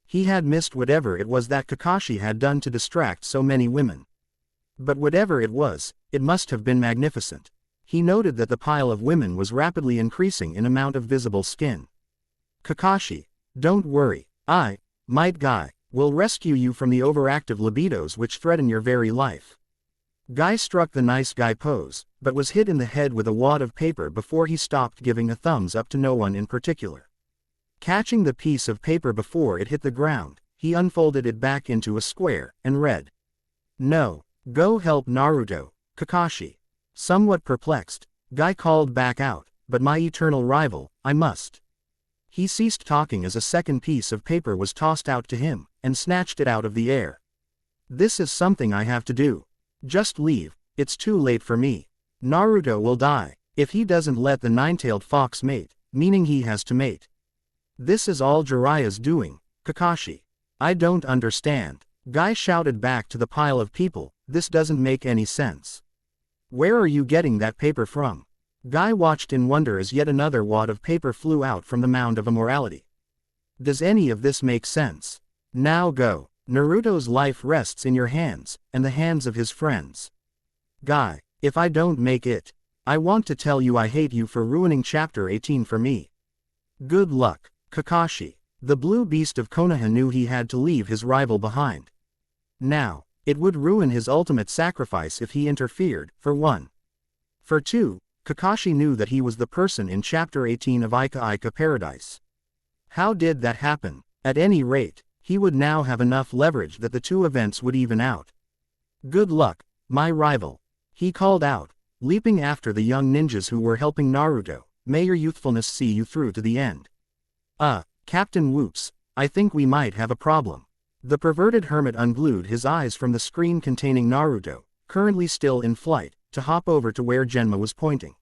He had missed whatever it was that Kakashi had done to distract so many women. But whatever it was, it must have been magnificent. He noted that the pile of women was rapidly increasing in amount of visible skin. Kakashi, don't worry, Guy, will rescue you from the overactive libidos which threaten your very life. Guy struck the nice guy pose, but was hit in the head with a wad of paper before he stopped giving a thumbs up to no one in particular. Catching the piece of paper before it hit the ground, he unfolded it back into a square, and read, "No, go help Naruto, Kakashi." Somewhat perplexed, Guy called back out, "But my eternal rival, I must." He ceased talking as a second piece of paper was tossed out to him, and snatched it out of the air. "This is something I have to do. Just leave, it's too late for me. Naruto will die." If he doesn't let the nine-tailed fox mate, meaning he has to mate. This is all Jiraiya's doing, Kakashi. I don't understand. Guy shouted back to the pile of people, this doesn't make any sense. Where are you getting that paper from? Guy watched in wonder as yet another wad of paper flew out from the mound of immorality. Does any of this make sense? Now go. Naruto's life rests in your hands, and the hands of his friends. Guy, if I don't make it, I want to tell you I hate you for ruining chapter 18 for me. Good luck, Kakashi. The blue beast of Konoha knew he had to leave his rival behind. Now, it would ruin his ultimate sacrifice if he interfered, for one. For two, Kakashi knew that he was the person in chapter 18 of Ika Paradise. How did that happen? At any rate, he would now have enough leverage that the two events would even out. Good luck, my rival. He called out, leaping after the young ninjas who were helping Naruto. May your youthfulness see you through to the end. Captain Whoops, I think we might have a problem. The perverted hermit unglued his eyes from the screen containing Naruto, currently still in flight, to hop over to where Genma was pointing.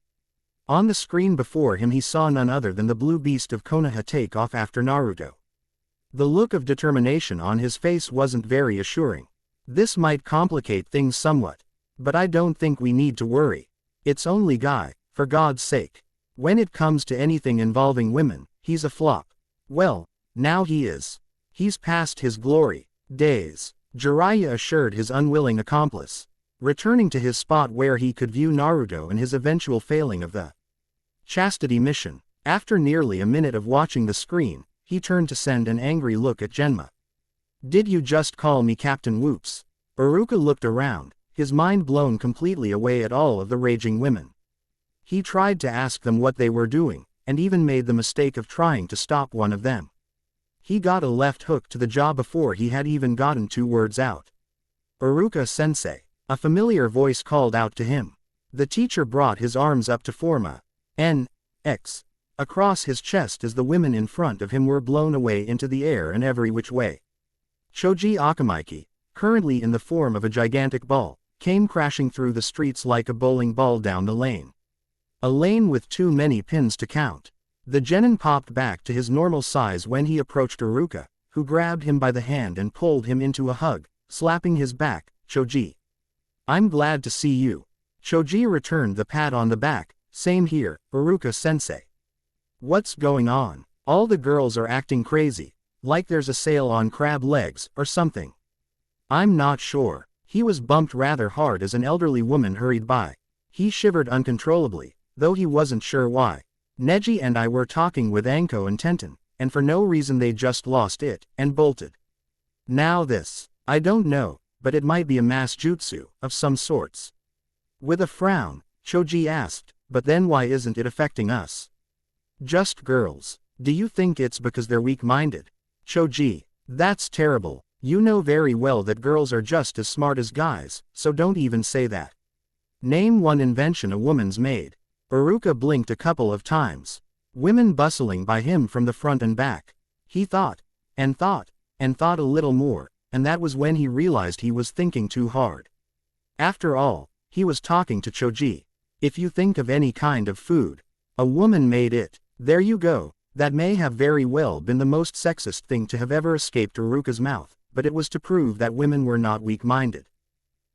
On the screen before him he saw none other than the blue beast of Konoha take off after Naruto. The look of determination on his face wasn't very assuring. This might complicate things somewhat. But I don't think we need to worry. It's only Guy, for God's sake. When it comes to anything involving women, he's a flop. Well, now he is. He's past his glory days, Jiraiya assured his unwilling accomplice, returning to his spot where he could view Naruto and his eventual failing of the chastity mission. After nearly a minute of watching the screen, he turned to send an angry look at Genma. Did you just call me Captain Whoops? Iruka looked around, his mind blown completely away at all of the raging women. He tried to ask them what they were doing, and even made the mistake of trying to stop one of them. He got a left hook to the jaw before he had even gotten 2 words out. Iruka-sensei, a familiar voice called out to him. The teacher brought his arms up to form a N-X across his chest as the women in front of him were blown away into the air and every which way. Choji Akamichi, currently in the form of a gigantic ball, came crashing through the streets like a bowling ball down the lane. A lane with too many pins to count. The genin popped back to his normal size when he approached Iruka, who grabbed him by the hand and pulled him into a hug, slapping his back. Choji. I'm glad to see you. Choji returned the pat on the back. Same here, Iruka-sensei. What's going on? All the girls are acting crazy, like there's a sale on crab legs, or something. I'm not sure. He was bumped rather hard as an elderly woman hurried by. He shivered uncontrollably, though he wasn't sure why. Neji and I were talking with Anko and Tenten, and for no reason they just lost it, and bolted. Now this. I don't know, but it might be a mass jutsu, of some sorts. With a frown, Choji asked, but then why isn't it affecting us? Just girls. Do you think it's because they're weak-minded? Choji. That's terrible. You know very well that girls are just as smart as guys, so don't even say that. Name one invention a woman's made. Iruka blinked a couple of times. Women bustling by him from the front and back. He thought, and thought, and thought a little more, and that was when he realized he was thinking too hard. After all, he was talking to Choji. If you think of any kind of food, a woman made it. There you go. That may have very well been the most sexist thing to have ever escaped Iruka's mouth, but it was to prove that women were not weak-minded.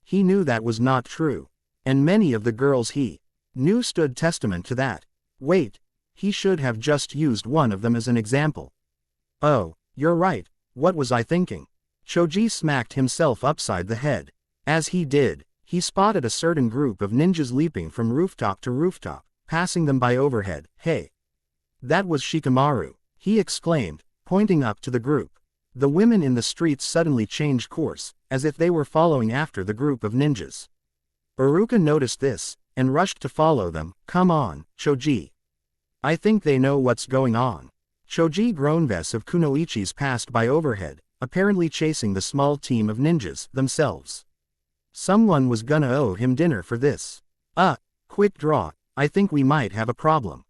He knew that was not true. And many of the girls he knew stood testament to that. Wait, he should have just used one of them as an example. Oh, you're right, what was I thinking? Choji smacked himself upside the head. As he did, he spotted a certain group of ninjas leaping from rooftop to rooftop, passing them by overhead. Hey! That was Shikamaru, he exclaimed, pointing up to the group. The women in the streets suddenly changed course, as if they were following after the group of ninjas. Iruka noticed this, and rushed to follow them. Come on, Choji. I think they know what's going on. Choji Groanves of Kunoichi's passed by overhead, apparently chasing the small team of ninjas themselves. Someone was gonna owe him dinner for this. Quick draw, I think we might have a problem.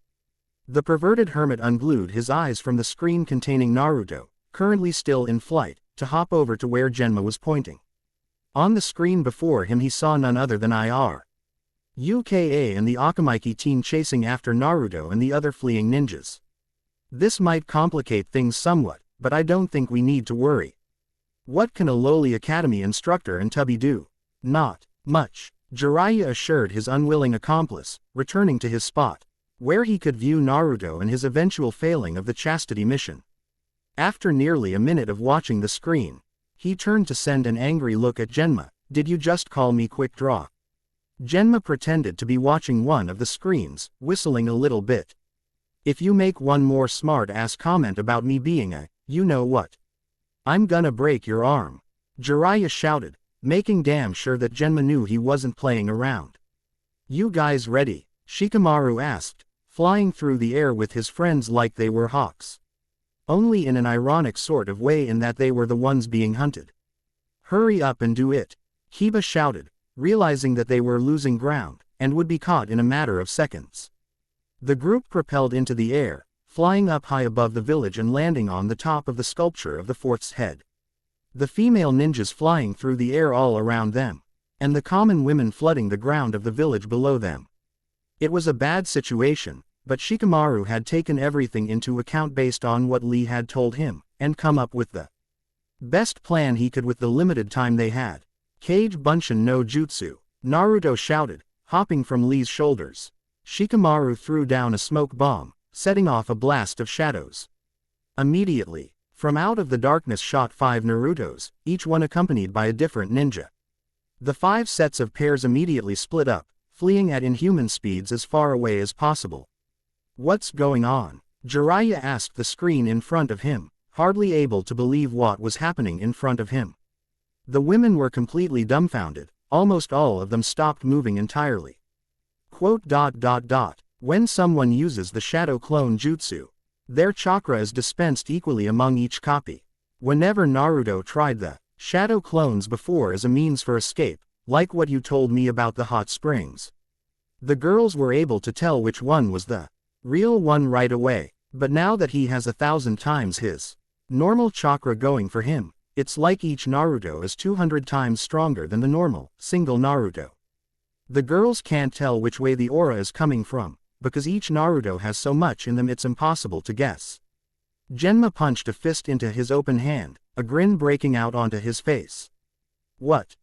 The perverted hermit unglued his eyes from the screen containing Naruto, currently still in flight, to hop over to where Genma was pointing. On the screen before him he saw none other than Ir. UKA and the Akamichi team chasing after Naruto and the other fleeing ninjas. This might complicate things somewhat, but I don't think we need to worry. What can a lowly academy instructor and tubby do? Not much, Jiraiya assured his unwilling accomplice, returning to his spot, where he could view Naruto and his eventual failing of the chastity mission. After nearly a minute of watching the screen, he turned to send an angry look at Genma. Did you just call me quick draw? Genma pretended to be watching one of the screens, whistling a little bit. If you make one more smart-ass comment about me being a, you know what, I'm gonna break your arm, Jiraiya shouted, making damn sure that Genma knew he wasn't playing around. You guys ready? Shikamaru asked, flying through the air with his friends like they were hawks. Only in an ironic sort of way in that they were the ones being hunted. Hurry up and do it, Kiba shouted, realizing that they were losing ground, and would be caught in a matter of seconds. The group propelled into the air, flying up high above the village and landing on the top of the sculpture of the fort's head. The female ninjas flying through the air all around them, and the common women flooding the ground of the village below them. It was a bad situation, but Shikamaru had taken everything into account based on what Lee had told him, and come up with the best plan he could with the limited time they had. Kage Bunshin no Jutsu, Naruto shouted, hopping from Lee's shoulders. Shikamaru threw down a smoke bomb, setting off a blast of shadows. Immediately, from out of the darkness shot 5 Narutos, each one accompanied by a different ninja. The 5 sets of pairs immediately split up, fleeing at inhuman speeds as far away as possible. What's going on? Jiraiya asked the screen in front of him, hardly able to believe what was happening in front of him. The women were completely dumbfounded, almost all of them stopped moving entirely. When someone uses the shadow clone jutsu, their chakra is dispensed equally among each copy. Whenever Naruto tried the shadow clones before as a means for escape, like what you told me about the hot springs, the girls were able to tell which one was the real one right away, but now that he has 1,000 times his normal chakra going for him, it's like each Naruto is 200 times stronger than the normal, single Naruto. The girls can't tell which way the aura is coming from, because each Naruto has so much in them it's impossible to guess. Genma punched a fist into his open hand, a grin breaking out onto his face. What?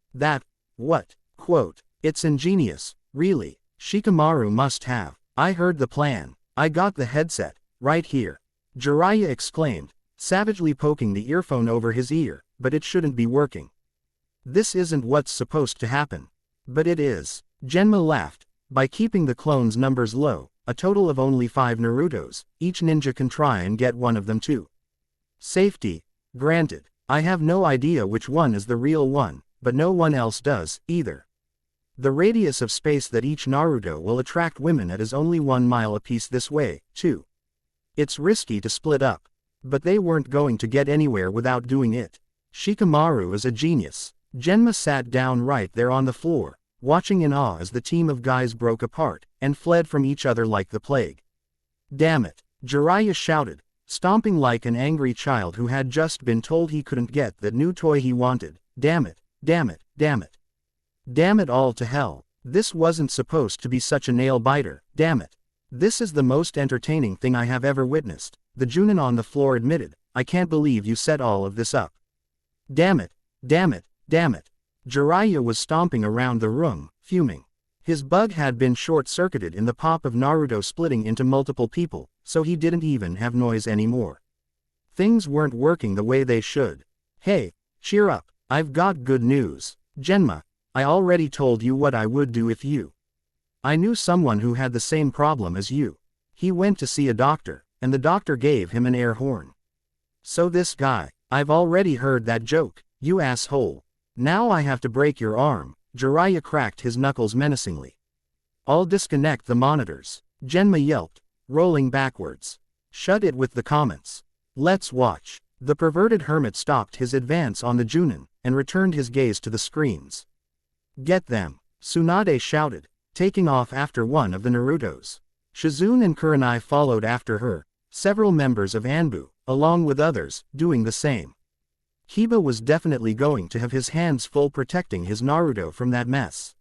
Quote, it's ingenious, really, Shikamaru must have. I heard the plan. I got the headset, right here, Jiraiya exclaimed, savagely poking the earphone over his ear, but it shouldn't be working. This isn't what's supposed to happen. But it is. Genma laughed. By keeping the clones' numbers low, a total of only 5 Narutos, each ninja can try and get one of them too. Safety, granted. I have no idea which one is the real one, but no one else does, either. The radius of space that each Naruto will attract women at is only 1 mile apiece this way, too. It's risky to split up. But they weren't going to get anywhere without doing it. Shikamaru is a genius. Genma sat down right there on the floor, watching in awe as the team of guys broke apart, and fled from each other like the plague. Damn it, Jiraiya shouted, stomping like an angry child who had just been told he couldn't get that new toy he wanted. Damn it, damn it, damn it. Damn it all to hell. This wasn't supposed to be such a nail-biter, damn it. This is the most entertaining thing I have ever witnessed, the Junin on the floor admitted. I can't believe you set all of this up. Damn it, damn it, damn it. Jiraiya was stomping around the room, fuming. His bug had been short-circuited in the pop of Naruto splitting into multiple people, so he didn't even have noise anymore. Things weren't working the way they should. Hey, cheer up, I've got good news. Genma, I already told you what I would do if you. I knew someone who had the same problem as you. He went to see a doctor, and the doctor gave him an air horn. So this guy, I've already heard that joke, you asshole. Now I have to break your arm. Jiraiya cracked his knuckles menacingly. I'll disconnect the monitors, Genma yelped, rolling backwards. Shut it with the comments. Let's watch. The perverted hermit stopped his advance on the Junin, and returned his gaze to the screens. Get them, Tsunade shouted, taking off after one of the Narutos. Shizune and Kurenai followed after her, several members of Anbu, along with others, doing the same. Kiba was definitely going to have his hands full protecting his Naruto from that mess.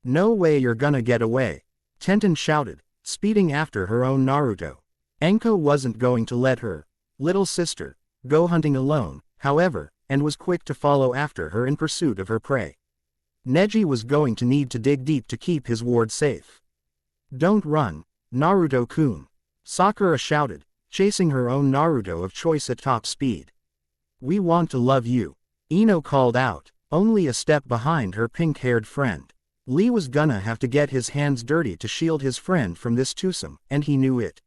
No way you're gonna get away. Tenten shouted, speeding after her own Naruto. Anko wasn't going to let her little sister go hunting alone, however, and was quick to follow after her in pursuit of her prey. Neji was going to need to dig deep to keep his ward safe. Don't run, Naruto-kun. Sakura shouted, chasing her own Naruto of choice at top speed. We want to love you. Ino called out, only a step behind her pink-haired friend. Lee was gonna have to get his hands dirty to shield his friend from this twosome, and he knew it.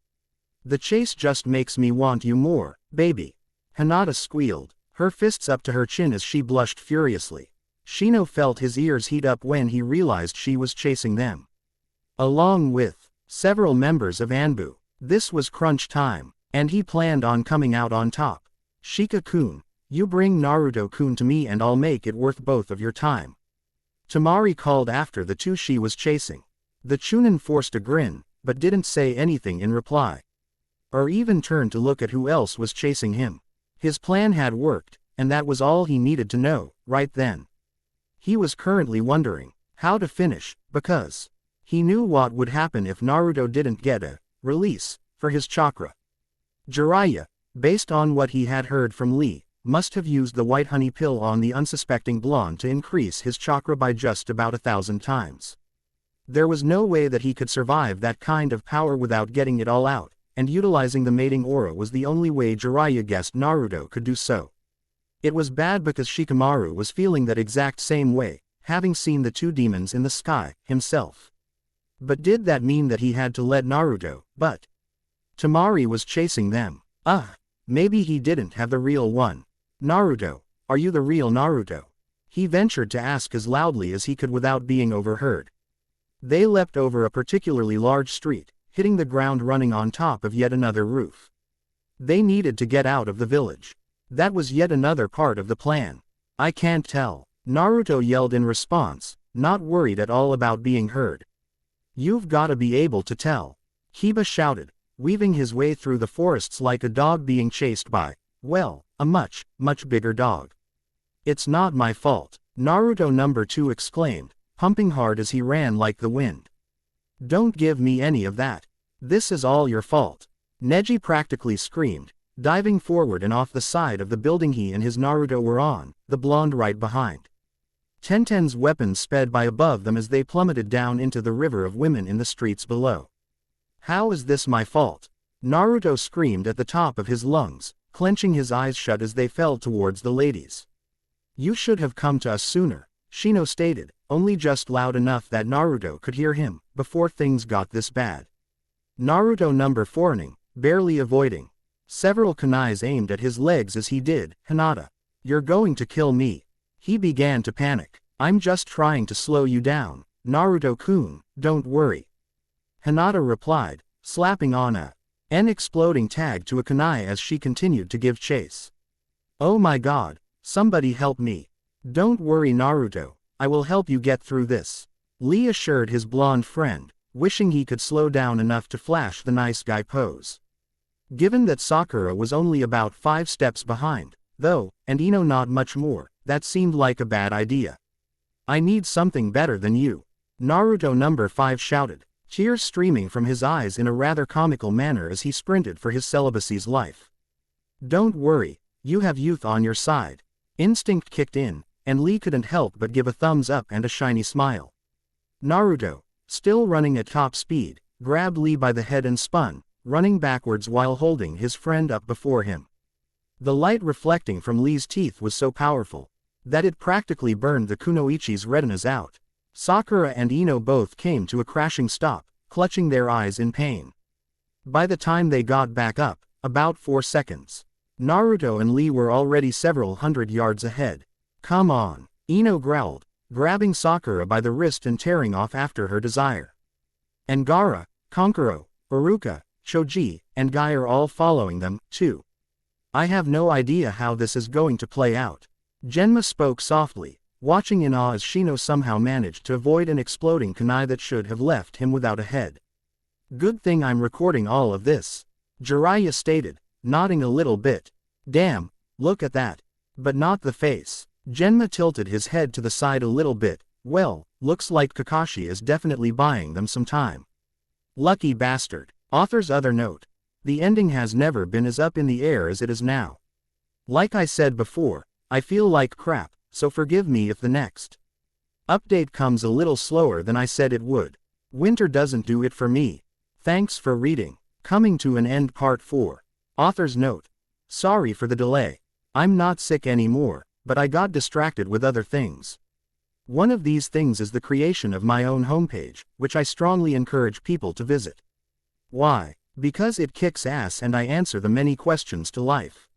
The chase just makes me want you more, baby. Hinata squealed, her fists up to her chin as she blushed furiously. Shino felt his ears heat up when he realized she was chasing them. Along with several members of Anbu. This was crunch time, and he planned on coming out on top. Shika-kun, you bring Naruto-kun to me and I'll make it worth both of your time. Tamari called after the two she was chasing. The Chunin forced a grin, but didn't say anything in reply. Or even turn to look at who else was chasing him. His plan had worked, and that was all he needed to know, right then. He was currently wondering how to finish, because he knew what would happen if Naruto didn't get a release for his chakra. Jiraiya, based on what he had heard from Lee, must have used the white honey pill on the unsuspecting blonde to increase his chakra by just about 1,000 times. There was no way that he could survive that kind of power without getting it all out, and utilizing the mating aura was the only way Jiraiya guessed Naruto could do so. It was bad because Shikamaru was feeling that exact same way, having seen the two demons in the sky, himself. But did that mean that he had to let Naruto, but Tamari was chasing them. Maybe he didn't have the real one. Naruto, are you the real Naruto? He ventured to ask as loudly as he could without being overheard. They leapt over a particularly large street, hitting the ground running on top of yet another roof. They needed to get out of the village. That was yet another part of the plan. I can't tell, Naruto yelled in response, not worried at all about being heard. You've gotta be able to tell. Kiba shouted, weaving his way through the forests like a dog being chased by, well, a much, much bigger dog. It's not my fault, Naruto number 2 exclaimed, pumping hard as he ran like the wind. Don't give me any of that. This is all your fault. Neji practically screamed, diving forward and off the side of the building he and his Naruto were on, the blonde right behind. Tenten's weapons sped by above them as they plummeted down into the river of women in the streets below. How is this my fault? Naruto screamed at the top of his lungs, clenching his eyes shut as they fell towards the ladies. You should have come to us sooner, Shino stated, only just loud enough that Naruto could hear him, before things got this bad. Naruto number 4ing, barely avoiding. Several kunais aimed at his legs as he did. Hinata, you're going to kill me. He began to panic. I'm just trying to slow you down, Naruto-kun, don't worry. Hinata replied, slapping on an exploding tag to a kunai as she continued to give chase. Oh my god, somebody help me. Don't worry Naruto, I will help you get through this. Lee assured his blonde friend, wishing he could slow down enough to flash the nice guy pose. Given that Sakura was only about 5 steps behind, though, and Ino not much more, that seemed like a bad idea. I need something better than you. Naruto number 5 shouted, tears streaming from his eyes in a rather comical manner as he sprinted for his celibacy's life. Don't worry, you have youth on your side. Instinct kicked in, and Lee couldn't help but give a thumbs up and a shiny smile. Naruto, still running at top speed, grabbed Lee by the head and spun, running backwards while holding his friend up before him. The light reflecting from Lee's teeth was so powerful that it practically burned the kunoichi's retinas out. Sakura and Ino both came to a crashing stop, clutching their eyes in pain. By the time they got back up, about 4 seconds, Naruto and Lee were already several hundred yards ahead. Come on, Ino growled, grabbing Sakura by the wrist and tearing off after her desire. And Gaara, Kankuro, Iruka, Choji, and Guy are all following them, too. I have no idea how this is going to play out. Genma spoke softly, watching in awe as Shino somehow managed to avoid an exploding kunai that should have left him without a head. Good thing I'm recording all of this, Jiraiya stated, nodding a little bit. Damn, look at that. But not the face. Genma tilted his head to the side a little bit, Well, looks like Kakashi is definitely buying them some time. Lucky bastard. Author's other note. The ending has never been as up in the air as it is now. Like I said before, I feel like crap, so forgive me if the next update comes a little slower than I said it would. Winter doesn't do it for me. Thanks for reading. Coming to an end part 4. Author's note. Sorry for the delay. I'm not sick anymore, but I got distracted with other things. One of these things is the creation of my own homepage, which I strongly encourage people to visit. Why? Because it kicks ass and I answer the many questions to life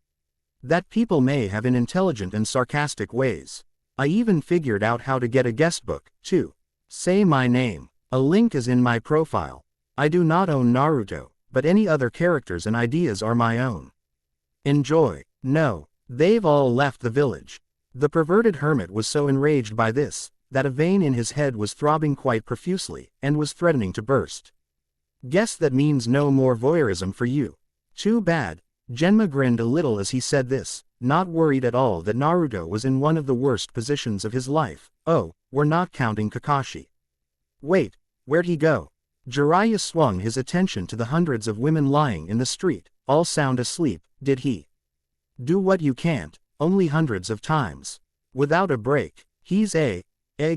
that people may have in intelligent and sarcastic ways. I even figured out how to get a guestbook, too. Say my name. A link is in my profile. I do not own Naruto, but any other characters and ideas are my own. Enjoy. No, they've all left the village. The perverted hermit was so enraged by this, that a vein in his head was throbbing quite profusely, and was threatening to burst. Guess that means no more voyeurism for you. Too bad. Genma grinned a little as he said this, not worried at all that Naruto was in one of the worst positions of his life. Oh, we're not counting Kakashi. Wait, where'd he go? Jiraiya swung his attention to the hundreds of women lying in the street, all sound asleep. Did he do what you can't, only hundreds of times, without a break? He's a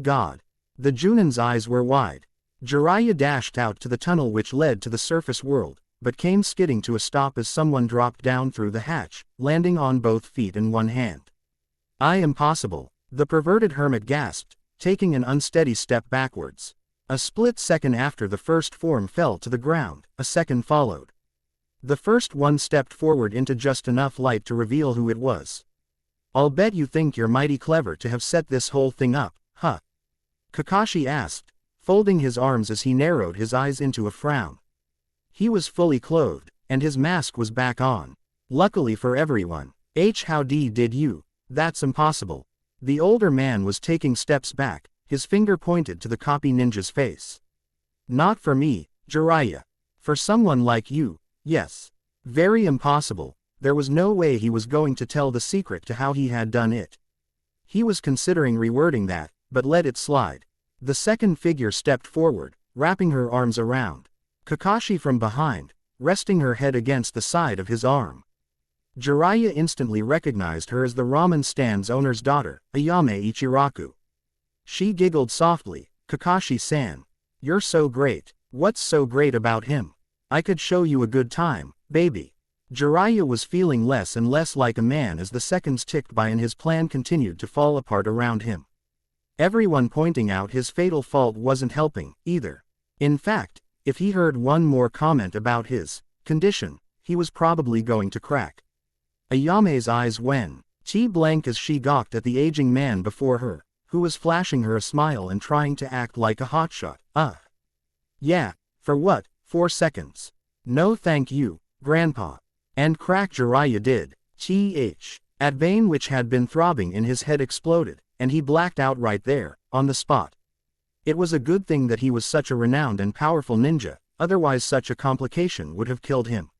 god. The Junin's eyes were wide. Jiraiya dashed out to the tunnel which led to the surface world, but came skidding to a stop as someone dropped down through the hatch, landing on both feet and one hand. Impossible. The perverted hermit gasped, taking an unsteady step backwards. A split second after the first form fell to the ground, a second followed. The first one stepped forward into just enough light to reveal who it was. I'll bet you think you're mighty clever to have set this whole thing up, huh? Kakashi asked, folding his arms as he narrowed his eyes into a frown. He was fully clothed, and his mask was back on. Luckily for everyone. How did you? That's impossible. The older man was taking steps back, his finger pointed to the copy ninja's face. Not for me, Jiraiya. For someone like you, yes. Very impossible. There was no way he was going to tell the secret to how he had done it. He was considering rewording that, but let it slide. The second figure stepped forward, wrapping her arms around Kakashi from behind, resting her head against the side of his arm. Jiraiya instantly recognized her as the ramen stand's owner's daughter, Ayame Ichiraku. She giggled softly. Kakashi-san. You're so great. What's so great about him? I could show you a good time, baby. Jiraiya was feeling less and less like a man as the seconds ticked by and his plan continued to fall apart around him. Everyone pointing out his fatal fault wasn't helping, either. In fact, if he heard one more comment about his condition, he was probably going to crack. Ayame's eyes went blank as she gawked at the aging man before her, who was flashing her a smile and trying to act like a hotshot. Yeah, for what, 4 seconds? No thank you, Grandpa. And crack Jiraiya did. That vein which had been throbbing in his head exploded, and he blacked out right there, on the spot. It was a good thing that he was such a renowned and powerful ninja, otherwise such a complication would have killed him.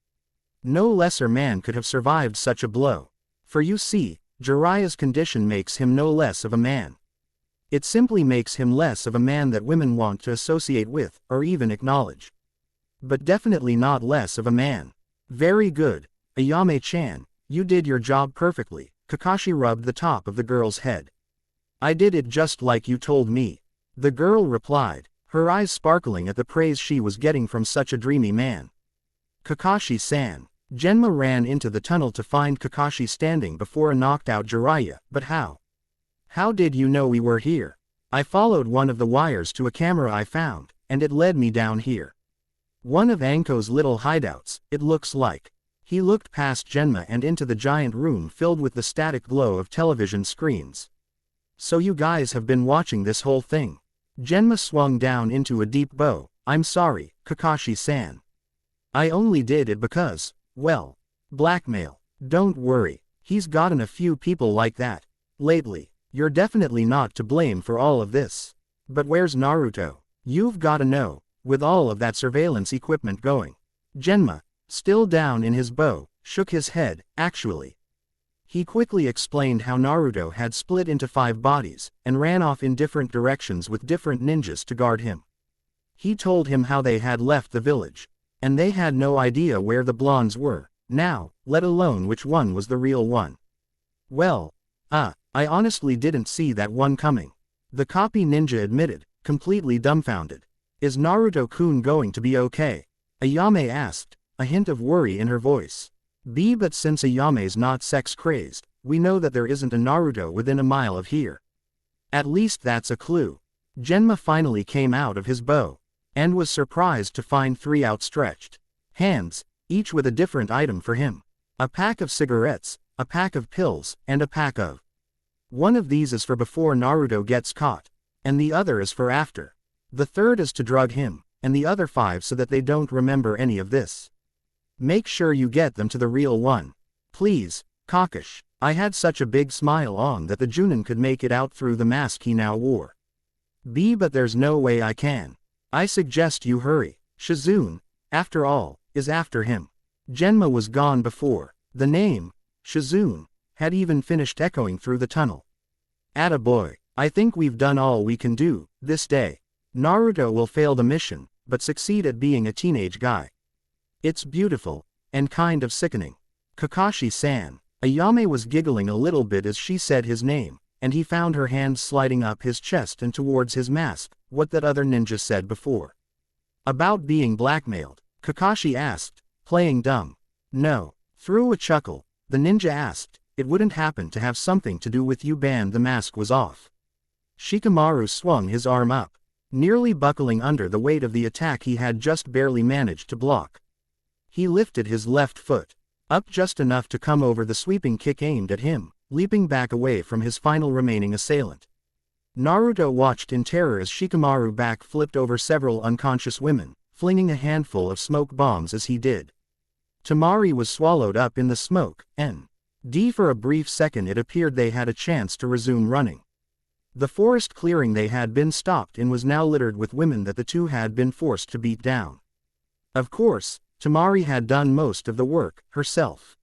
No lesser man could have survived such a blow. For you see, Jiraiya's condition makes him no less of a man. It simply makes him less of a man that women want to associate with, or even acknowledge. But definitely not less of a man. Very good, Ayame-chan, you did your job perfectly. Kakashi rubbed the top of the girl's head. I did it just like you told me. The girl replied, her eyes sparkling at the praise she was getting from such a dreamy man. Kakashi-san. Genma ran into the tunnel to find Kakashi standing before a knocked-out Jiraiya. But how? How did you know we were here? I followed one of the wires to a camera I found, and it led me down here. One of Anko's little hideouts, it looks like. He looked past Genma and into the giant room filled with the static glow of television screens. So you guys have been watching this whole thing? Genma swung down into a deep bow. I'm sorry, Kakashi-san. I only did it because, well, blackmail. Don't worry, he's gotten a few people like that lately. You're definitely not to blame for all of this. But where's Naruto? You've gotta know, with all of that surveillance equipment going. Genma, still down in his bow, shook his head. Actually, He quickly explained how Naruto had split into 5 bodies, and ran off in different directions with different ninjas to guard him. He told him how they had left the village, and they had no idea where the blondes were, now, let alone which one was the real one. Well, I honestly didn't see that one coming. The copy ninja admitted, completely dumbfounded. Is Naruto-kun going to be okay? Ayame asked, a hint of worry in her voice. But since Ayame's not sex-crazed, we know that there isn't a Naruto within a mile of here. At least that's a clue. Genma finally came out of his bow, and was surprised to find 3 outstretched hands, each with a different item for him. A pack of cigarettes, a pack of pills, and a pack of. One of these is for before Naruto gets caught, and the other is for after. The third is to drug him, and the other 5 so that they don't remember any of this. Make sure you get them to the real one. Please, Kakashi. I had such a big smile on that the Junin could make it out through the mask he now wore. But there's no way I can. I suggest you hurry. Shizune, after all, is after him. Genma was gone before the name, Shizune, had even finished echoing through the tunnel. Attaboy, I think we've done all we can do, this day. Naruto will fail the mission, but succeed at being a teenage guy. It's beautiful, and kind of sickening. Kakashi-san. Ayame was giggling a little bit as she said his name, and he found her hands sliding up his chest and towards his mask, what that other ninja said before. About being blackmailed, Kakashi asked, playing dumb. No. Through a chuckle, the ninja asked, it wouldn't happen to have something to do with you. The mask was off. Shikamaru swung his arm up, nearly buckling under the weight of the attack he had just barely managed to block. He lifted his left foot up just enough to come over the sweeping kick aimed at him, leaping back away from his final remaining assailant. Naruto watched in terror as Shikamaru back flipped over several unconscious women, flinging a handful of smoke bombs as he did. Tamari was swallowed up in the smoke, and for a brief second it appeared they had a chance to resume running. The forest clearing they had been stopped in was now littered with women that the two had been forced to beat down. Of course, Tamari had done most of the work, herself.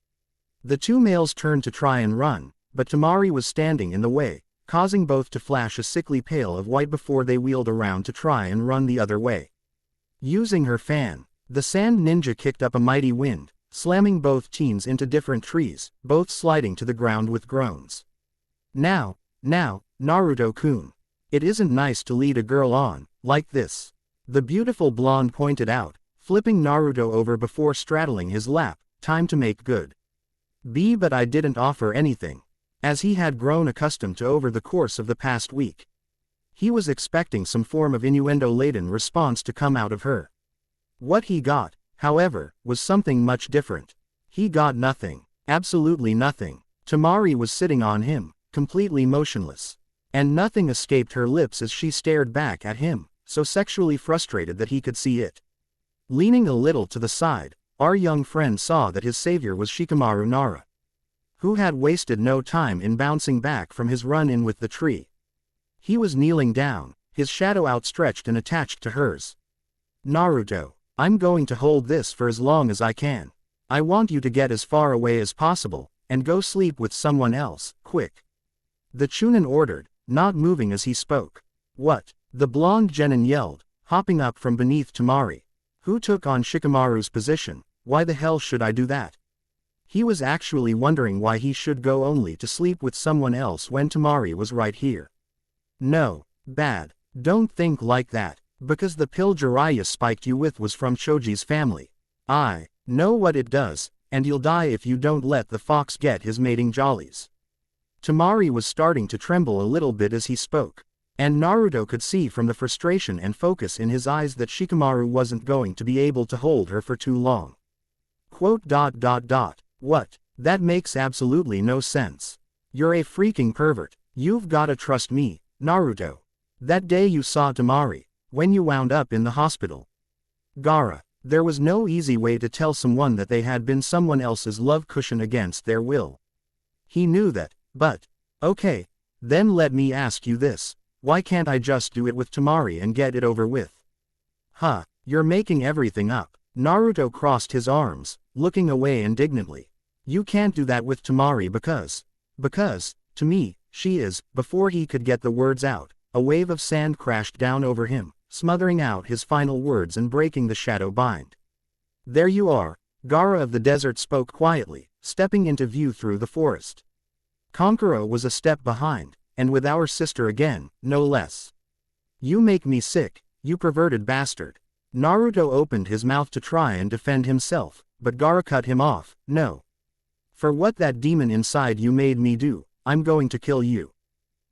The 2 males turned to try and run, but Tamari was standing in the way, causing both to flash a sickly pale of white before they wheeled around to try and run the other way. Using her fan, the sand ninja kicked up a mighty wind, slamming both teens into different trees, both sliding to the ground with groans. Now, Naruto-kun. It isn't nice to lead a girl on, like this. The beautiful blonde pointed out, flipping Naruto over before straddling his lap, time to make good. But I didn't offer anything, as he had grown accustomed to over the course of the past week. He was expecting some form of innuendo-laden response to come out of her. What he got, however, was something much different. He got nothing. Absolutely nothing. Tamari was sitting on him, completely motionless. And nothing escaped her lips as she stared back at him, so sexually frustrated that he could see it. Leaning a little to the side, our young friend saw that his savior was Shikamaru Nara, who had wasted no time in bouncing back from his run-in with the tree. He was kneeling down, his shadow outstretched and attached to hers. Naruto, I'm going to hold this for as long as I can. I want you to get as far away as possible, and go sleep with someone else, quick. The Chunin ordered, not moving as he spoke. What? The blonde genin yelled, hopping up from beneath Tamari. Who took on Shikamaru's position? Why the hell should I do that? He was actually wondering why he should go only to sleep with someone else when Tamari was right here. No, bad. Don't think like that, because the pill Jiraiya spiked you with was from Choji's family. I know what it does, and you'll die if you don't let the fox get his mating jollies. Tamari was starting to tremble a little bit as he spoke, and Naruto could see from the frustration and focus in his eyes that Shikamaru wasn't going to be able to hold her for too long. What? That makes absolutely no sense. You're a freaking pervert. You've gotta trust me, Naruto. That day you saw Tamari, when you wound up in the hospital. Gaara, there was no easy way to tell someone that they had been someone else's love cushion against their will. He knew that, but, okay, then let me ask you this, why can't I just do it with Tamari and get it over with? You're making everything up. Naruto crossed his arms, looking away indignantly. You can't do that with Temari because, to me, she is." Before he could get the words out, a wave of sand crashed down over him, smothering out his final words and breaking the shadow bind. "There you are," Gaara of the desert spoke quietly, stepping into view through the forest. Kankuro was a step behind, and with our sister again, no less. "You make me sick, you perverted bastard." Naruto opened his mouth to try and defend himself, but Gaara cut him off. "No. For what that demon inside you made me do, I'm going to kill you.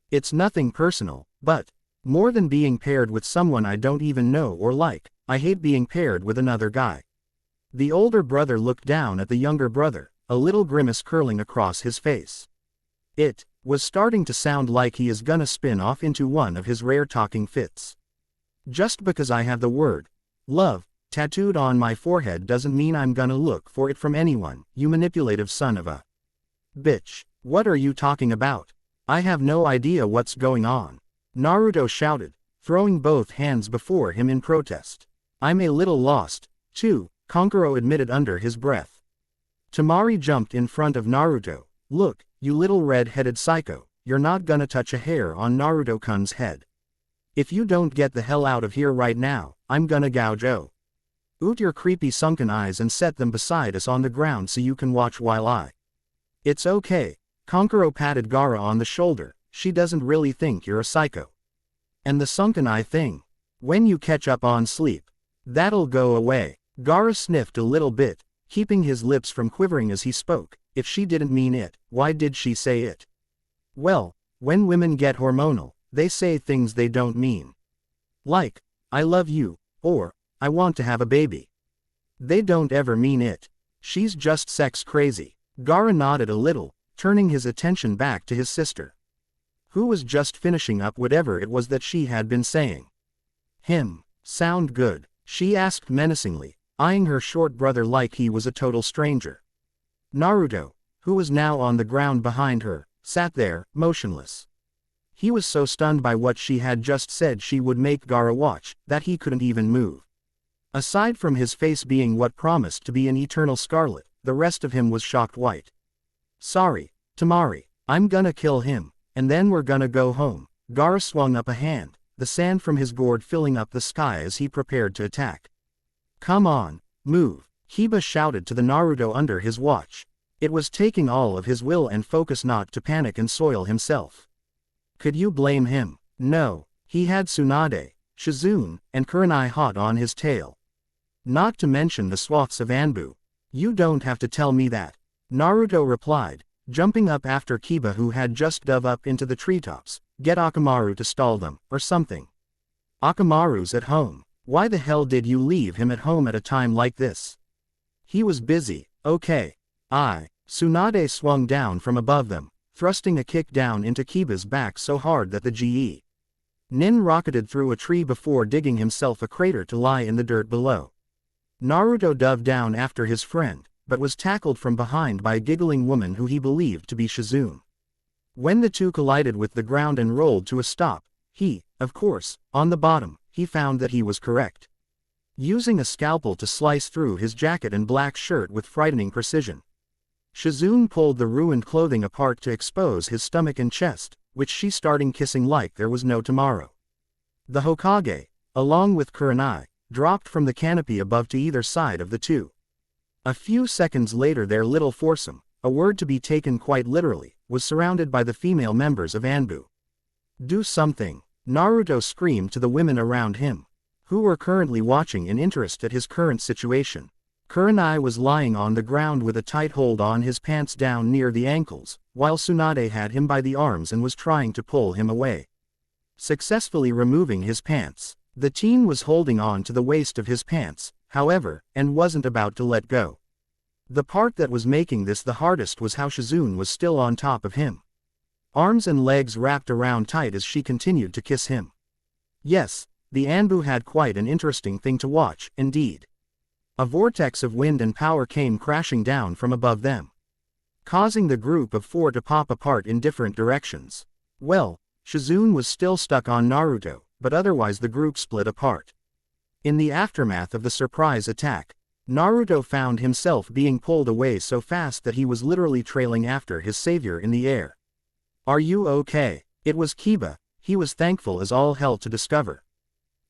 It's nothing personal, but more than being paired with someone I don't even know or like, I hate being paired with another guy." The older brother looked down at the younger brother, a little grimace curling across his face. It was starting to sound like he is gonna spin off into one of his rare talking fits. "Just because I have the word love tattooed on my forehead doesn't mean I'm gonna look for it from anyone, you manipulative son of a bitch. What are you talking about? I have no idea what's going on," Naruto shouted, throwing both hands before him in protest. "I'm a little lost, too," Kankuro admitted under his breath. Temari jumped in front of Naruto. "Look, you little red-headed psycho, you're not gonna touch a hair on Naruto-kun's head. If you don't get the hell out of here right now, I'm gonna gouge out your creepy sunken eyes and set them beside us on the ground so you can watch while I." "It's okay," Kankuro patted Gaara on the shoulder, "she doesn't really think you're a psycho. And the sunken eye thing? When you catch up on sleep, that'll go away." Gaara sniffed a little bit, keeping his lips from quivering as he spoke. If she didn't mean it, why did she say it? Well, when women get hormonal, they say things they don't mean. Like, "I love you," or, "I want to have a baby." They don't ever mean it. She's just sex crazy. Gaara nodded a little, turning his attention back to his sister, who was just finishing up whatever it was that she had been saying. Sound good?" she asked menacingly, eyeing her short brother like he was a total stranger. Naruto, who was now on the ground behind her, sat there, motionless. He was so stunned by what she had just said she would make Gaara watch, that he couldn't even move. Aside from his face being what promised to be an eternal scarlet, the rest of him was shocked white. "Sorry, Temari, I'm gonna kill him, and then we're gonna go home." Gaara swung up a hand, the sand from his gourd filling up the sky as he prepared to attack. "Come on, move," Kiba shouted to the Naruto under his watch. It was taking all of his will and focus not to panic and soil himself. Could you blame him? No, he had Tsunade, Shizune, and Kurenai hot on his tail. Not to mention the swaths of Anbu. "You don't have to tell me that," Naruto replied, jumping up after Kiba who had just dove up into the treetops. "Get Akamaru to stall them, or something." "Akamaru's at home. Why the hell did you leave him at home at a time like this?" "He was busy." "Okay. Tsunade swung down from above them, thrusting a kick down into Kiba's back so hard that the Nin rocketed through a tree before digging himself a crater to lie in the dirt below. Naruto dove down after his friend, but was tackled from behind by a giggling woman who he believed to be Shizune. When the two collided with the ground and rolled to a stop, of course, on the bottom, he found that he was correct. Using a scalpel to slice through his jacket and black shirt with frightening precision. Shizune pulled the ruined clothing apart to expose his stomach and chest, which she started kissing like there was no tomorrow. The Hokage, along with Kurenai, dropped from the canopy above to either side of the two. A few seconds later their little foursome, a word to be taken quite literally, was surrounded by the female members of Anbu. "Do something," Naruto screamed to the women around him, who were currently watching in interest at his current situation. Kurenai was lying on the ground with a tight hold on his pants down near the ankles, while Tsunade had him by the arms and was trying to pull him away, successfully removing his pants. The teen was holding on to the waist of his pants, however, and wasn't about to let go. The part that was making this the hardest was how Shizune was still on top of him. Arms and legs wrapped around tight as she continued to kiss him. Yes, the Anbu had quite an interesting thing to watch, indeed. A vortex of wind and power came crashing down from above them, causing the group of four to pop apart in different directions. Well, Shizune was still stuck on Naruto, but otherwise the group split apart. In the aftermath of the surprise attack, Naruto found himself being pulled away so fast that he was literally trailing after his savior in the air. "Are you okay?" It was Kiba. He was thankful as all hell to discover.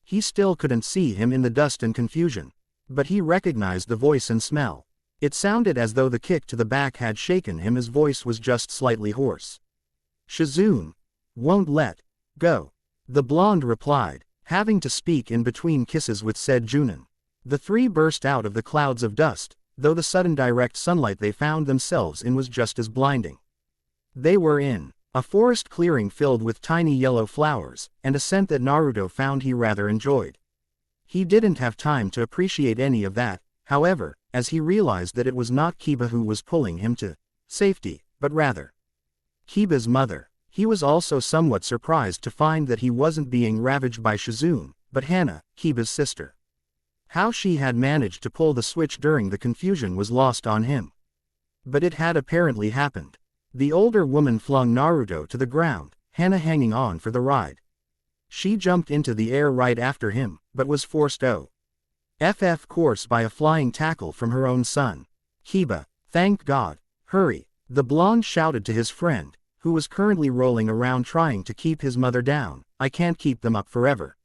He still couldn't see him in the dust and confusion. But he recognized the voice and smell. It sounded as though the kick to the back had shaken him. His voice was just slightly hoarse. "Shizune won't let go," the blonde replied, having to speak in between kisses with said Junin. The three burst out of the clouds of dust, though the sudden direct sunlight they found themselves in was just as blinding. They were in a forest clearing filled with tiny yellow flowers, and a scent that Naruto found he rather enjoyed. He didn't have time to appreciate any of that, however, as he realized that it was not Kiba who was pulling him to safety, but rather Kiba's mother. He was also somewhat surprised to find that he wasn't being ravaged by Shizune, but Hana, Kiba's sister. How she had managed to pull the switch during the confusion was lost on him. But it had apparently happened. The older woman flung Naruto to the ground, Hana hanging on for the ride. She jumped into the air right after him, but was forced off course by a flying tackle from her own son. "Kiba, thank God, hurry," the blonde shouted to his friend, who was currently rolling around trying to keep his mother down. "I can't keep them up forever."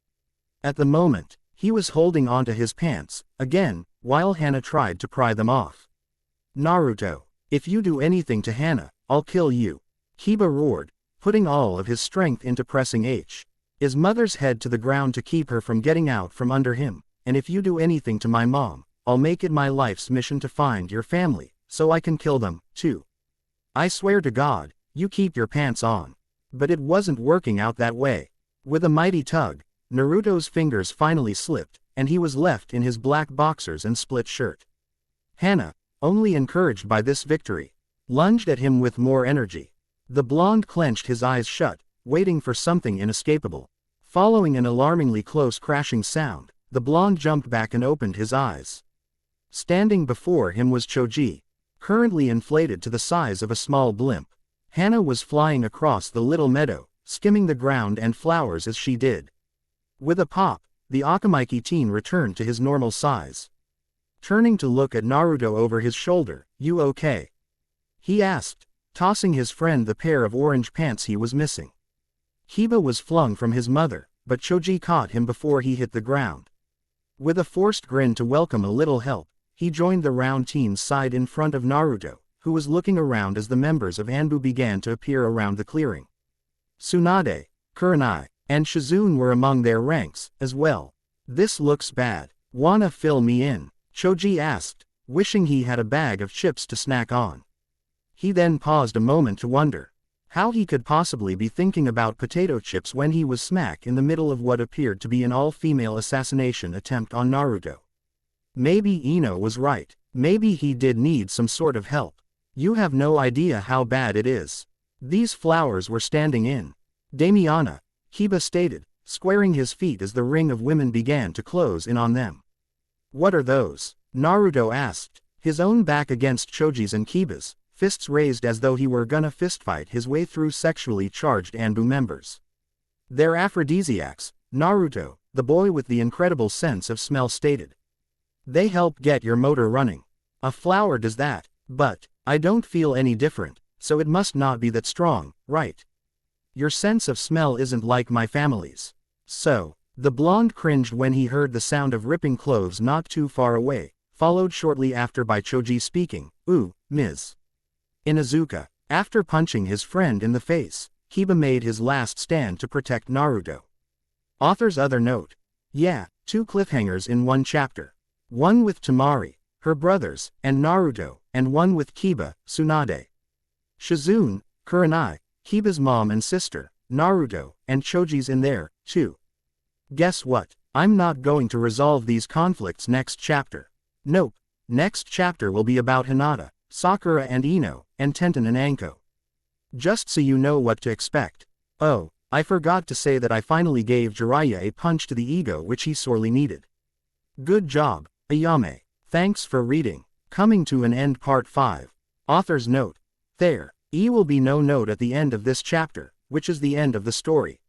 At the moment, he was holding onto his pants, again, while Hana tried to pry them off. "Naruto, if you do anything to Hana, I'll kill you," Kiba roared, putting all of his strength into pressing his mother's head to the ground to keep her from getting out from under him. "And if you do anything to my mom, I'll make it my life's mission to find your family, so I can kill them, too. I swear to God, you keep your pants on." But it wasn't working out that way. With a mighty tug, Naruto's fingers finally slipped, and he was left in his black boxers and split shirt. Hana, only encouraged by this victory, lunged at him with more energy. The blonde clenched his eyes shut, waiting for something inescapable. Following an alarmingly close crashing sound, the blonde jumped back and opened his eyes. Standing before him was Choji, currently inflated to the size of a small blimp. Hana was flying across the little meadow, skimming the ground and flowers as she did. With a pop, the Akamichi teen returned to his normal size. Turning to look at Naruto over his shoulder, "You okay?" he asked, tossing his friend the pair of orange pants he was missing. Kiba was flung from his mother, but Choji caught him before he hit the ground. With a forced grin to welcome a little help, he joined the round teen's side in front of Naruto, who was looking around as the members of Anbu began to appear around the clearing. Tsunade, Kurenai, and Shizune were among their ranks, as well. "This looks bad. Wanna fill me in?" Choji asked, wishing he had a bag of chips to snack on. He then paused a moment to wonder how he could possibly be thinking about potato chips when he was smack in the middle of what appeared to be an all-female assassination attempt on Naruto. Maybe Ino was right. Maybe he did need some sort of help. "You have no idea how bad it is. These flowers were standing in Damiana," Kiba stated, squaring his feet as the ring of women began to close in on them. "What are those?" Naruto asked, his own back against Choji's and Kiba's, fists raised as though he were gonna fistfight his way through sexually charged Anbu members. "They're aphrodisiacs," Naruto, the boy with the incredible sense of smell stated. "They help get your motor running. A flower does that, but I don't feel any different, so it must not be that strong, right? Your sense of smell isn't like my family's." "So," the blonde cringed when he heard the sound of ripping clothes not too far away, followed shortly after by Choji speaking, "Ooh, Ms. Inuzuka." After punching his friend in the face, Kiba made his last stand to protect Naruto. Author's other note. Yeah, 2 cliffhangers in one chapter. One with Temari, her brothers, and Naruto, and one with Kiba, Tsunade, Shizune, Kurenai, Kiba's mom and sister, Naruto, and Choji's in there, too. Guess what? I'm not going to resolve these conflicts next chapter. Nope, next chapter will be about Hinata, Sakura and Ino, and Tenten and Anko. Just so you know what to expect. Oh, I forgot to say that I finally gave Jiraiya a punch to the ego which he sorely needed. Good job, Ayame. Thanks for reading. Coming to an end part 5. Author's note. There will be no note at the end of this chapter, which is the end of the story.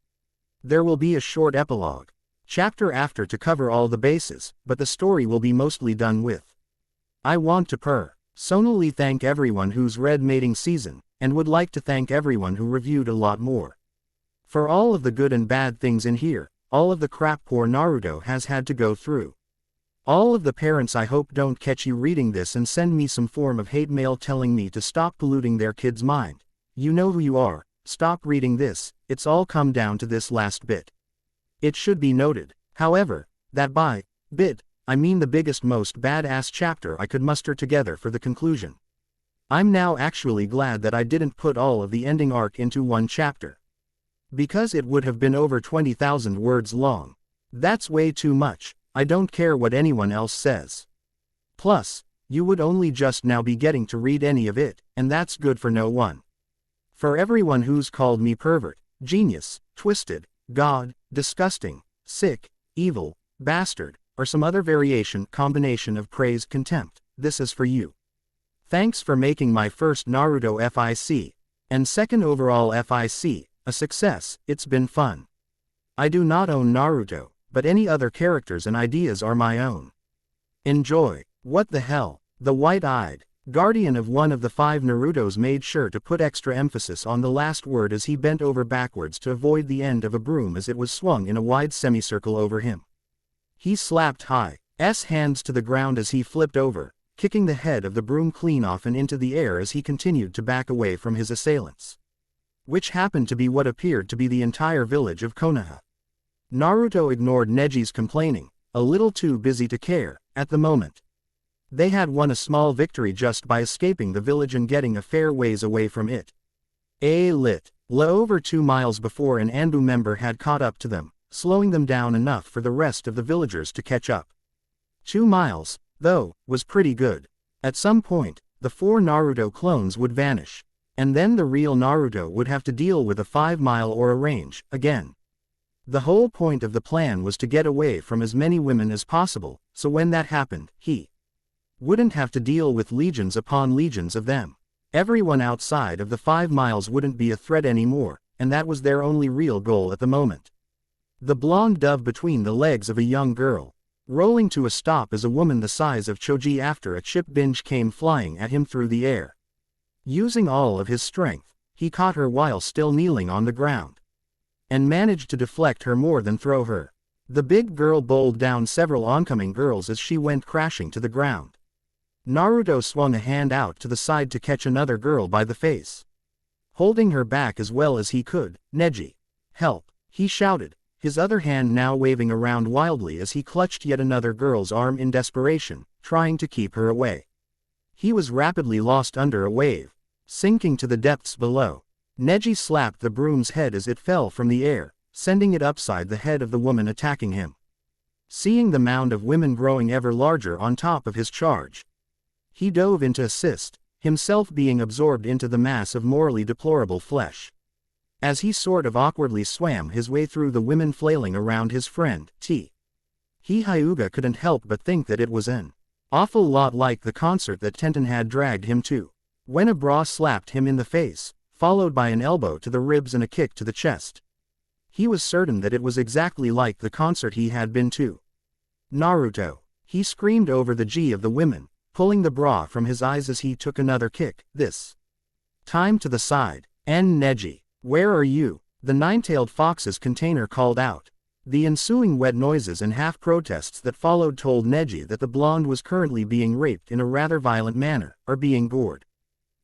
There will be a short epilogue chapter after to cover all the bases, but the story will be mostly done with. I want to personally thank everyone who's read Mating Season, and would like to thank everyone who reviewed a lot more. For all of the good and bad things in here, all of the crap poor Naruto has had to go through. All of the parents I hope don't catch you reading this and send me some form of hate mail telling me to stop polluting their kid's mind. You know who you are, stop reading this, it's all come down to this last bit. It should be noted, however, that by bit, I mean the biggest most badass chapter I could muster together for the conclusion. I'm now actually glad that I didn't put all of the ending arc into one chapter. Because it would have been over 20,000 words long. That's way too much, I don't care what anyone else says. Plus, you would only just now be getting to read any of it, and that's good for no one. For everyone who's called me pervert, genius, twisted, god, disgusting, sick, evil, bastard, or some other combination of praise contempt, this is for you. Thanks for making my first Naruto FIC, and second overall FIC, a success. It's been fun. I do not own Naruto, but any other characters and ideas are my own. Enjoy. What the hell? The white-eyed guardian of one of the 5 Narutos made sure to put extra emphasis on the last word as he bent over backwards to avoid the end of a broom as it was swung in a wide semicircle over him. He slapped Hai's hands to the ground as he flipped over, kicking the head of the broom clean off and into the air as he continued to back away from his assailants. Which happened to be what appeared to be the entire village of Konoha. Naruto ignored Neji's complaining, a little too busy to care, at the moment. They had won a small victory just by escaping the village and getting a fair ways away from it. Over 2 miles before an Anbu member had caught up to them, slowing them down enough for the rest of the villagers to catch up. 2 miles, though, was pretty good. At some point, the 4 Naruto clones would vanish, and then the real Naruto would have to deal with a 5-mile aura range, again. The whole point of the plan was to get away from as many women as possible, so when that happened, he wouldn't have to deal with legions upon legions of them. Everyone outside of the 5 miles wouldn't be a threat anymore, and that was their only real goal at the moment. The blonde dove between the legs of a young girl, rolling to a stop as a woman the size of Choji after a chip binge came flying at him through the air. Using all of his strength, he caught her while still kneeling on the ground, and managed to deflect her more than throw her. The big girl bowled down several oncoming girls as she went crashing to the ground. Naruto swung a hand out to the side to catch another girl by the face. Holding her back as well as he could, "Neji, help," he shouted, his other hand now waving around wildly as he clutched yet another girl's arm in desperation, trying to keep her away. He was rapidly lost under a wave, sinking to the depths below. Neji slapped the broom's head as it fell from the air, sending it upside the head of the woman attacking him. Seeing the mound of women growing ever larger on top of his charge, he dove in to assist, himself being absorbed into the mass of morally deplorable flesh. As he sort of awkwardly swam his way through the women flailing around his friend, Hyuga couldn't help but think that it was an awful lot like the concert that Tenten had dragged him to, when a bra slapped him in the face, followed by an elbow to the ribs and a kick to the chest. He was certain that it was exactly like the concert he had been to. "Naruto!" he screamed over the G of the women, pulling the bra from his eyes as he took another kick, this time to the side. "And Neji, where are you?" the nine-tailed fox's container called out. The ensuing wet noises and half-protests that followed told Neji that the blonde was currently being raped in a rather violent manner, or being gored.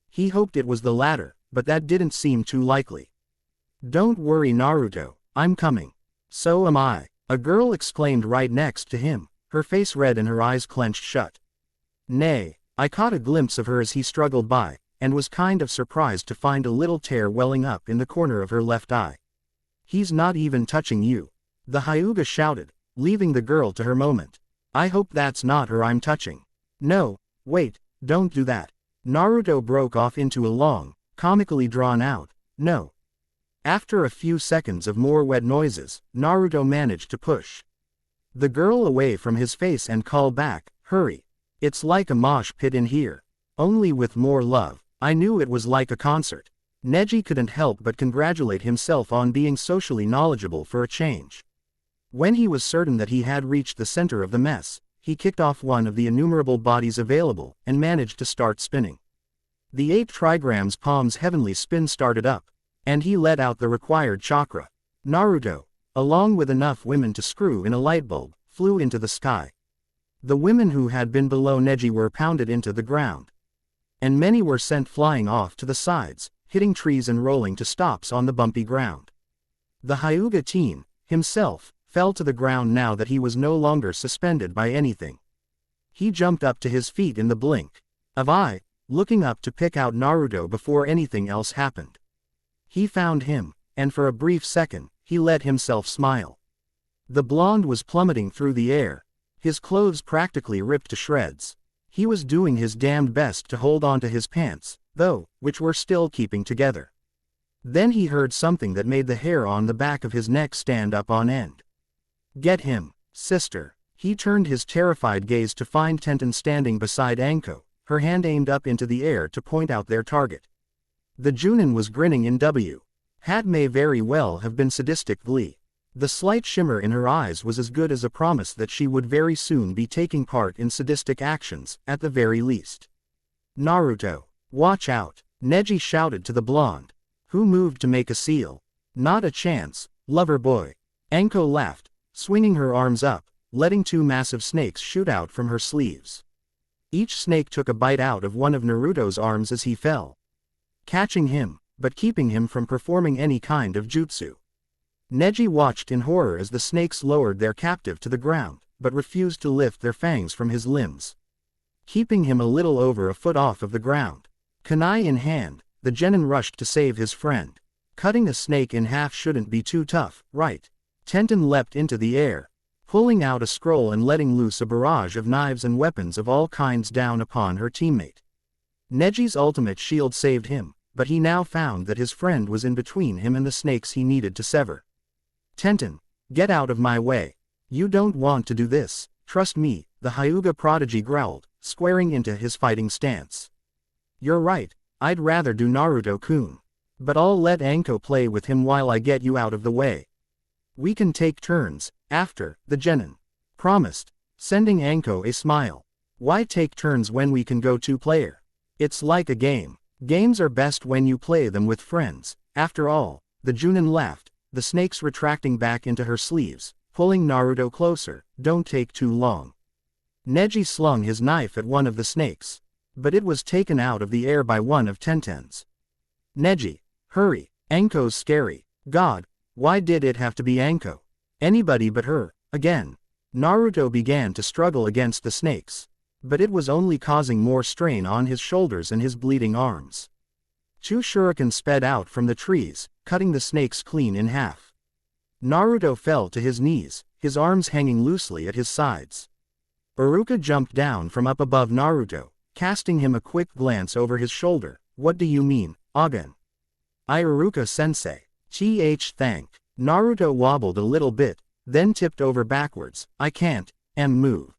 He hoped it was the latter, but that didn't seem too likely. "Don't worry Naruto, I'm coming." "So am I," a girl exclaimed right next to him, her face red and her eyes clenched shut. "Nay." I caught a glimpse of her as he struggled by, and was kind of surprised to find a little tear welling up in the corner of her left eye. "He's not even touching you," the Hyuga shouted, leaving the girl to her moment. "I hope that's not her I'm touching." "No, wait, don't do that." Naruto broke off into a long, comically drawn out, "No." After a few seconds of more wet noises, Naruto managed to push the girl away from his face and call back, "Hurry. It's like a mosh pit in here. Only with more love." I knew it was like a concert. Neji couldn't help but congratulate himself on being socially knowledgeable for a change. When he was certain that he had reached the center of the mess, he kicked off one of the innumerable bodies available, and managed to start spinning. The 8 trigrams palm's heavenly spin started up, and he let out the required chakra. Naruto, along with enough women to screw in a light bulb, flew into the sky. The women who had been below Neji were pounded into the ground, and many were sent flying off to the sides, hitting trees and rolling to stops on the bumpy ground. The Hyuga teen, himself, fell to the ground now that he was no longer suspended by anything. He jumped up to his feet in the blink of an eye, looking up to pick out Naruto before anything else happened. He found him, and for a brief second, he let himself smile. The blonde was plummeting through the air, his clothes practically ripped to shreds. He was doing his damned best to hold on to his pants, though, which were still keeping together. Then he heard something that made the hair on the back of his neck stand up on end. "Get him, sister." He turned his terrified gaze to find Tenten standing beside Anko, her hand aimed up into the air to point out their target. The Junin was grinning in W. Hat may very well have been sadistic glee. The slight shimmer in her eyes was as good as a promise that she would very soon be taking part in sadistic actions, at the very least. "Naruto, watch out," Neji shouted to the blonde, who moved to make a seal. "Not a chance, lover boy." Anko laughed, swinging her arms up, letting 2 massive snakes shoot out from her sleeves. Each snake took a bite out of one of Naruto's arms as he fell, catching him, but keeping him from performing any kind of jutsu. Neji watched in horror as the snakes lowered their captive to the ground, but refused to lift their fangs from his limbs, keeping him a little over a foot off of the ground. Kunai in hand, the genin rushed to save his friend. Cutting a snake in half shouldn't be too tough, right? Tenten leapt into the air, pulling out a scroll and letting loose a barrage of knives and weapons of all kinds down upon her teammate. Neji's ultimate shield saved him, but he now found that his friend was in between him and the snakes he needed to sever. "Tenten, get out of my way. You don't want to do this, trust me," the Hyuga prodigy growled, squaring into his fighting stance. "You're right, I'd rather do Naruto-kun. But I'll let Anko play with him while I get you out of the way. We can take turns, after," the genin promised, sending Anko a smile. "Why take turns when we can go 2-player? It's like a game. Games are best when you play them with friends, after all," the Junin laughed, the snakes retracting back into her sleeves, pulling Naruto closer. "Don't take too long." Neji slung his knife at one of the snakes, but it was taken out of the air by one of Tenten's. "Neji, hurry, Anko's scary." "God, why did it have to be Anko? Anybody but her, again." Naruto began to struggle against the snakes, but it was only causing more strain on his shoulders and his bleeding arms. 2 shurikens sped out from the trees, cutting the snakes clean in half. Naruto fell to his knees, his arms hanging loosely at his sides. Iruka jumped down from up above Naruto, casting him a quick glance over his shoulder. "What do you mean, Agen?" "Iruka-sensei. Thank." Naruto wobbled a little bit, then tipped over backwards. "I can't move."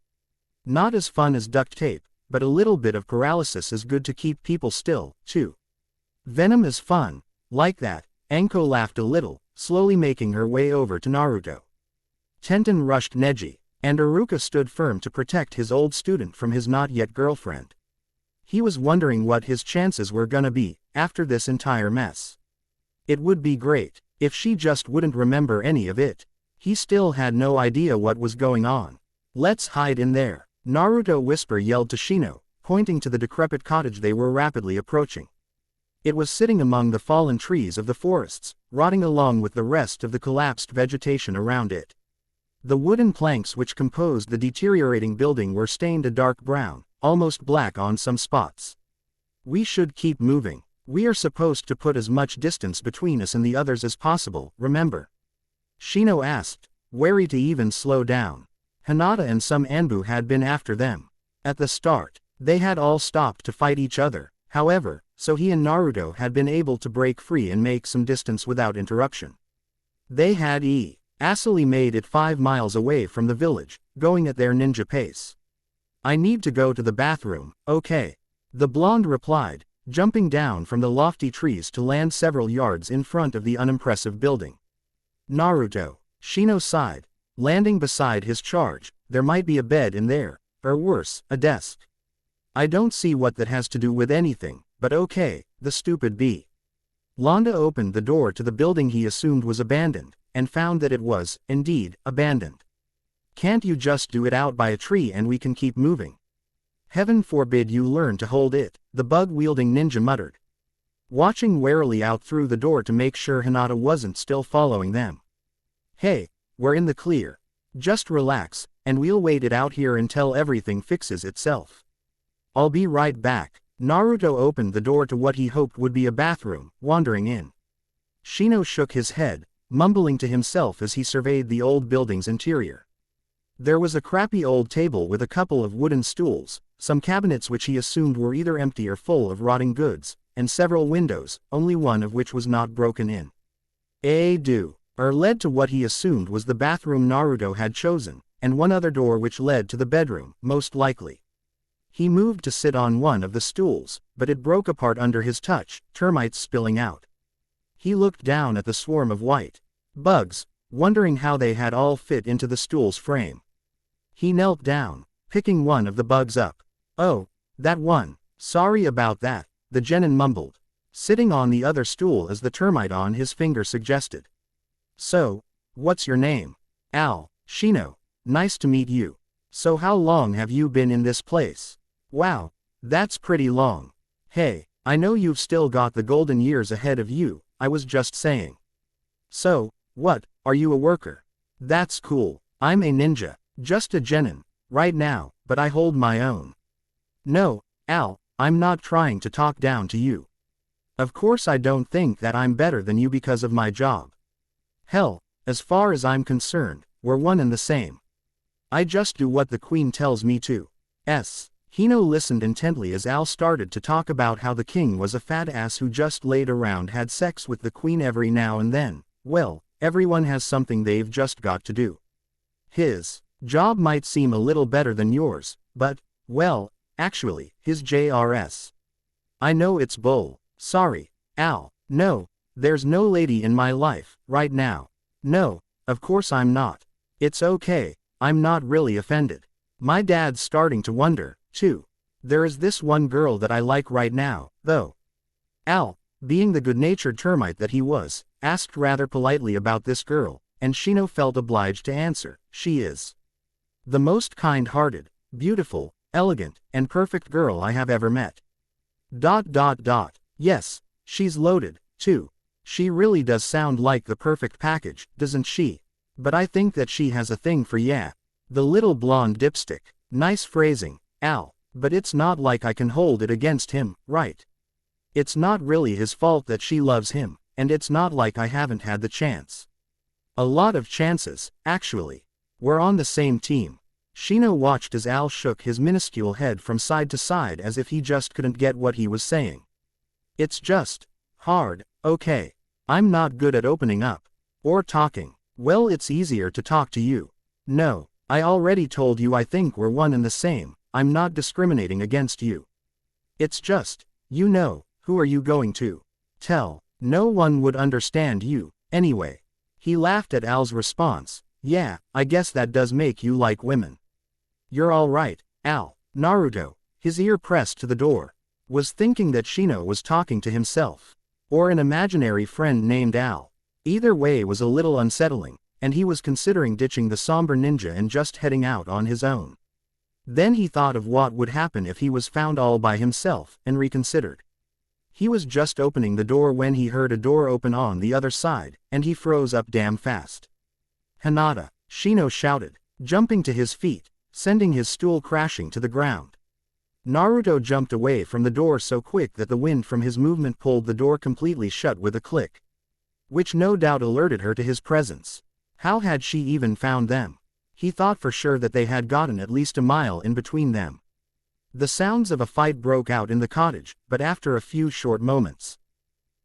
Not as fun as duct tape, but a little bit of paralysis is good to keep people still, too. "Venom is fun, like that." Anko laughed a little, slowly making her way over to Naruto. Tenten rushed Neji, and Iruka stood firm to protect his old student from his not-yet girlfriend. He was wondering what his chances were gonna be, after this entire mess. It would be great if she just wouldn't remember any of it. He still had no idea what was going on. "Let's hide in there," Naruto whisper yelled to Shino, pointing to the decrepit cottage they were rapidly approaching. It was sitting among the fallen trees of the forests, rotting along with the rest of the collapsed vegetation around it. The wooden planks which composed the deteriorating building were stained a dark brown, almost black on some spots. "We should keep moving. We are supposed to put as much distance between us and the others as possible, remember?" Shino asked, wary to even slow down. Hinata and some Anbu had been after them. At the start, they had all stopped to fight each other, however, so he and Naruto had been able to break free and make some distance without interruption. They had easily made it 5 miles away from the village, going at their ninja pace. "I need to go to the bathroom." "Okay," the blonde replied, jumping down from the lofty trees to land several yards in front of the unimpressive building. "Naruto," Shino sighed, landing beside his charge, there might be a bed in there, or worse, a desk. I don't see what that has to do with anything, but okay, the stupid bee. Londa opened the door to the building he assumed was abandoned, and found that it was, indeed, abandoned. Can't you just do it out by a tree and we can keep moving? Heaven forbid you learn to hold it, the bug-wielding ninja muttered, watching warily out through the door to make sure Hinata wasn't still following them. Hey, we're in the clear. Just relax, and we'll wait it out here until everything fixes itself. I'll be right back. Naruto opened the door to what he hoped would be a bathroom, wandering in. Shino shook his head, mumbling to himself as he surveyed the old building's interior. There was a crappy old table with a couple of wooden stools, some cabinets which he assumed were either empty or full of rotting goods, and several windows, only one of which was not broken in. Led to what he assumed was the bathroom Naruto had chosen, and one other door which led to the bedroom, most likely. He moved to sit on one of the stools, but it broke apart under his touch, termites spilling out. He looked down at the swarm of white bugs, wondering how they had all fit into the stool's frame. He knelt down, picking one of the bugs up. Oh, that one. Sorry about that, the genin mumbled, sitting on the other stool as the termite on his finger suggested. So, what's your name? Al. Shino. Nice to meet you. So how long have you been in this place? Wow, that's pretty long. Hey, I know you've still got the golden years ahead of you, I was just saying. So, what, are you a worker? That's cool. I'm a ninja, just a genin, right now, but I hold my own. No, Al, I'm not trying to talk down to you. Of course I don't think that I'm better than you because of my job. Hell, as far as I'm concerned, we're one and the same. I just do what the queen tells me to. Hino listened intently as Al started to talk about how the king was a fat ass who just laid around had sex with the queen every now and then. Well, everyone has something they've just got to do. His job might seem a little better than yours, but, well, actually, his JRS. I know it's bull. Sorry, Al. No, there's no lady in my life, right now. No, of course I'm not. It's okay, I'm not really offended. My dad's starting to wonder, too. There is this one girl that I like right now, though. Al, being the good-natured termite that he was, asked rather politely about this girl, and Shino felt obliged to answer. She is the most kind-hearted, beautiful, elegant, and perfect girl I have ever met. Yes, she's loaded, too. She really does sound like the perfect package, doesn't she? But I think that she has a thing for the little blonde dipstick. Nice phrasing, Al, but it's not like I can hold it against him, right? It's not really his fault that she loves him, and it's not like I haven't had the chance. A lot of chances, actually. We're on the same team. Shino watched as Al shook his minuscule head from side to side as if he just couldn't get what he was saying. It's just hard, okay. I'm not good at opening up. Or talking. Well, it's easier to talk to you. No, I already told you I think we're one and the same. I'm not discriminating against you. It's just, you know, who are you going to tell? No one would understand you, anyway. He laughed at Al's response. Yeah, I guess that does make you like women. You're all right, Al. Naruto, his ear pressed to the door, was thinking that Shino was talking to himself. Or an imaginary friend named Al. Either way was a little unsettling, and he was considering ditching the somber ninja and just heading out on his own. Then he thought of what would happen if he was found all by himself, and reconsidered. He was just opening the door when he heard a door open on the other side, and he froze up damn fast. Hinata, Shino shouted, jumping to his feet, sending his stool crashing to the ground. Naruto jumped away from the door so quick that the wind from his movement pulled the door completely shut with a click. Which no doubt alerted her to his presence. How had she even found them? He thought for sure that they had gotten at least a mile in between them. The sounds of a fight broke out in the cottage, but after a few short moments,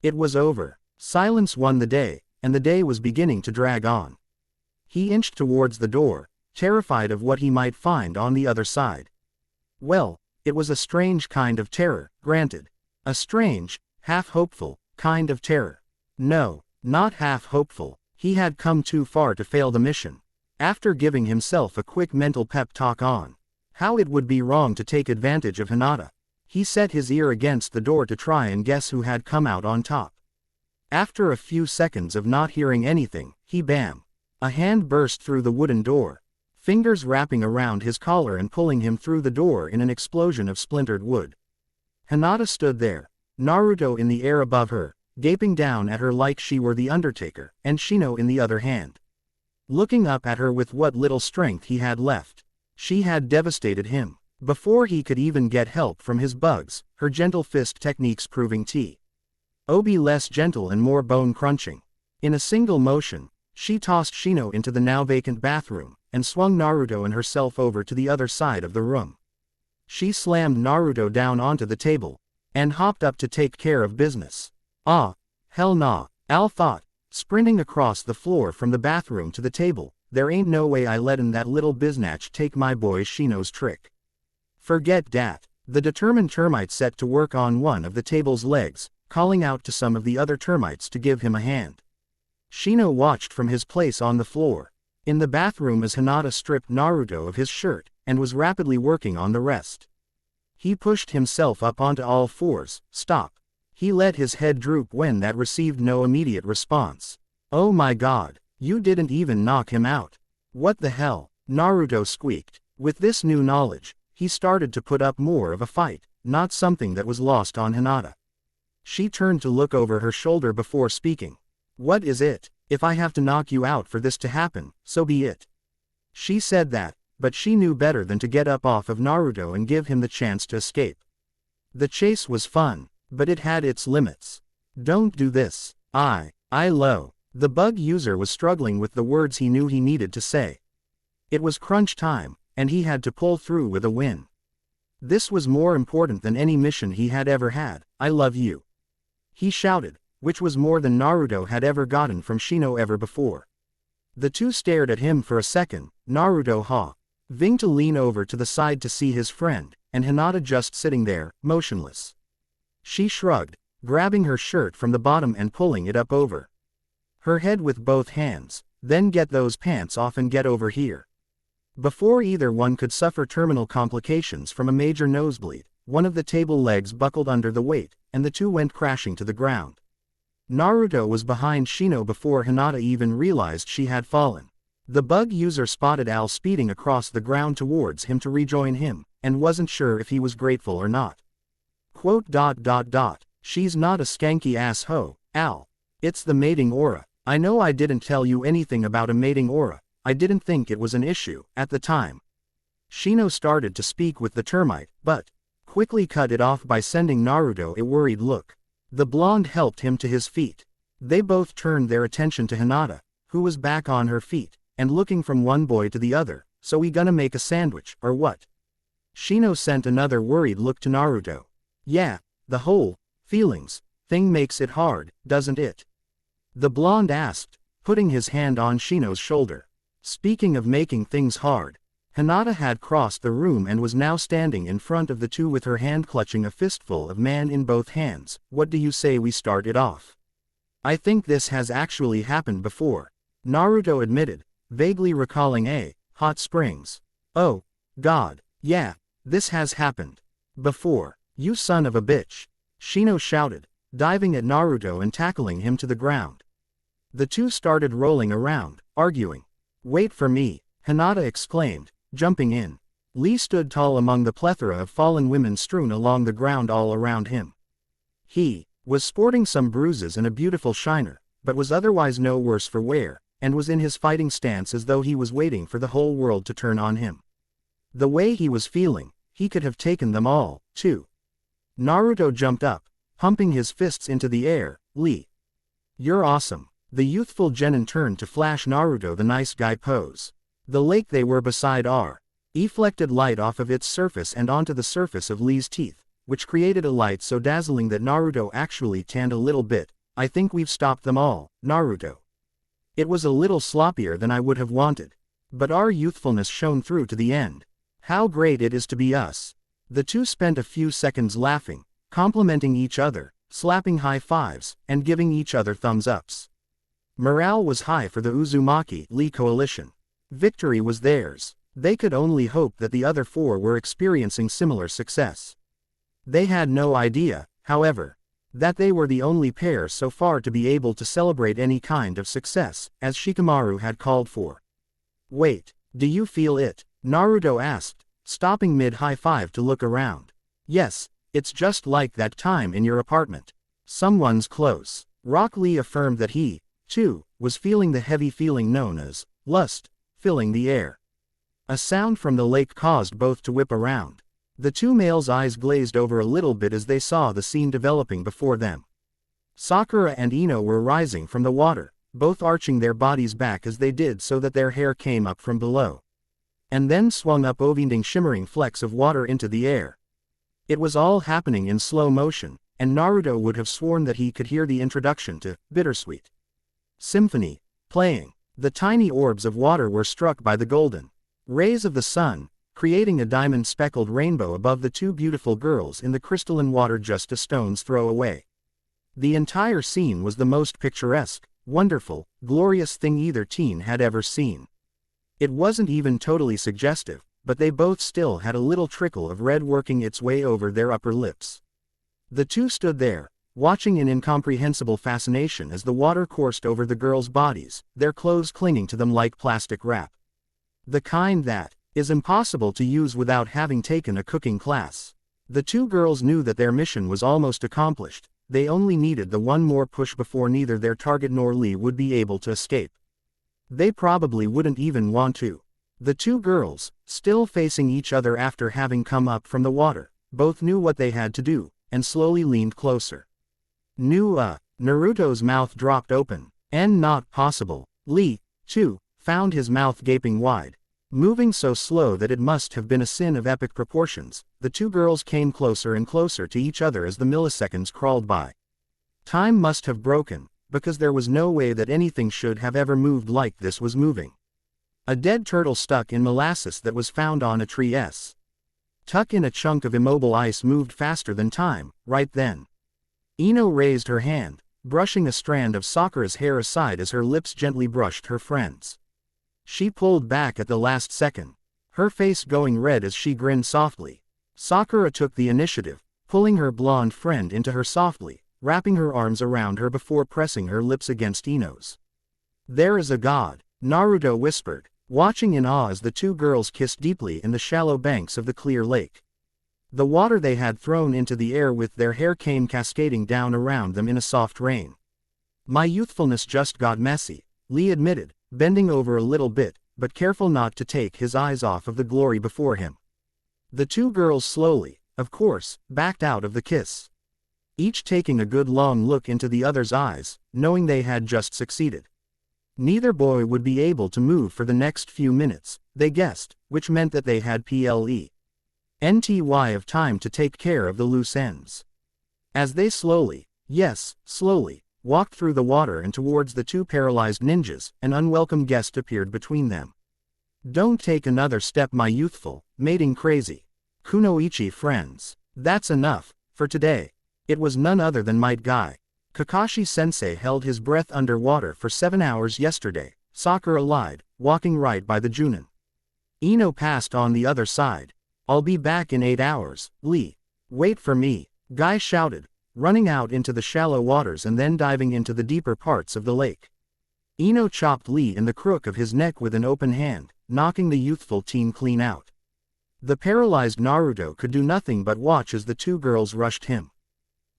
it was over. Silence won the day, and the day was beginning to drag on. He inched towards the door, terrified of what he might find on the other side. Well, it was a strange kind of terror, granted. A strange, half-hopeful, kind of terror. No, not half-hopeful. He had come too far to fail the mission. After giving himself a quick mental pep talk on how it would be wrong to take advantage of Hinata, he set his ear against the door to try and guess who had come out on top. After a few seconds of not hearing anything, a hand burst through the wooden door, fingers wrapping around his collar and pulling him through the door in an explosion of splintered wood. Hinata stood there, Naruto in the air above her, gaping down at her like she were the Undertaker, and Shino in the other hand, looking up at her with what little strength he had left. She had devastated him. Before he could even get help from his bugs, her gentle fist techniques proving to be less gentle and more bone-crunching. In a single motion, she tossed Shino into the now vacant bathroom, and swung Naruto and herself over to the other side of the room. She slammed Naruto down onto the table, and hopped up to take care of business. Ah, hell nah, Al thought, sprinting across the floor from the bathroom to the table. There ain't no way I lettin' that little biznatch take my boy Shino's trick. Forget dat. The determined termite set to work on one of the table's legs, calling out to some of the other termites to give him a hand. Shino watched from his place on the floor in the bathroom as Hinata stripped Naruto of his shirt, and was rapidly working on the rest. He pushed himself up onto all fours. Stop. He let his head droop when that received no immediate response. Oh my god. You didn't even knock him out. What the hell? Naruto squeaked. With this new knowledge, he started to put up more of a fight, not something that was lost on Hinata. She turned to look over her shoulder before speaking. What is it? If I have to knock you out for this to happen, so be it. She said that, but she knew better than to get up off of Naruto and give him the chance to escape. The chase was fun, but it had its limits. Don't do this. Low. The bug user was struggling with the words he knew he needed to say. It was crunch time, and he had to pull through with a win. This was more important than any mission he had ever had. I love you. He shouted, which was more than Naruto had ever gotten from Shino ever before. The two stared at him for a second, Naruto having to lean over to the side to see his friend, and Hinata just sitting there, motionless. She shrugged, grabbing her shirt from the bottom and pulling it up over her head with both hands. Then get those pants off and get over here. Before either one could suffer terminal complications from a major nosebleed, one of the table legs buckled under the weight, and the two went crashing to the ground. Naruto was behind Shino before Hinata even realized she had fallen. The bug user spotted Al speeding across the ground towards him to rejoin him, and wasn't sure if he was grateful or not. She's not a skanky ass hoe, Al. It's the mating aura. I know I didn't tell you anything about a mating aura. I didn't think it was an issue at the time. Shino started to speak with the termite, but quickly cut it off by sending Naruto a worried look. The blonde helped him to his feet. They both turned their attention to Hinata, who was back on her feet, and looking from one boy to the other. So we gonna make a sandwich, or what? Shino sent another worried look to Naruto. Yeah, the whole feelings thing makes it hard, doesn't it? The blonde asked, putting his hand on Shino's shoulder. Speaking of making things hard, Hinata had crossed the room and was now standing in front of the two with her hand clutching a fistful of man in both hands. What do you say we start it off? I think this has actually happened before, Naruto admitted, vaguely recalling hot springs. Oh, God, yeah, this has happened before, you son of a bitch, Shino shouted, diving at Naruto and tackling him to the ground. The two started rolling around, arguing. Wait for me, Hinata exclaimed, jumping in. Lee stood tall among the plethora of fallen women strewn along the ground all around him. He was sporting some bruises and a beautiful shiner, but was otherwise no worse for wear, and was in his fighting stance as though he was waiting for the whole world to turn on him. The way he was feeling, he could have taken them all, too. Naruto jumped up, pumping his fists into the air. Lee, you're awesome. The youthful genin turned to flash Naruto the nice guy pose. The lake they were beside reflected light off of its surface and onto the surface of Lee's teeth, which created a light so dazzling that Naruto actually tanned a little bit. I think we've stopped them all, Naruto. It was a little sloppier than I would have wanted, but our youthfulness shone through to the end. How great it is to be us. The two spent a few seconds laughing, complimenting each other, slapping high fives, and giving each other thumbs ups. Morale was high for the Uzumaki Lee coalition. Victory was theirs. They could only hope that the other four were experiencing similar success. They had no idea, however, that they were the only pair so far to be able to celebrate any kind of success, as Shikamaru had called for. Wait, do you feel it? Naruto asked, stopping mid-high five to look around. Yes, it's just like that time in your apartment. Someone's close. Rock Lee affirmed that he, too, was feeling the heavy feeling known as lust, filling the air. A sound from the lake caused both to whip around. The two males' eyes glazed over a little bit as they saw the scene developing before them. Sakura and Ino were rising from the water, both arching their bodies back as they did so that their hair came up from below. And then swung up ovinding shimmering flecks of water into the air. It was all happening in slow motion, and Naruto would have sworn that he could hear the introduction to Bittersweet Symphony playing. The tiny orbs of water were struck by the golden rays of the sun, creating a diamond-speckled rainbow above the two beautiful girls in the crystalline water just a stone's throw away. The entire scene was the most picturesque, wonderful, glorious thing either teen had ever seen. It wasn't even totally suggestive, but they both still had a little trickle of red working its way over their upper lips. The two stood there, watching in incomprehensible fascination as the water coursed over the girls' bodies, their clothes clinging to them like plastic wrap. The kind that is impossible to use without having taken a cooking class. The two girls knew that their mission was almost accomplished. They only needed the one more push before neither their target nor Lee would be able to escape. They probably wouldn't even want to. The two girls, still facing each other after having come up from the water, both knew what they had to do, and slowly leaned closer. Naruto's mouth dropped open. And not possible. Lee, too, found his mouth gaping wide. Moving so slow that it must have been a sin of epic proportions, the two girls came closer and closer to each other as the milliseconds crawled by. Time must have broken, because there was no way that anything should have ever moved like this was moving. A dead turtle stuck in molasses that was found on a tree's tuck in a chunk of immobile ice moved faster than time, right then. Ino raised her hand, brushing a strand of Sakura's hair aside as her lips gently brushed her friend's. She pulled back at the last second, her face going red as she grinned softly. Sakura took the initiative, pulling her blonde friend into her softly, wrapping her arms around her before pressing her lips against Ino's. "There is a god," Naruto whispered, watching in awe as the two girls kissed deeply in the shallow banks of the clear lake. The water they had thrown into the air with their hair came cascading down around them in a soft rain. "My youthfulness just got messy," Lee admitted, bending over a little bit, but careful not to take his eyes off of the glory before him. The two girls slowly, of course, backed out of the kiss. Each taking a good long look into the other's eyes, knowing they had just succeeded. Neither boy would be able to move for the next few minutes, they guessed, which meant that they had plenty of time to take care of the loose ends. As they slowly, yes, slowly, walked through the water and towards the two paralyzed ninjas, an unwelcome guest appeared between them. "Don't take another step, my youthful, mating crazy Kunoichi friends. That's enough, for today." It was none other than Might Guy. Kakashi-sensei held his breath underwater for 7 hours yesterday, Sakura lied, walking right by the Junin. Ino passed on the other side. "I'll be back in 8 hours, Lee. Wait for me," Guy shouted, running out into the shallow waters and then diving into the deeper parts of the lake. Ino chopped Lee in the crook of his neck with an open hand, knocking the youthful teen clean out. The paralyzed Naruto could do nothing but watch as the two girls rushed him.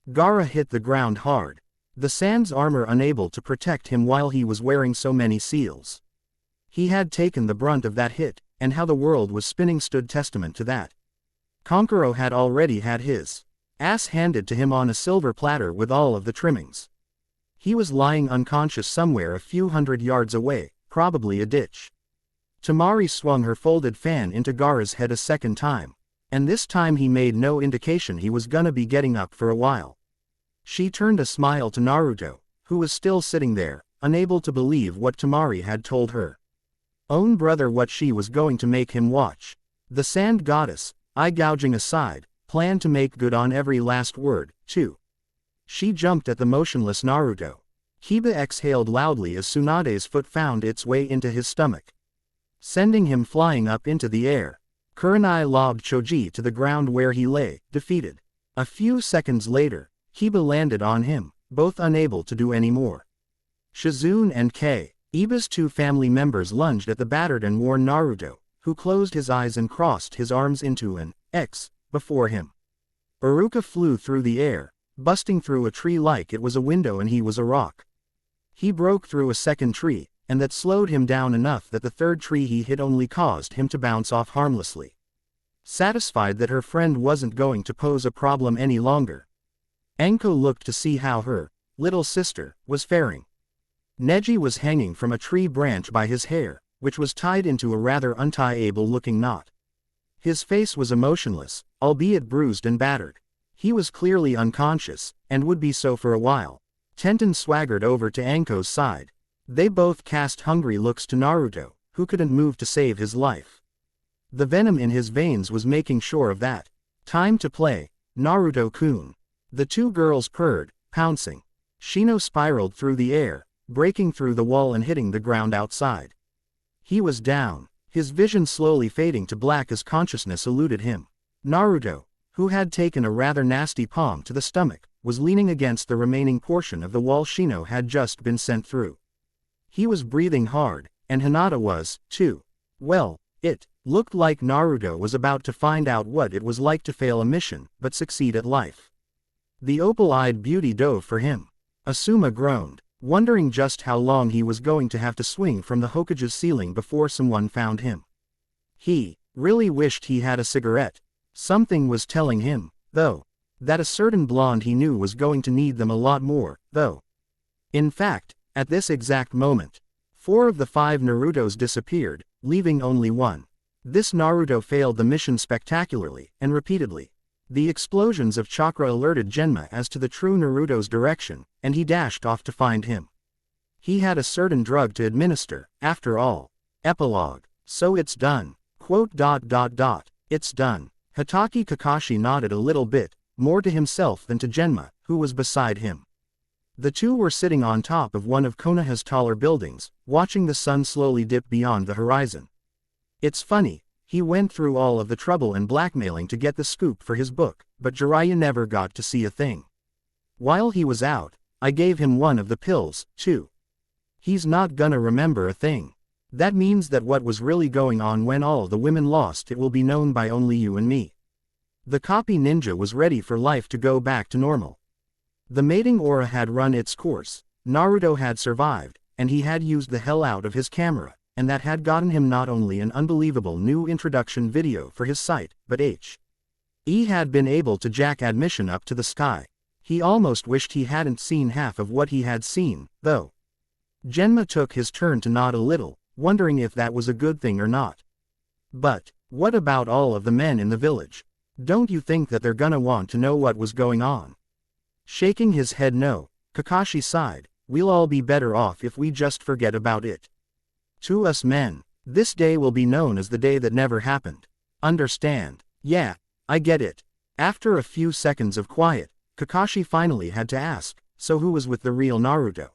Gaara hit the ground hard, the Sans armor unable to protect him while he was wearing so many seals. He had taken the brunt of that hit, and how the world was spinning stood testament to that. Kankuro had already had his ass handed to him on a silver platter with all of the trimmings. He was lying unconscious somewhere a few hundred yards away, probably a ditch. Temari swung her folded fan into Gaara's head a second time, and this time he made no indication he was gonna be getting up for a while. She turned a smile to Naruto, who was still sitting there, unable to believe what Temari had told her. Own brother, what she was going to make him watch. The sand goddess, eye gouging aside, planned to make good on every last word, too. She jumped at the motionless Naruto. Hiba exhaled loudly as Tsunade's foot found its way into his stomach. sending him flying up into the air. Kurenai lobbed Choji to the ground where he lay, defeated. A few seconds later, Kiba landed on him, both unable to do any more. Shizune and Iba's 2 family members lunged at the battered and worn Naruto, who closed his eyes and crossed his arms into an X before him. Iruka flew through the air, busting through a tree like it was a window and he was a rock. He broke through a second tree, and that slowed him down enough that the third tree he hit only caused him to bounce off harmlessly. Satisfied that her friend wasn't going to pose a problem any longer, Anko looked to see how her little sister was faring. Neji was hanging from a tree branch by his hair, which was tied into a rather untie-able-looking knot. His face was emotionless, albeit bruised and battered. He was clearly unconscious, and would be so for a while. Tenten swaggered over to Anko's side. They both cast hungry looks to Naruto, who couldn't move to save his life. The venom in his veins was making sure of that. Time to play, Naruto-kun. The 2 girls purred, pouncing. Shino spiraled through the air, breaking through the wall and hitting the ground outside. He was down, his vision slowly fading to black as consciousness eluded him. Naruto, who had taken a rather nasty palm to the stomach, was leaning against the remaining portion of the wall Shino had just been sent through. He was breathing hard, and Hinata was, too. Well, it looked like Naruto was about to find out what it was like to fail a mission, but succeed at life. The opal-eyed beauty dove for him. Asuma groaned, wondering just how long he was going to have to swing from the Hokage's ceiling before someone found him. He really wished he had a cigarette. Something was telling him, though, that a certain blonde he knew was going to need them a lot more, though. In fact, at this exact moment, 4 of the 5 Narutos disappeared, leaving only 1. This Naruto failed the mission spectacularly, and repeatedly. The explosions of chakra alerted Genma as to the true Naruto's direction, and he dashed off to find him. He had a certain drug to administer, after all. Epilogue. So it's done. It's done. Hatake Kakashi nodded a little bit, more to himself than to Genma, who was beside him. The 2 were sitting on top of one of Konoha's taller buildings, watching the sun slowly dip beyond the horizon. It's funny, he went through all of the trouble and blackmailing to get the scoop for his book, but Jiraiya never got to see a thing. While he was out, I gave him one of the pills, too. He's not gonna remember a thing. That means that what was really going on when all the women lost it will be known by only you and me. The copy ninja was ready for life to go back to normal. The mating aura had run its course, Naruto had survived, and he had used the hell out of his camera, and that had gotten him not only an unbelievable new introduction video for his site, but he had been able to jack admission up to the sky. He almost wished he hadn't seen half of what he had seen, though. Genma took his turn to nod a little, wondering if that was a good thing or not. But what about all of the men in the village? Don't you think that they're gonna want to know what was going on? Shaking his head no, Kakashi sighed, we'll all be better off if we just forget about it. To us men, this day will be known as the day that never happened. Understand? Yeah, I get it. After a few seconds of quiet, Kakashi finally had to ask, so who was with the real Naruto?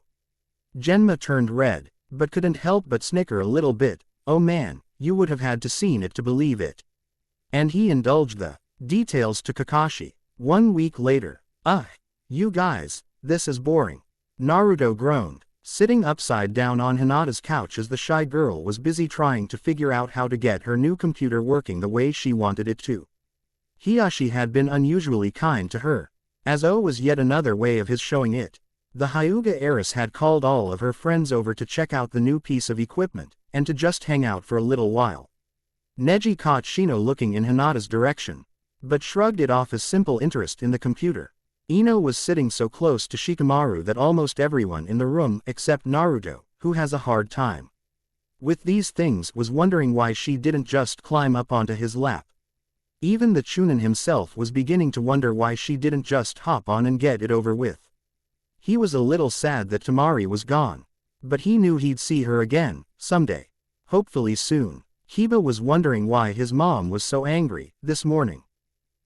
Genma turned red, but couldn't help but snicker a little bit. Oh man, you would have had to seen it to believe it. And he indulged the details to Kakashi. 1 week later. You guys, this is boring. Naruto groaned, sitting upside down on Hinata's couch as the shy girl was busy trying to figure out how to get her new computer working the way she wanted it to. Hiyashi had been unusually kind to her, as was yet another way of his showing it. The Hyuga heiress had called all of her friends over to check out the new piece of equipment, and to just hang out for a little while. Neji caught Shino looking in Hinata's direction, but shrugged it off as simple interest in the computer. Ino was sitting so close to Shikamaru that almost everyone in the room except Naruto, who has a hard time with these things, was wondering why she didn't just climb up onto his lap. Even the Chunin himself was beginning to wonder why she didn't just hop on and get it over with. He was a little sad that Temari was gone, but he knew he'd see her again, someday. Hopefully soon. Kiba was wondering why his mom was so angry this morning.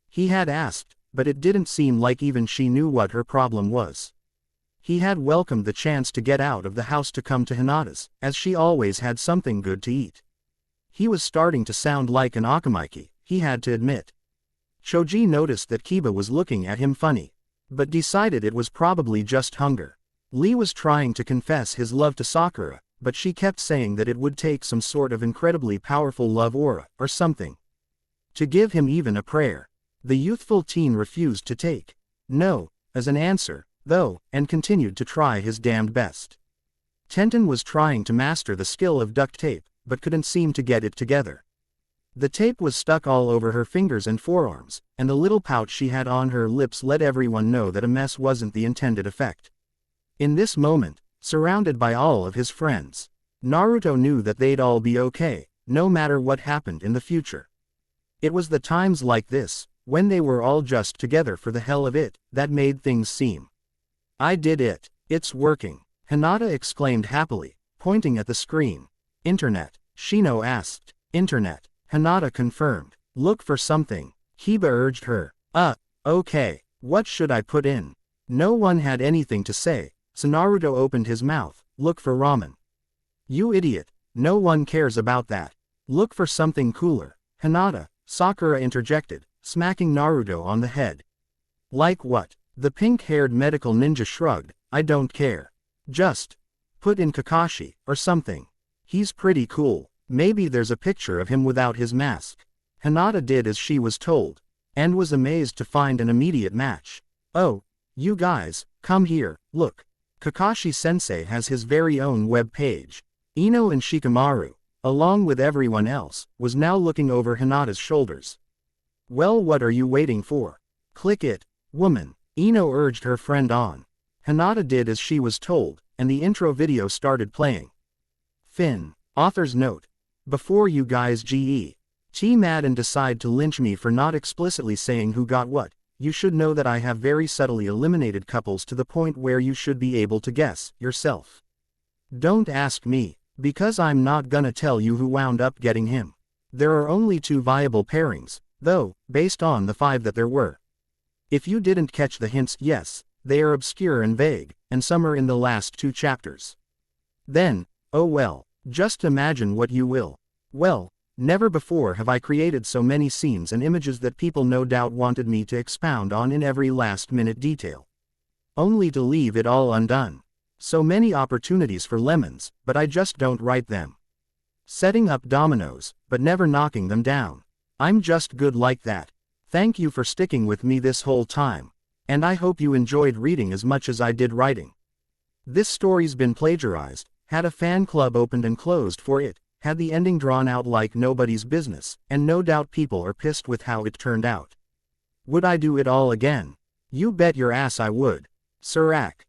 He had asked, but it didn't seem like even she knew what her problem was. He had welcomed the chance to get out of the house to come to Hinata's, as she always had something good to eat. He was starting to sound like an Akamichi, he had to admit. Choji noticed that Kiba was looking at him funny, but decided it was probably just hunger. Lee was trying to confess his love to Sakura, but she kept saying that it would take some sort of incredibly powerful love aura, or something, to give him even a prayer. The youthful teen refused to take no as an answer, though, and continued to try his damned best. Tenten was trying to master the skill of duct tape, but couldn't seem to get it together. The tape was stuck all over her fingers and forearms, and the little pouch she had on her lips let everyone know that a mess wasn't the intended effect. In this moment, surrounded by all of his friends, Naruto knew that they'd all be okay, no matter what happened in the future. It was the times like this, when they were all just together for the hell of it, that made things seem. I did it. It's working. Hinata exclaimed happily, pointing at the screen. Internet, Shino asked. Internet, Hinata confirmed. Look for something, Kiba urged her. Okay, what should I put in? No one had anything to say, so Naruto opened his mouth. Look for ramen. You idiot, no one cares about that. Look for something cooler. Hinata, Sakura interjected, smacking Naruto on the head. Like what? The pink-haired medical ninja shrugged. I don't care. Just put in Kakashi, or something. He's pretty cool. Maybe there's a picture of him without his mask. Hinata did as she was told, and was amazed to find an immediate match. Oh, you guys, come here, look. Kakashi-sensei has his very own web page. Ino and Shikamaru, along with everyone else, was now looking over Hinata's shoulders. Well, what are you waiting for? Click it, woman, Ino urged her friend on. Hinata did as she was told, and the intro video started playing. Finn, author's note. Before you guys get mad and decide to lynch me for not explicitly saying who got what, you should know that I have very subtly eliminated couples to the point where you should be able to guess, yourself. Don't ask me, because I'm not gonna tell you who wound up getting him. There are only 2 viable pairings, though, based on the 5 that there were. If you didn't catch the hints, yes, they are obscure and vague, and some are in the last 2 chapters. Then, oh well, just imagine what you will. Well, never before have I created so many scenes and images that people no doubt wanted me to expound on in every last-minute detail. Only to leave it all undone. So many opportunities for lemons, but I just don't write them. Setting up dominoes, but never knocking them down. I'm just good like that. Thank you for sticking with me this whole time. And I hope you enjoyed reading as much as I did writing. This story's been plagiarized, had a fan club opened and closed for it, had the ending drawn out like nobody's business, and no doubt people are pissed with how it turned out. Would I do it all again? You bet your ass I would. Sirac.